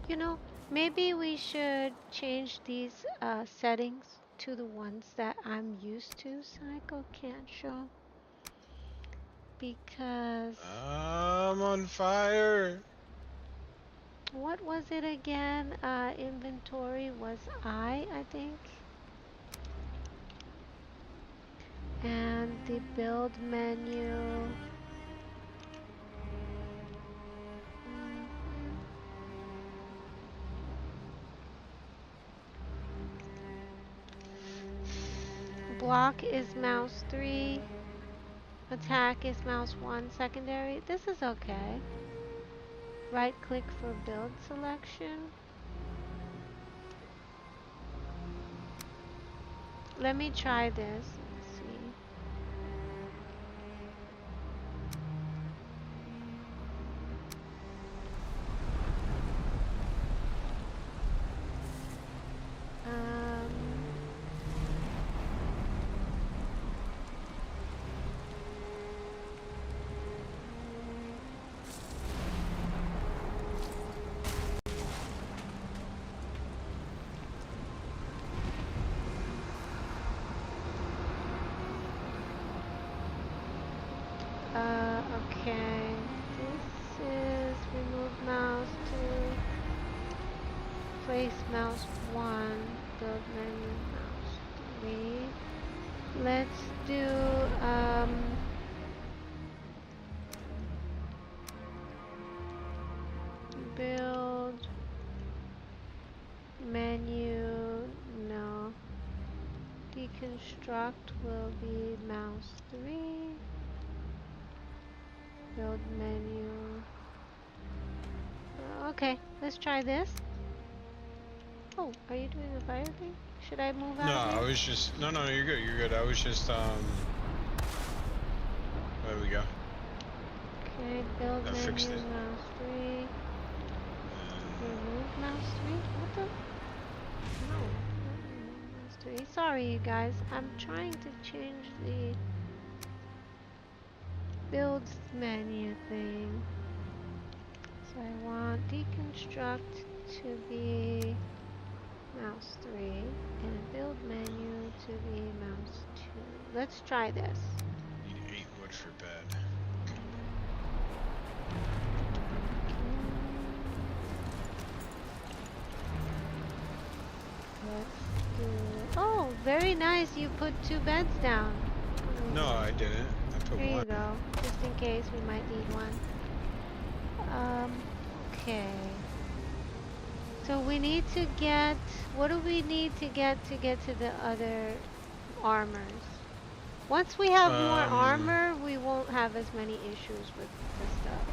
You know, maybe we should change these settings to the ones that I'm used to. Psycho can't show. Because... I'm on fire. what was it again? Inventory was I think. And the build menu. Block is mouse 3. Attack is mouse 1, secondary. This is okay. Right click for build selection. Let me try this. Let's see. Okay. This is remove mouse 2, place mouse 1, build menu mouse 3. Let's do build menu, no. Deconstruct will be mouse 3. Build menu. Okay, let's try this. Oh, are you doing the fire thing? Should I move No, out I here? was just no, you're good. You're good. I was just There we go. Okay, build I menu, fixed it. mouse 3. Remove mouse 3? What the? No, not remove mouse 3. Sorry, you guys. I'm trying to change the builds menu thing. So I want deconstruct to be mouse 3 and build menu to be mouse 2. Let's try this. Need 8 wood for bed. Let's do. Oh, very nice. You put 2 beds down. No, I didn't. I put Here one. you go. Just in case we might need one. Okay. So we need to get. What do we need to get to the other armors? Once we have more armor, we won't have as many issues with this stuff.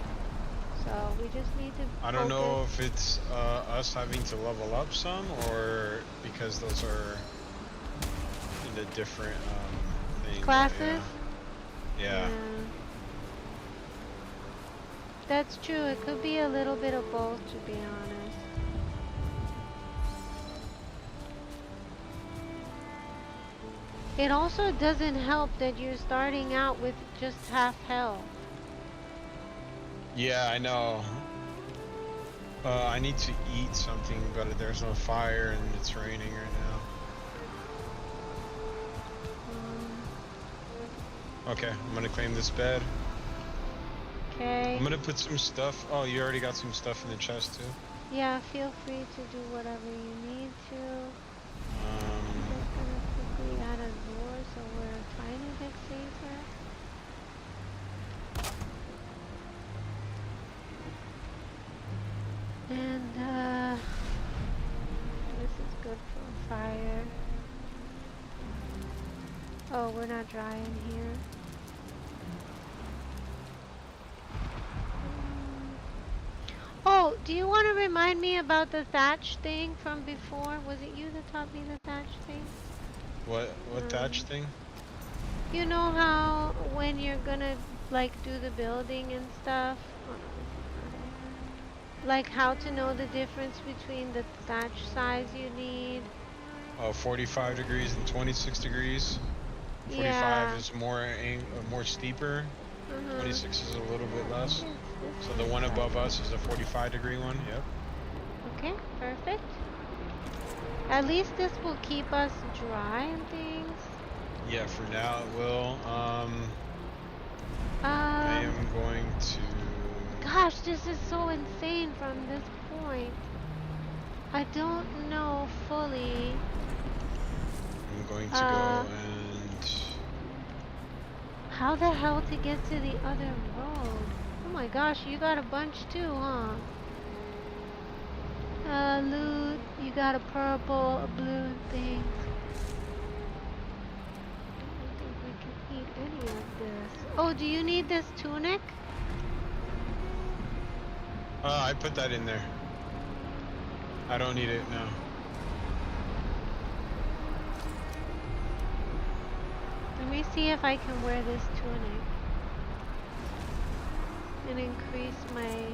So we just need to I don't know if it's us having to level up some or because those are in the different thing. Classes? Yeah. That's true. It could be a little bit of both, to be honest. It also doesn't help that you're starting out with just half health. Yeah, I know. I need to eat something, but there's no fire and it's raining right now. Okay, I'm gonna claim this bed. Okay. I'm gonna put some stuff. Oh, you already got some stuff in the chest too? Yeah, feel free to do whatever you need to. I'm just gonna quickly add a door so we're a tiny bit safer. And this is good for fire. Oh, we're not dry in here. Oh, do you want to remind me about the thatch thing from before? Was it you that taught me the thatch thing? What thatch thing? You know how when you're gonna like do the building and stuff, like how to know the difference between the thatch size you need? Oh, 45 degrees and 26 degrees. 45 is more steeper. 26 is a little bit less. So the one above us is a 45-degree one. Yep. Okay, perfect. At least this will keep us dry and things. Yeah, for now it will. I am going to. Gosh, this is so insane from this point. I don't know fully. I'm going to go and. How the hell to get to the other road? Oh my gosh, you got a bunch too, huh? Loot, you got a purple, a blue thing. I don't think we can eat any of this. Oh, do you need this tunic? I put that in there. I don't need it now. Let me see if I can wear this tunic and increase my...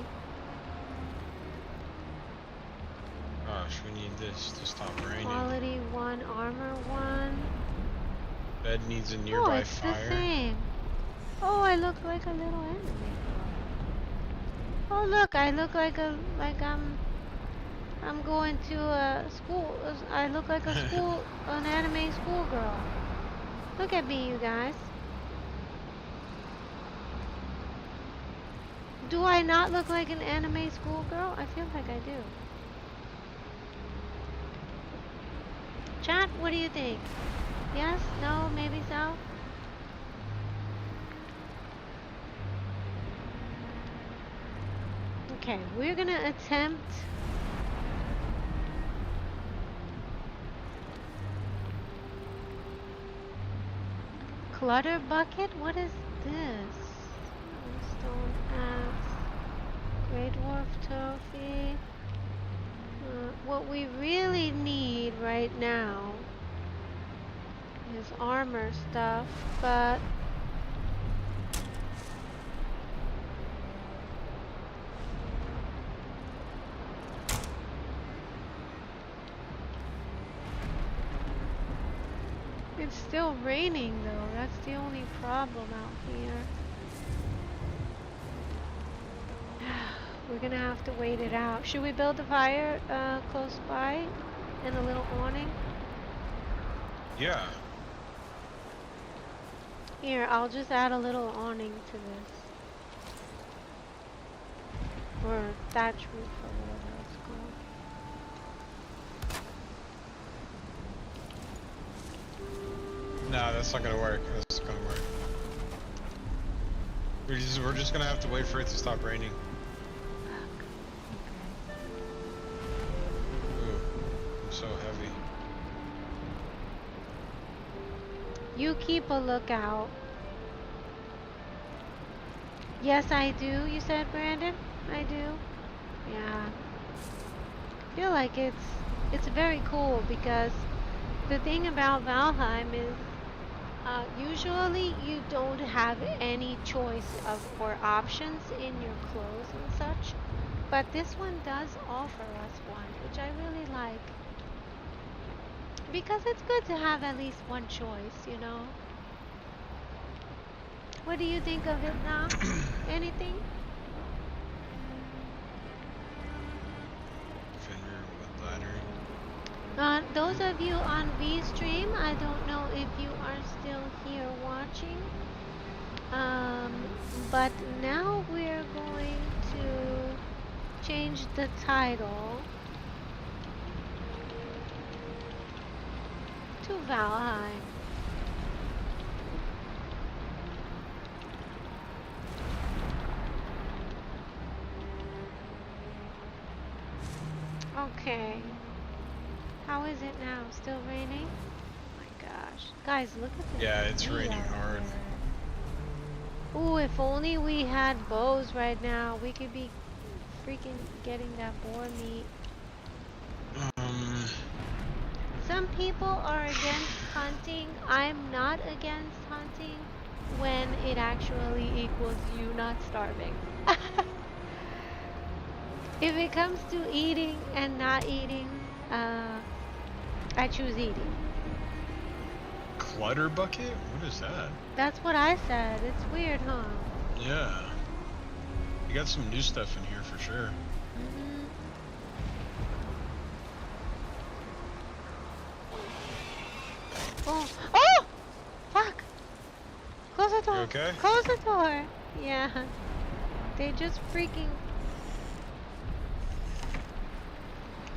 Gosh, we need this to stop raining. Quality 1, armor 1. Bed needs a Oh, nearby it's fire. the same. Oh, I look like a little enemy. Oh, look, I look like I'm going to a school. I look like a school, an anime schoolgirl. Look at me, you guys. Do I not look like an anime schoolgirl? I feel like I do. Chat, what do you think? Yes? No? Maybe so? Okay, we're gonna attempt... Clutter bucket? What is this? Stone axe. Grey dwarf trophy. What we really need right now is armor stuff, but it's still raining though. That's the only problem out here. We're gonna have to wait it out. Should we build a fire close by and a little awning? Yeah. Here, I'll just add a little awning to this. Or thatch roof or whatever it's called. No, that's not gonna work. That's not gonna work. We're just gonna have to wait for it to stop raining. Ooh, I'm so heavy. You keep a lookout. Yes, I do, you said, Brandon? I do. Yeah. I feel like it's very cool because the thing about Valheim is usually you don't have any choice of or options in your clothes and such, but this one does offer us one, which I really like. Because it's good to have at least one choice, you know? What do you think of it now? Anything? Finger with ladder. Those of you on VStream, I don't know if you are still here watching. But now we're going to change the title to Valheim. Okay. How is it now? Still raining? Oh my gosh. Guys, look at this. Yeah, it's raining hard. Ooh, if only we had bows right now. We could be freaking getting that boar meat. Some people are against hunting. I'm not against hunting when it actually equals you not starving. If it comes to eating and not eating, I choose eating. Clutter bucket? What is that? That's what I said. It's weird, huh? Yeah. You got some new stuff in here for sure. Oh! Oh! Fuck! Close the door. You okay? Close the door. Yeah. They just freaking...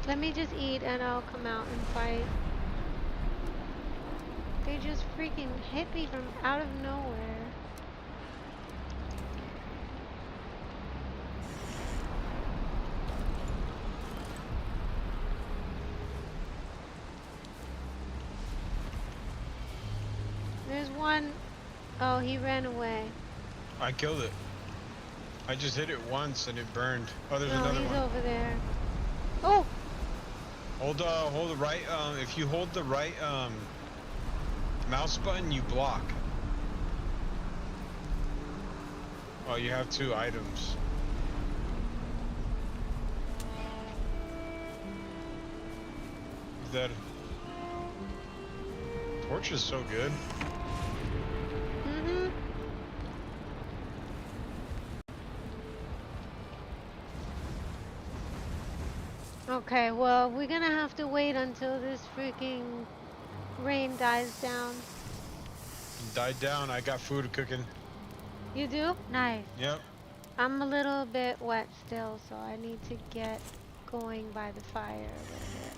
Let me just eat and I'll come out and fight. They just freaking hit me from out of nowhere. There's one Oh, he ran away. I killed it. I just hit it once and it burned. Oh, there's No, another he's one. over there. Oh, Hold the right, if you hold the right, mouse button, you block. Oh, you have 2 items. That torch is so good. mm-hmm. Okay, well, we're gonna have to wait until this freaking rain dies down. Died down. I got food cooking. You do? Nice. Yep. I'm a little bit wet still, so I need to get going by the fire a little bit.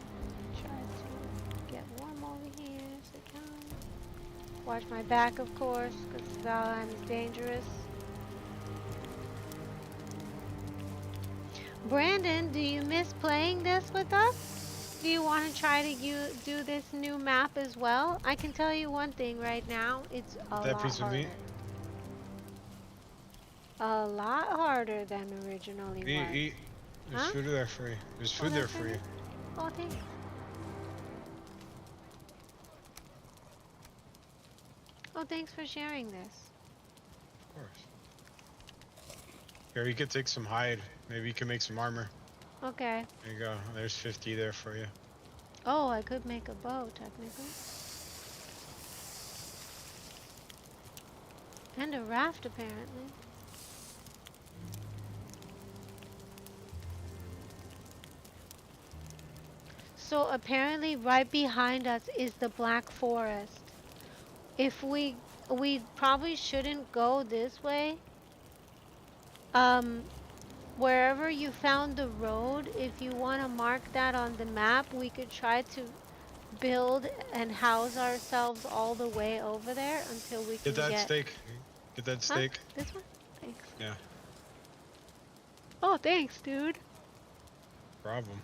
Try to get warm over here as I can. Watch my back, of course, because Valheim is dangerous. Brandon, do you miss playing this with us? Do you want to try to do this new map as well? I can tell you one thing right now, it's a That lot piece of meat. harder. A lot harder than originally Eat, was. eat. There's Huh? food there for you. There's food there That's for you. Oh, thanks. Oh, thanks for sharing this. Of course. Here, you could take some hide. Maybe you can make some armor. Okay. There you go. There's 50 there for you. Oh, I could make a bow, technically. And a raft, apparently. So apparently right behind us is the Black Forest. If we probably shouldn't go this way. Wherever you found the road, if you want to mark that on the map, we could try to build and house ourselves all the way over there until we Get can that get... steak. Get that Huh? steak. This one? Thanks. Yeah. Oh, thanks, dude. Problem.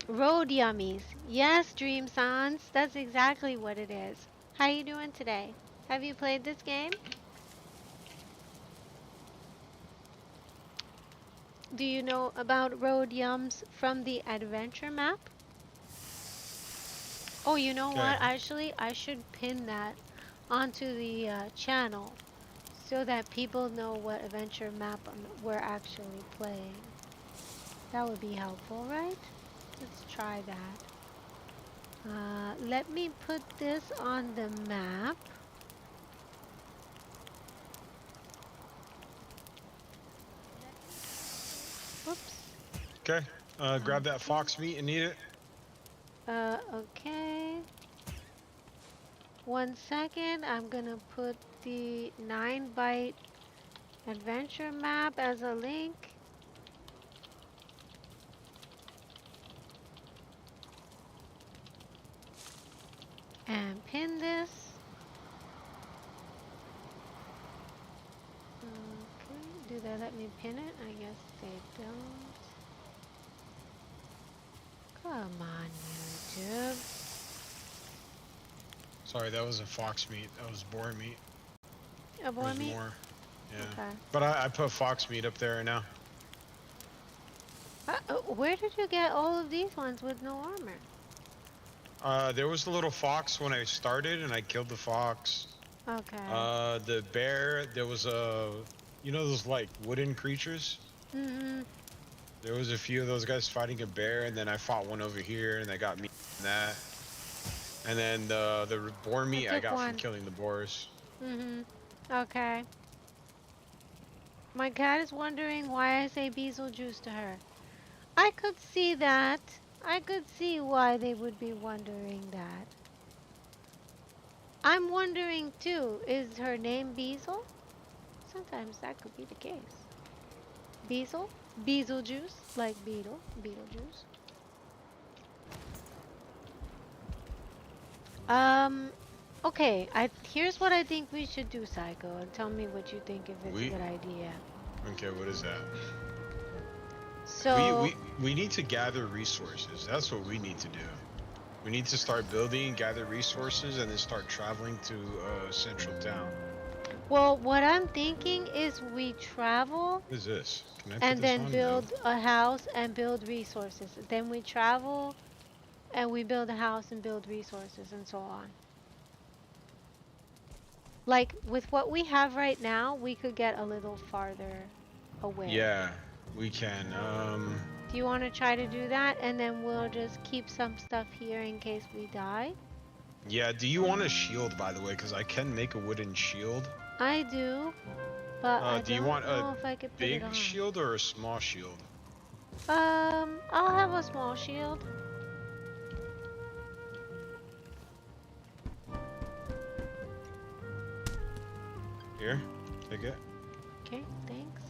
Mm. Road yummies. Yes, Dream Sans. That's exactly what it is. How you doing today? Have you played this game? Do you know about road yums from the adventure map? Oh, you know Okay. what? Actually, I should pin that onto the channel so that people know what adventure map we're actually playing. That would be helpful, right? Let's try that. Let me put this on the map. Oops. Okay. Grab that fox meat and eat it. Okay. 1 second. I'm gonna put the 9-byte adventure map as a link. And pin this. Okay, do they let me pin it? I guess they don't. Come on, YouTube. Sorry, that was a fox meat. That was boar meat. A boy There's meat? more. Yeah. Okay. But I put fox meat up there now. Where did you get all of these ones with no armor? There was a little fox when I started, and I killed the fox. Okay. The bear, there was a, you know those like wooden creatures? Mm-hmm. There was a few of those guys fighting a bear, and then I fought one over here, and they got me in that. And then the boar meat I got from killing the boars. Mm-hmm. Okay. My cat is wondering why I say Beetlejuice to her. I could see that. I could see why they would be wondering that. I'm wondering too, is her name Beezle? Sometimes that could be the case. Beezle? Beetlejuice? Like beetle. Beetlejuice. Okay. Here's what I think we should do, Psycho, and tell me what you think if it's a good idea. Okay, what is that? We So, we we need to gather resources. That's what we need to do. We need to start building, gather resources, and then start traveling to central town. well, what I'm thinking is we travel What is this? Can I put and this then on? No. build a house and build resources. Then we travel and we build a house and build resources and so on. Like with what we have right now, we could get a little farther away. Yeah, we can. Do you want to try to do that? And then we'll just keep some stuff here in case we die. Yeah. Do you want a shield, by the way? Because I can make a wooden shield. I do, but I Do you don't want a know if I could put it big on. shield or a small shield? I'll have a small shield. Here, take it. Okay, thanks.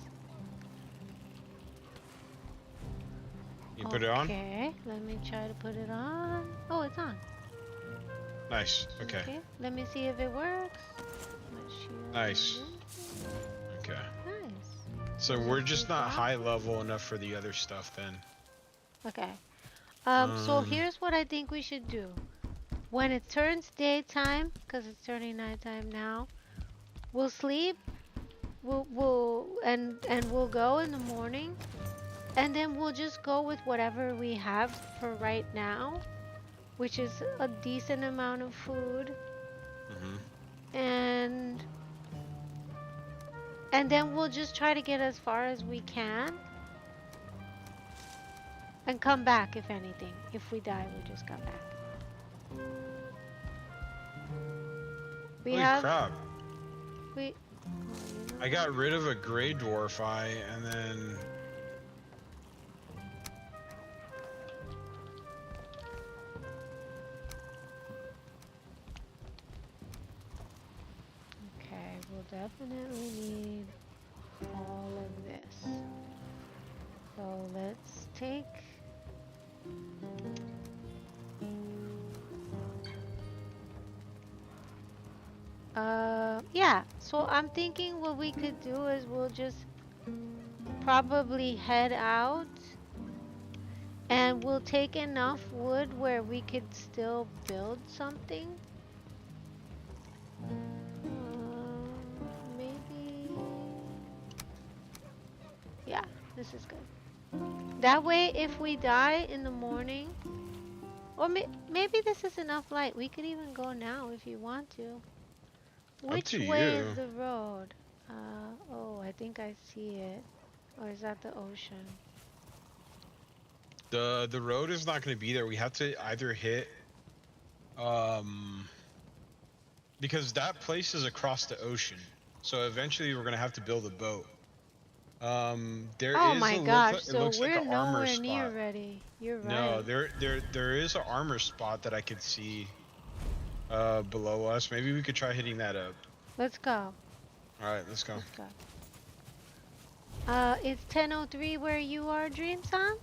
You put it on? Okay, let me try to put it on. Oh, it's on. Nice. Okay. Okay, let me see if it works. My shield Nice. is Okay. nice. So we're just not high level enough for the other stuff then. Okay. So here's what I think we should do. When it turns daytime, because it's turning nighttime now, we'll sleep. And we'll go in the morning, and then we'll just go with whatever we have for right now, which is a decent amount of food, and then we'll just try to get as far as we can and come back if anything. If we die, we'll just come back. We Holy have crap. we I got rid of a gray dwarf eye and then Okay, we'll definitely need all of this. So let's take yeah, so I'm thinking what we could do is we'll just probably head out and we'll take enough wood where we could still build something. Maybe. Yeah, this is good. That way, if we die in the morning, or maybe this is enough light. We could even go now if you want to. Which to way you. is the road? Oh, I think I see it. Or is that the ocean? the road is not going to be there. We have to either hit because that place is across the ocean. So eventually we're going to have to build a boat. There Oh is my a gosh, it so looks like we're an armor nowhere near spot. ready. You're right. No, there is an armor spot that I could see below us. Maybe we could try hitting that up. Let's go. All right, let's go. Let's go. It's 10:03 where you are, Dream Sans?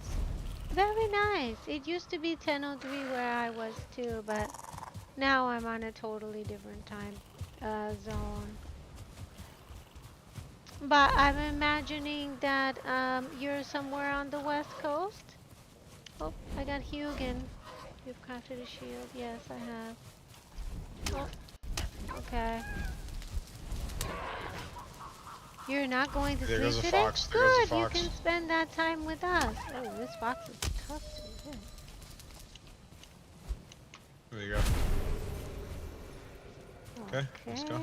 Very nice. It used to be 10:03 where I was too, but now I'm on a totally different time zone. But I'm imagining that you're somewhere on the west coast. Oh, I got Hugin. You've crafted a shield. Yes, I have. Oh, okay. You're not going to There sleep goes a today? fox. There goes a Good, you fox. can spend that time with us. Oh, this fox is tough to hit. There you go. Okay, let's go.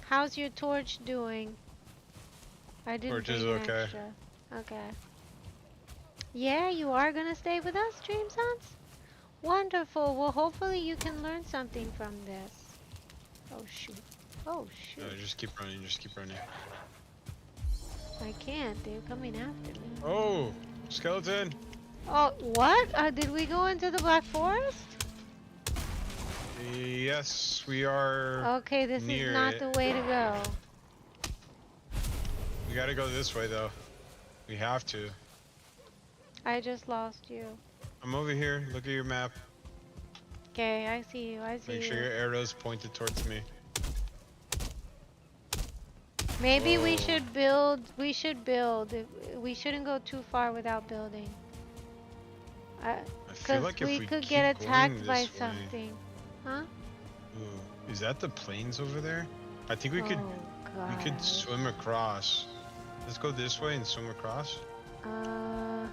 How's your torch doing? I didn't Torch is bring an okay. extra. Okay. Yeah, you are gonna stay with us, Dream Sans? Wonderful. Well, hopefully you can learn something from this. Oh shoot. Oh shoot. No, just keep running. Just keep running. I can't. They're coming after me. Oh, skeleton. Oh, what? Did we go into the Black Forest? Yes, we are. Okay, this near is not it. the way to go. We gotta go this way though. We have to. I just lost you. I'm over here. Look at your map. Okay, I see you. I see Make you. sure your arrow's pointed towards me. Maybe we Whoa. should build. We should build. We shouldn't go too far without building. I feel Cause like if we we could keep get going attacked by this way. something. Huh? Ooh, is that the plains over there? I think we Oh could gosh. swim across. Let's go this way and swim across. Uh.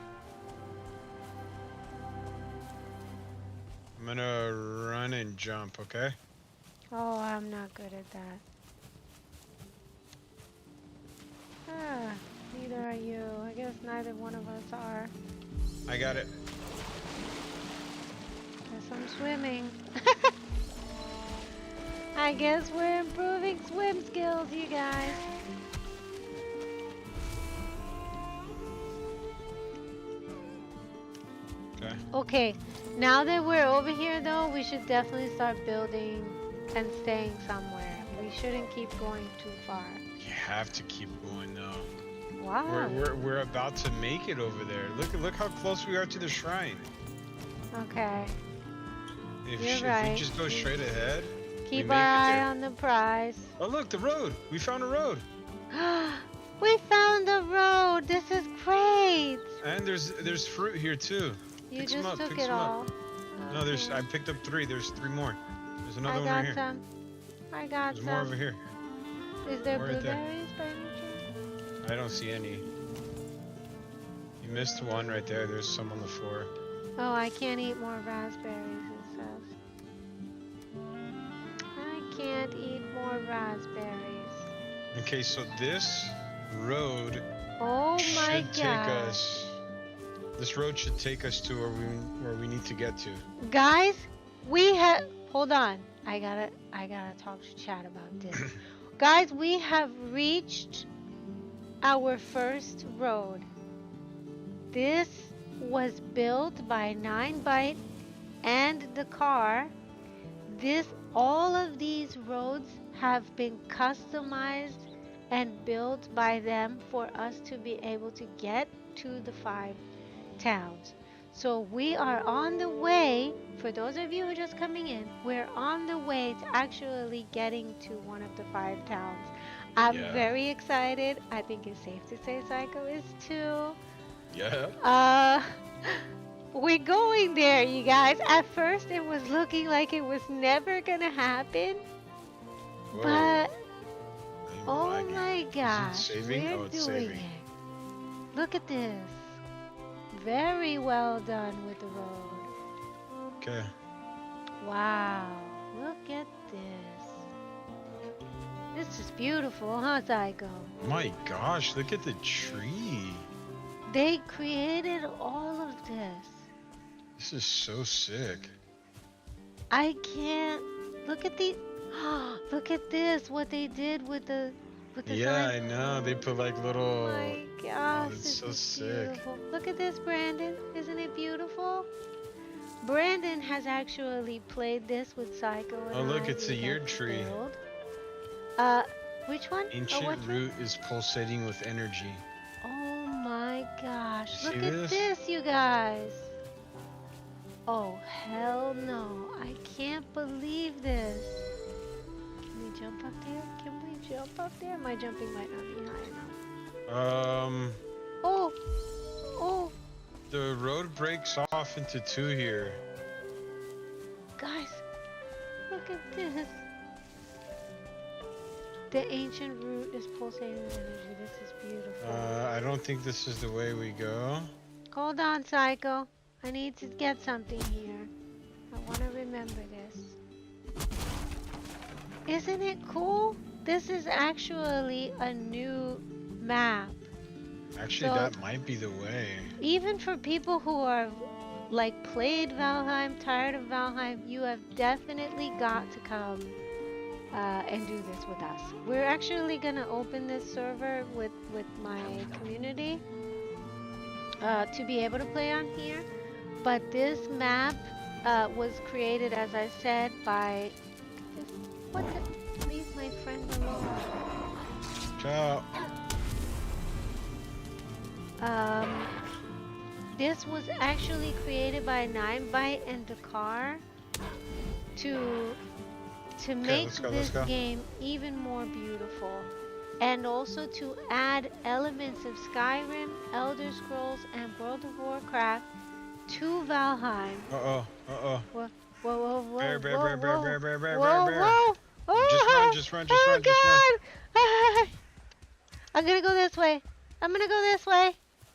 I'm gonna run and jump, okay? Oh, I'm not good at that. Ah, neither are you. I guess neither one of us are. I got it. Guess I'm swimming. I guess we're improving swim skills, you guys. Okay. Okay, now that we're over here though, we should definitely start building and staying somewhere. We shouldn't keep going too far. You have to keep going now. Wow. We're about to make it over there. Look how close we are to the shrine. Okay. If You're if right. we just go straight ahead, we Keep make our it eye there. on the prize. Oh look, the road. We found a road. We found the road. This is great. And there's fruit here too. You Pick some just up, took pick it some up. all. No, I Okay. picked up 3. There's 3 more. There's another I one right got here. some. I got There's more some. over here. Is there More right there. blueberries by any chance? I don't see any. You missed one right there. There's some on the floor. Oh, I can't eat more raspberries, it says. I can't eat more raspberries. Okay, so this road Oh my should take god. us. This road should take us to where we need to get to. Guys, we have hold on. I gotta talk to chat about this. Guys, we have reached our first road. This was built by 9byte and the car. All of these roads have been customized and built by them for us to be able to get to the 5 towns. So we are on the way, for those of you who are just coming in, we're on the way to actually getting to one of the 5 towns. I'm Yeah. very excited. I think it's safe to say Psycho is too. Yeah. We're going there, you guys. At first it was looking like it was never gonna happen, Whoa. but I'm oh lagging. my gosh, saving? we're Oh, it's doing saving. it. Look at this. Very well done with the road. Okay. Wow, look at this. This is beautiful, huh, Psycho? My gosh, look at the tree. They created all of this. This is so sick. I can't look at the look at this, what they did with the Yeah, sign. I know. They put like Oh little. my gosh, that's this so is sick. beautiful. Look at this, Brandon. Isn't it beautiful? Brandon has actually played this with Psycho and Oh, look, I. it's a We year have tree. built. Which one? Ancient which one? root is pulsating with energy. Oh my gosh. You Look see at this? this, you guys. Oh, hell no. I can't believe this. Can we jump up there? Can we jump up there? My jumping might not be high enough. Oh. Oh. The road breaks off into 2 here. Guys, look at this. The ancient root is pulsating with energy. This is beautiful. I don't think this is the way we go. Hold on, Psycho. I need to get something here. I want to remember this. Isn't it cool? This is actually a new map. Actually, So- that might be the way. Even for people who are like played Valheim, tired of Valheim, you have definitely got to come and do this with us. We're actually gonna open this server with my community to be able to play on here. But this map was created, as I said, by what the, leave my friend alone. Ciao. This was actually created by 9byte and Dakar to make let's go, this let's go. game even more beautiful. and also to add elements of Skyrim, Elder Scrolls, and World of Warcraft to Valheim. Uh-oh. Uh-oh. Whoa, whoa, whoa, Bear, whoa, bear, whoa, bear, bear, whoa, bear, bear, bear, bear, whoa, bear. whoa! Just run, Oh, just run, just run, just run. oh God! I'm gonna go this way. I'm gonna go this way.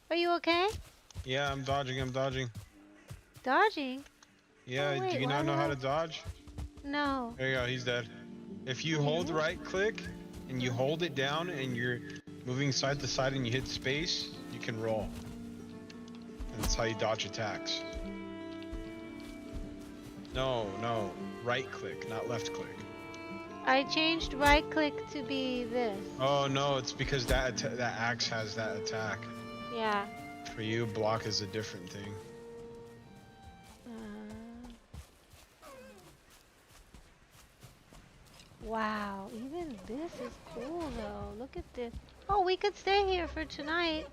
Are you okay? Yeah, I'm dodging, I'm dodging. Dodging? Yeah, Oh do wait, you why not the know how hell? to dodge? No. There you go, he's dead. If you hold Really? right click and you hold it down and you're moving side to side and you hit space, you can roll. And that's how you dodge attacks. No, no, right click, not left click. I changed right click to be this. Oh no, it's because that axe has that attack. Yeah. For you, block is a different thing. Wow, even this is cool though. Look at this. Oh, we could stay here for tonight.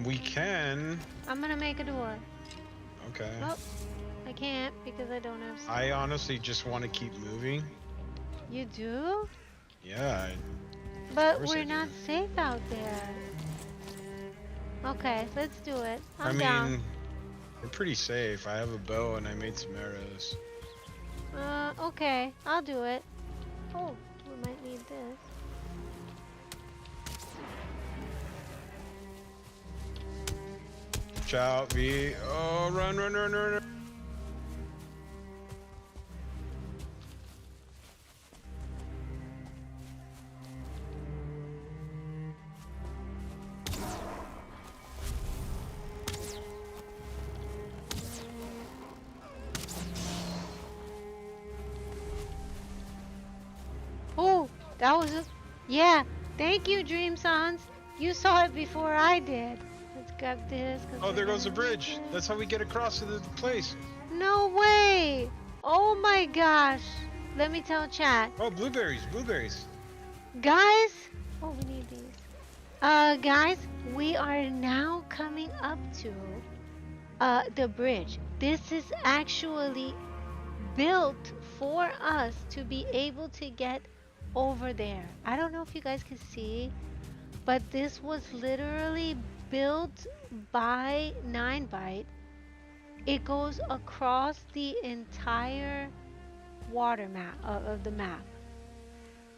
We can. I'm gonna make a door. Okay. Oh, I can't because I don't have. I honestly just want to keep moving. You do? Yeah. But course I we're do. not safe out there. Okay, let's do it. I I'm mean, down. we're pretty safe. I have a bow and I made some arrows. Okay, I'll do it. Oh, we might need this. Watch out, V. Oh, run, run, run, run, run. Oh, that was a... Yeah, thank you, Dream Sons. You saw it before I did. Let's grab this. Oh, there goes the bridge. That's how we get across to the place. No way! Oh my gosh. Let me tell chat. Oh, blueberries, blueberries. Guys, oh, we need these. Guys, we are now coming up to the bridge. This is actually built for us to be able to get over there. I don't know if you guys can see, but this was literally built by 9byte. It goes across the entire water map of the map.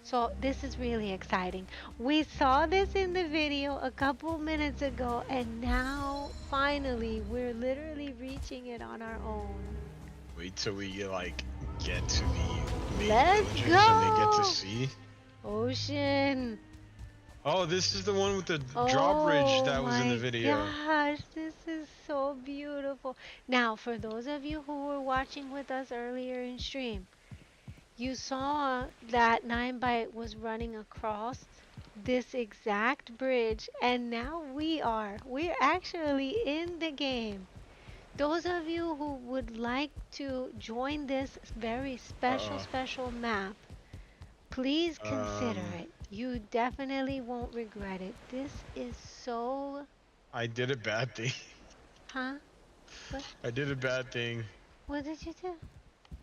So this is really exciting. We saw this in the video a couple minutes ago, and now finally we're literally reaching it on our own. Wait till we like get to the main Let's villages and they get go! to see. Ocean. Oh, this is the one with the Oh drawbridge that was in the my video. gosh, this is so beautiful. Now, for those of you who were watching with us earlier in stream, you saw that 9byte was running across this exact bridge, and now we're actually in the game. Those of you who would like to join this very special map, please consider it. You definitely won't regret it. This is so... I did a bad thing. Huh? What? I did a bad thing. What did you do?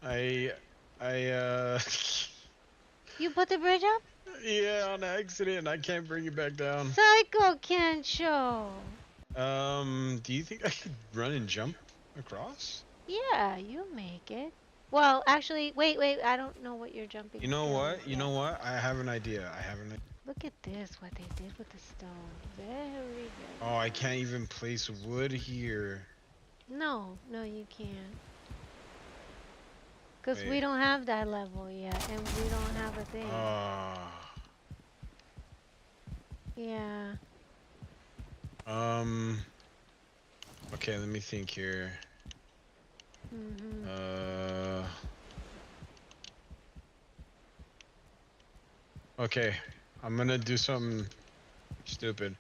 I You put the bridge up? yeah, on accident. I can't bring it back down. Psycho Kencho! Do you think I could run and jump across? Yeah, you make it. Well, actually, wait, I don't know what you're jumping. You know to what? You yet. know what? I have an idea. Look at this, what they did with the stone. Very good. Oh, I can't even place wood here. No, you can't. Because we Wait. don't have that level yet, and we don't have a thing. Yeah. Okay, let me think here. Okay, I'm gonna do something stupid.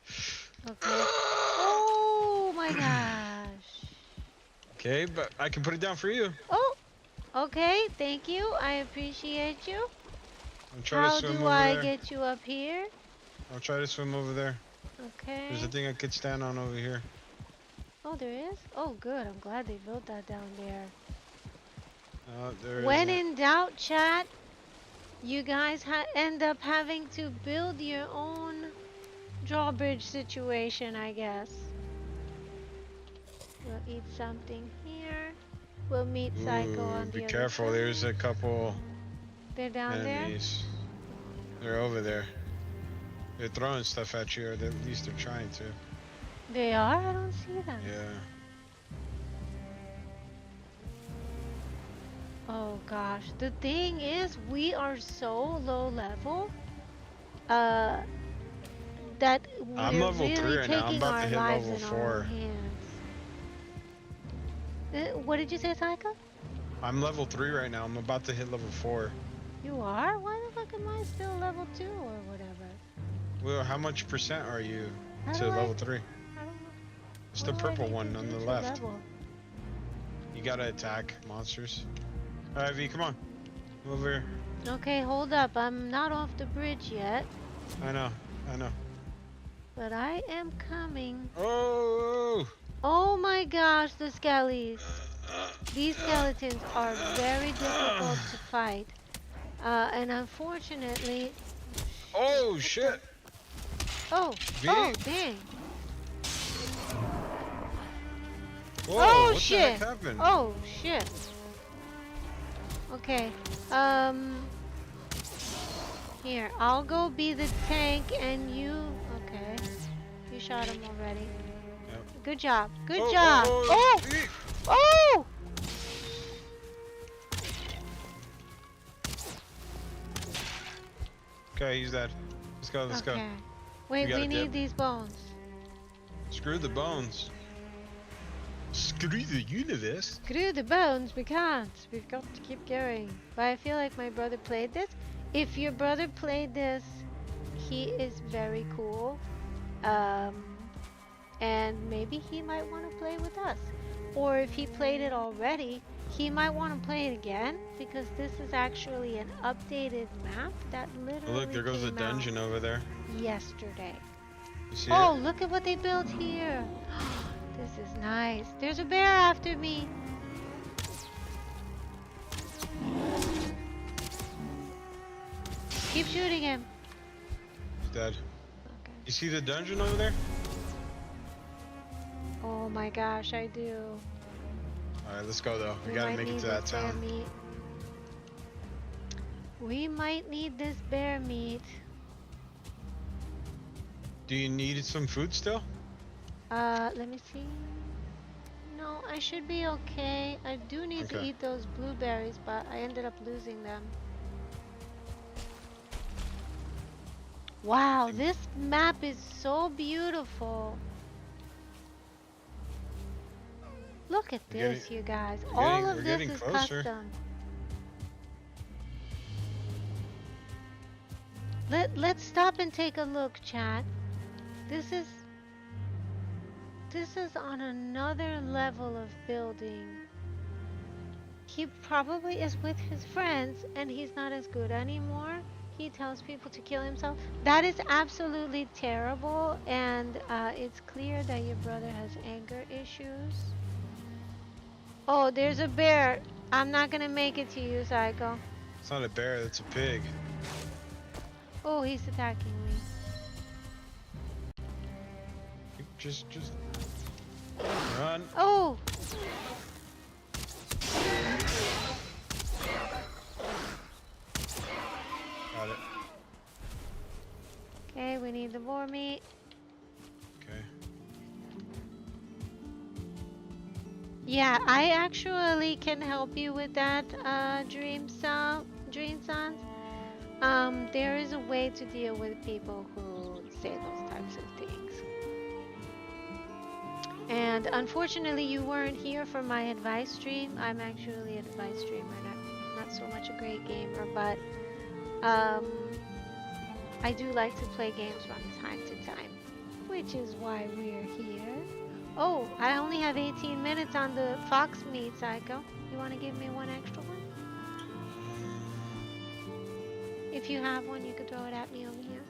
Okay. Oh my gosh. Okay, but I can put it down for you. Oh, okay, thank you. I appreciate you. I'm trying How to swim do over I there. get you up here? I'll try to swim over there. Okay. There's a thing I could stand on over here. Oh, there is? Oh, good. I'm glad they built that down there. There When isn't. in doubt, chat, you guys end up having to build your own drawbridge situation, I guess. We'll eat something here. We'll meet Psycho Ooh, on be the other careful. There's side. a couple They're down there? enemies. They're over there. They're throwing stuff at you, or at least they're trying to. They are? I don't see them. Yeah. Oh gosh. The thing is, we are so low level uh, that I'm we're level 3 really right now. I'm taking about to our hit lives level in our own 4. hands. What did you say, Psycho? I'm level 3 right now. I'm about to hit level 4. You are? Why the fuck am I still level 2 or whatever? Well, how much percent are you How do to I level 3? I don't know. It's What the do I purple need one to on do the to left. level? You gotta attack monsters. Alright, V, come on. Over here. Okay, hold up. I'm not off the bridge yet, I know. but I am coming. Oh! Oh my gosh, the skellies. These skeletons are very difficult to fight. And unfortunately... Oh, shit! Oh, V? oh, dang. Whoa, Oh, what the shit. heck happened? Oh, shit. Okay, here, I'll go be the tank and you... Okay, you shot him already. Yep. Good job, good Oh, job. oh, Oh! V! Oh! Okay, he's dead. Let's go. Okay. Wait, gotta we need dip. these bones. Screw the bones. Screw the universe. Screw the bones, we can't. We've got to keep going. But I feel like my brother played this. If your brother played this, he is very cool. And maybe he might want to play with us. Or if he played it already, he might want to play it again because this is actually an updated map that literally Oh, look, there goes the came dungeon over there. out yesterday. You see Oh, it? look at what they built here. This is nice. There's a bear after me. Keep shooting him. He's dead. Okay. You see the dungeon over there? Oh my gosh, I do. Alright, let's go though. We gotta might make it need to that this bear town. meat. We might need this bear meat. Do you need some food still? Let me see. No, I should be okay. I do need to Okay. eat those blueberries, but I ended up losing them. Wow, this map is so beautiful. Look at We're this, getting- you guys. we're All getting- of we're this getting is closer. custom. Let's stop and take a look, chat. This is on another level of building. He probably is with his friends and he's not as good anymore. He tells people to kill himself. That is absolutely terrible, and it's clear that your brother has anger issues. Oh, there's a bear. I'm not gonna make it to you, Psycho. It's not a bear, that's a pig. Oh, he's attacking me. Just run. Oh! Got it. Okay, we need the boar meat. Okay. Yeah, I actually can help you with that, Dream Sons. There is a way to deal with people who say those types of things. And unfortunately, you weren't here for my advice stream. I'm actually an advice streamer, not so much a great gamer, but I do like to play games from time to time, which is why we're here. Oh, I only have 18 minutes on the fox meat, Psycho. You want to give me one extra one? If you have one, you could throw it at me over here.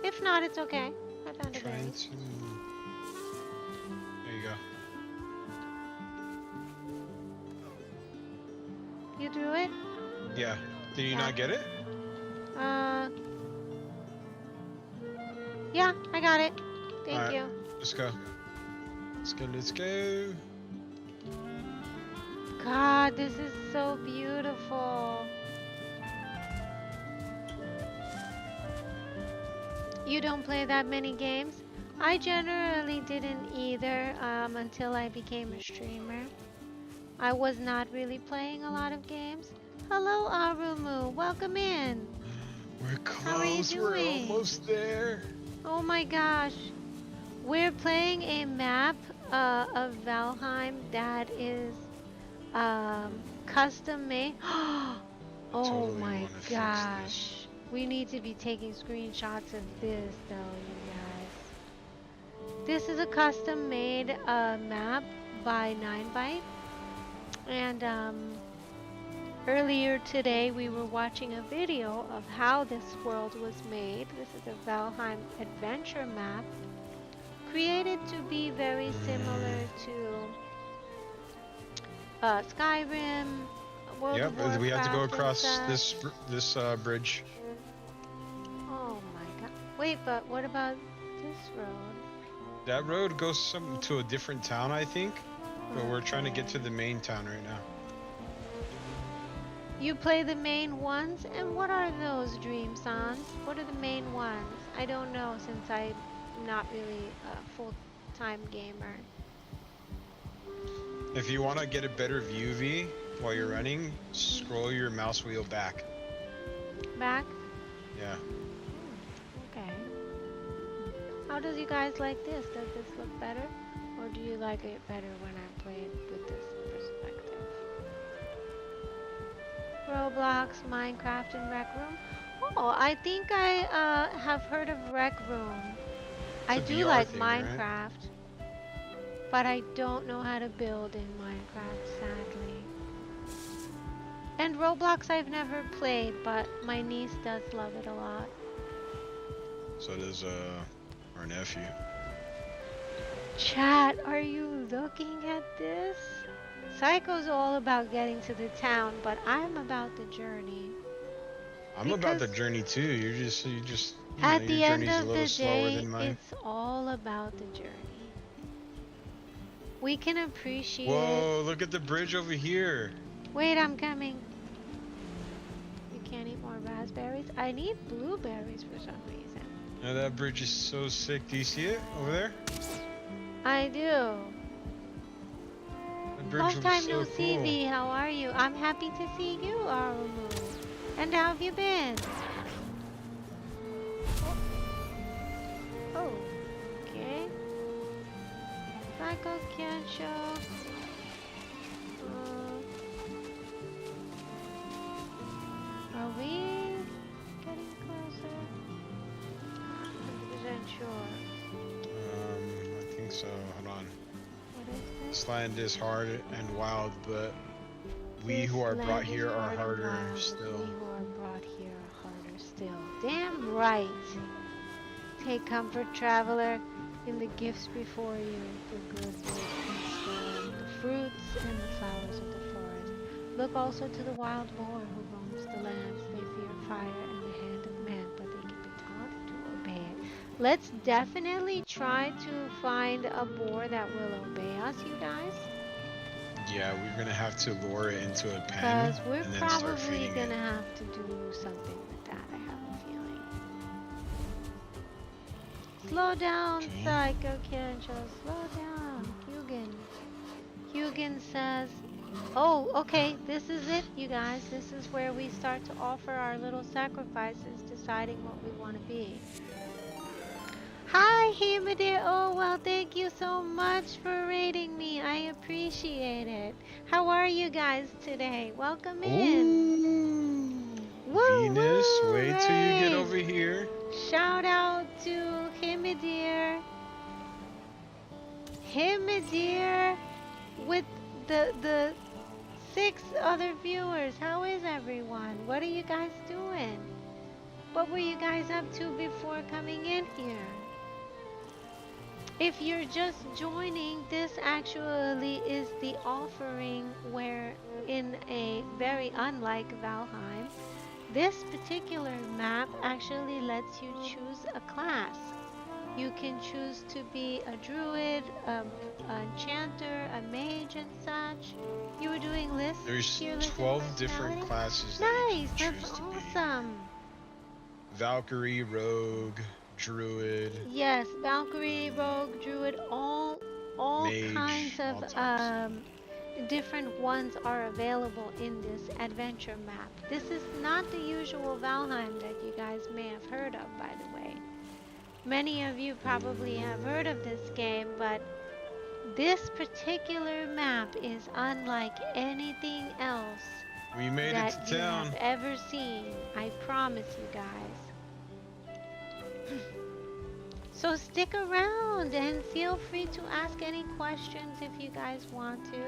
If not, it's okay. I found a berry. Trying to. There you go. You drew it? Yeah. Did you Yeah. not get it? Uh, yeah, I got it. Thank Alright, you. let's go. Let's go, let's go. God, this is so beautiful. You don't play that many games? I generally didn't either until I became a streamer. I was not really playing a lot of games. Hello, Arumu. Welcome in. We're How are you close, we're doing? almost there. Oh my gosh. We're playing a map of Valheim that is custom made. I Oh totally my want to fix this. gosh. We need to be taking screenshots of this though, you guys. This is a custom made map by 9byte. And earlier today we were watching a video of how this world was made. This is a Valheim adventure map created to be very similar to Skyrim, World of Yep, we have to go Warcraft and across such. this bridge. Oh my god. Wait, but what about this road? That road goes to a different town, I think. But we're trying to get to Okay. the main town right now. You play the main ones? And what are those, Dream Sons? What are the main ones? I don't know since I'm not really a full-time gamer. If you want to get a better view, V, while you're running, scroll your mouse wheel back. Back? Yeah. Okay. How does you guys like this? Does this look better? Or do you like it better when I play it with this perspective? Roblox, Minecraft, and Rec Room? Oh, I think I have heard of Rec Room. It's I a do VR like thing, right? Minecraft, but I don't know how to build in Minecraft, sadly. And Roblox I've never played, but my niece does love it a lot. So does our nephew. Chat, are you looking at this? Psycho's all about getting to the town, but I'm about the journey. I'm about the Because journey too. You just at your the end journey's a of little the slower day, than mine. it's all about the journey. We can appreciate... Whoa, look at the bridge over here. Wait, I'm coming. You can't eat more raspberries? I need blueberries for some reason. Now that bridge is so sick. Do you see it over there? I do. That bridge Long looks time so no see, cool. V. How are you? I'm happy to see you, Arumu. And how have you been? Oh, okay. Psycho can't show. Are we getting closer? 100% sure. I think so. Hold on. What is this? This land is hard and wild, but we This who are brought land is here are hard and harder wild, still. We who are brought here are harder still. Damn right. Take comfort, traveler, in the gifts before you, the good, wood, and stone, the fruits and the flowers of the forest. Look also to the wild boar who roams the lands. They fear fire and the hand of man, but they can be taught to obey it. Let's definitely try to find a boar that will obey us, you guys. Yeah, we're gonna have to lure it into a pen Because we're and then start probably feeding gonna it. have to do something with that, I have a feeling. Slow down, Okay. Psycho Kencho, slow down. Hugin says, oh, okay, this is it, you guys. This is where we start to offer our little sacrifices, deciding what we want to be. Hi, Heyy. Oh, well, thank you so much for rating me. I appreciate it. How are you guys today? Welcome in. Ooh, Woo, Venus, woo, wait till you get raid. over here. Shout out to Heyy with the 6 other viewers. How is everyone? What are you guys doing? What were you guys up to before coming in here? If you're just joining, this actually is the offering where, in a very unlike Valheim, this particular map actually lets you choose a class. You can choose to be a druid, an enchanter, a mage, and such. You were doing lists, There's tier list, and 12 different personality? classes that you Nice, can that's choose to be. awesome. Valkyrie, Rogue, Druid, Yes, Valkyrie, Rogue, Druid, all kinds Mage, of all types. different ones are available in this adventure map. This is not the usual Valheim that you guys may have heard of, by the way. Many of you probably have heard of this game, but this particular map is unlike anything else We made it that to you have town. ever seen. I promise you guys. So stick around and feel free to ask any questions if you guys want to.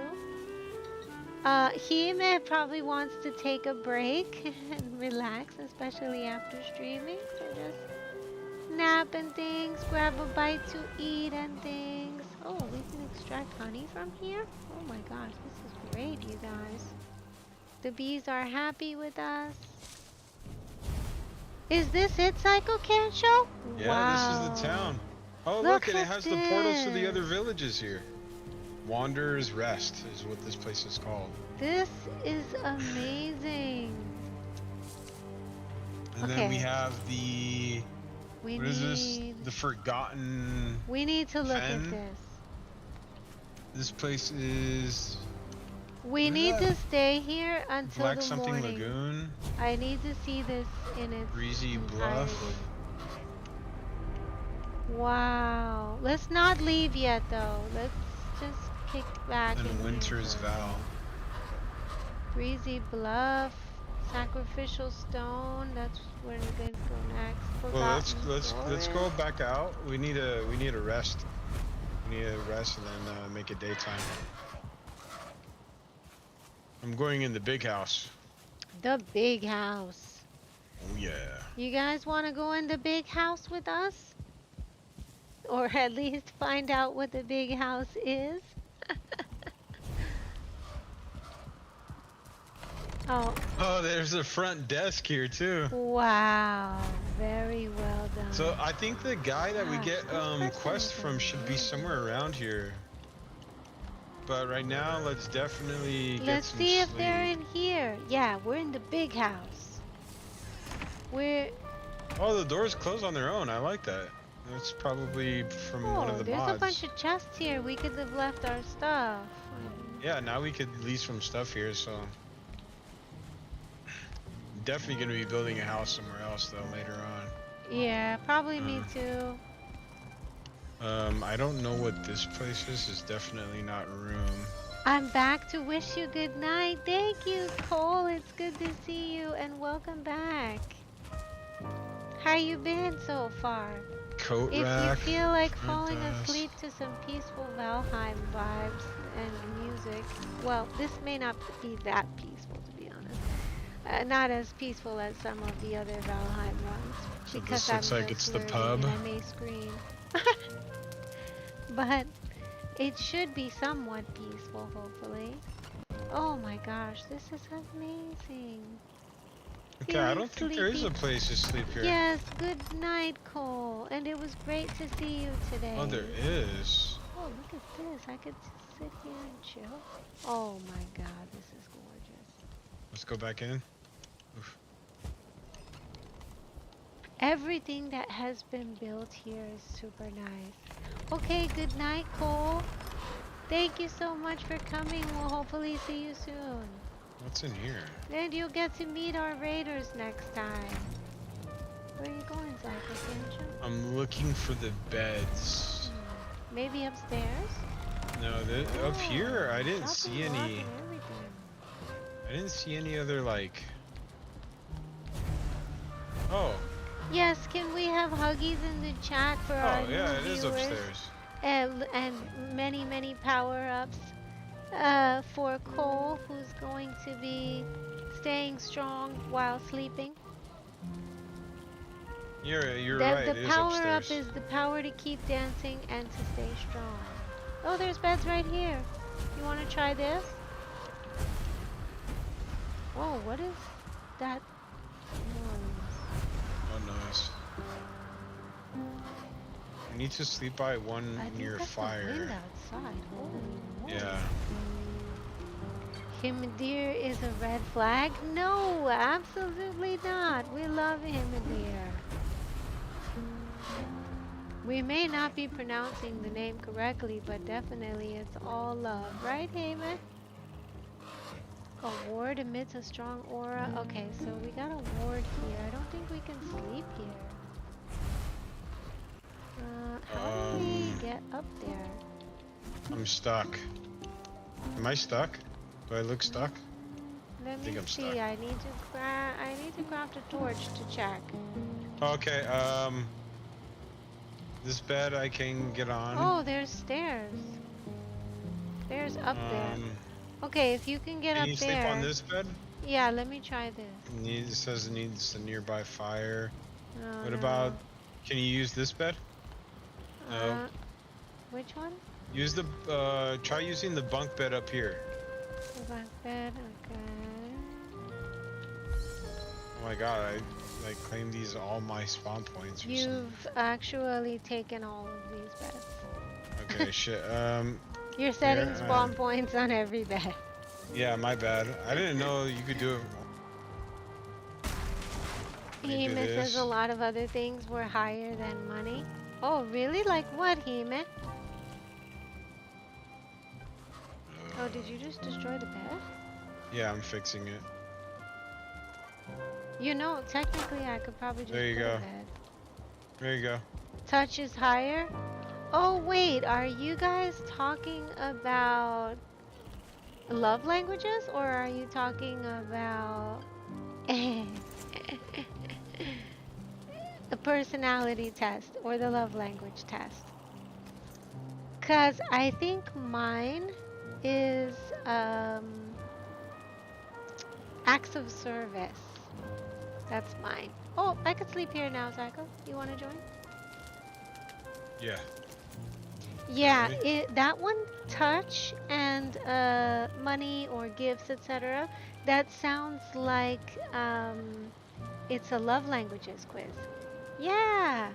He may probably wants to take a break and relax, especially after streaming. So just nap and things, grab a bite to eat and things. Oh, we can extract honey from here? Oh my gosh, this is great, you guys. The bees are happy with us. Is this it, Psycho Cat Show? Yeah, this is the Wow. town. Oh, Look look, and it at has the portals to the other this. villages here. Wanderer's Rest is what this place is called. This is amazing. And then we Okay, have the, we what is this? need The Forgotten to look at Fen. this. This place is We What is need that? to stay here until Black the something morning. Lagoon, I need to see this in its Breezy entirety. Bluff. Wow. Let's not leave yet though. Let's just kick back and in Winter's here for a Vow. minute. Breezy Bluff, Sacrificial Stone. That's where we're going to go next. Well, Forgotten let's go Forest. back out. We need a rest. We need a rest and then make it daytime. I'm going in the big house. The big house. Oh yeah. You guys want to go in the big house with us? Or at least find out what the big house is? Oh, Oh, there's a front desk here too. wow. Very well done. So I think the guy that we Gosh, get this person quest is from should be somewhere around here. But right now, let's definitely get Let's some see if sleep. they're in here. Yeah, we're in the big house. We're... Oh, the doors close on their own. I like that. That's probably from one of Oh, the there's mods. a bunch of chests here. We could have left our stuff. Yeah, now we could leave some stuff here, so... Definitely gonna be building a house somewhere else, though, later on. Yeah, probably me too. I don't know what this place is. It's definitely not room. I'm back to wish you good night. Thank you, Cole. It's good to see you and welcome back. How you been so far? Coat If you rack. feel like front falling desk. asleep to some peaceful Valheim vibes and music, well, this may not be that peaceful, to be honest. Not as peaceful as some of the other Valheim ones, So because this I'm looks like just it's the learning pub. and I may scream. But it should be somewhat peaceful, hopefully. Oh my gosh, this is amazing. Okay, I Feeling don't think there is a sleepy. place to sleep here. Yes, good night, Cole. And it was great to see you today. Oh, there is. Oh, look at this. I could just sit here and chill. Oh my god, this is gorgeous. Let's go back in. Oof. Everything that has been built here is super nice. Okay, good night, Cole. Thank you so much for coming. We'll hopefully see you soon. What's in here? And you'll get to meet our raiders next time. Where are you going, Psycho Kencho? I'm looking for the beds. Maybe upstairs? No, up here I didn't Chopping see block any. and everything. I didn't see any other like. Oh, Yes, can we have huggies in the chat for our oh yeah, new it is viewers? upstairs. And many power-ups for Cole, who's going to be staying strong while sleeping. You're The right. the It is power up upstairs. is the power to keep dancing and to stay strong. Oh, there's beds right here. You want to try this? Whoa, what is that noise? Oh, nice. You need to sleep by one I think near that's the wind fire. outside. Holy moly. Yeah. Himidir is a red flag? No, absolutely not. We love Himidir. We may not be pronouncing the name correctly, but definitely it's all love. Right, Heyman? A ward emits a strong aura. Okay, so we got a ward here. I don't think we can sleep here. How do we get up there? I'm stuck. Am I stuck? Do I look stuck? Let think me I'm see. stuck. I need to craft a torch to check. Okay, this bed I can get on. Oh, there's stairs. Stairs up there. Um, Okay, if you can get can up you sleep on there. this bed? Yeah, let me try this. It says it needs a nearby fire. Oh, What no. about, can you use this bed? No. Which one? Use the, try using the bunk bed up here. The bunk bed, okay. Oh my god, I claim these all my spawn points or something. You've actually taken all of these beds. Okay, shit, You're setting here, spawn points on every bed. yeah, my bad. I didn't know you could do it. Heme says a lot of other things were higher than money. Oh, really? Like what, Heme? Oh, did you just destroy the bed? Yeah, I'm fixing it. You know, technically I could probably just There you put go. a bed. There you go. Touch is higher? Oh, wait, are you guys talking about love languages or are you talking about the personality test or the love language test? Because I think mine is acts of service. That's mine. Oh, I could sleep here now, Zyko. You want to join? Yeah. Yeah, Really? that one, touch and money or gifts, etc. That sounds like it's a love languages quiz. Yeah.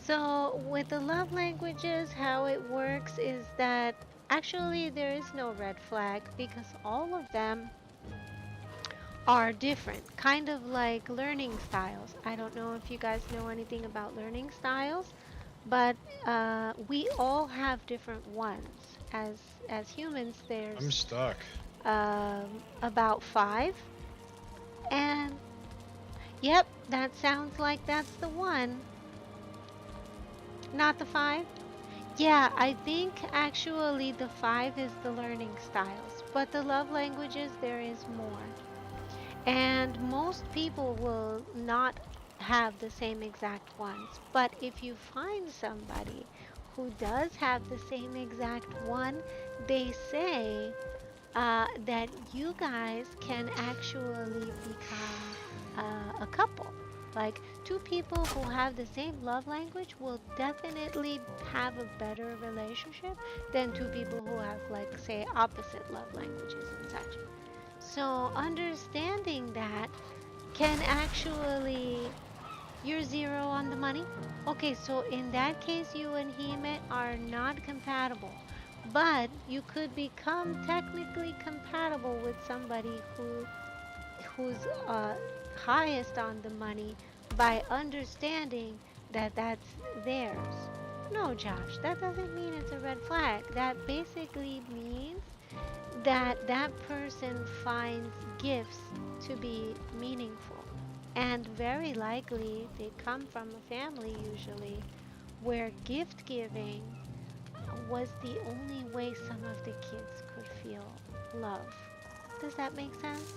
So with the love languages, how it works is that actually there is no red flag because all of them are different, kind of like learning styles. I don't know if you guys know anything about learning styles, but we all have different ones. As humans, I'm there's stuck. about 5, and yep, that sounds like that's the one. Not the 5? Yeah, I think actually the 5 is the learning styles, but the love languages, there is more. And most people will not have the same exact ones. But if you find somebody who does have the same exact one, they say that you guys can actually become a couple. Like 2 people who have the same love language will definitely have a better relationship than 2 people who have, like, say, opposite love languages and such. So understanding that can actually, you're 0 on the money. Okay, so in that case, you and Hime are not compatible. But you could become technically compatible with somebody who's highest on the money by understanding that that's theirs. No, Josh, that doesn't mean it's a red flag. That basically means that that person finds gifts to be meaningful. And very likely they come from a family usually where gift giving was the only way some of the kids could feel love. Does that make sense?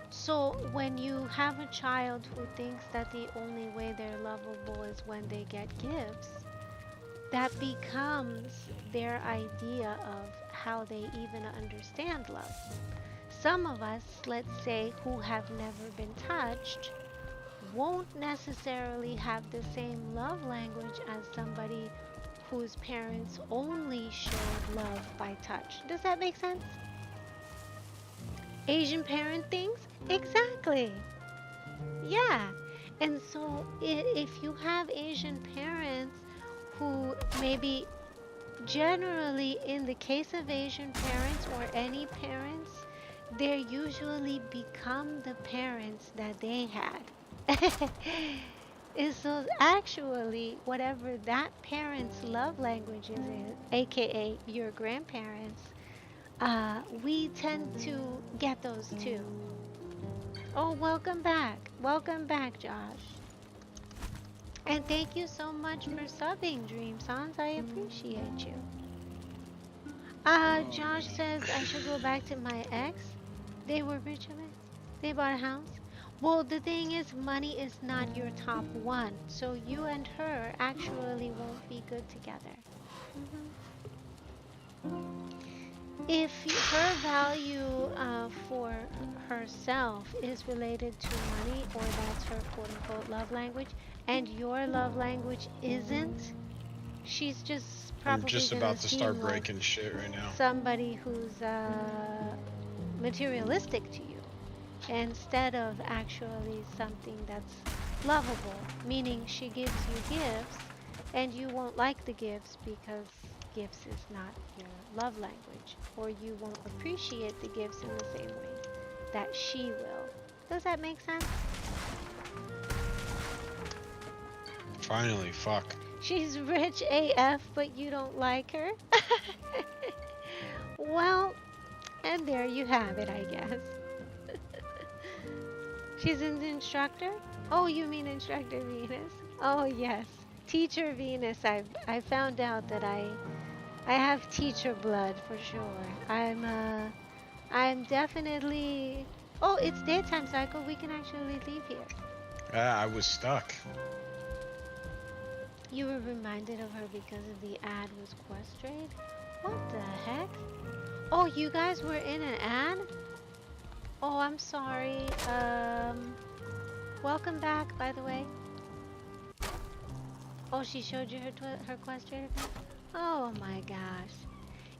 So when you have a child who thinks that the only way they're lovable is when they get gifts, that becomes their idea of how they even understand love. Some of us, let's say, who have never been touched, won't necessarily have the same love language as somebody whose parents only showed love by touch. Does that make sense? Asian parent things? Exactly. Yeah. And so if you have Asian parents who maybe generally in the case of Asian parents or any parents, they usually become the parents that they had. And so actually whatever that parent's love languages is, aka your grandparents, we tend to get those too. Oh, welcome back. Welcome back, Josh. And thank you so much for subbing, Dream Sons. I appreciate you. Oh Josh man. says I should go back to my ex. They were rich of it. They bought a house. Well, the thing is, money is not your top one. So you and her actually won't be good together. Mhm. If her value for herself is related to money, or that's her quote unquote love language, and your love language isn't, she's just I'm probably just gonna about to seem start like breaking shit right now. somebody who's materialistic to you instead of actually something that's lovable, meaning she gives you gifts and you won't like the gifts because gifts is not your love language, or you won't appreciate the gifts in the same way that she will. Does that make sense? Finally, fuck. She's rich AF, but you don't like her? Well, and there you have it, I guess. She's an instructor? Oh, you mean Instructor Venus? Oh, yes. Teacher Venus. I found out that I have teacher blood for sure. I'm definitely. Oh, it's daytime cycle. We can actually leave here. I was stuck. You were reminded of her because of the ad was Questrade? What the heck? Oh, you guys were in an ad? Oh, I'm sorry. Welcome back, by the way. Oh, she showed you her Questrade account? Oh my gosh.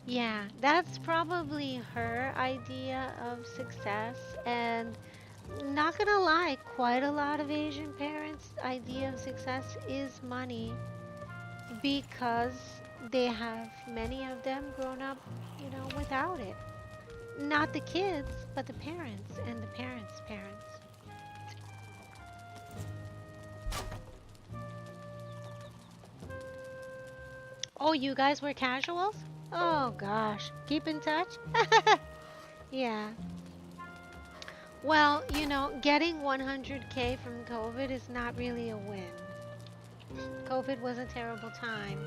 Yeah, that's probably her idea of success, and not gonna lie, quite a lot of Asian parents' idea of success is money because they have, many of them, grown up, without it. Not the kids, but the parents and the parents' parents. Oh, you guys were casuals? Oh gosh, keep in touch? Yeah. Well, getting 100K from COVID is not really a win. COVID was a terrible time.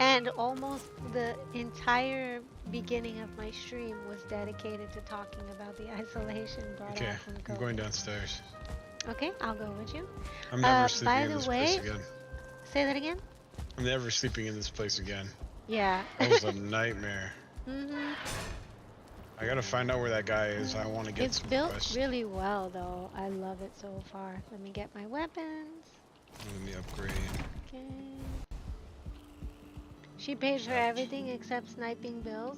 And almost the entire beginning of my stream was dedicated to talking about the isolation brought Okay, on from COVID. I'm going downstairs. Okay, I'll go with you. I'm never By sleeping in the this way, place again. say that again? I'm never sleeping in this place again. Yeah. That was a nightmare. Mhm. I gotta find out where that guy is. I want to get It's some built quests. really well, though. I love it so far. Let me get my weapons. Let me upgrade. Okay. She paid for everything except sniping bills.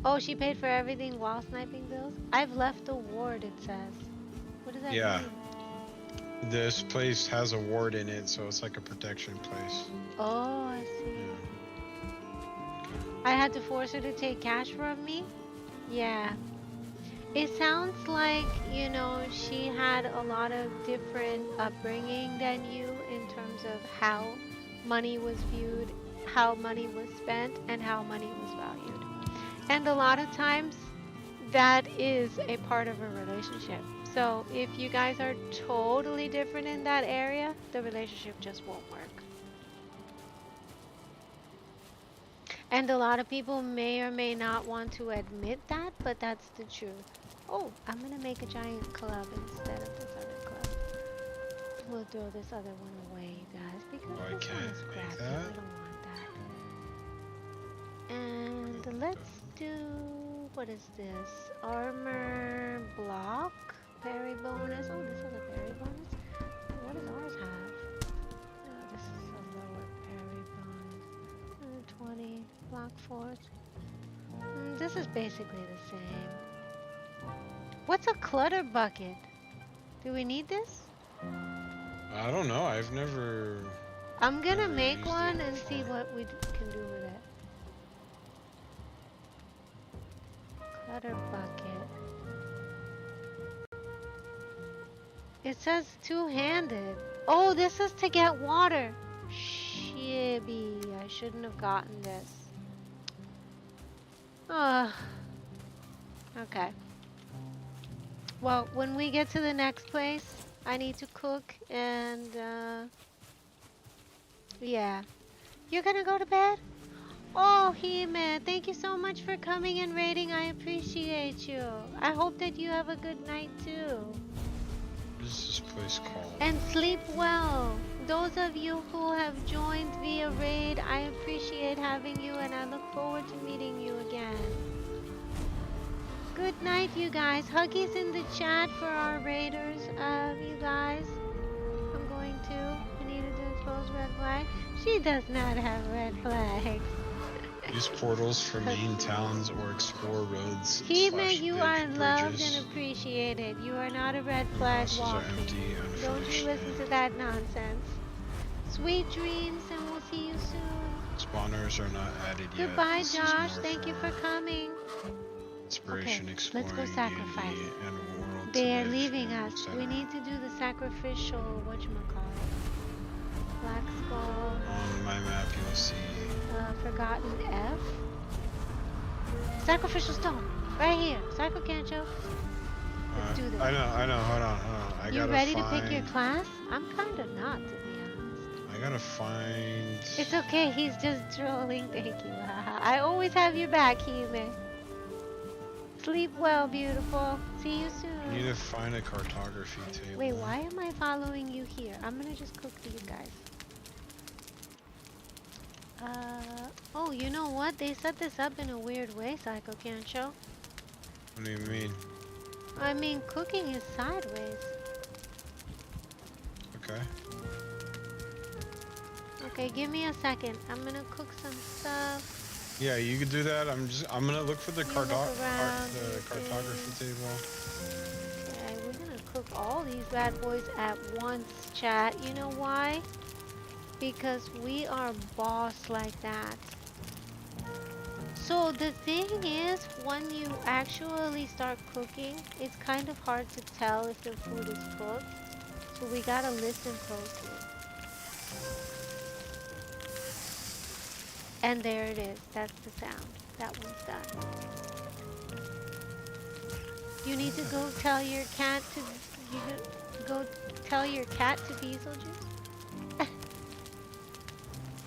Oh, she paid for everything while sniping bills? I've left a ward, it says. What does that Yeah. mean? This place has a ward in it, so it's like a protection place. Oh, I see. I had to force her to take cash from me? Yeah. It sounds like, she had a lot of different upbringing than you in terms of how money was viewed, how money was spent, and how money was valued. And a lot of times, that is a part of a relationship. So if you guys are totally different in that area, the relationship just won't work. And a lot of people may or may not want to admit that, but that's the truth. Oh, I'm gonna make a giant club instead of this other club. We'll throw this other one away, you guys, because Oh, I this one can't is make crappy. that. We don't want that. And let's do, what is this? Armor block, parry bonus. Oh, this is a parry bonus. What does ours have? This is a lower parry bond. 20 block force. This is basically the same. What's a clutter bucket? Do we need this? I don't know. I've never. I'm gonna Never make used it one and see before. what we can do with it. Clutter bucket. It says two-handed. Oh, this is to get water. Shibby, I shouldn't have gotten this. Ugh. Okay. Well, when we get to the next place, I need to cook and, yeah. You're gonna go to bed? Oh, Hime, thank you so much for coming and raiding. I appreciate you. I hope that you have a good night too. What is this place called? And sleep well. Those of you who have joined via raid, I appreciate having you and I look forward to meeting you again. Good night, you guys. Huggies in the chat for our raiders. You guys, I'm going to. I needed to expose red flag. She does not have red flags. Use portals for main towns or explore roads Hime, / you big are loved bridges. and appreciated. You are not a red When flag houses are walking. empty, Don't unfinished you listen to land. that nonsense. Sweet dreams, and we'll see you soon. Spawners are not added yet. Goodbye, This is Josh. more Thank you for coming. Inspiration, Okay, exploring let's go sacrifice. unity and world They to are live leaving in, us. We etc. need to do the sacrificial, whatchamacallit. Black Skull, On my map, you'll see. Forgotten F. Sacrificial stone, right here. Psycho Cancho. Let's do this. I know. Hold on. I You gotta ready find. to pick your class? I'm kind of not, to be honest. I gotta find. It's okay, he's just trolling. Thank you. Haha. I always have your back, Hime. Sleep well, beautiful. See you I need soon. to find a cartography table. Wait, why am I following you here? I'm gonna just cook these guys. Oh, you know what? They set this up in a weird way, Psycho Cancho. What do you mean? I mean, cooking is sideways. Okay. Okay, give me a second. I'm gonna cook some stuff. Yeah, you could do that. I'm gonna look for the You look around, the do cartography table. Okay, we're gonna cook all these bad boys at once, chat. You know why? Because we are boss like that. So the thing is, when you actually start cooking, it's kind of hard to tell if the food is cooked. So we gotta listen closely. And there it is. That's the sound. That one's done. You need to go tell your cat to. Go tell your cat to Beetlejuice.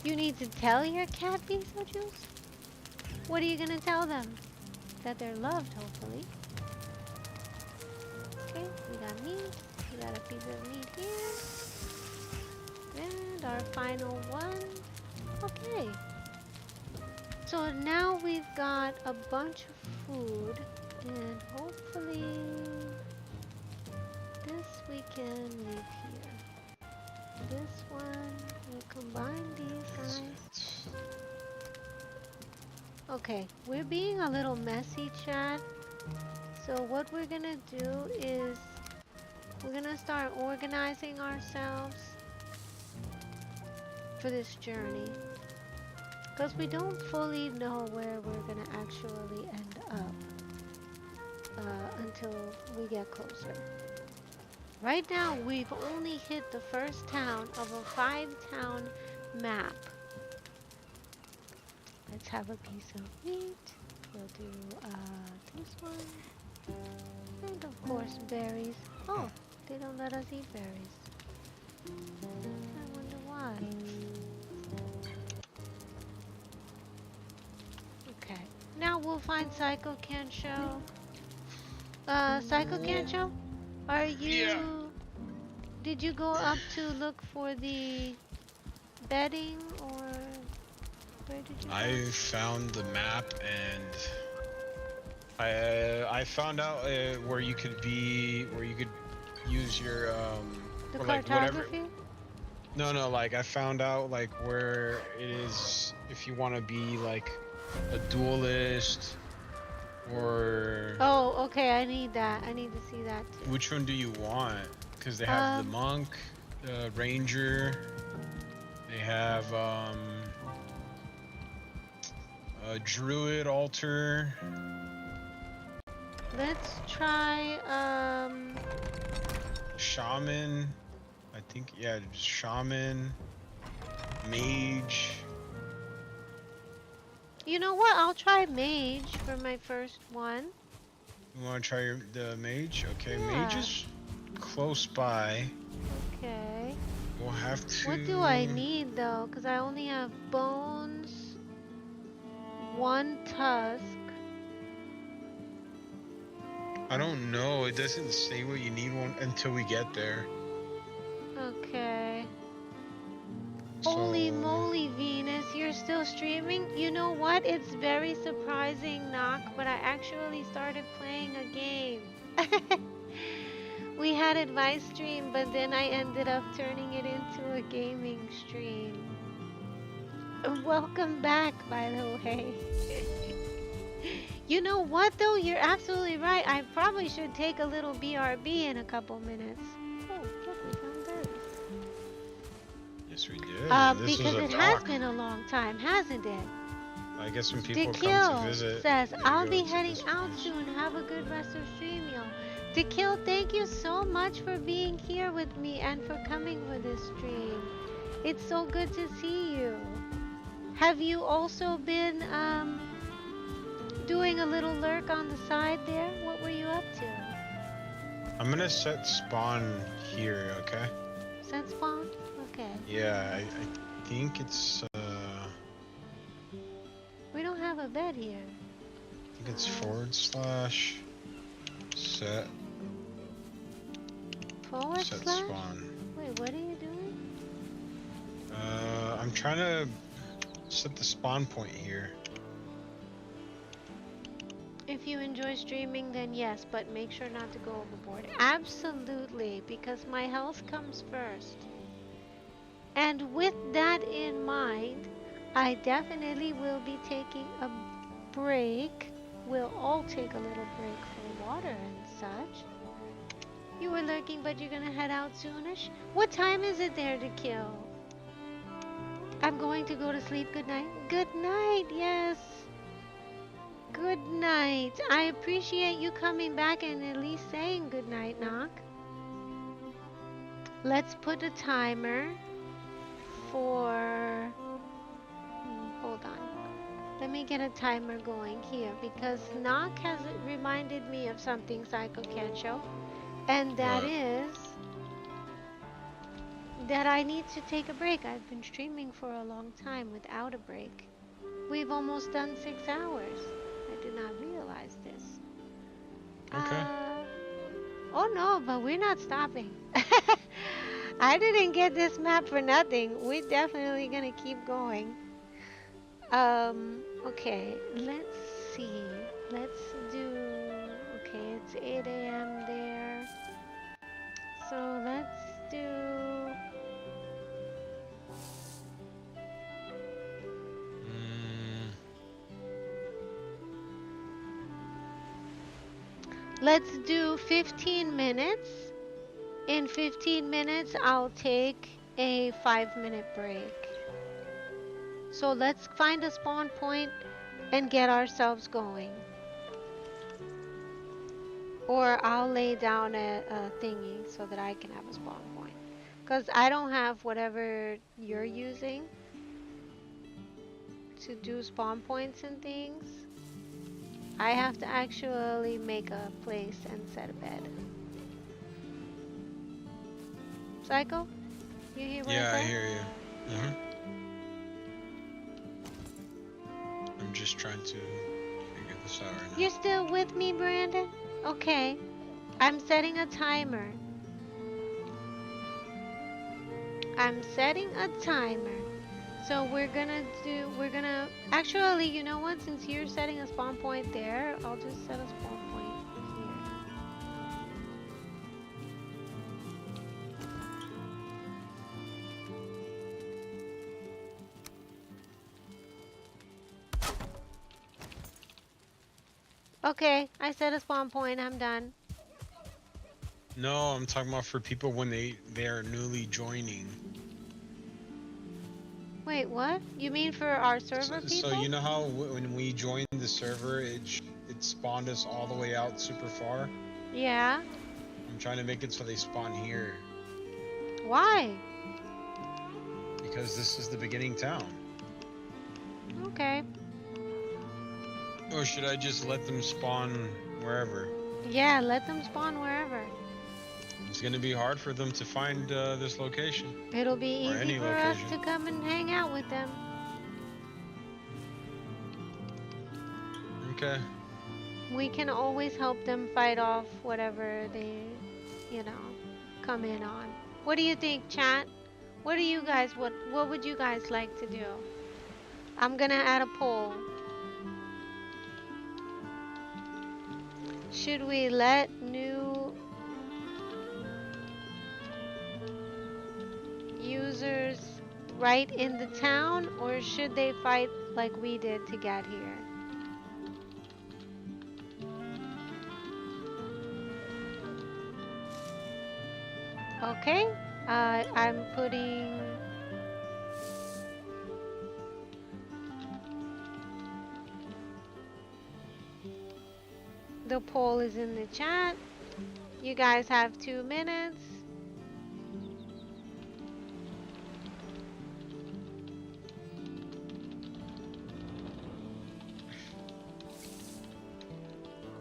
You need to tell your cat Beetlejuice. What are you gonna tell them? That they're loved, hopefully. Okay, we got meat. We got a piece of meat here. And our final one. Okay. So now we've got a bunch of food. And hopefully this we can leave here. This one, we'll combine these guys. Okay, we're being a little messy, chat. So what we're gonna do is we're gonna start organizing ourselves for this journey. Because we don't fully know where we're gonna actually end up until we get closer. Right now, we've only hit the first town of a 5-town map. Let's have a piece of meat. We'll do this one. And of course, berries. Oh, they don't let us eat berries. I wonder why. Okay. Now we'll find Psycho Cancho. Psycho Cancho? Are you... Yeah. Did you go up to look for the bedding or... Where did you go? I found the map and I found out where you could use your The or like whatever. cartography? No, no, like I found out like where it is if you want to be like a duelist or Oh, okay, I need that. I need to see that too. which one do you want? Because they have the monk, the ranger, they have a druid altar. Let's try, Shaman. I think, yeah, shaman, mage. you know what? I'll try mage for my first one. You want to try the mage? Okay, mage Yeah. is close by. Okay. We'll have to. What do I need though? Because I only have bones, one tusk. I don't know. It doesn't say what you need one until we get there. Okay. So, Holy moly, Venus, you're still streaming? You know what? It's very surprising, Knock, but I actually started playing a game. We had advice stream, but then I ended up turning it into a gaming stream. Welcome back, by the way. You know what, though? You're absolutely right. I probably should take a little BRB in a couple minutes. Oh, look, we found berries. yes, we did. This Because was a it has dock. been a long time, hasn't it? I guess when people come to Dekill visit, says, they I'll go be to heading this out place. soon. Have a good rest of stream, y'all. Dekill, thank you so much for being here with me and for coming for this stream. It's so good to see you. Have you also been doing a little lurk on the side there? What were you up to? I'm gonna set spawn here, okay? Set spawn? Okay. Yeah, I think it's We don't have a bed here. I think it's / set Forward set slash? spawn. Wait, what are you doing? I'm trying to set the spawn point here. If you enjoy streaming, then yes, but make sure not to go overboard. Absolutely, because my health comes first. And with that in mind, I definitely will be taking a break. We'll all take a little break for water and such. You were lurking, but you're gonna head out soonish? What time is it there to kill? I'm going to go to sleep. Good night. Good night, yes. Good night. I appreciate you coming back and at least saying good night, Knock. Let's put a timer for... hold on. Let me get a timer going here because Knock has reminded me of something, Psycho Kencho, and that What? is that I need to take a break. I've been streaming for a long time without a break. We've almost done 6 hours. I did not realize this. Okay. Oh no, but we're not stopping. I didn't get this map for nothing. We're definitely gonna keep going. Okay, let's see. Let's do, okay, it's 8 a.m. there. So let's do, let's do 15 minutes. In 15 minutes, I'll take a 5-minute break. So let's find a spawn point and get ourselves going. Or I'll lay down a thingy so that I can have a spawn point. Because I don't have whatever you're using to do spawn points and things. I have to actually make a place and set a bed. Psycho? You hear what Yeah, I I said? hear you. I'm just trying to figure this out right now. You're still with me, Brandon? Okay. I'm setting a timer. I'm setting a timer. So we're gonna actually, you know what? Since you're setting a spawn point there, I'll just set a spawn point here. Okay, I set a spawn point. I'm done. No, I'm talking about for people when they are newly joining. Wait, what? You mean for our So, server so people? you know how when we joined the server, it spawned us all the way out super far. Yeah. I'm trying to make it so they spawn here Why? because this is the beginning town. Okay. Or should I just let them spawn wherever? Yeah, let them spawn wherever. It's gonna be hard for them to find this location It'll be or easy any for us location. to come and hang out with them. Okay. We can always help them fight off whatever they, you know, come in on. What do you think, chat? What do you guys what would you guys like to do? I'm gonna add a poll. Should we let new users right in the town, or should they fight like we did to get here? Okay, I'm putting the poll is in the chat. You guys have 2 minutes.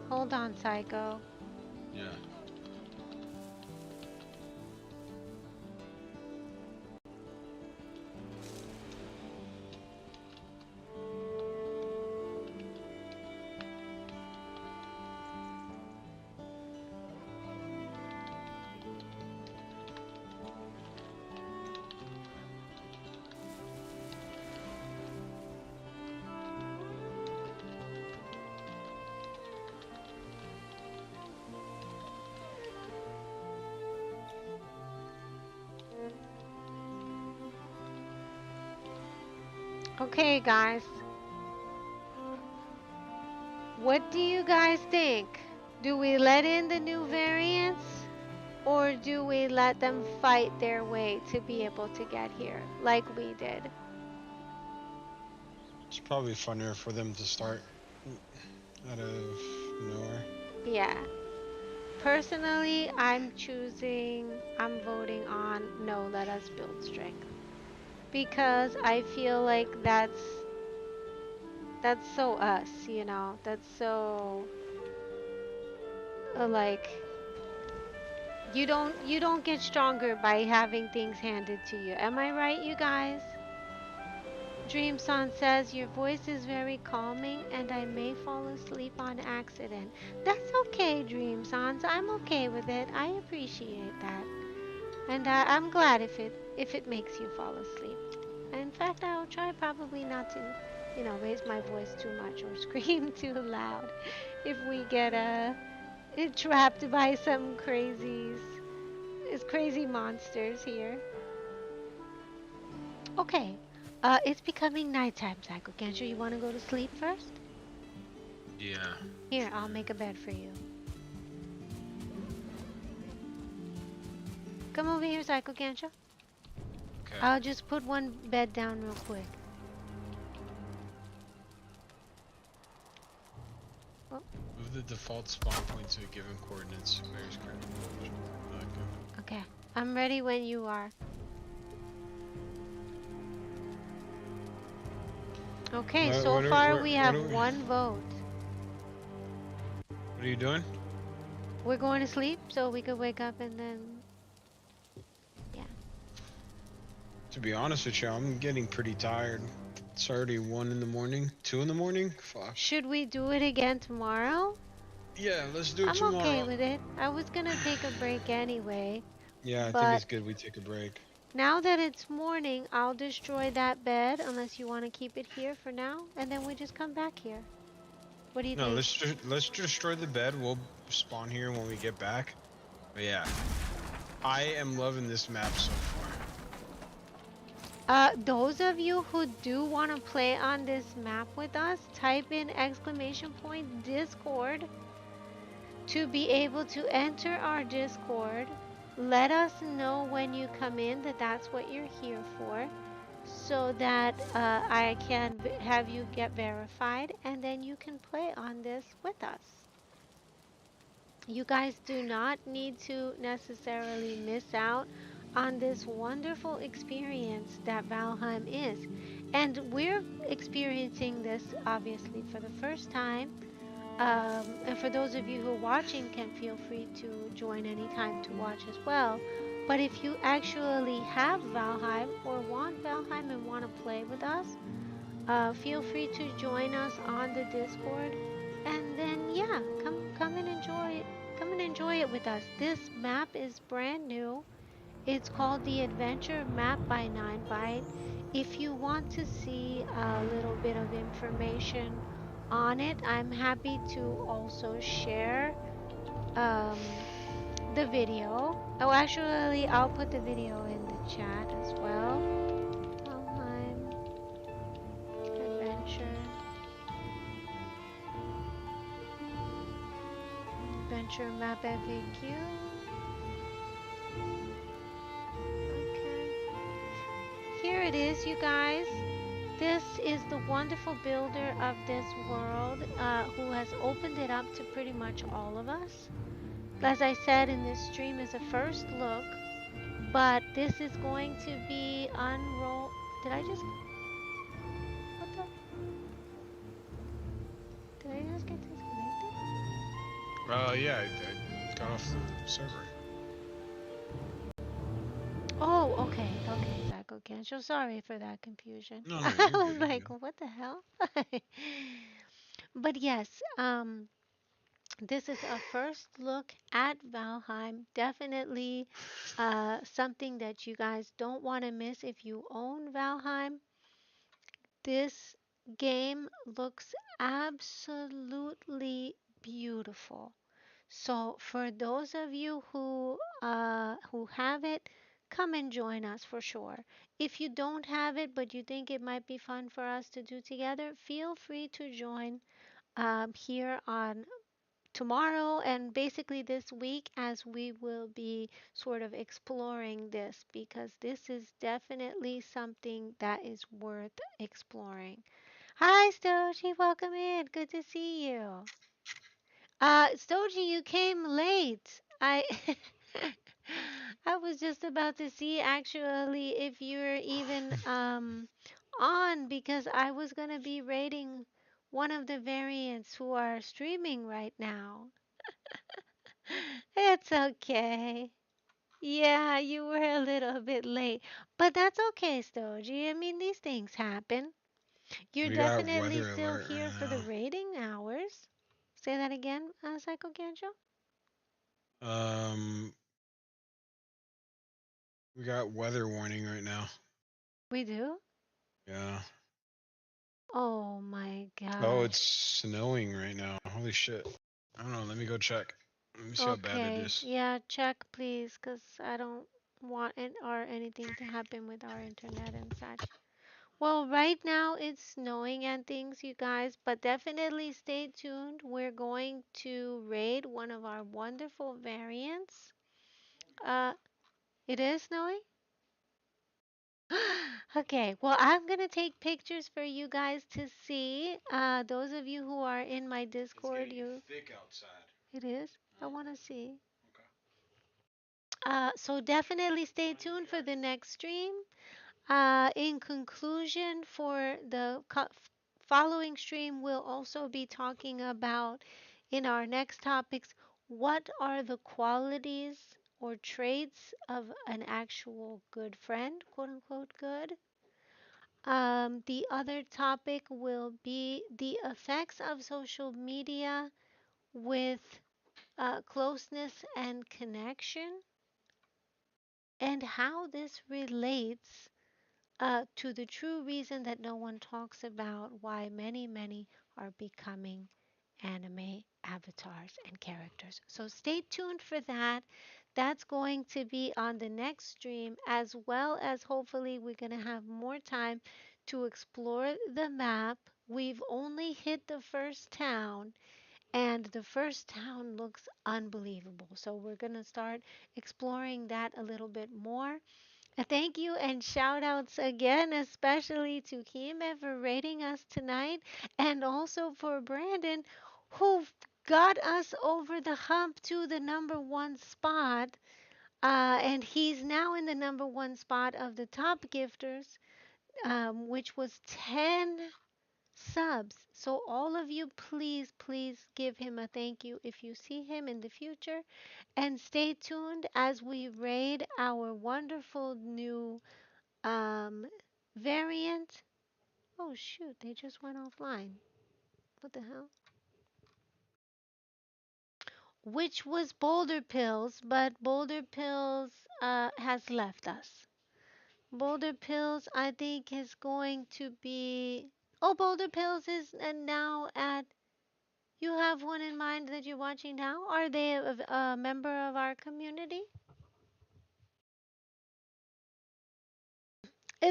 Hold on, Psycho. Yeah. Okay, guys. What do you guys think? Do we let in the new variants, or do we let them fight their way to be able to get here like we did? It's probably funnier for them to start out of nowhere. Yeah. Personally, I'm voting on no, let us build strength. Because I feel like that's so us, you know? That's so like you don't get stronger by having things handed to you. Am I right, you guys? Dream Son says your voice is very calming and I may fall asleep on accident. That's okay, Dream Sons. I'm okay with it. I appreciate that. And I'm glad if it makes you fall asleep. In fact, I'll try probably not to, raise my voice too much or scream too loud if we get trapped by some crazy monsters here. Okay. It's becoming nighttime, Psycho. Can't you want to go to sleep first? Yeah. Here, I'll make a bed for you. Come over here, Psycho, can't you? Okay. I'll just put one bed down real quick. Oh, Move the default spawn point to a given coordinates. Where's correct? okay. I'm ready when you are. Okay, so far we have one vote. What are you doing? We're going to sleep so we could wake up and then... Yeah. To be honest with you, I'm getting pretty tired. It's already 1 in the morning, 2 in the morning. Fuck. Should we do it again tomorrow? Yeah, let's do it I'm tomorrow. okay with it. I was gonna take a break anyway. Yeah, I think but it's good we take a break. now that it's morning, I'll destroy that bed unless you want to keep it here for now, and then we just come back here. What do you No, think? let's destroy the bed. We'll spawn here when we get back. But yeah, I am loving this map so far. Those of you who do want to play on this map with us, type in exclamation point Discord to be able to enter our Discord. Let us know when you come in that that's what you're here for, so that I can have you get verified and then you can play on this with us. You guys do not need to necessarily miss out on this wonderful experience that Valheim is. And we're experiencing this obviously for the first time. And for those of you who are watching, can feel free to join anytime to watch as well. But if you actually have Valheim or want Valheim and want to play with us, feel free to join us on the Discord, and then yeah, come and enjoy it. Come and enjoy it with us. This map is brand new. It's called the Adventure Map by 9byte. If you want to see a little bit of information on it, I'm happy to also share um, the video. Oh, actually, I'll put the video in the chat as well. Valheim Adventure. Adventure Map FAQ. Okay. Here it is, you guys. This is the wonderful builder of this world who has opened it up to pretty much all of us. As I said, in this stream is a first look, but this is going to be unroll. Did I just? What the? Did I just get disconnected? Yeah, I got off the server. Oh, okay, okay, Zach, okay. I'm so sorry for that confusion. No, no, I you're was good. You're like, good. what the hell? But yes, this is a first look at Valheim. Definitely something that you guys don't want to miss if you own Valheim. This game looks absolutely beautiful. So for those of you who have it, come and join us for sure. If you don't have it but you think it might be fun for us to do together, feel free to join here on tomorrow and basically this week, as we will be sort of exploring this, because this is definitely something that is worth exploring. Hi Stoji, welcome in. Good to see you. Stoji, you came late. I was just about to see actually if you're even on, because I was gonna be rating one of the variants who are streaming right now. It's okay. Yeah, you were a little bit late, but that's okay, Stoji. I mean, these things happen. You're We got definitely weather still alert here for the right rating hours. Say that again, Psycho Ganjo. now. We got weather warning right now. We do? Yeah. Oh my Oh, it's gosh. snowing right now. Holy shit. I don't know. Let me go check. Let me see how bad it Okay, is. yeah, check please, because I don't want it or anything to happen with our internet and such. Well, right now it's snowing and things, you guys, but definitely stay tuned. We're going to raid one of our wonderful variants. Uh, it is snowing? Okay, well, I'm gonna take pictures for you guys to see. Those of you who are in my It's Discord, getting you thick outside. it is. I want to see. Okay. So definitely stay tuned for the next stream. In conclusion, for the following stream, we'll also be talking about in our next topics what are the qualities or traits of an actual good friend, quote unquote good. The other topic will be the effects of social media with closeness and connection, and how this relates to the true reason that no one talks about, why many, many are becoming anime avatars and characters. So stay tuned for that. That's going to be on the next stream, as well as hopefully we're going to have more time to explore the map. We've only hit the first town, and the first town looks unbelievable. So we're going to start exploring that a little bit more. Thank you and shout outs again, especially to Kime for rating us tonight, and also for Brandon, who got us over the hump to the number one spot. And he's now in the number one spot of the top gifters, which was 10 subs. So, all of you, please, please give him a thank you if you see him in the future. And stay tuned as we raid our wonderful new um, variant. Oh, shoot, they just went offline. What the hell? Which was Boulder Pills, but Boulder Pills has left us. Boulder Pills, I think, is going to be. Oh, Boulder Pills is now at. You have one in mind that you're watching now? Are they a member of our community?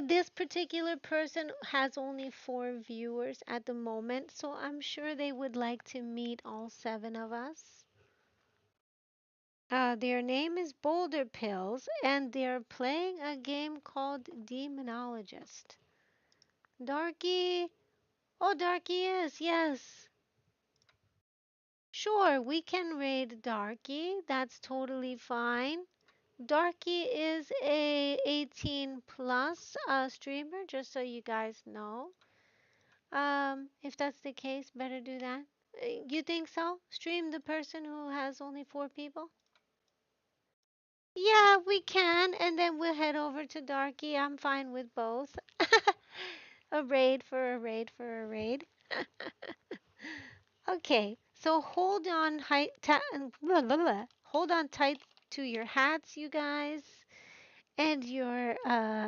This particular person has only 4 viewers at the moment, so I'm sure they would like to meet all 7 of us. Their name is Boulder Pills, and they're playing a game called Demonologist. Darky. Oh, Darky is, yes. Sure, we can raid Darky. That's totally fine. Darky is a 18 plus streamer, just so you guys know. If that's the case, better do that. You think so? Stream the person who has only 4 people? Yeah, we can, and then we'll head over to Darky. I'm fine with both. A raid for a raid for a raid. Okay, so blah, blah, blah. Hold on tight to your hats, you guys, and your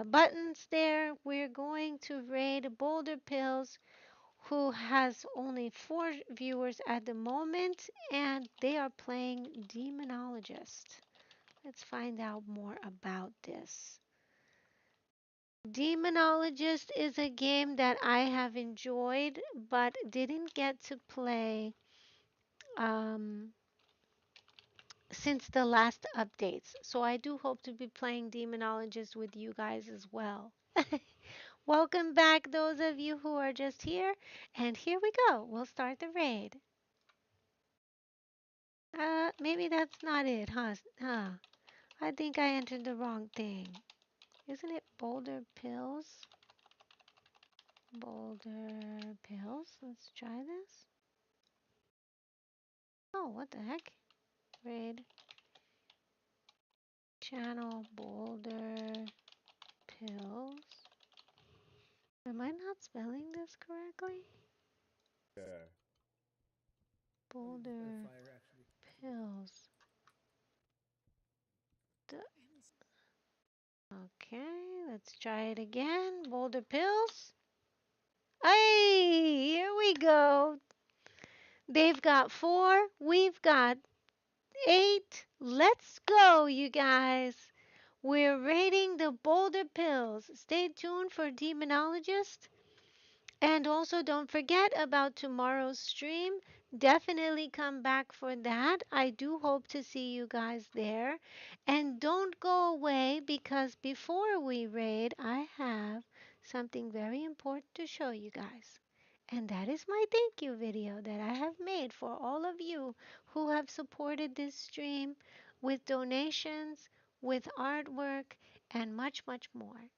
buttons there. We're going to raid Boulder Pills, who has only 4 viewers at the moment, and they are playing Demonologist. Let's find out more about this. Demonologist is a game that I have enjoyed but didn't get to play um, since the last updates. So I do hope to be playing Demonologist with you guys as well. Welcome back, those of you who are just here. And here we go. We'll start the raid. Maybe that's not it, huh? I think I entered the wrong thing. Isn't it Boulder Pills? Boulder Pills. Let's try this. Oh, what the heck? Raid channel Boulder Pills. Am I not spelling this correctly? Yeah. Boulder Pills. Okay, let's try it again. Boulder Pills. Hey, here we go. They've got 4. We've got 8. Let's go, you guys. We're rating the Boulder Pills. Stay tuned for Demonologist. And also, don't forget about tomorrow's stream. Definitely come back for that. I do hope to see you guys there. And don't go away, because before we raid, I have something very important to show you guys. And that is my thank you video that I have made for all of you who have supported this stream with donations, with artwork, and much, much more.